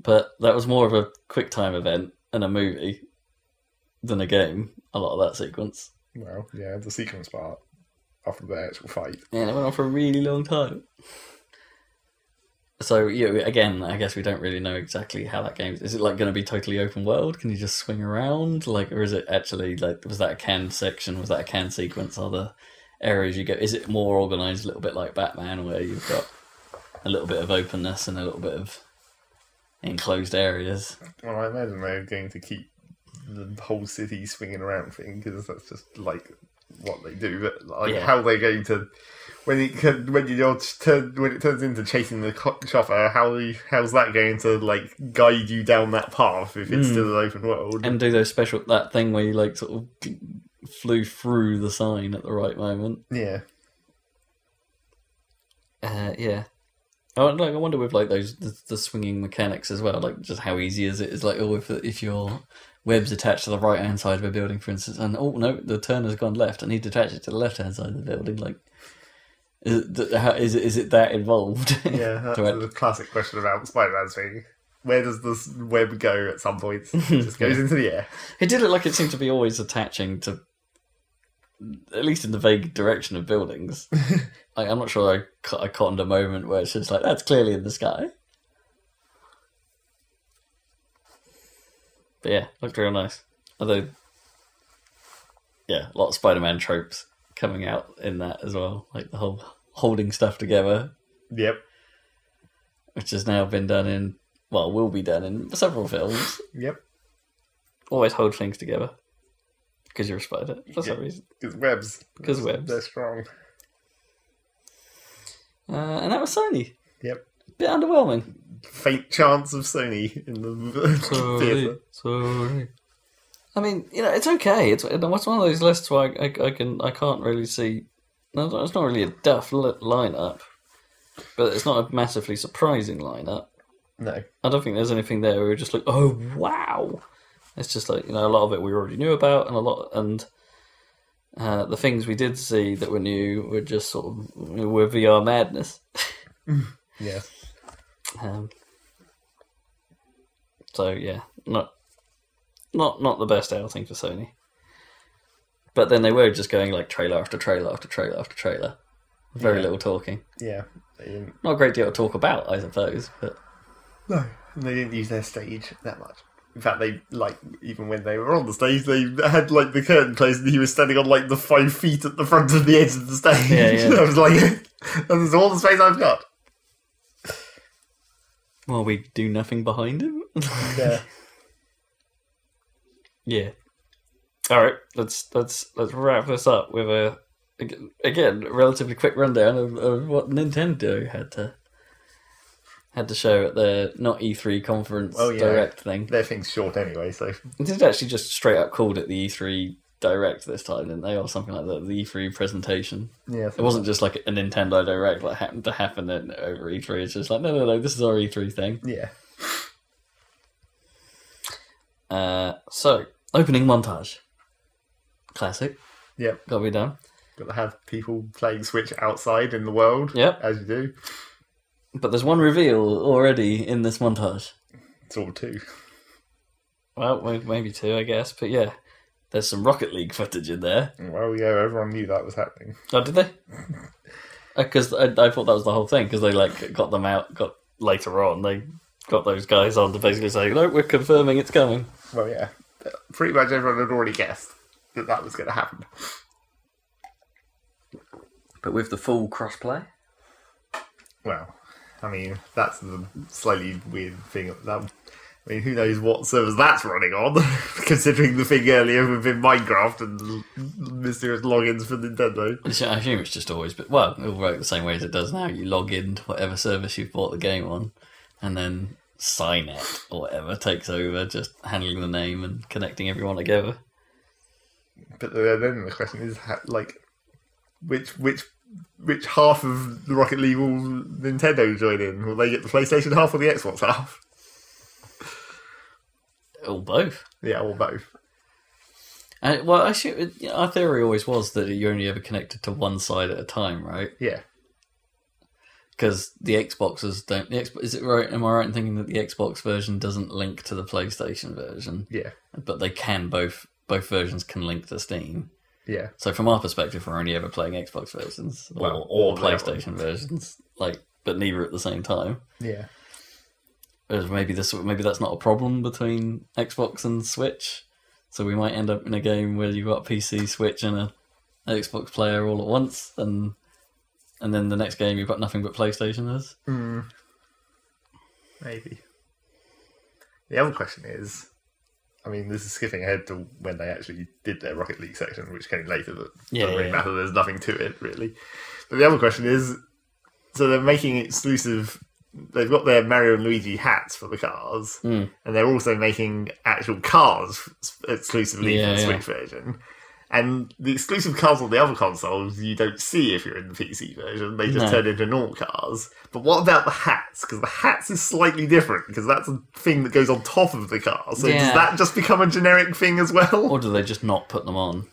Speaker 3: But that was more of a QuickTime event and a movie than a game. A lot of that sequence.
Speaker 2: Well, yeah, the sequence part after the actual fight.
Speaker 3: Yeah, it went on for a really long time. So again, I guess we don't really know exactly how that game is. It going to be totally open world? Can you just swing around, or is it actually was that a canned section? Was that a canned sequence? Are the areas you go? Is it more organized, a little bit like Batman, where you've got a little bit of openness and a little bit of enclosed areas?
Speaker 2: Well, I imagine they're going to keep the whole city swinging around thing, because that's just like what they do. But like
Speaker 3: Yeah.
Speaker 2: how they're going to when it turns into chasing the chopper, how's that going to like guide you down that path if it's still an open world?
Speaker 3: And do those that thing where you like sort of flew through the sign at the right moment.
Speaker 2: Yeah.
Speaker 3: Yeah. I wonder with like those the swinging mechanics as well, like just how easy is it? Is like if your web's attached to the right hand side of a building, for instance, and oh no, the turn has gone left, I need to attach it to the left hand side of the building. Like, is it that involved?
Speaker 2: Yeah, that's the classic question about Spider-Man's thing. Where does this web go at some point? It just goes into the air.
Speaker 3: It did look like it seemed to be always attaching to, at least in the vague direction of buildings. Like, I'm not sure I cottoned a moment where it's just like, that's clearly in the sky. But yeah, looked real nice. Although, yeah, a lot of Spider-Man tropes coming out in that as well. Like the whole holding stuff together.
Speaker 2: Yep.
Speaker 3: Which has now been done in, well, will be done in several films.
Speaker 2: Yep.
Speaker 3: Always hold things together. Because you're a spider, for some reason.
Speaker 2: Because webs.
Speaker 3: Because webs.
Speaker 2: They're strong.
Speaker 3: And that was Sony.
Speaker 2: Yep.
Speaker 3: Bit underwhelming.
Speaker 2: Faint chance of Sony in the theatre.
Speaker 3: Sorry. I mean, it's okay. It's one of those lists where I can't really see. No, it's not really a duff lineup, but it's not a massively surprising lineup.
Speaker 2: No.
Speaker 3: I don't think there's anything there where we're just like, oh wow. It's just like, a lot of it we already knew about, and the things we did see that were new were just sort of were VR madness.
Speaker 2: Yeah.
Speaker 3: So yeah, not the best outing for Sony. But then they were just going like trailer after trailer after trailer after trailer. Very little talking.
Speaker 2: Yeah. They didn't...
Speaker 3: Not a great deal to talk about, I suppose, but
Speaker 2: No. They didn't use their stage that much. In fact, they, even when they were on the stage, they had, the curtain closed and he was standing on, the 5 feet at the front of the edge of the stage.
Speaker 3: Yeah.
Speaker 2: I was like, this is all the space I've got.
Speaker 3: Well, we do nothing behind him?
Speaker 2: Yeah.
Speaker 3: Yeah. Alright, let's wrap this up with a relatively quick rundown of what Nintendo had to show at their not E3 conference Direct thing.
Speaker 2: Their thing's short anyway, so...
Speaker 3: It did actually just straight up called it the E3 Direct this time, didn't they? Or something like that, the E3 presentation. Yeah. It wasn't just like a Nintendo Direct that happened to happen over E3. It's just like, no, this is our E3 thing.
Speaker 2: Yeah.
Speaker 3: So, opening montage. Classic.
Speaker 2: Yep.
Speaker 3: Got to be done.
Speaker 2: Got to have people playing Switch outside in the world.
Speaker 3: Yep.
Speaker 2: As you do.
Speaker 3: But there's one reveal already in this montage.
Speaker 2: It's all 2.
Speaker 3: Well, maybe 2, I guess. But yeah, there's some Rocket League footage in there.
Speaker 2: Well, yeah, everyone knew that was happening.
Speaker 3: Oh, did they? Because I thought that was the whole thing. Because they got them out. Got later on, they got those guys on to basically say, "No, we're confirming it's coming."
Speaker 2: Well, yeah, pretty much everyone had already guessed that was going to happen.
Speaker 3: But with the full crossplay.
Speaker 2: Well, I mean, that's the slightly weird thing. Who knows what servers that's running on, considering the thing earlier within Minecraft and mysterious logins for Nintendo.
Speaker 3: I assume it's just always been... Well, it'll work the same way as it does now. You log in to whatever service you've bought the game on, and then Cynet or whatever takes over, just handling the name and connecting everyone together.
Speaker 2: But then the question is, which half of the Rocket League will Nintendo join in? Will they get the PlayStation half or the Xbox half?
Speaker 3: Or both.
Speaker 2: Yeah, or both.
Speaker 3: Our theory always was that you only ever connected to one side at a time, right?
Speaker 2: Yeah.
Speaker 3: Because the Xboxes don't... Is it right? Am I right in thinking that the Xbox version doesn't link to the PlayStation version?
Speaker 2: Yeah.
Speaker 3: But they can both versions can link to Steam.
Speaker 2: Yeah.
Speaker 3: So from our perspective, we're only ever playing Xbox versions or PlayStation versions, but neither at the same time.
Speaker 2: Yeah.
Speaker 3: Whereas maybe that's not a problem between Xbox and Switch. So we might end up in a game where you've got PC, Switch, and an Xbox player all at once, and then the next game you've got nothing but PlayStationers.
Speaker 2: Maybe. The other question is, I mean, this is skipping ahead to when they actually did their Rocket League section, which came later, but doesn't really matter. There's nothing to it, really. But the other question is, so they're making exclusive... They've got their Mario and Luigi hats for the cars, and they're also making actual cars exclusively for the Switch version. And the exclusive cars on the other consoles you don't see if you're in the PC version. They just turn into normal cars. But what about the hats? Because the hats is slightly different, because that's a thing that goes on top of the car. So does that just become a generic thing as well?
Speaker 3: Or do they just not put them on?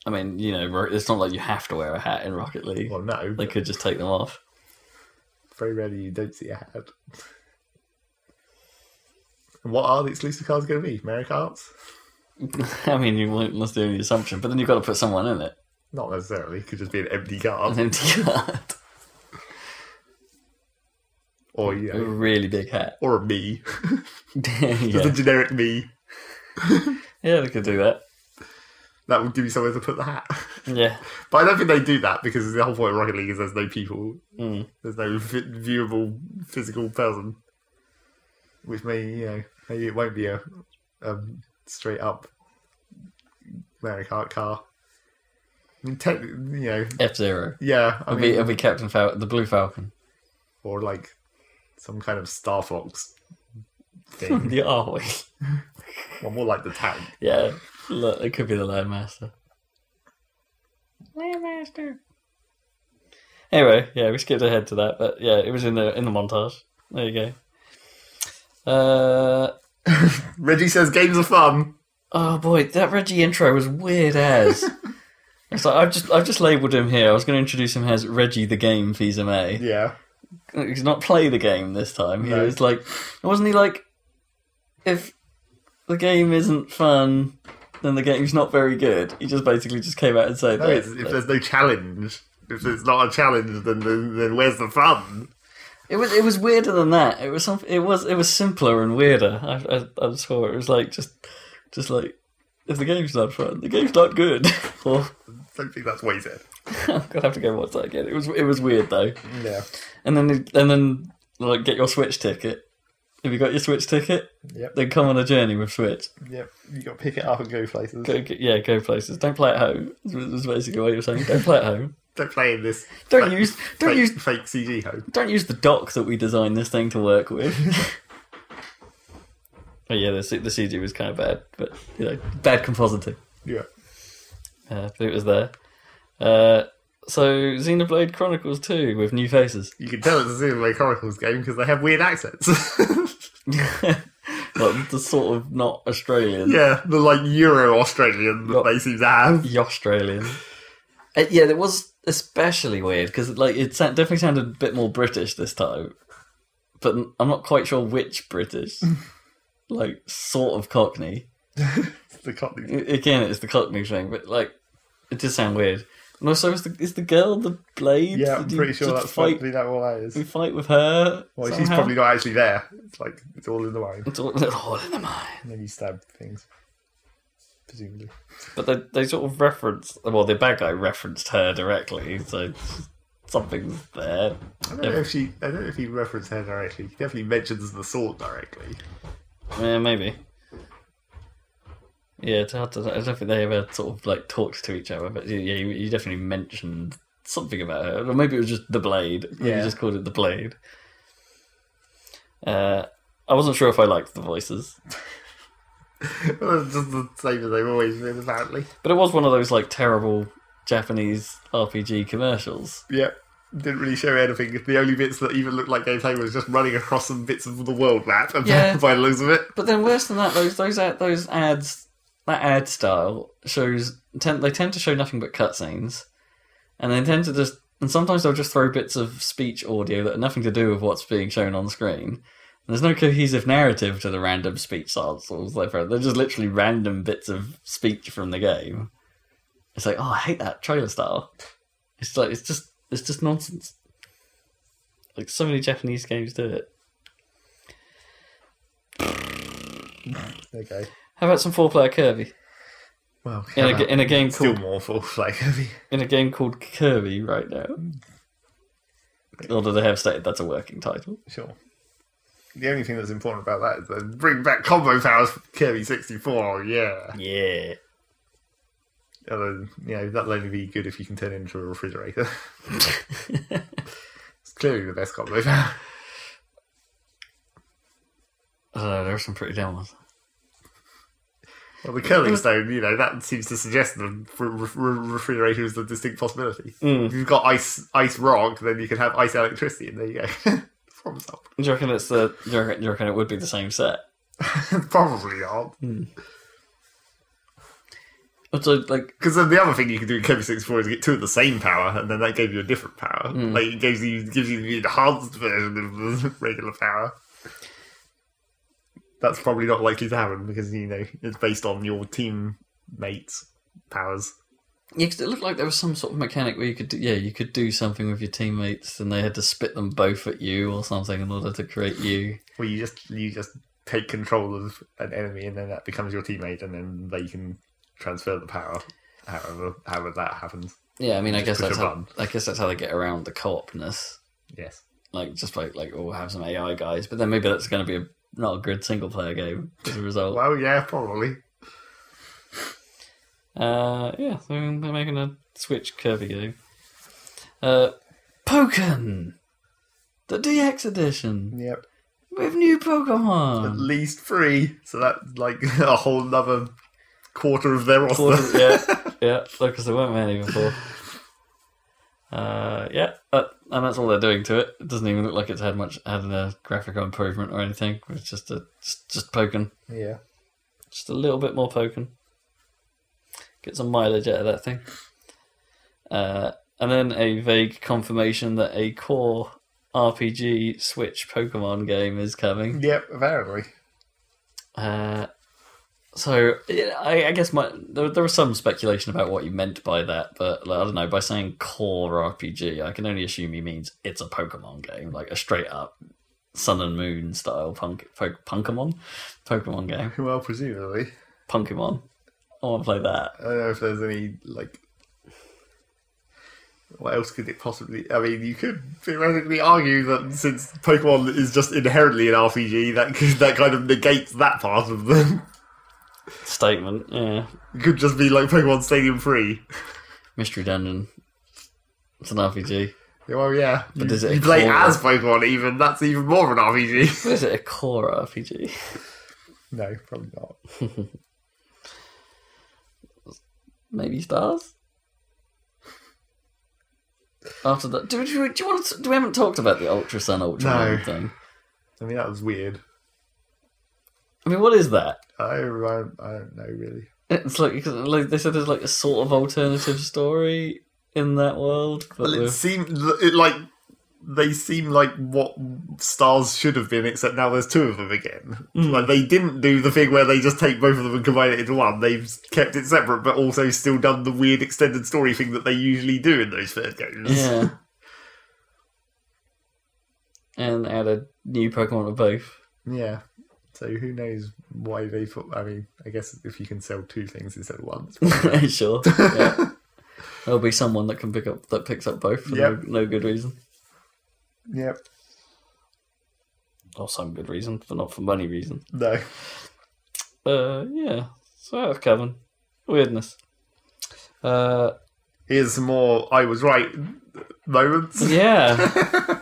Speaker 3: I mean, it's not like you have to wear a hat in Rocket League.
Speaker 2: Well, no.
Speaker 3: They could just take them off.
Speaker 2: Very rarely you don't see a hat. And what are the exclusive cars going to be? Mario Karts?
Speaker 3: I mean, that's the only assumption. But then you've got to put someone in it.
Speaker 2: Not necessarily. It could just be an empty card.
Speaker 3: An empty card.
Speaker 2: Or,
Speaker 3: a really big hat.
Speaker 2: Or a me. Just a generic me.
Speaker 3: Yeah, they could do that.
Speaker 2: That would give you somewhere to put the hat.
Speaker 3: Yeah.
Speaker 2: But I don't think they do that, because the whole point of Rocket League is there's no people. There's no viewable physical person. Which maybe it won't be a straight up Mario Kart car. I mean,
Speaker 3: F-Zero.
Speaker 2: Yeah.
Speaker 3: It'll be Captain Falcon, the Blue Falcon.
Speaker 2: Or like some kind of Star Fox thing.
Speaker 3: The Are-We?
Speaker 2: Well, more like the tank.
Speaker 3: Yeah. Look, it could be the Landmaster. Landmaster. Anyway, we skipped ahead to that, but it was in the montage. There you go.
Speaker 2: Reggie says games are fun.
Speaker 3: Oh boy, that Reggie intro was weird as. It's like I've just labelled him here. I was going to introduce him as Reggie the Game Fils-Aimé.
Speaker 2: Yeah.
Speaker 3: He's not play the game this time. He was like, wasn't he like, if the game isn't fun, then the game's not very good. He just basically came out and said,
Speaker 2: no, if there's no challenge, if it's not a challenge, then where's the fun?
Speaker 3: It was weirder than that. It was simpler and weirder. I saw it was like just like, if the game's not fun, the game's not good. Or,
Speaker 2: I don't think that's what he said.
Speaker 3: I'm gonna have to go watch that again. It was weird though.
Speaker 2: Yeah.
Speaker 3: And then like, get your Switch ticket. Have you got your Switch ticket?
Speaker 2: Yep.
Speaker 3: Then come on a journey with Switch.
Speaker 2: Yep. You got to pick it up and go places.
Speaker 3: Go places. Don't play at home. That's basically what you're saying. Don't play at home.
Speaker 2: Don't play in this.
Speaker 3: Don't use
Speaker 2: fake CG home.
Speaker 3: Don't use the dock that we designed this thing to work with. Oh yeah, the CG was kind of bad, but bad compositing.
Speaker 2: Yeah.
Speaker 3: But it was there. So Xenoblade Chronicles 2 with new faces.
Speaker 2: You can tell it's a Xenoblade Chronicles game because they have weird accents.
Speaker 3: Like the sort of not Australian.
Speaker 2: Yeah, the like Euro Australian that they seem to have.
Speaker 3: The Australian. It was especially weird because it definitely sounded a bit more British this time, but I'm not quite sure which British. Like sort of Cockney.
Speaker 2: It's the Cockney.
Speaker 3: Again, it's the Cockney thing, but it does sound weird. And also, is the girl the Blade?
Speaker 2: Yeah, I'm pretty sure that's probably that what that is.
Speaker 3: We fight with her.
Speaker 2: Well,
Speaker 3: somehow?
Speaker 2: she's probably not actually there. It's like it's all in the mind.
Speaker 3: It's all in the mind.
Speaker 2: And then you stab things, presumably.
Speaker 3: But they sort of reference. Well, the bad guy referenced her directly, so something's there.
Speaker 2: I don't know if he referenced her directly. He definitely mentions the sword directly.
Speaker 3: Yeah, maybe. Yeah, it's hard to. I don't think they ever sort of talked to each other, but yeah, you definitely mentioned something about her, or maybe it was just the Blade. Maybe you just called it the Blade. I wasn't sure if I liked the voices.
Speaker 2: Well, it's just the same as they've always been, apparently.
Speaker 3: But it was one of those terrible Japanese RPG commercials.
Speaker 2: Yeah. Didn't really show anything. The only bits that even looked like gameplay was just running across some bits of the world map and by the looks of it.
Speaker 3: But then worse than that, those ads, that ad style they tend to show nothing but cutscenes, and they tend to and sometimes they'll just throw bits of speech audio that are nothing to do with what's being shown on screen. And there's no cohesive narrative to the random speech samples. They're just literally random bits of speech from the game. It's like, oh, I hate that trailer style. It's just nonsense. Like, so many Japanese games do it.
Speaker 2: Okay.
Speaker 3: How about some 4-player Kirby?
Speaker 2: Well,
Speaker 3: in a game
Speaker 2: still
Speaker 3: called
Speaker 2: more 4-player Kirby.
Speaker 3: In a game called Kirby right now. Although they have stated that's a working title.
Speaker 2: Sure. The only thing that's important about that is that bring back combo powers for Kirby 64. Yeah.
Speaker 3: Yeah.
Speaker 2: Although, that'll only be good if you can turn it into a refrigerator. It's clearly the best combo power.
Speaker 3: I don't know, there are some pretty damn ones.
Speaker 2: Well, the curling stone, that seems to suggest the refrigerator is the distinct possibility. If you've got ice rock, then you can have ice electricity, and there you go. Problem solved.
Speaker 3: Do you reckon you reckon it would be the same set?
Speaker 2: Probably not.
Speaker 3: So,
Speaker 2: because then the other thing you can do in Kirby 64 is get two of the same power, and then that gave you a different power. It gives you the enhanced version of the regular power. That's probably not likely to happen because it's based on your teammates' powers.
Speaker 3: Yeah, because it looked like there was some sort of mechanic where you could do something with your teammates, and they had to spit them both at you or something in order to create you.
Speaker 2: Well, you just take control of an enemy, and then that becomes your teammate, and then they can transfer the power. However that happens.
Speaker 3: Yeah, I mean, I guess that's how they get around the co-opness.
Speaker 2: Yes.
Speaker 3: Just we'll have some AI guys, but then maybe that's going to be not a good single player game as a result.
Speaker 2: Well, yeah, probably.
Speaker 3: So they're making a Switch Kirby game. Pokken! The DX edition!
Speaker 2: Yep.
Speaker 3: With new Pokemon!
Speaker 2: At least 3, so that's like a whole another quarter of their roster.
Speaker 3: Yeah, because there weren't many before. And that's all they're doing to it. It doesn't even look like it's had a graphical improvement or anything. It's just Pokken.
Speaker 2: Yeah.
Speaker 3: Just a little bit more Pokken. Get some mileage out of that thing. And then a vague confirmation that a core RPG Switch Pokemon game is coming.
Speaker 2: Yep, apparently.
Speaker 3: So I guess there was some speculation about what you meant by that, but I don't know. By saying core RPG, I can only assume he means it's a Pokemon game, like a straight up Sun and Moon style Pokemon game.
Speaker 2: Well, presumably.
Speaker 3: Pokemon. I want to play that.
Speaker 2: I don't know if there's any what else could it possibly... I mean, you could theoretically argue that since Pokemon is just inherently an RPG, that kind of negates that part of the
Speaker 3: statement. Yeah,
Speaker 2: it could just be like Pokemon Stadium 3.
Speaker 3: Mystery Dungeon. It's an RPG.
Speaker 2: Well, yeah.
Speaker 3: But is it
Speaker 2: you play as Pokemon even? That's even more of an RPG.
Speaker 3: But is it a core RPG? No,
Speaker 2: probably not.
Speaker 3: Maybe Stars? After that, do you want to? We haven't talked about the Ultra Sun, Ultra Moon thing.
Speaker 2: I mean, that was weird.
Speaker 3: I mean, what is that?
Speaker 2: I don't know really.
Speaker 3: It's like they said there's a sort of alternative story in that world. But
Speaker 2: well, they seem like what Stars should have been, except now there's 2 of them again. They didn't do the thing where they just take both of them and combine it into one. They've kept it separate, but also still done the weird extended story thing that they usually do in those third games.
Speaker 3: Yeah. And add a new Pokemon to both.
Speaker 2: Yeah. So who knows why they thought... I mean, I guess if you can sell 2 things instead of one.
Speaker 3: Sure. Yeah. There'll be someone that picks up both for no good reason.
Speaker 2: Yep.
Speaker 3: Or some good reason, but not for money reason.
Speaker 2: No.
Speaker 3: Yeah. So that's Kevin. Weirdness.
Speaker 2: Here's some more I was right moments.
Speaker 3: Yeah.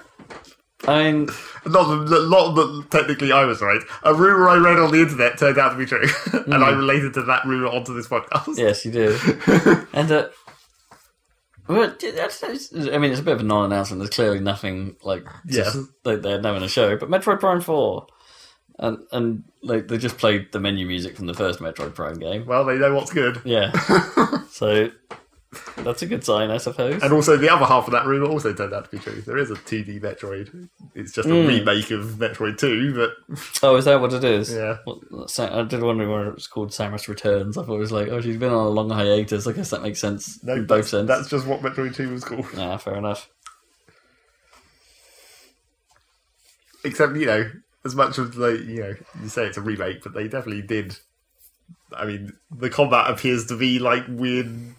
Speaker 3: I mean...
Speaker 2: Not technically I was right. A rumour I read on the internet turned out to be true. And I related to that rumour onto this podcast.
Speaker 3: Yes, you did. And... Well, I mean, it's a bit of a non-announcement. There's clearly nothing they're having a show. But Metroid Prime 4, and they just played the menu music from the first Metroid Prime game.
Speaker 2: Well, they know what's good.
Speaker 3: Yeah, so that's a good sign, I suppose.
Speaker 2: And also, the other half of that rumor also turned out to be true. There is a 2D Metroid. It's just a remake of Metroid 2, but...
Speaker 3: Oh, is that what it is?
Speaker 2: Yeah.
Speaker 3: I did wonder why it was called Samus Returns. I thought it was like, she's been on a long hiatus. I guess that makes sense in both sense.
Speaker 2: That's just what Metroid 2 was called.
Speaker 3: Yeah, fair enough.
Speaker 2: Except, as much as, you say it's a remake, but they definitely did... I mean, the combat appears to be, weird...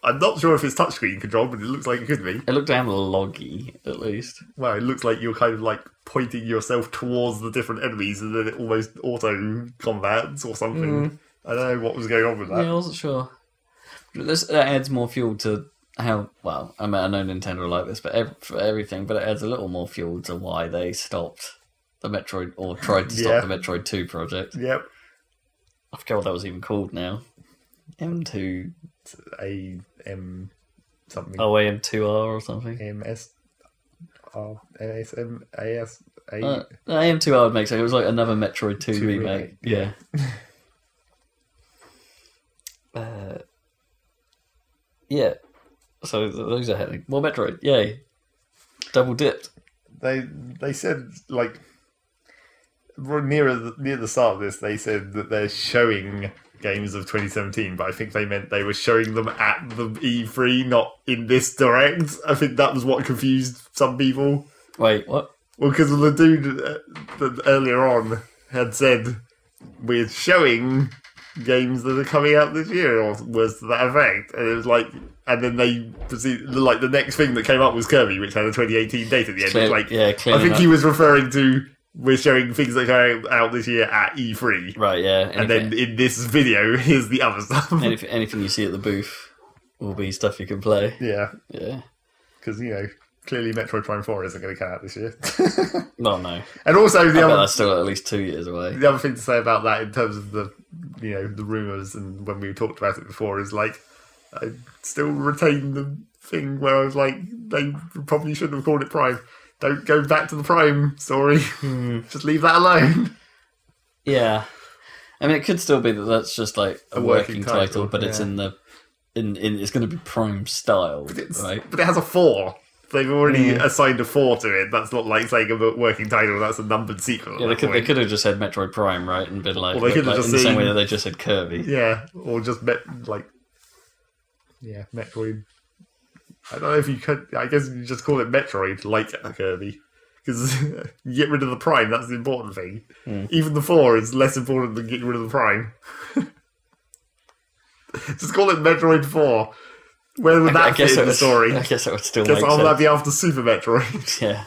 Speaker 2: I'm not sure if it's touchscreen control, but it looks like it could be.
Speaker 3: It looked damn loggy, at least.
Speaker 2: Well, it looks like you're kind of like pointing yourself towards the different enemies, and then it almost auto combats or something. I don't know what was going on with that.
Speaker 3: Yeah, I wasn't sure. That adds more fuel to how. Well, I know Nintendo like this, but for everything, but it adds a little more fuel to why they stopped the Metroid or tried to stop the Metroid 2 project.
Speaker 2: Yep.
Speaker 3: I forget what that was even called now. M2.
Speaker 2: AM something.
Speaker 3: Oh, AM2R or something. AM2R would make sense. It was like another Metroid 2 remake. Yeah. Yeah. So those are happening. More Metroid. Yay. Double dipped.
Speaker 2: They said, like, near the start of this, they said that they're showing games of 2017, but I think they meant they were showing them at the E3, not in this direct. I think that was what confused some people.
Speaker 3: Wait, what?
Speaker 2: Well, because the dude that earlier on had said we're showing games that are coming out this year, or was to that effect, and it was like, and then they proceeded, like, the next thing that came up was Kirby, which had a 2018 date at the end. I think he was referring to, we're showing things that are out this year at E3.
Speaker 3: Right, yeah.
Speaker 2: And then in this video, here's the other stuff.
Speaker 3: Anything you see at the booth will be stuff you can play.
Speaker 2: Yeah.
Speaker 3: Yeah.
Speaker 2: Because, clearly Metroid Prime 4 isn't going to come out this year.
Speaker 3: Well, no.
Speaker 2: And also,
Speaker 3: that's still at least 2 years away.
Speaker 2: The other thing to say about that in terms of the rumours and when we talked about it before is, like, I still retain the thing where I was like, they probably shouldn't have called it Prime. Don't go back to the Prime story. Just leave that alone. Yeah.
Speaker 3: I mean, it could still be that that's just like a working title, but it's in the it's going to be Prime style, right?
Speaker 2: But it has a 4. They've already assigned a 4 to it. That's not like saying a working title. That's a numbered sequel.
Speaker 3: Yeah, they could have just said Metroid Prime, right, and been like,
Speaker 2: they could have just
Speaker 3: in the same way that they just said Kirby.
Speaker 2: Yeah, or just Metroid. I don't know if you could. I guess you just call it Metroid, like a Kirby, because you get rid of the Prime. That's the important thing. Even the 4 is less important than getting rid of the Prime. Just call it Metroid 4. Where would that fit in the story?
Speaker 3: I guess it would still make sense.
Speaker 2: That'd be after Super Metroid.
Speaker 3: Yeah.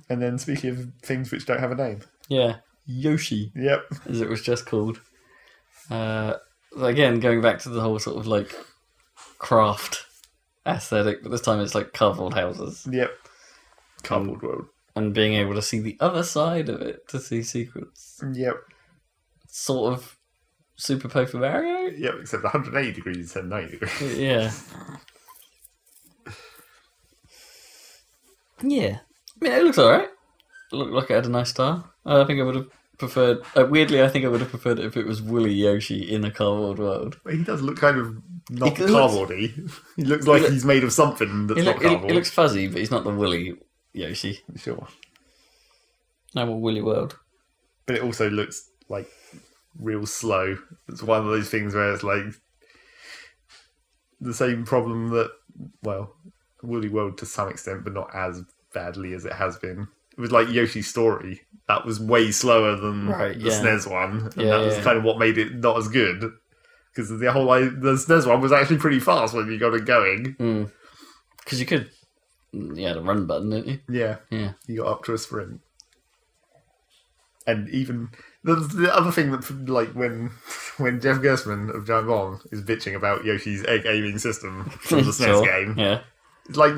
Speaker 2: And then, speaking of things which don't have a name.
Speaker 3: Yeah. Yoshi.
Speaker 2: Yep.
Speaker 3: As it was just called. Again, going back to the whole sort of like craft aesthetic, but this time it's like cardboard houses.
Speaker 2: Yep. Cardboard world.
Speaker 3: And being able to see the other side of it, to see secrets.
Speaker 2: Yep.
Speaker 3: Sort of Super Paper Mario?
Speaker 2: Yep, except 180 degrees instead of 90 degrees.
Speaker 3: Yeah. Yeah. I mean, it looks alright. It looked like it had a nice style. I think I would have preferred... weirdly, I think I would have preferred it if it was woolly Yoshi in a cardboard world.
Speaker 2: He does look kind of not cardboardy. He looks like he's made of something that's not cardboard.
Speaker 3: He looks fuzzy, but he's not the woolly Yoshi.
Speaker 2: Sure.
Speaker 3: No more woolly world.
Speaker 2: But it also looks like real slow. It's one of those things where it's like the same problem that, well, Woolly World to some extent, but not as badly as it has been. It was like Yoshi's Story. That was way slower than the SNES one. And that was kind of what made it not as good. Because the SNES one was actually pretty fast when you got it going.
Speaker 3: Because you could... You had a run button, didn't you?
Speaker 2: Yeah. You got up to a sprint. And even... The other thing that, like, when Jeff Gerstmann of Giant Bomb is bitching about Yoshi's egg aiming system from the SNES game, it's like,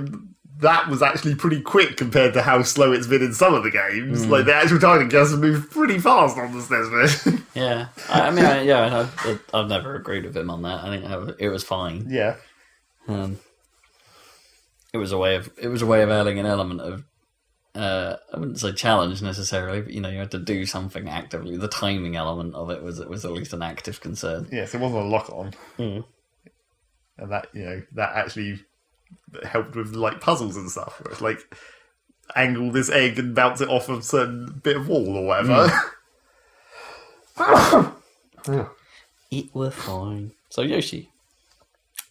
Speaker 2: that was actually pretty quick compared to how slow it's been in some of the games. Like, the actual target just moved pretty fast on the SNES version.
Speaker 3: Yeah. I've never agreed with him on that. I think it was fine.
Speaker 2: Yeah.
Speaker 3: It was a way of adding an element of I wouldn't say challenge necessarily, but you had to do something actively. The timing element of it was at least an active concern.
Speaker 2: Yes, it wasn't a lock on. And that that actually helped with like puzzles and stuff. Where it's like angle this egg and bounce it off a certain bit of wall or whatever.
Speaker 3: It was fine. So Yoshi.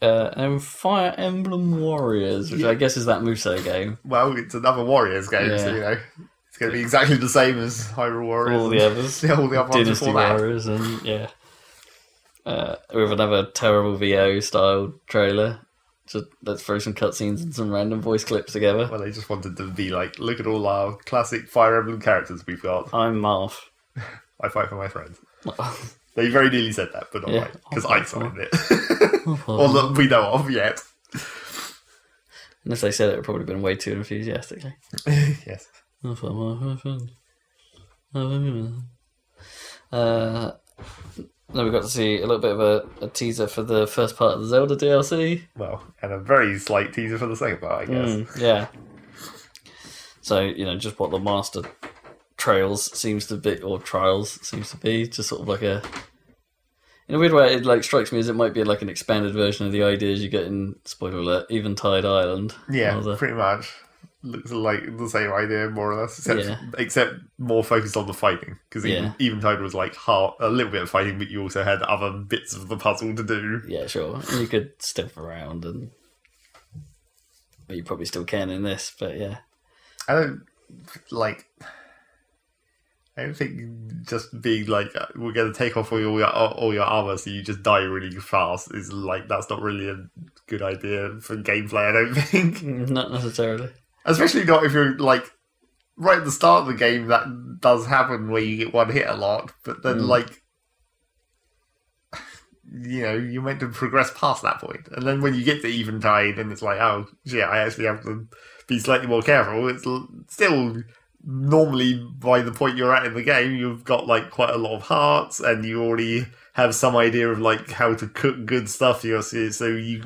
Speaker 3: And Fire Emblem Warriors, which I guess is that Musou game.
Speaker 2: Well, it's another Warriors game, so it's going to be exactly the same as Hyrule Warriors.
Speaker 3: All the others.
Speaker 2: All the other ones
Speaker 3: Dynasty
Speaker 2: before that.
Speaker 3: Warriors, and yeah. With another terrible VO style trailer. Just let's throw some cutscenes and some random voice clips together.
Speaker 2: Well, they just wanted to be like, look at all our classic Fire Emblem characters we've got.
Speaker 3: I'm Marth.
Speaker 2: I fight for my friends. They very nearly said that, but not right, because I signed it. Or that we know of yet.
Speaker 3: And if they said it, it would probably been way too enthusiastically.
Speaker 2: Yes.
Speaker 3: Then we got to see a little bit of a teaser for the first part of the Zelda DLC.
Speaker 2: Well, and a very slight teaser for the second part, I guess.
Speaker 3: Yeah. So, just what the Master Trails seems to be, or Trials seems to be, just sort of like a... In a weird way, it strikes me as it might be like an expanded version of the ideas you get in, spoiler alert, Eventide Island.
Speaker 2: Yeah, pretty much. Looks like the same idea, more or less, except more focused on the fighting. Because Eventide was like a little bit of fighting, but you also had other bits of the puzzle to do.
Speaker 3: Yeah, sure. And you could step around, and you probably still can in this, but yeah.
Speaker 2: I don't think just being like, we're going to take off all your armor so you just die really fast is like, that's not really a good idea for gameplay, I don't think.
Speaker 3: Not necessarily.
Speaker 2: Especially not if you're like, right at the start of the game, that does happen where you get one hit a lot, but then you're meant to progress past that point. And then when you get to Eventide and it's like, oh shit, I actually have to be slightly more careful, it's still... Normally, by the point you're at in the game, you've got like quite a lot of hearts, and you already have some idea of like how to cook good stuff. So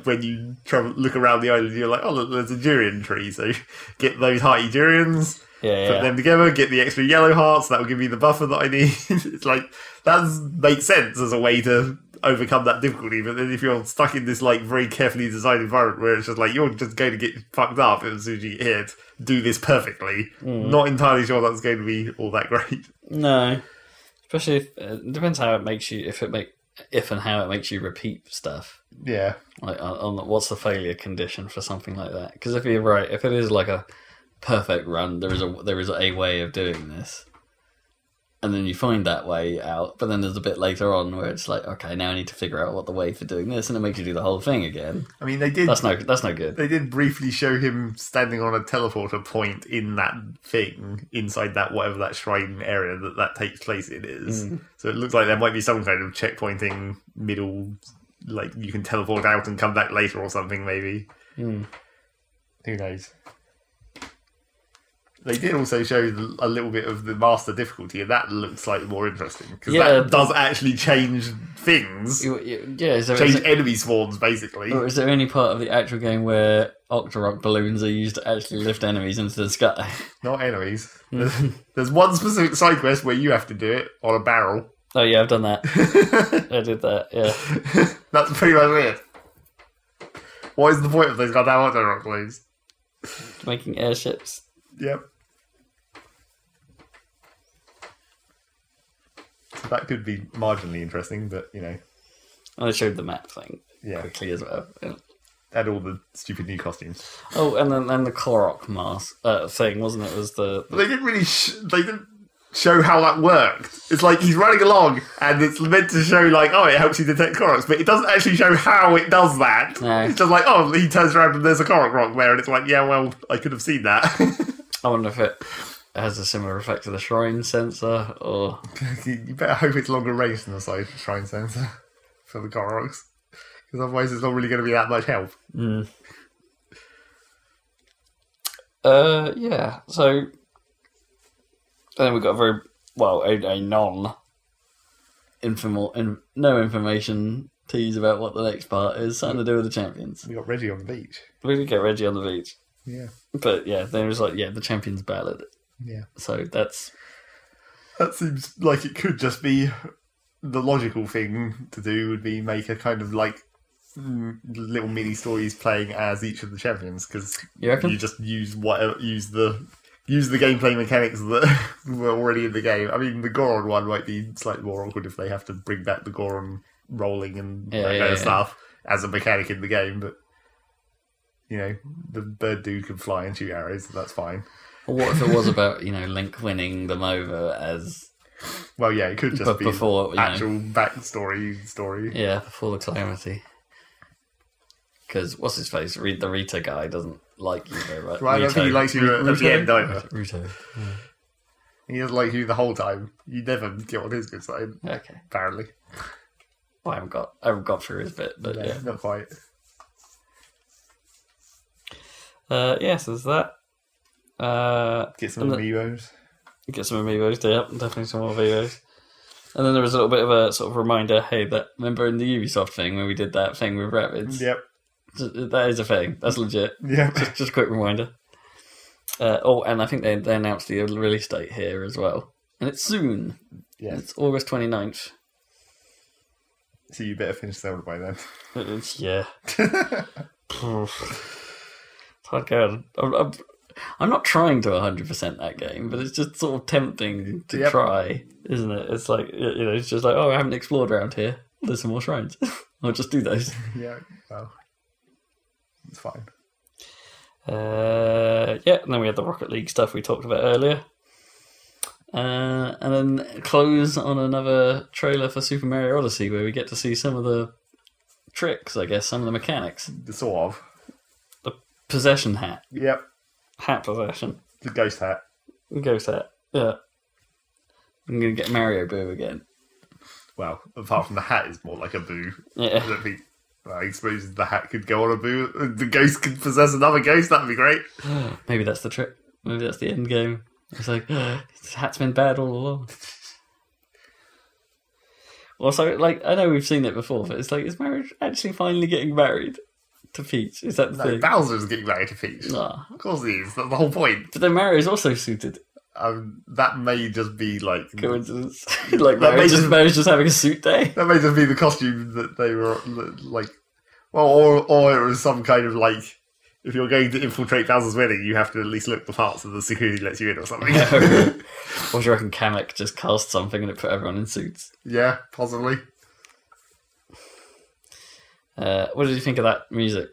Speaker 2: when you look around the island, you're like, oh look, there's a durian tree. So get those hearty durians, put them together, get the extra yellow hearts. That will give me the buffer that I need. It's like that makes sense as a way to overcome that difficulty. But then if you're stuck in this like very carefully designed environment where it's just like you're just going to get fucked up as soon as you get hit, do this perfectly. Not entirely sure that's going to be all that great.
Speaker 3: No, especially if it depends how it makes you. If and how it makes you repeat stuff.
Speaker 2: Yeah.
Speaker 3: Like on what's the failure condition for something like that? Because if you're right, if it is like a perfect run, there is a way of doing this. And then you find that way out, but then there's a bit later on where it's like, okay, now I need to figure out what the way for doing this, and it makes you do the whole thing again.
Speaker 2: I mean, they did.
Speaker 3: That's no good.
Speaker 2: They did briefly show him standing on a teleporter point in that thing inside that whatever that shrine area that takes place in is. So it looks like there might be some kind of checkpointing middle, like you can teleport out and come back later or something. Maybe. Who knows? They did also show a little bit of the master difficulty, and that looks slightly more interesting because that does actually change things. Change enemy spawns, basically.
Speaker 3: Or is there any part of the actual game where Octorok balloons are used to actually lift enemies into the sky?
Speaker 2: Not enemies. There's one specific side quest where you have to do it on a barrel.
Speaker 3: Oh yeah, I've done that. I did that. Yeah,
Speaker 2: that's pretty much it. What is the point of those goddamn Octorok balloons?
Speaker 3: Making airships.
Speaker 2: Yep. So that could be marginally interesting, but
Speaker 3: And they showed the map thing quickly as well. Yeah.
Speaker 2: And all the stupid new costumes.
Speaker 3: Oh, and then the Korok mask thing, wasn't it? Was the...
Speaker 2: But they didn't really... they didn't show how that worked. It's like he's running along, and it's meant to show like, oh, it helps you detect Koroks, but it doesn't actually show how it does that. No. It's just like, oh, he turns around and there's a Korok rock there, and it's like, yeah, well, I could have seen that.
Speaker 3: I wonder if it has a similar effect to the shrine sensor, or...
Speaker 2: You better hope it's longer range than the shrine sensor for the Koroks, because otherwise it's not really going to be that much help.
Speaker 3: Yeah, so... Then we've got a no information tease about what the next part is, something to do with the champions.
Speaker 2: We got Reggie on the beach.
Speaker 3: We did get Reggie on the beach.
Speaker 2: Yeah.
Speaker 3: But yeah, there was the champions ballad.
Speaker 2: Yeah.
Speaker 3: So that
Speaker 2: seems like it could just be the logical thing to do would be make a kind of like little mini stories playing as each of the champions, because you just use the gameplay mechanics that were already in the game. I mean, the Goron one might be slightly more awkward if they have to bring back the Goron rolling and that kind of stuff as a mechanic in the game, but the bird dude can fly and shoot arrows, so that's fine.
Speaker 3: What if it was about, Link winning them over as...
Speaker 2: Well, yeah, it could just be
Speaker 3: before,
Speaker 2: actual backstory story.
Speaker 3: Yeah, before the calamity. Because, what's his face? The Rita guy doesn't like you very much.
Speaker 2: Well, I don't think he likes you at the end either.
Speaker 3: Ruto. Yeah.
Speaker 2: He doesn't like you the whole time. You never get on his good side.
Speaker 3: Okay.
Speaker 2: Apparently.
Speaker 3: Well, I haven't got through his bit, but yeah.
Speaker 2: Not quite.
Speaker 3: Yes, there's that.
Speaker 2: Get some amiibos.
Speaker 3: Get some amiibos, yeah, definitely some more amiibos. And then there was a little bit of a sort of reminder, hey, remember in the Ubisoft thing when we did that thing with rabbits?
Speaker 2: Yep.
Speaker 3: That is a thing. That's legit.
Speaker 2: Yeah.
Speaker 3: Just a quick reminder. And I think they announced the release date here as well. And it's soon.
Speaker 2: Yeah.
Speaker 3: It's August 29th.
Speaker 2: So you better finish Zelda by then.
Speaker 3: Yeah. It's hard going. I'm not trying to 100% that game, but it's just sort of tempting to try, isn't it? It's like, it's just like, oh, I haven't explored around here. There's some more shrines. I'll just do those.
Speaker 2: Yeah, well, it's fine.
Speaker 3: And then we had the Rocket League stuff we talked about earlier. And then close on another trailer for Super Mario Odyssey where we get to see some of the tricks, I guess, some of the mechanics.
Speaker 2: The sort of.
Speaker 3: The possession hat.
Speaker 2: Yep.
Speaker 3: Hat possession.
Speaker 2: The ghost hat.
Speaker 3: Ghost hat, yeah. I'm going to get Mario Boo again.
Speaker 2: Well, apart from the hat is more like a boo.
Speaker 3: Yeah.
Speaker 2: I don't think... Well, I suppose the hat could go on a boo. The ghost could possess another ghost. That'd be great.
Speaker 3: Maybe that's the trick. Maybe that's the end game. It's like, this hat's been bad all along. Also, I know we've seen it before, but it's like, is Mario actually finally getting married to Peach? Is that the thing?
Speaker 2: Bowser's getting married to Peach.
Speaker 3: Nah.
Speaker 2: Of course he is. That's the whole point.
Speaker 3: But then Mario's also suited.
Speaker 2: That may just be
Speaker 3: coincidence. Mario's just having a suit day.
Speaker 2: That may just be the costume that they were or it was some kind of if you're going to infiltrate Bowser's wedding, you have to at least look the part so the security lets you in or something.
Speaker 3: Or do you reckon Kamek just cast something and it put everyone in suits?
Speaker 2: Yeah, possibly.
Speaker 3: What did you think of that music?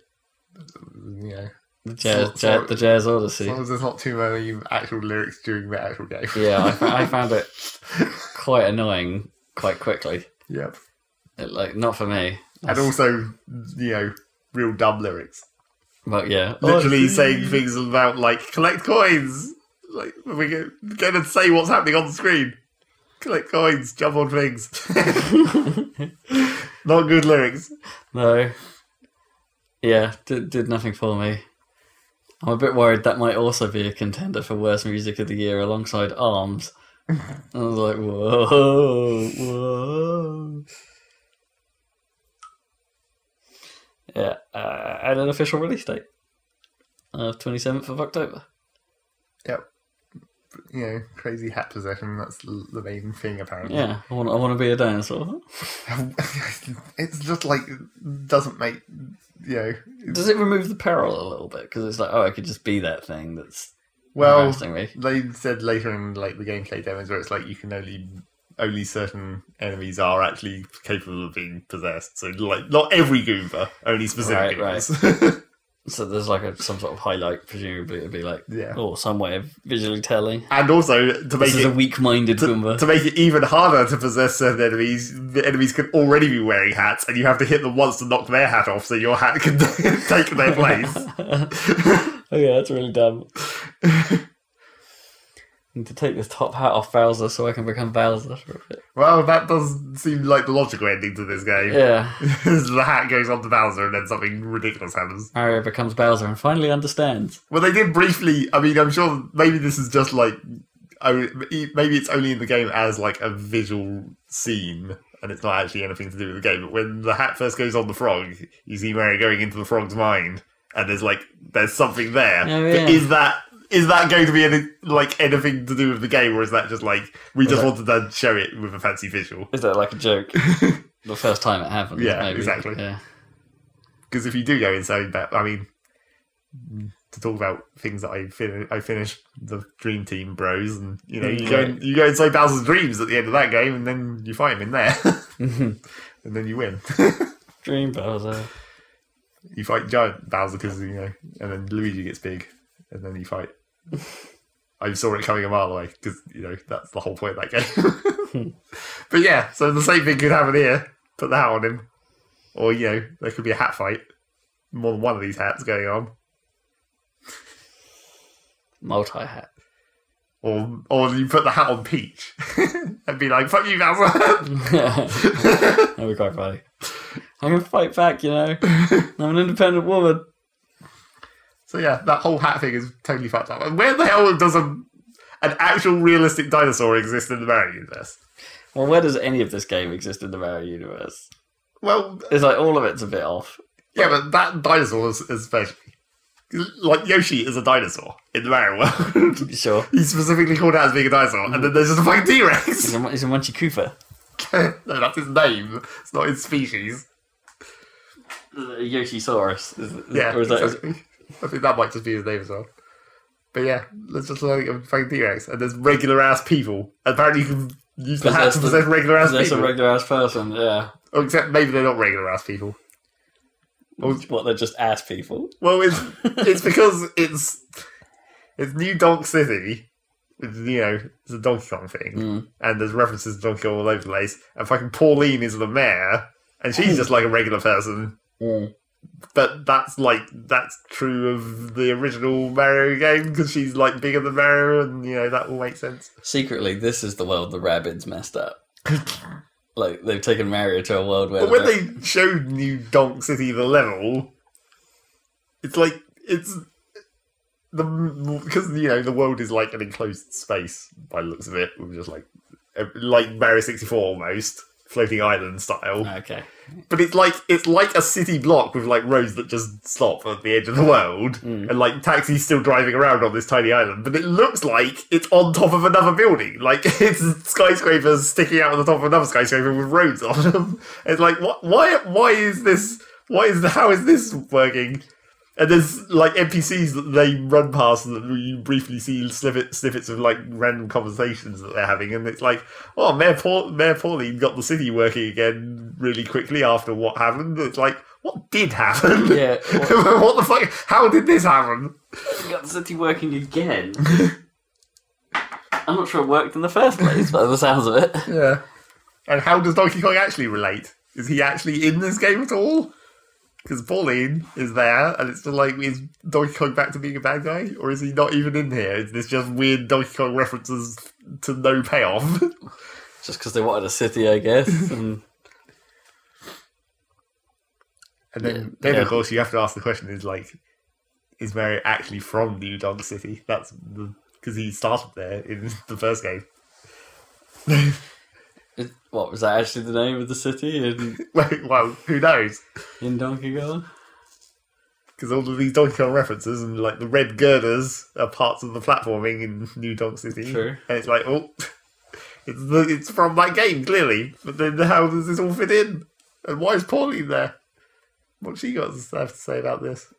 Speaker 2: Yeah.
Speaker 3: The Jazz Odyssey.
Speaker 2: As long as there's not too many actual lyrics during the actual game.
Speaker 3: Yeah, I found it quite annoying quite quickly.
Speaker 2: Yep.
Speaker 3: Not for me.
Speaker 2: And also, real dumb lyrics.
Speaker 3: But yeah.
Speaker 2: Literally saying things about, collect coins. We're going to say what's happening on the screen. Collect coins, jump on things. Not good lyrics.
Speaker 3: No. Yeah, did nothing for me. I'm a bit worried that might also be a contender for worst music of the year alongside Arms. I was like, whoa. Yeah, and an official release date of 27th of October.
Speaker 2: Yep. Crazy hat possession, that's the main thing apparently.
Speaker 3: Yeah, I want to be a dinosaur.
Speaker 2: It's just doesn't make...
Speaker 3: Does it remove the peril a little bit? Because it's I could just be that thing that's
Speaker 2: harassing
Speaker 3: me.
Speaker 2: They said later in the gameplay demos where it's you can only certain enemies are actually capable of being possessed. So not every Goomba, only specific Goombas.
Speaker 3: Right. So there's some sort of highlight, presumably it'd be or some way of visually telling.
Speaker 2: And also to make
Speaker 3: a weak-minded Goomba.
Speaker 2: To make it even harder to possess certain enemies, the enemies can already be wearing hats, and you have to hit them once to knock their hat off, so your hat can take their place.
Speaker 3: Oh yeah, that's really dumb. I need to take this top hat off Bowser so I can become Bowser for a bit.
Speaker 2: Well, that does seem like the logical ending to this game.
Speaker 3: Yeah.
Speaker 2: The hat goes on to Bowser and then something ridiculous happens.
Speaker 3: Mario becomes Bowser and finally understands.
Speaker 2: Well, they did briefly... I mean, I'm sure maybe this is just maybe it's only in the game as a visual scene and it's not actually anything to do with the game. But when the hat first goes on the frog, you see Mario going into the frog's mind and there's something there.
Speaker 3: Oh, yeah.
Speaker 2: But is that going to be anything to do with the game, or is that just we just wanted to show it with a fancy visual?
Speaker 3: Is that a joke? The first time it happened.
Speaker 2: Yeah,
Speaker 3: maybe.
Speaker 2: exactly.
Speaker 3: Yeah.
Speaker 2: Because if you do go insane, to talk about things that I finished the Dream Team Bros, and you go inside Bowser's dreams at the end of that game, and then you fight him in there, and then you win.
Speaker 3: Dream Bowser.
Speaker 2: You fight giant Bowser because and then Luigi gets big, and then you fight. I saw it coming a mile away, because, that's the whole point of that game. But yeah, so the same thing could happen here. Put the hat on him. Or, there could be a hat fight. More than one of these hats going on.
Speaker 3: Multi-hat.
Speaker 2: Or you put the hat on Peach. And be like, fuck you, Bowser!
Speaker 3: That'd be quite funny. I'm going to fight back, I'm an independent woman.
Speaker 2: So yeah, that whole hat thing is totally fucked up. And where the hell does an actual realistic dinosaur exist in the Mario universe?
Speaker 3: Well, where does any of this game exist in the Mario universe?
Speaker 2: Well,
Speaker 3: it's like all of it's a bit off.
Speaker 2: Yeah, but that dinosaur is especially... Like, Yoshi is a dinosaur in the Mario world.
Speaker 3: Sure.
Speaker 2: He's specifically called out as being a dinosaur, and then there's just a fucking T-Rex.
Speaker 3: He's a Munchie Koopa.
Speaker 2: No, that's his name. It's not his species.
Speaker 3: Yoshisaurus.
Speaker 2: Yeah, exactly. I think that might just be his name as well. But yeah, let's just look at a fucking T-Rex, and there's regular-ass people. Apparently you can use the hat to possess regular-ass people.
Speaker 3: That's a regular-ass person, yeah.
Speaker 2: Oh, except maybe they're not regular-ass people.
Speaker 3: What, they're just ass people?
Speaker 2: Well, it's because it's New Donk City. It's a Donkey Kong thing. And there's references to Donkey Kong all over the place. And fucking Pauline is the mayor, and she's just like a regular person. But that's true of the original Mario game, because she's like bigger than Mario, and that all makes sense.
Speaker 3: Secretly, this is the world the Rabbids messed up. Like, they've taken Mario to a world where...
Speaker 2: But when they showed New Donk City the level, it's like, because, the world is like an enclosed space, by the looks of it, with just like Mario 64 almost, floating island style.
Speaker 3: Okay.
Speaker 2: But it's like a city block with like roads that just stop at the edge of the world, and like taxis still driving around on this tiny island. But it looks like it's on top of another building, like it's skyscrapers sticking out of the top of another skyscraper with roads on them. It's like why is this? How is this working? And there's like NPCs that they run past that you briefly see snippets of like random conversations that they're having, and it's like, oh, Mayor Pauline got the city working again really quickly after what happened. It's like, what did happen?
Speaker 3: Yeah.
Speaker 2: What the fuck? How did this happen?
Speaker 3: Got the city working again. I'm not sure it worked in the first place, by the sounds of it.
Speaker 2: Yeah. And how does Donkey Kong actually relate? Is he actually in this game at all? Because Pauline is there, and it's still like, is Donkey Kong back to being a bad guy? Or is he not even in here? Is this just weird Donkey Kong references to no payoff?
Speaker 3: Just because they wanted a city, I guess. And
Speaker 2: then of course, you have to ask the question, is Mario actually from New Donk City? That's because he started there in the first game.
Speaker 3: What, was that actually the name of the city?
Speaker 2: Well, who knows?
Speaker 3: In Donkey Kong?
Speaker 2: Because all of these Donkey Kong references and like the red girders are parts of the platforming in New Donk City.
Speaker 3: True.
Speaker 2: And it's like, oh, it's from that game, clearly. But then how does this all fit in? And why is Pauline there? What's she got to have to say about this?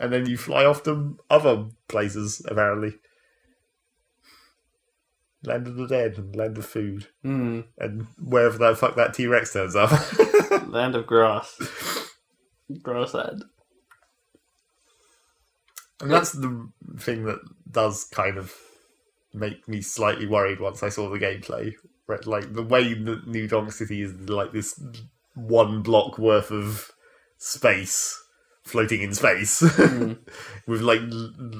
Speaker 2: And then you fly off to other places, apparently. Land of the Dead and Land of Food. And wherever the fuck that T-Rex turns up.
Speaker 3: Land of Grass. Grassland.
Speaker 2: And that's the thing that does kind of make me slightly worried once I saw the gameplay. Right? Like, the way that New Donk City is like this one block worth of space floating in space with like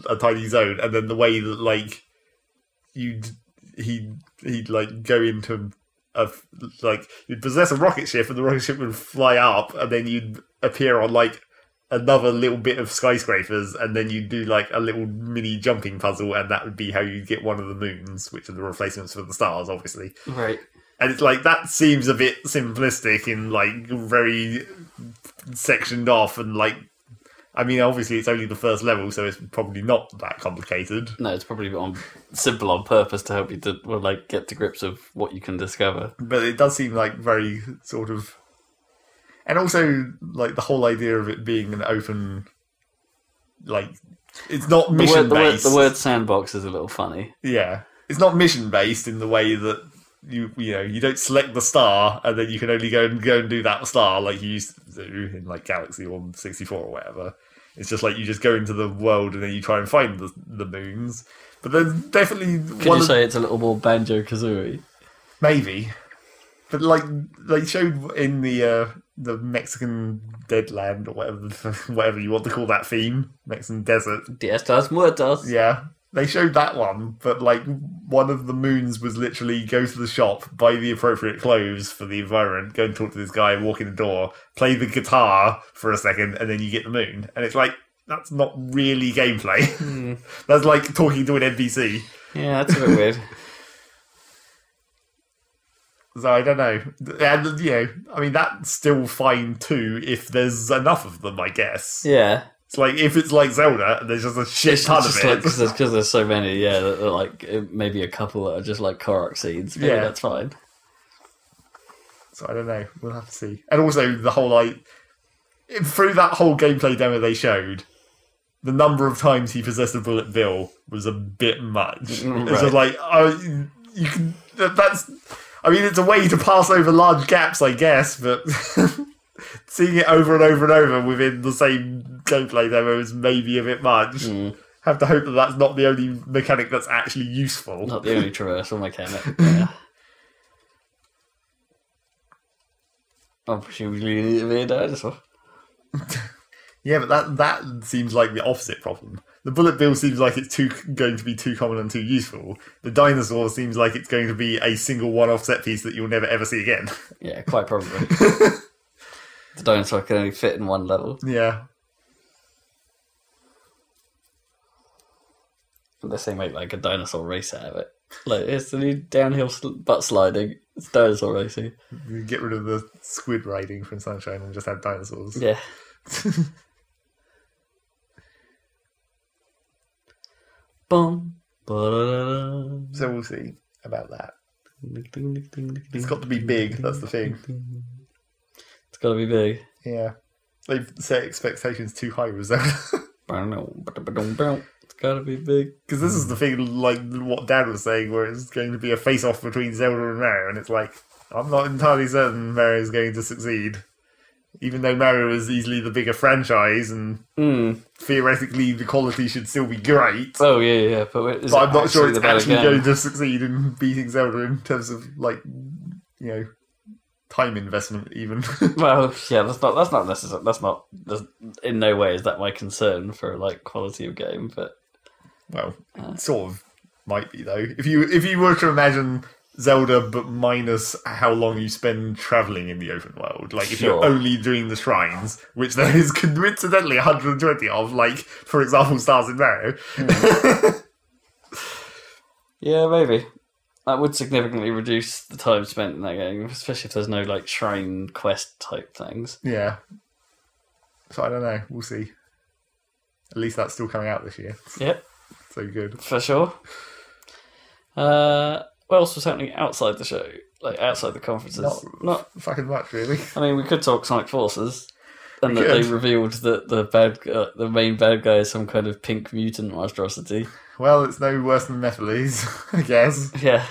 Speaker 2: a tiny zone, and then the way that like he'd like go into you'd possess a rocket ship, and the rocket ship would fly up, and then you'd appear on like another little bit of skyscrapers, and then you'd do like a little mini jumping puzzle, and that would be how you get one of the moons, which are the replacements for the stars, obviously.
Speaker 3: Right.
Speaker 2: And it's like, that seems a bit simplistic and like very sectioned off, and like, I mean, obviously it's only the first level, so it's probably not that complicated.
Speaker 3: No, it's probably simple on purpose to help you to get to grips of what you can discover.
Speaker 2: But it does seem like very sort of, and also like the whole idea of it being an open, like, it's not mission based.
Speaker 3: The word sandbox is a little funny.
Speaker 2: Yeah, it's not mission based in the way that you don't select the star and then you can only go and do that star like you used to do in like Galaxy or 64 or whatever. It's just like you just go into the world and then you try and find the moons. But there's definitely...
Speaker 3: Could you say it's a little more Banjo-Kazooie?
Speaker 2: Maybe. But like they showed in the Mexican Deadland or whatever you want to call that theme, Mexican desert.
Speaker 3: Diez Muertos.
Speaker 2: Yeah. They showed that one, but like one of the moons was literally go to the shop, buy the appropriate clothes for the environment, go and talk to this guy, walk in the door, play the guitar for a second, and then you get the moon. And it's like, that's not really gameplay. That's like talking to an NPC.
Speaker 3: Yeah, that's a bit weird.
Speaker 2: So I don't know. And, you know, I mean, that's still fine too if there's enough of them, I guess.
Speaker 3: Yeah.
Speaker 2: It's like, if it's like Zelda, and there's just a shit ton of it.
Speaker 3: Because there's so many, yeah, that are like maybe a couple that are just like Korok seeds. Maybe that's fine.
Speaker 2: So I don't know. We'll have to see. And also, the whole, like, through that whole gameplay demo they showed, the number of times he possessed a bullet bill was a bit much. Right. It's just like, you can, that's, I mean, it's a way to pass over large gaps, I guess, but seeing it over and over and over within the same gameplay demo is maybe a bit much. Have to hope that that's not the only mechanic that's actually useful.
Speaker 3: Not the only traversal mechanic. Yeah. I'm presumably you need to be a dinosaur.
Speaker 2: Yeah, but that seems like the opposite problem. The bullet bill seems like it's going to be too common and too useful. The dinosaur seems like it's going to be a single one-off set piece that you'll never ever see again.
Speaker 3: Yeah, quite probably. The dinosaur can only fit in one level.
Speaker 2: Yeah.
Speaker 3: Unless they make like a dinosaur race out of it. Like, it's the new downhill butt sliding. It's dinosaur racing.
Speaker 2: You get rid of the squid riding from Sunshine and just have dinosaurs.
Speaker 3: Yeah. Boom.
Speaker 2: So we'll see about that. It's got to be big, that's the thing.
Speaker 3: It's got to be big.
Speaker 2: Yeah. They've set expectations too high with Zelda.
Speaker 3: It's got to be big.
Speaker 2: Because this is the thing, like what Dad was saying, where it's going to be a face-off between Zelda and Mario, and it's like, I'm not entirely certain Mario's going to succeed. Even though Mario is easily the bigger franchise, and theoretically the quality should still be great.
Speaker 3: Oh, yeah. But
Speaker 2: I'm not sure it's actually going to succeed in beating Zelda in terms of, like, you know, time investment, even.
Speaker 3: Well, yeah, that's not necessary. That's in no way is that my concern for, like, quality of game, but...
Speaker 2: Well, it sort of might be, though. If you were to imagine Zelda, but minus how long you spend travelling in the open world. Like, if you're only doing the shrines, which there is coincidentally 120 of, like, for example, Stars in Mario.
Speaker 3: Yeah, maybe. That would significantly reduce the time spent in that game, especially if there's no, like, shrine quest type things.
Speaker 2: Yeah. So I don't know. We'll see. At least that's still coming out this year.
Speaker 3: Yep.
Speaker 2: So good.
Speaker 3: For sure. What else was happening outside the show? Like, outside the conferences? Not
Speaker 2: fucking much, really.
Speaker 3: I mean, we could talk Sonic Forces. And that they revealed that the main bad guy is some kind of pink mutant monstrosity. Well,
Speaker 2: it's no worse than Nephiles, I guess.
Speaker 3: Yeah.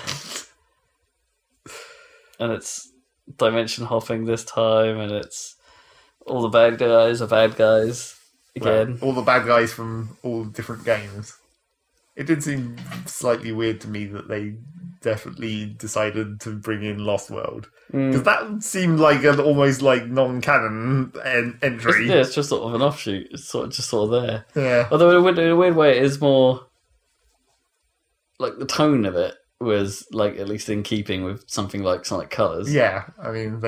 Speaker 3: And it's dimension hopping this time, and it's all the bad guys are bad guys again.
Speaker 2: Well, all the bad guys from all different games. It did seem slightly weird to me that they definitely decided to bring in Lost World. Because that seemed like an almost like non-canon entry.
Speaker 3: It's just sort of an offshoot. It's just sort of there.
Speaker 2: Yeah.
Speaker 3: Although in a weird way, it is more like the tone of it was like at least in keeping with something like Sonic Colors.
Speaker 2: Yeah, I mean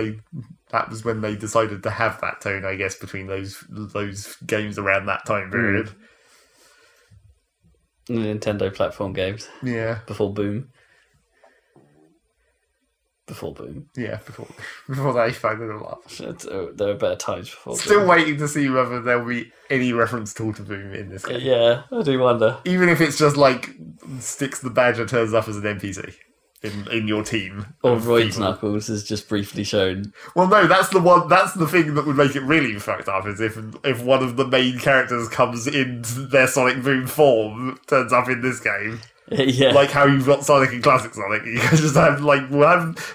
Speaker 2: that was when they decided to have that tone, I guess, between those games around that time period.
Speaker 3: The Nintendo platform games.
Speaker 2: Yeah.
Speaker 3: Before Boom.
Speaker 2: Yeah, before they found it all up.
Speaker 3: There were better times before
Speaker 2: Still
Speaker 3: Boom.
Speaker 2: waiting to see whether there'll be any reference to Boom in this game.
Speaker 3: Yeah, I do wonder.
Speaker 2: Even if it's just like Styx the Badger turns up as an NPC in your team.
Speaker 3: Or Royd's Knuckles is just briefly shown.
Speaker 2: Well, no, that's the thing that would make it really fucked up, is if one of the main characters comes in their Sonic Boom form, turns up in this game.
Speaker 3: Yeah.
Speaker 2: Like how you've got Sonic and Classic Sonic. You can just have, like,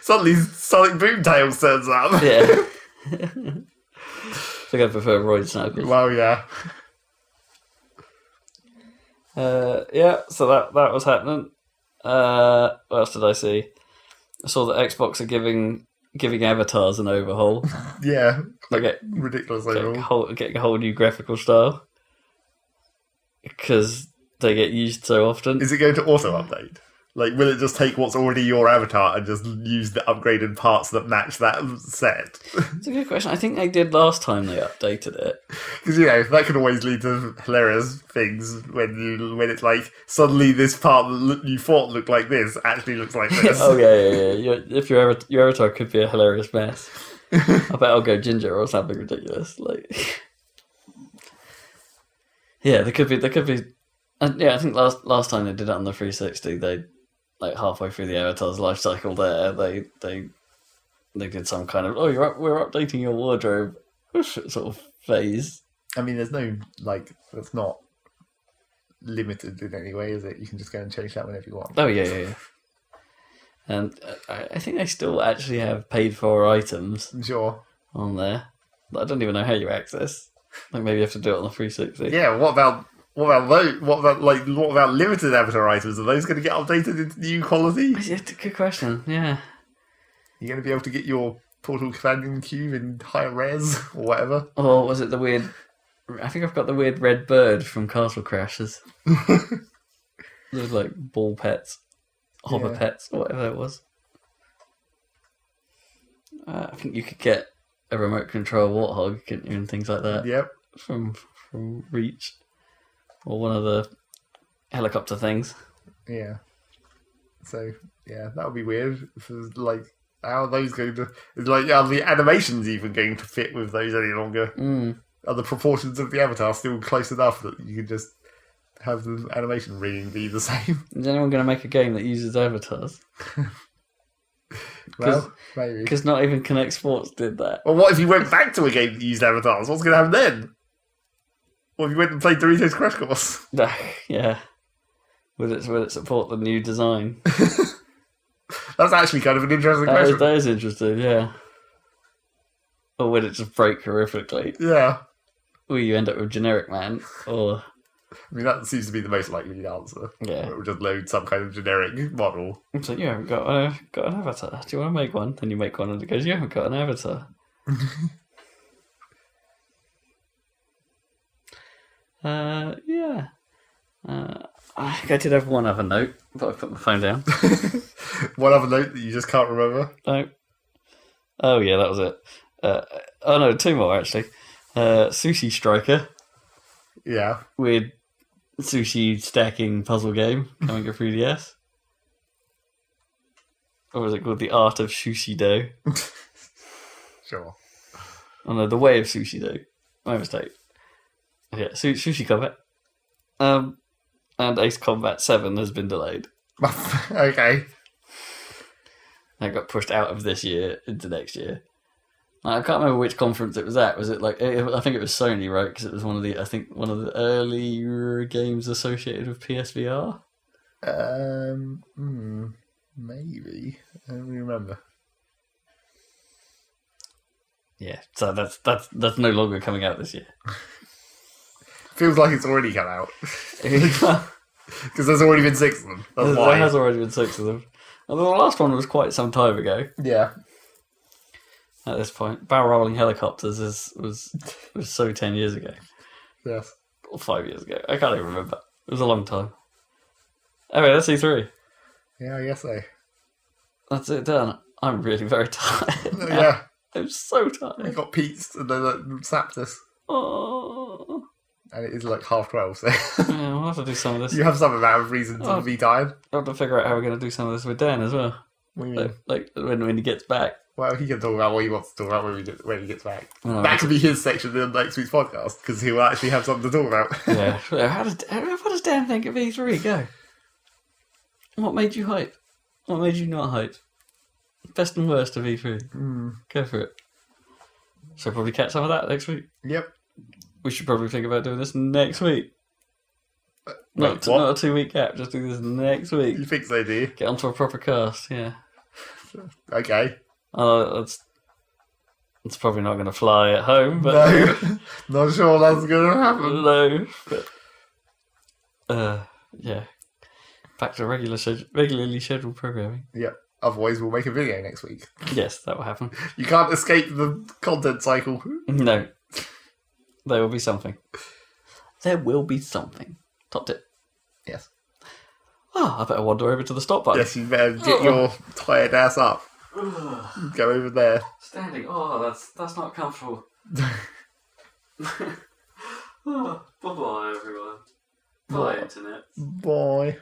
Speaker 2: suddenly Sonic Boom Tails turns up.
Speaker 3: Yeah. I think I prefer Royd's Knuckles.
Speaker 2: Well, yeah.
Speaker 3: So that was happening. What else did I see? I saw that Xbox are giving avatars an overhaul.
Speaker 2: Yeah,
Speaker 3: like
Speaker 2: ridiculous overhaul.
Speaker 3: Getting a whole new graphical style because they get used so often.
Speaker 2: Is it going to auto update? Like, will it just take what's already your avatar and just use the upgraded parts that match that set?
Speaker 3: It's a good question. I think they did last time they updated it.
Speaker 2: Because, that can always lead to hilarious things when it's like, suddenly this part that you thought looked like this actually looks like this.
Speaker 3: Oh, yeah. If your avatar could be a hilarious mess. I bet I'll go ginger or something ridiculous. Like, yeah, there could be. I think last time they did it on the 360, they like halfway through the avatar's life cycle there, they did some kind of we're updating your wardrobe sort of phase.
Speaker 2: I mean, there's no that's not limited in any way, is it? You can just go and change that whenever you want.
Speaker 3: Oh yeah. And I think they still actually have paid for items.
Speaker 2: Sure.
Speaker 3: On there. I don't even know how you access. Like maybe you have to do it on the 360.
Speaker 2: Yeah. What about those? What about limited avatar items? Are those going to get updated into new quality?
Speaker 3: It's a good question. Yeah.
Speaker 2: You're going to be able to get your Portal Companion Cube in higher res or whatever.
Speaker 3: Or was it the weird? I think I've got the weird red bird from Castle Crashers. Those like ball pets, hover pets, or whatever it was. I think you could get a remote control warthog, couldn't you, and things like that.
Speaker 2: Yep.
Speaker 3: From Reach. Or one of the helicopter things.
Speaker 2: Yeah. So, that would be weird. How are those going to... are the animations even going to fit with those any longer? Are the proportions of the avatar still close enough that you can just have the animation reading be the same?
Speaker 3: Is anyone going to make a game that uses avatars?
Speaker 2: Well, maybe.
Speaker 3: Because not even Connect Sports did that.
Speaker 2: Well, what if you went back to a game that used avatars? What's going to happen then? What if you went and played Doritos Crash Course?
Speaker 3: Yeah. Would it support the new design?
Speaker 2: That's actually kind of an interesting question.
Speaker 3: That is interesting, yeah. Or would it just break horrifically?
Speaker 2: Yeah.
Speaker 3: Or you end up with Generic Man, or...
Speaker 2: I mean, that seems to be the most likely answer.
Speaker 3: Yeah.
Speaker 2: It would just load some kind of generic model.
Speaker 3: So you haven't got an avatar. Do you want to make one? Then you make one and it goes, you haven't got an avatar. Yeah. I did have one other note, but I put my phone down.
Speaker 2: One other note that you just can't remember?
Speaker 3: No. Oh, yeah, that was it. No, two more, actually. Sushi Striker.
Speaker 2: Yeah.
Speaker 3: Weird sushi stacking puzzle game coming to 3DS. Or was it called The Art of Sushi Dough?
Speaker 2: Sure.
Speaker 3: Oh, no, The Way of Sushi Dough. My mistake. Yeah, Sushi Combat. And Ace Combat 7 has been delayed.
Speaker 2: Okay.
Speaker 3: That got pushed out of this year into next year. I can't remember which conference it was at. Was it I think it was Sony, right? Because it was one of the early games associated with PSVR.
Speaker 2: Maybe. I don't really remember.
Speaker 3: Yeah, so that's no longer coming out this year.
Speaker 2: Feels like it's already come out. Because there's already been 6 of them. That's why.
Speaker 3: There has already been 6 of them. Although the last one was quite some time ago.
Speaker 2: Yeah.
Speaker 3: At this point, barrel rolling helicopters was so 10 years ago.
Speaker 2: Yes.
Speaker 3: Or 5 years ago. I can't even remember. It was a long time. Anyway, that's E3.
Speaker 2: Yeah, I guess so.
Speaker 3: That's it done. I'm really very tired.
Speaker 2: Yeah.
Speaker 3: I'm so tired.
Speaker 2: We got pizzed and then sapped us.
Speaker 3: Oh.
Speaker 2: And it is like 12:30, so...
Speaker 3: Yeah, we'll have to do some of this.
Speaker 2: You have some amount of reason to be tired.
Speaker 3: I'll have to figure out how we're going to do some of this with Dan as well.
Speaker 2: What do you mean?
Speaker 3: Like when he gets back.
Speaker 2: Well, he can talk about what he wants to talk about when he gets back. That could be his section in next week's podcast, because he will actually have something to talk about.
Speaker 3: Yeah. What does Dan think of E3? Go. What made you hype? What made you not hype? Best and worst of E3. Go for it. So probably catch some of that next week.
Speaker 2: Yep.
Speaker 3: We should probably think about doing this next week.
Speaker 2: Not
Speaker 3: a 2-week gap, just do this next week.
Speaker 2: You think so, do you?
Speaker 3: Get onto a proper cast, yeah.
Speaker 2: Okay.
Speaker 3: It's probably not going to fly at home, but...
Speaker 2: No, not sure that's going to happen.
Speaker 3: No, but Yeah. Back to regularly scheduled programming.
Speaker 2: Yep. Otherwise, we'll make a video next week.
Speaker 3: Yes, that will happen.
Speaker 2: You can't escape the content cycle.
Speaker 3: No. There will be something. There will be something. Top tip.
Speaker 2: Yes.
Speaker 3: Oh, I better wander over to the stop button.
Speaker 2: Yes, you better get your tired ass up. Go over there.
Speaker 3: Standing. Oh, that's not comfortable. Oh, bye-bye, everyone. Bye, Internet.
Speaker 2: Bye.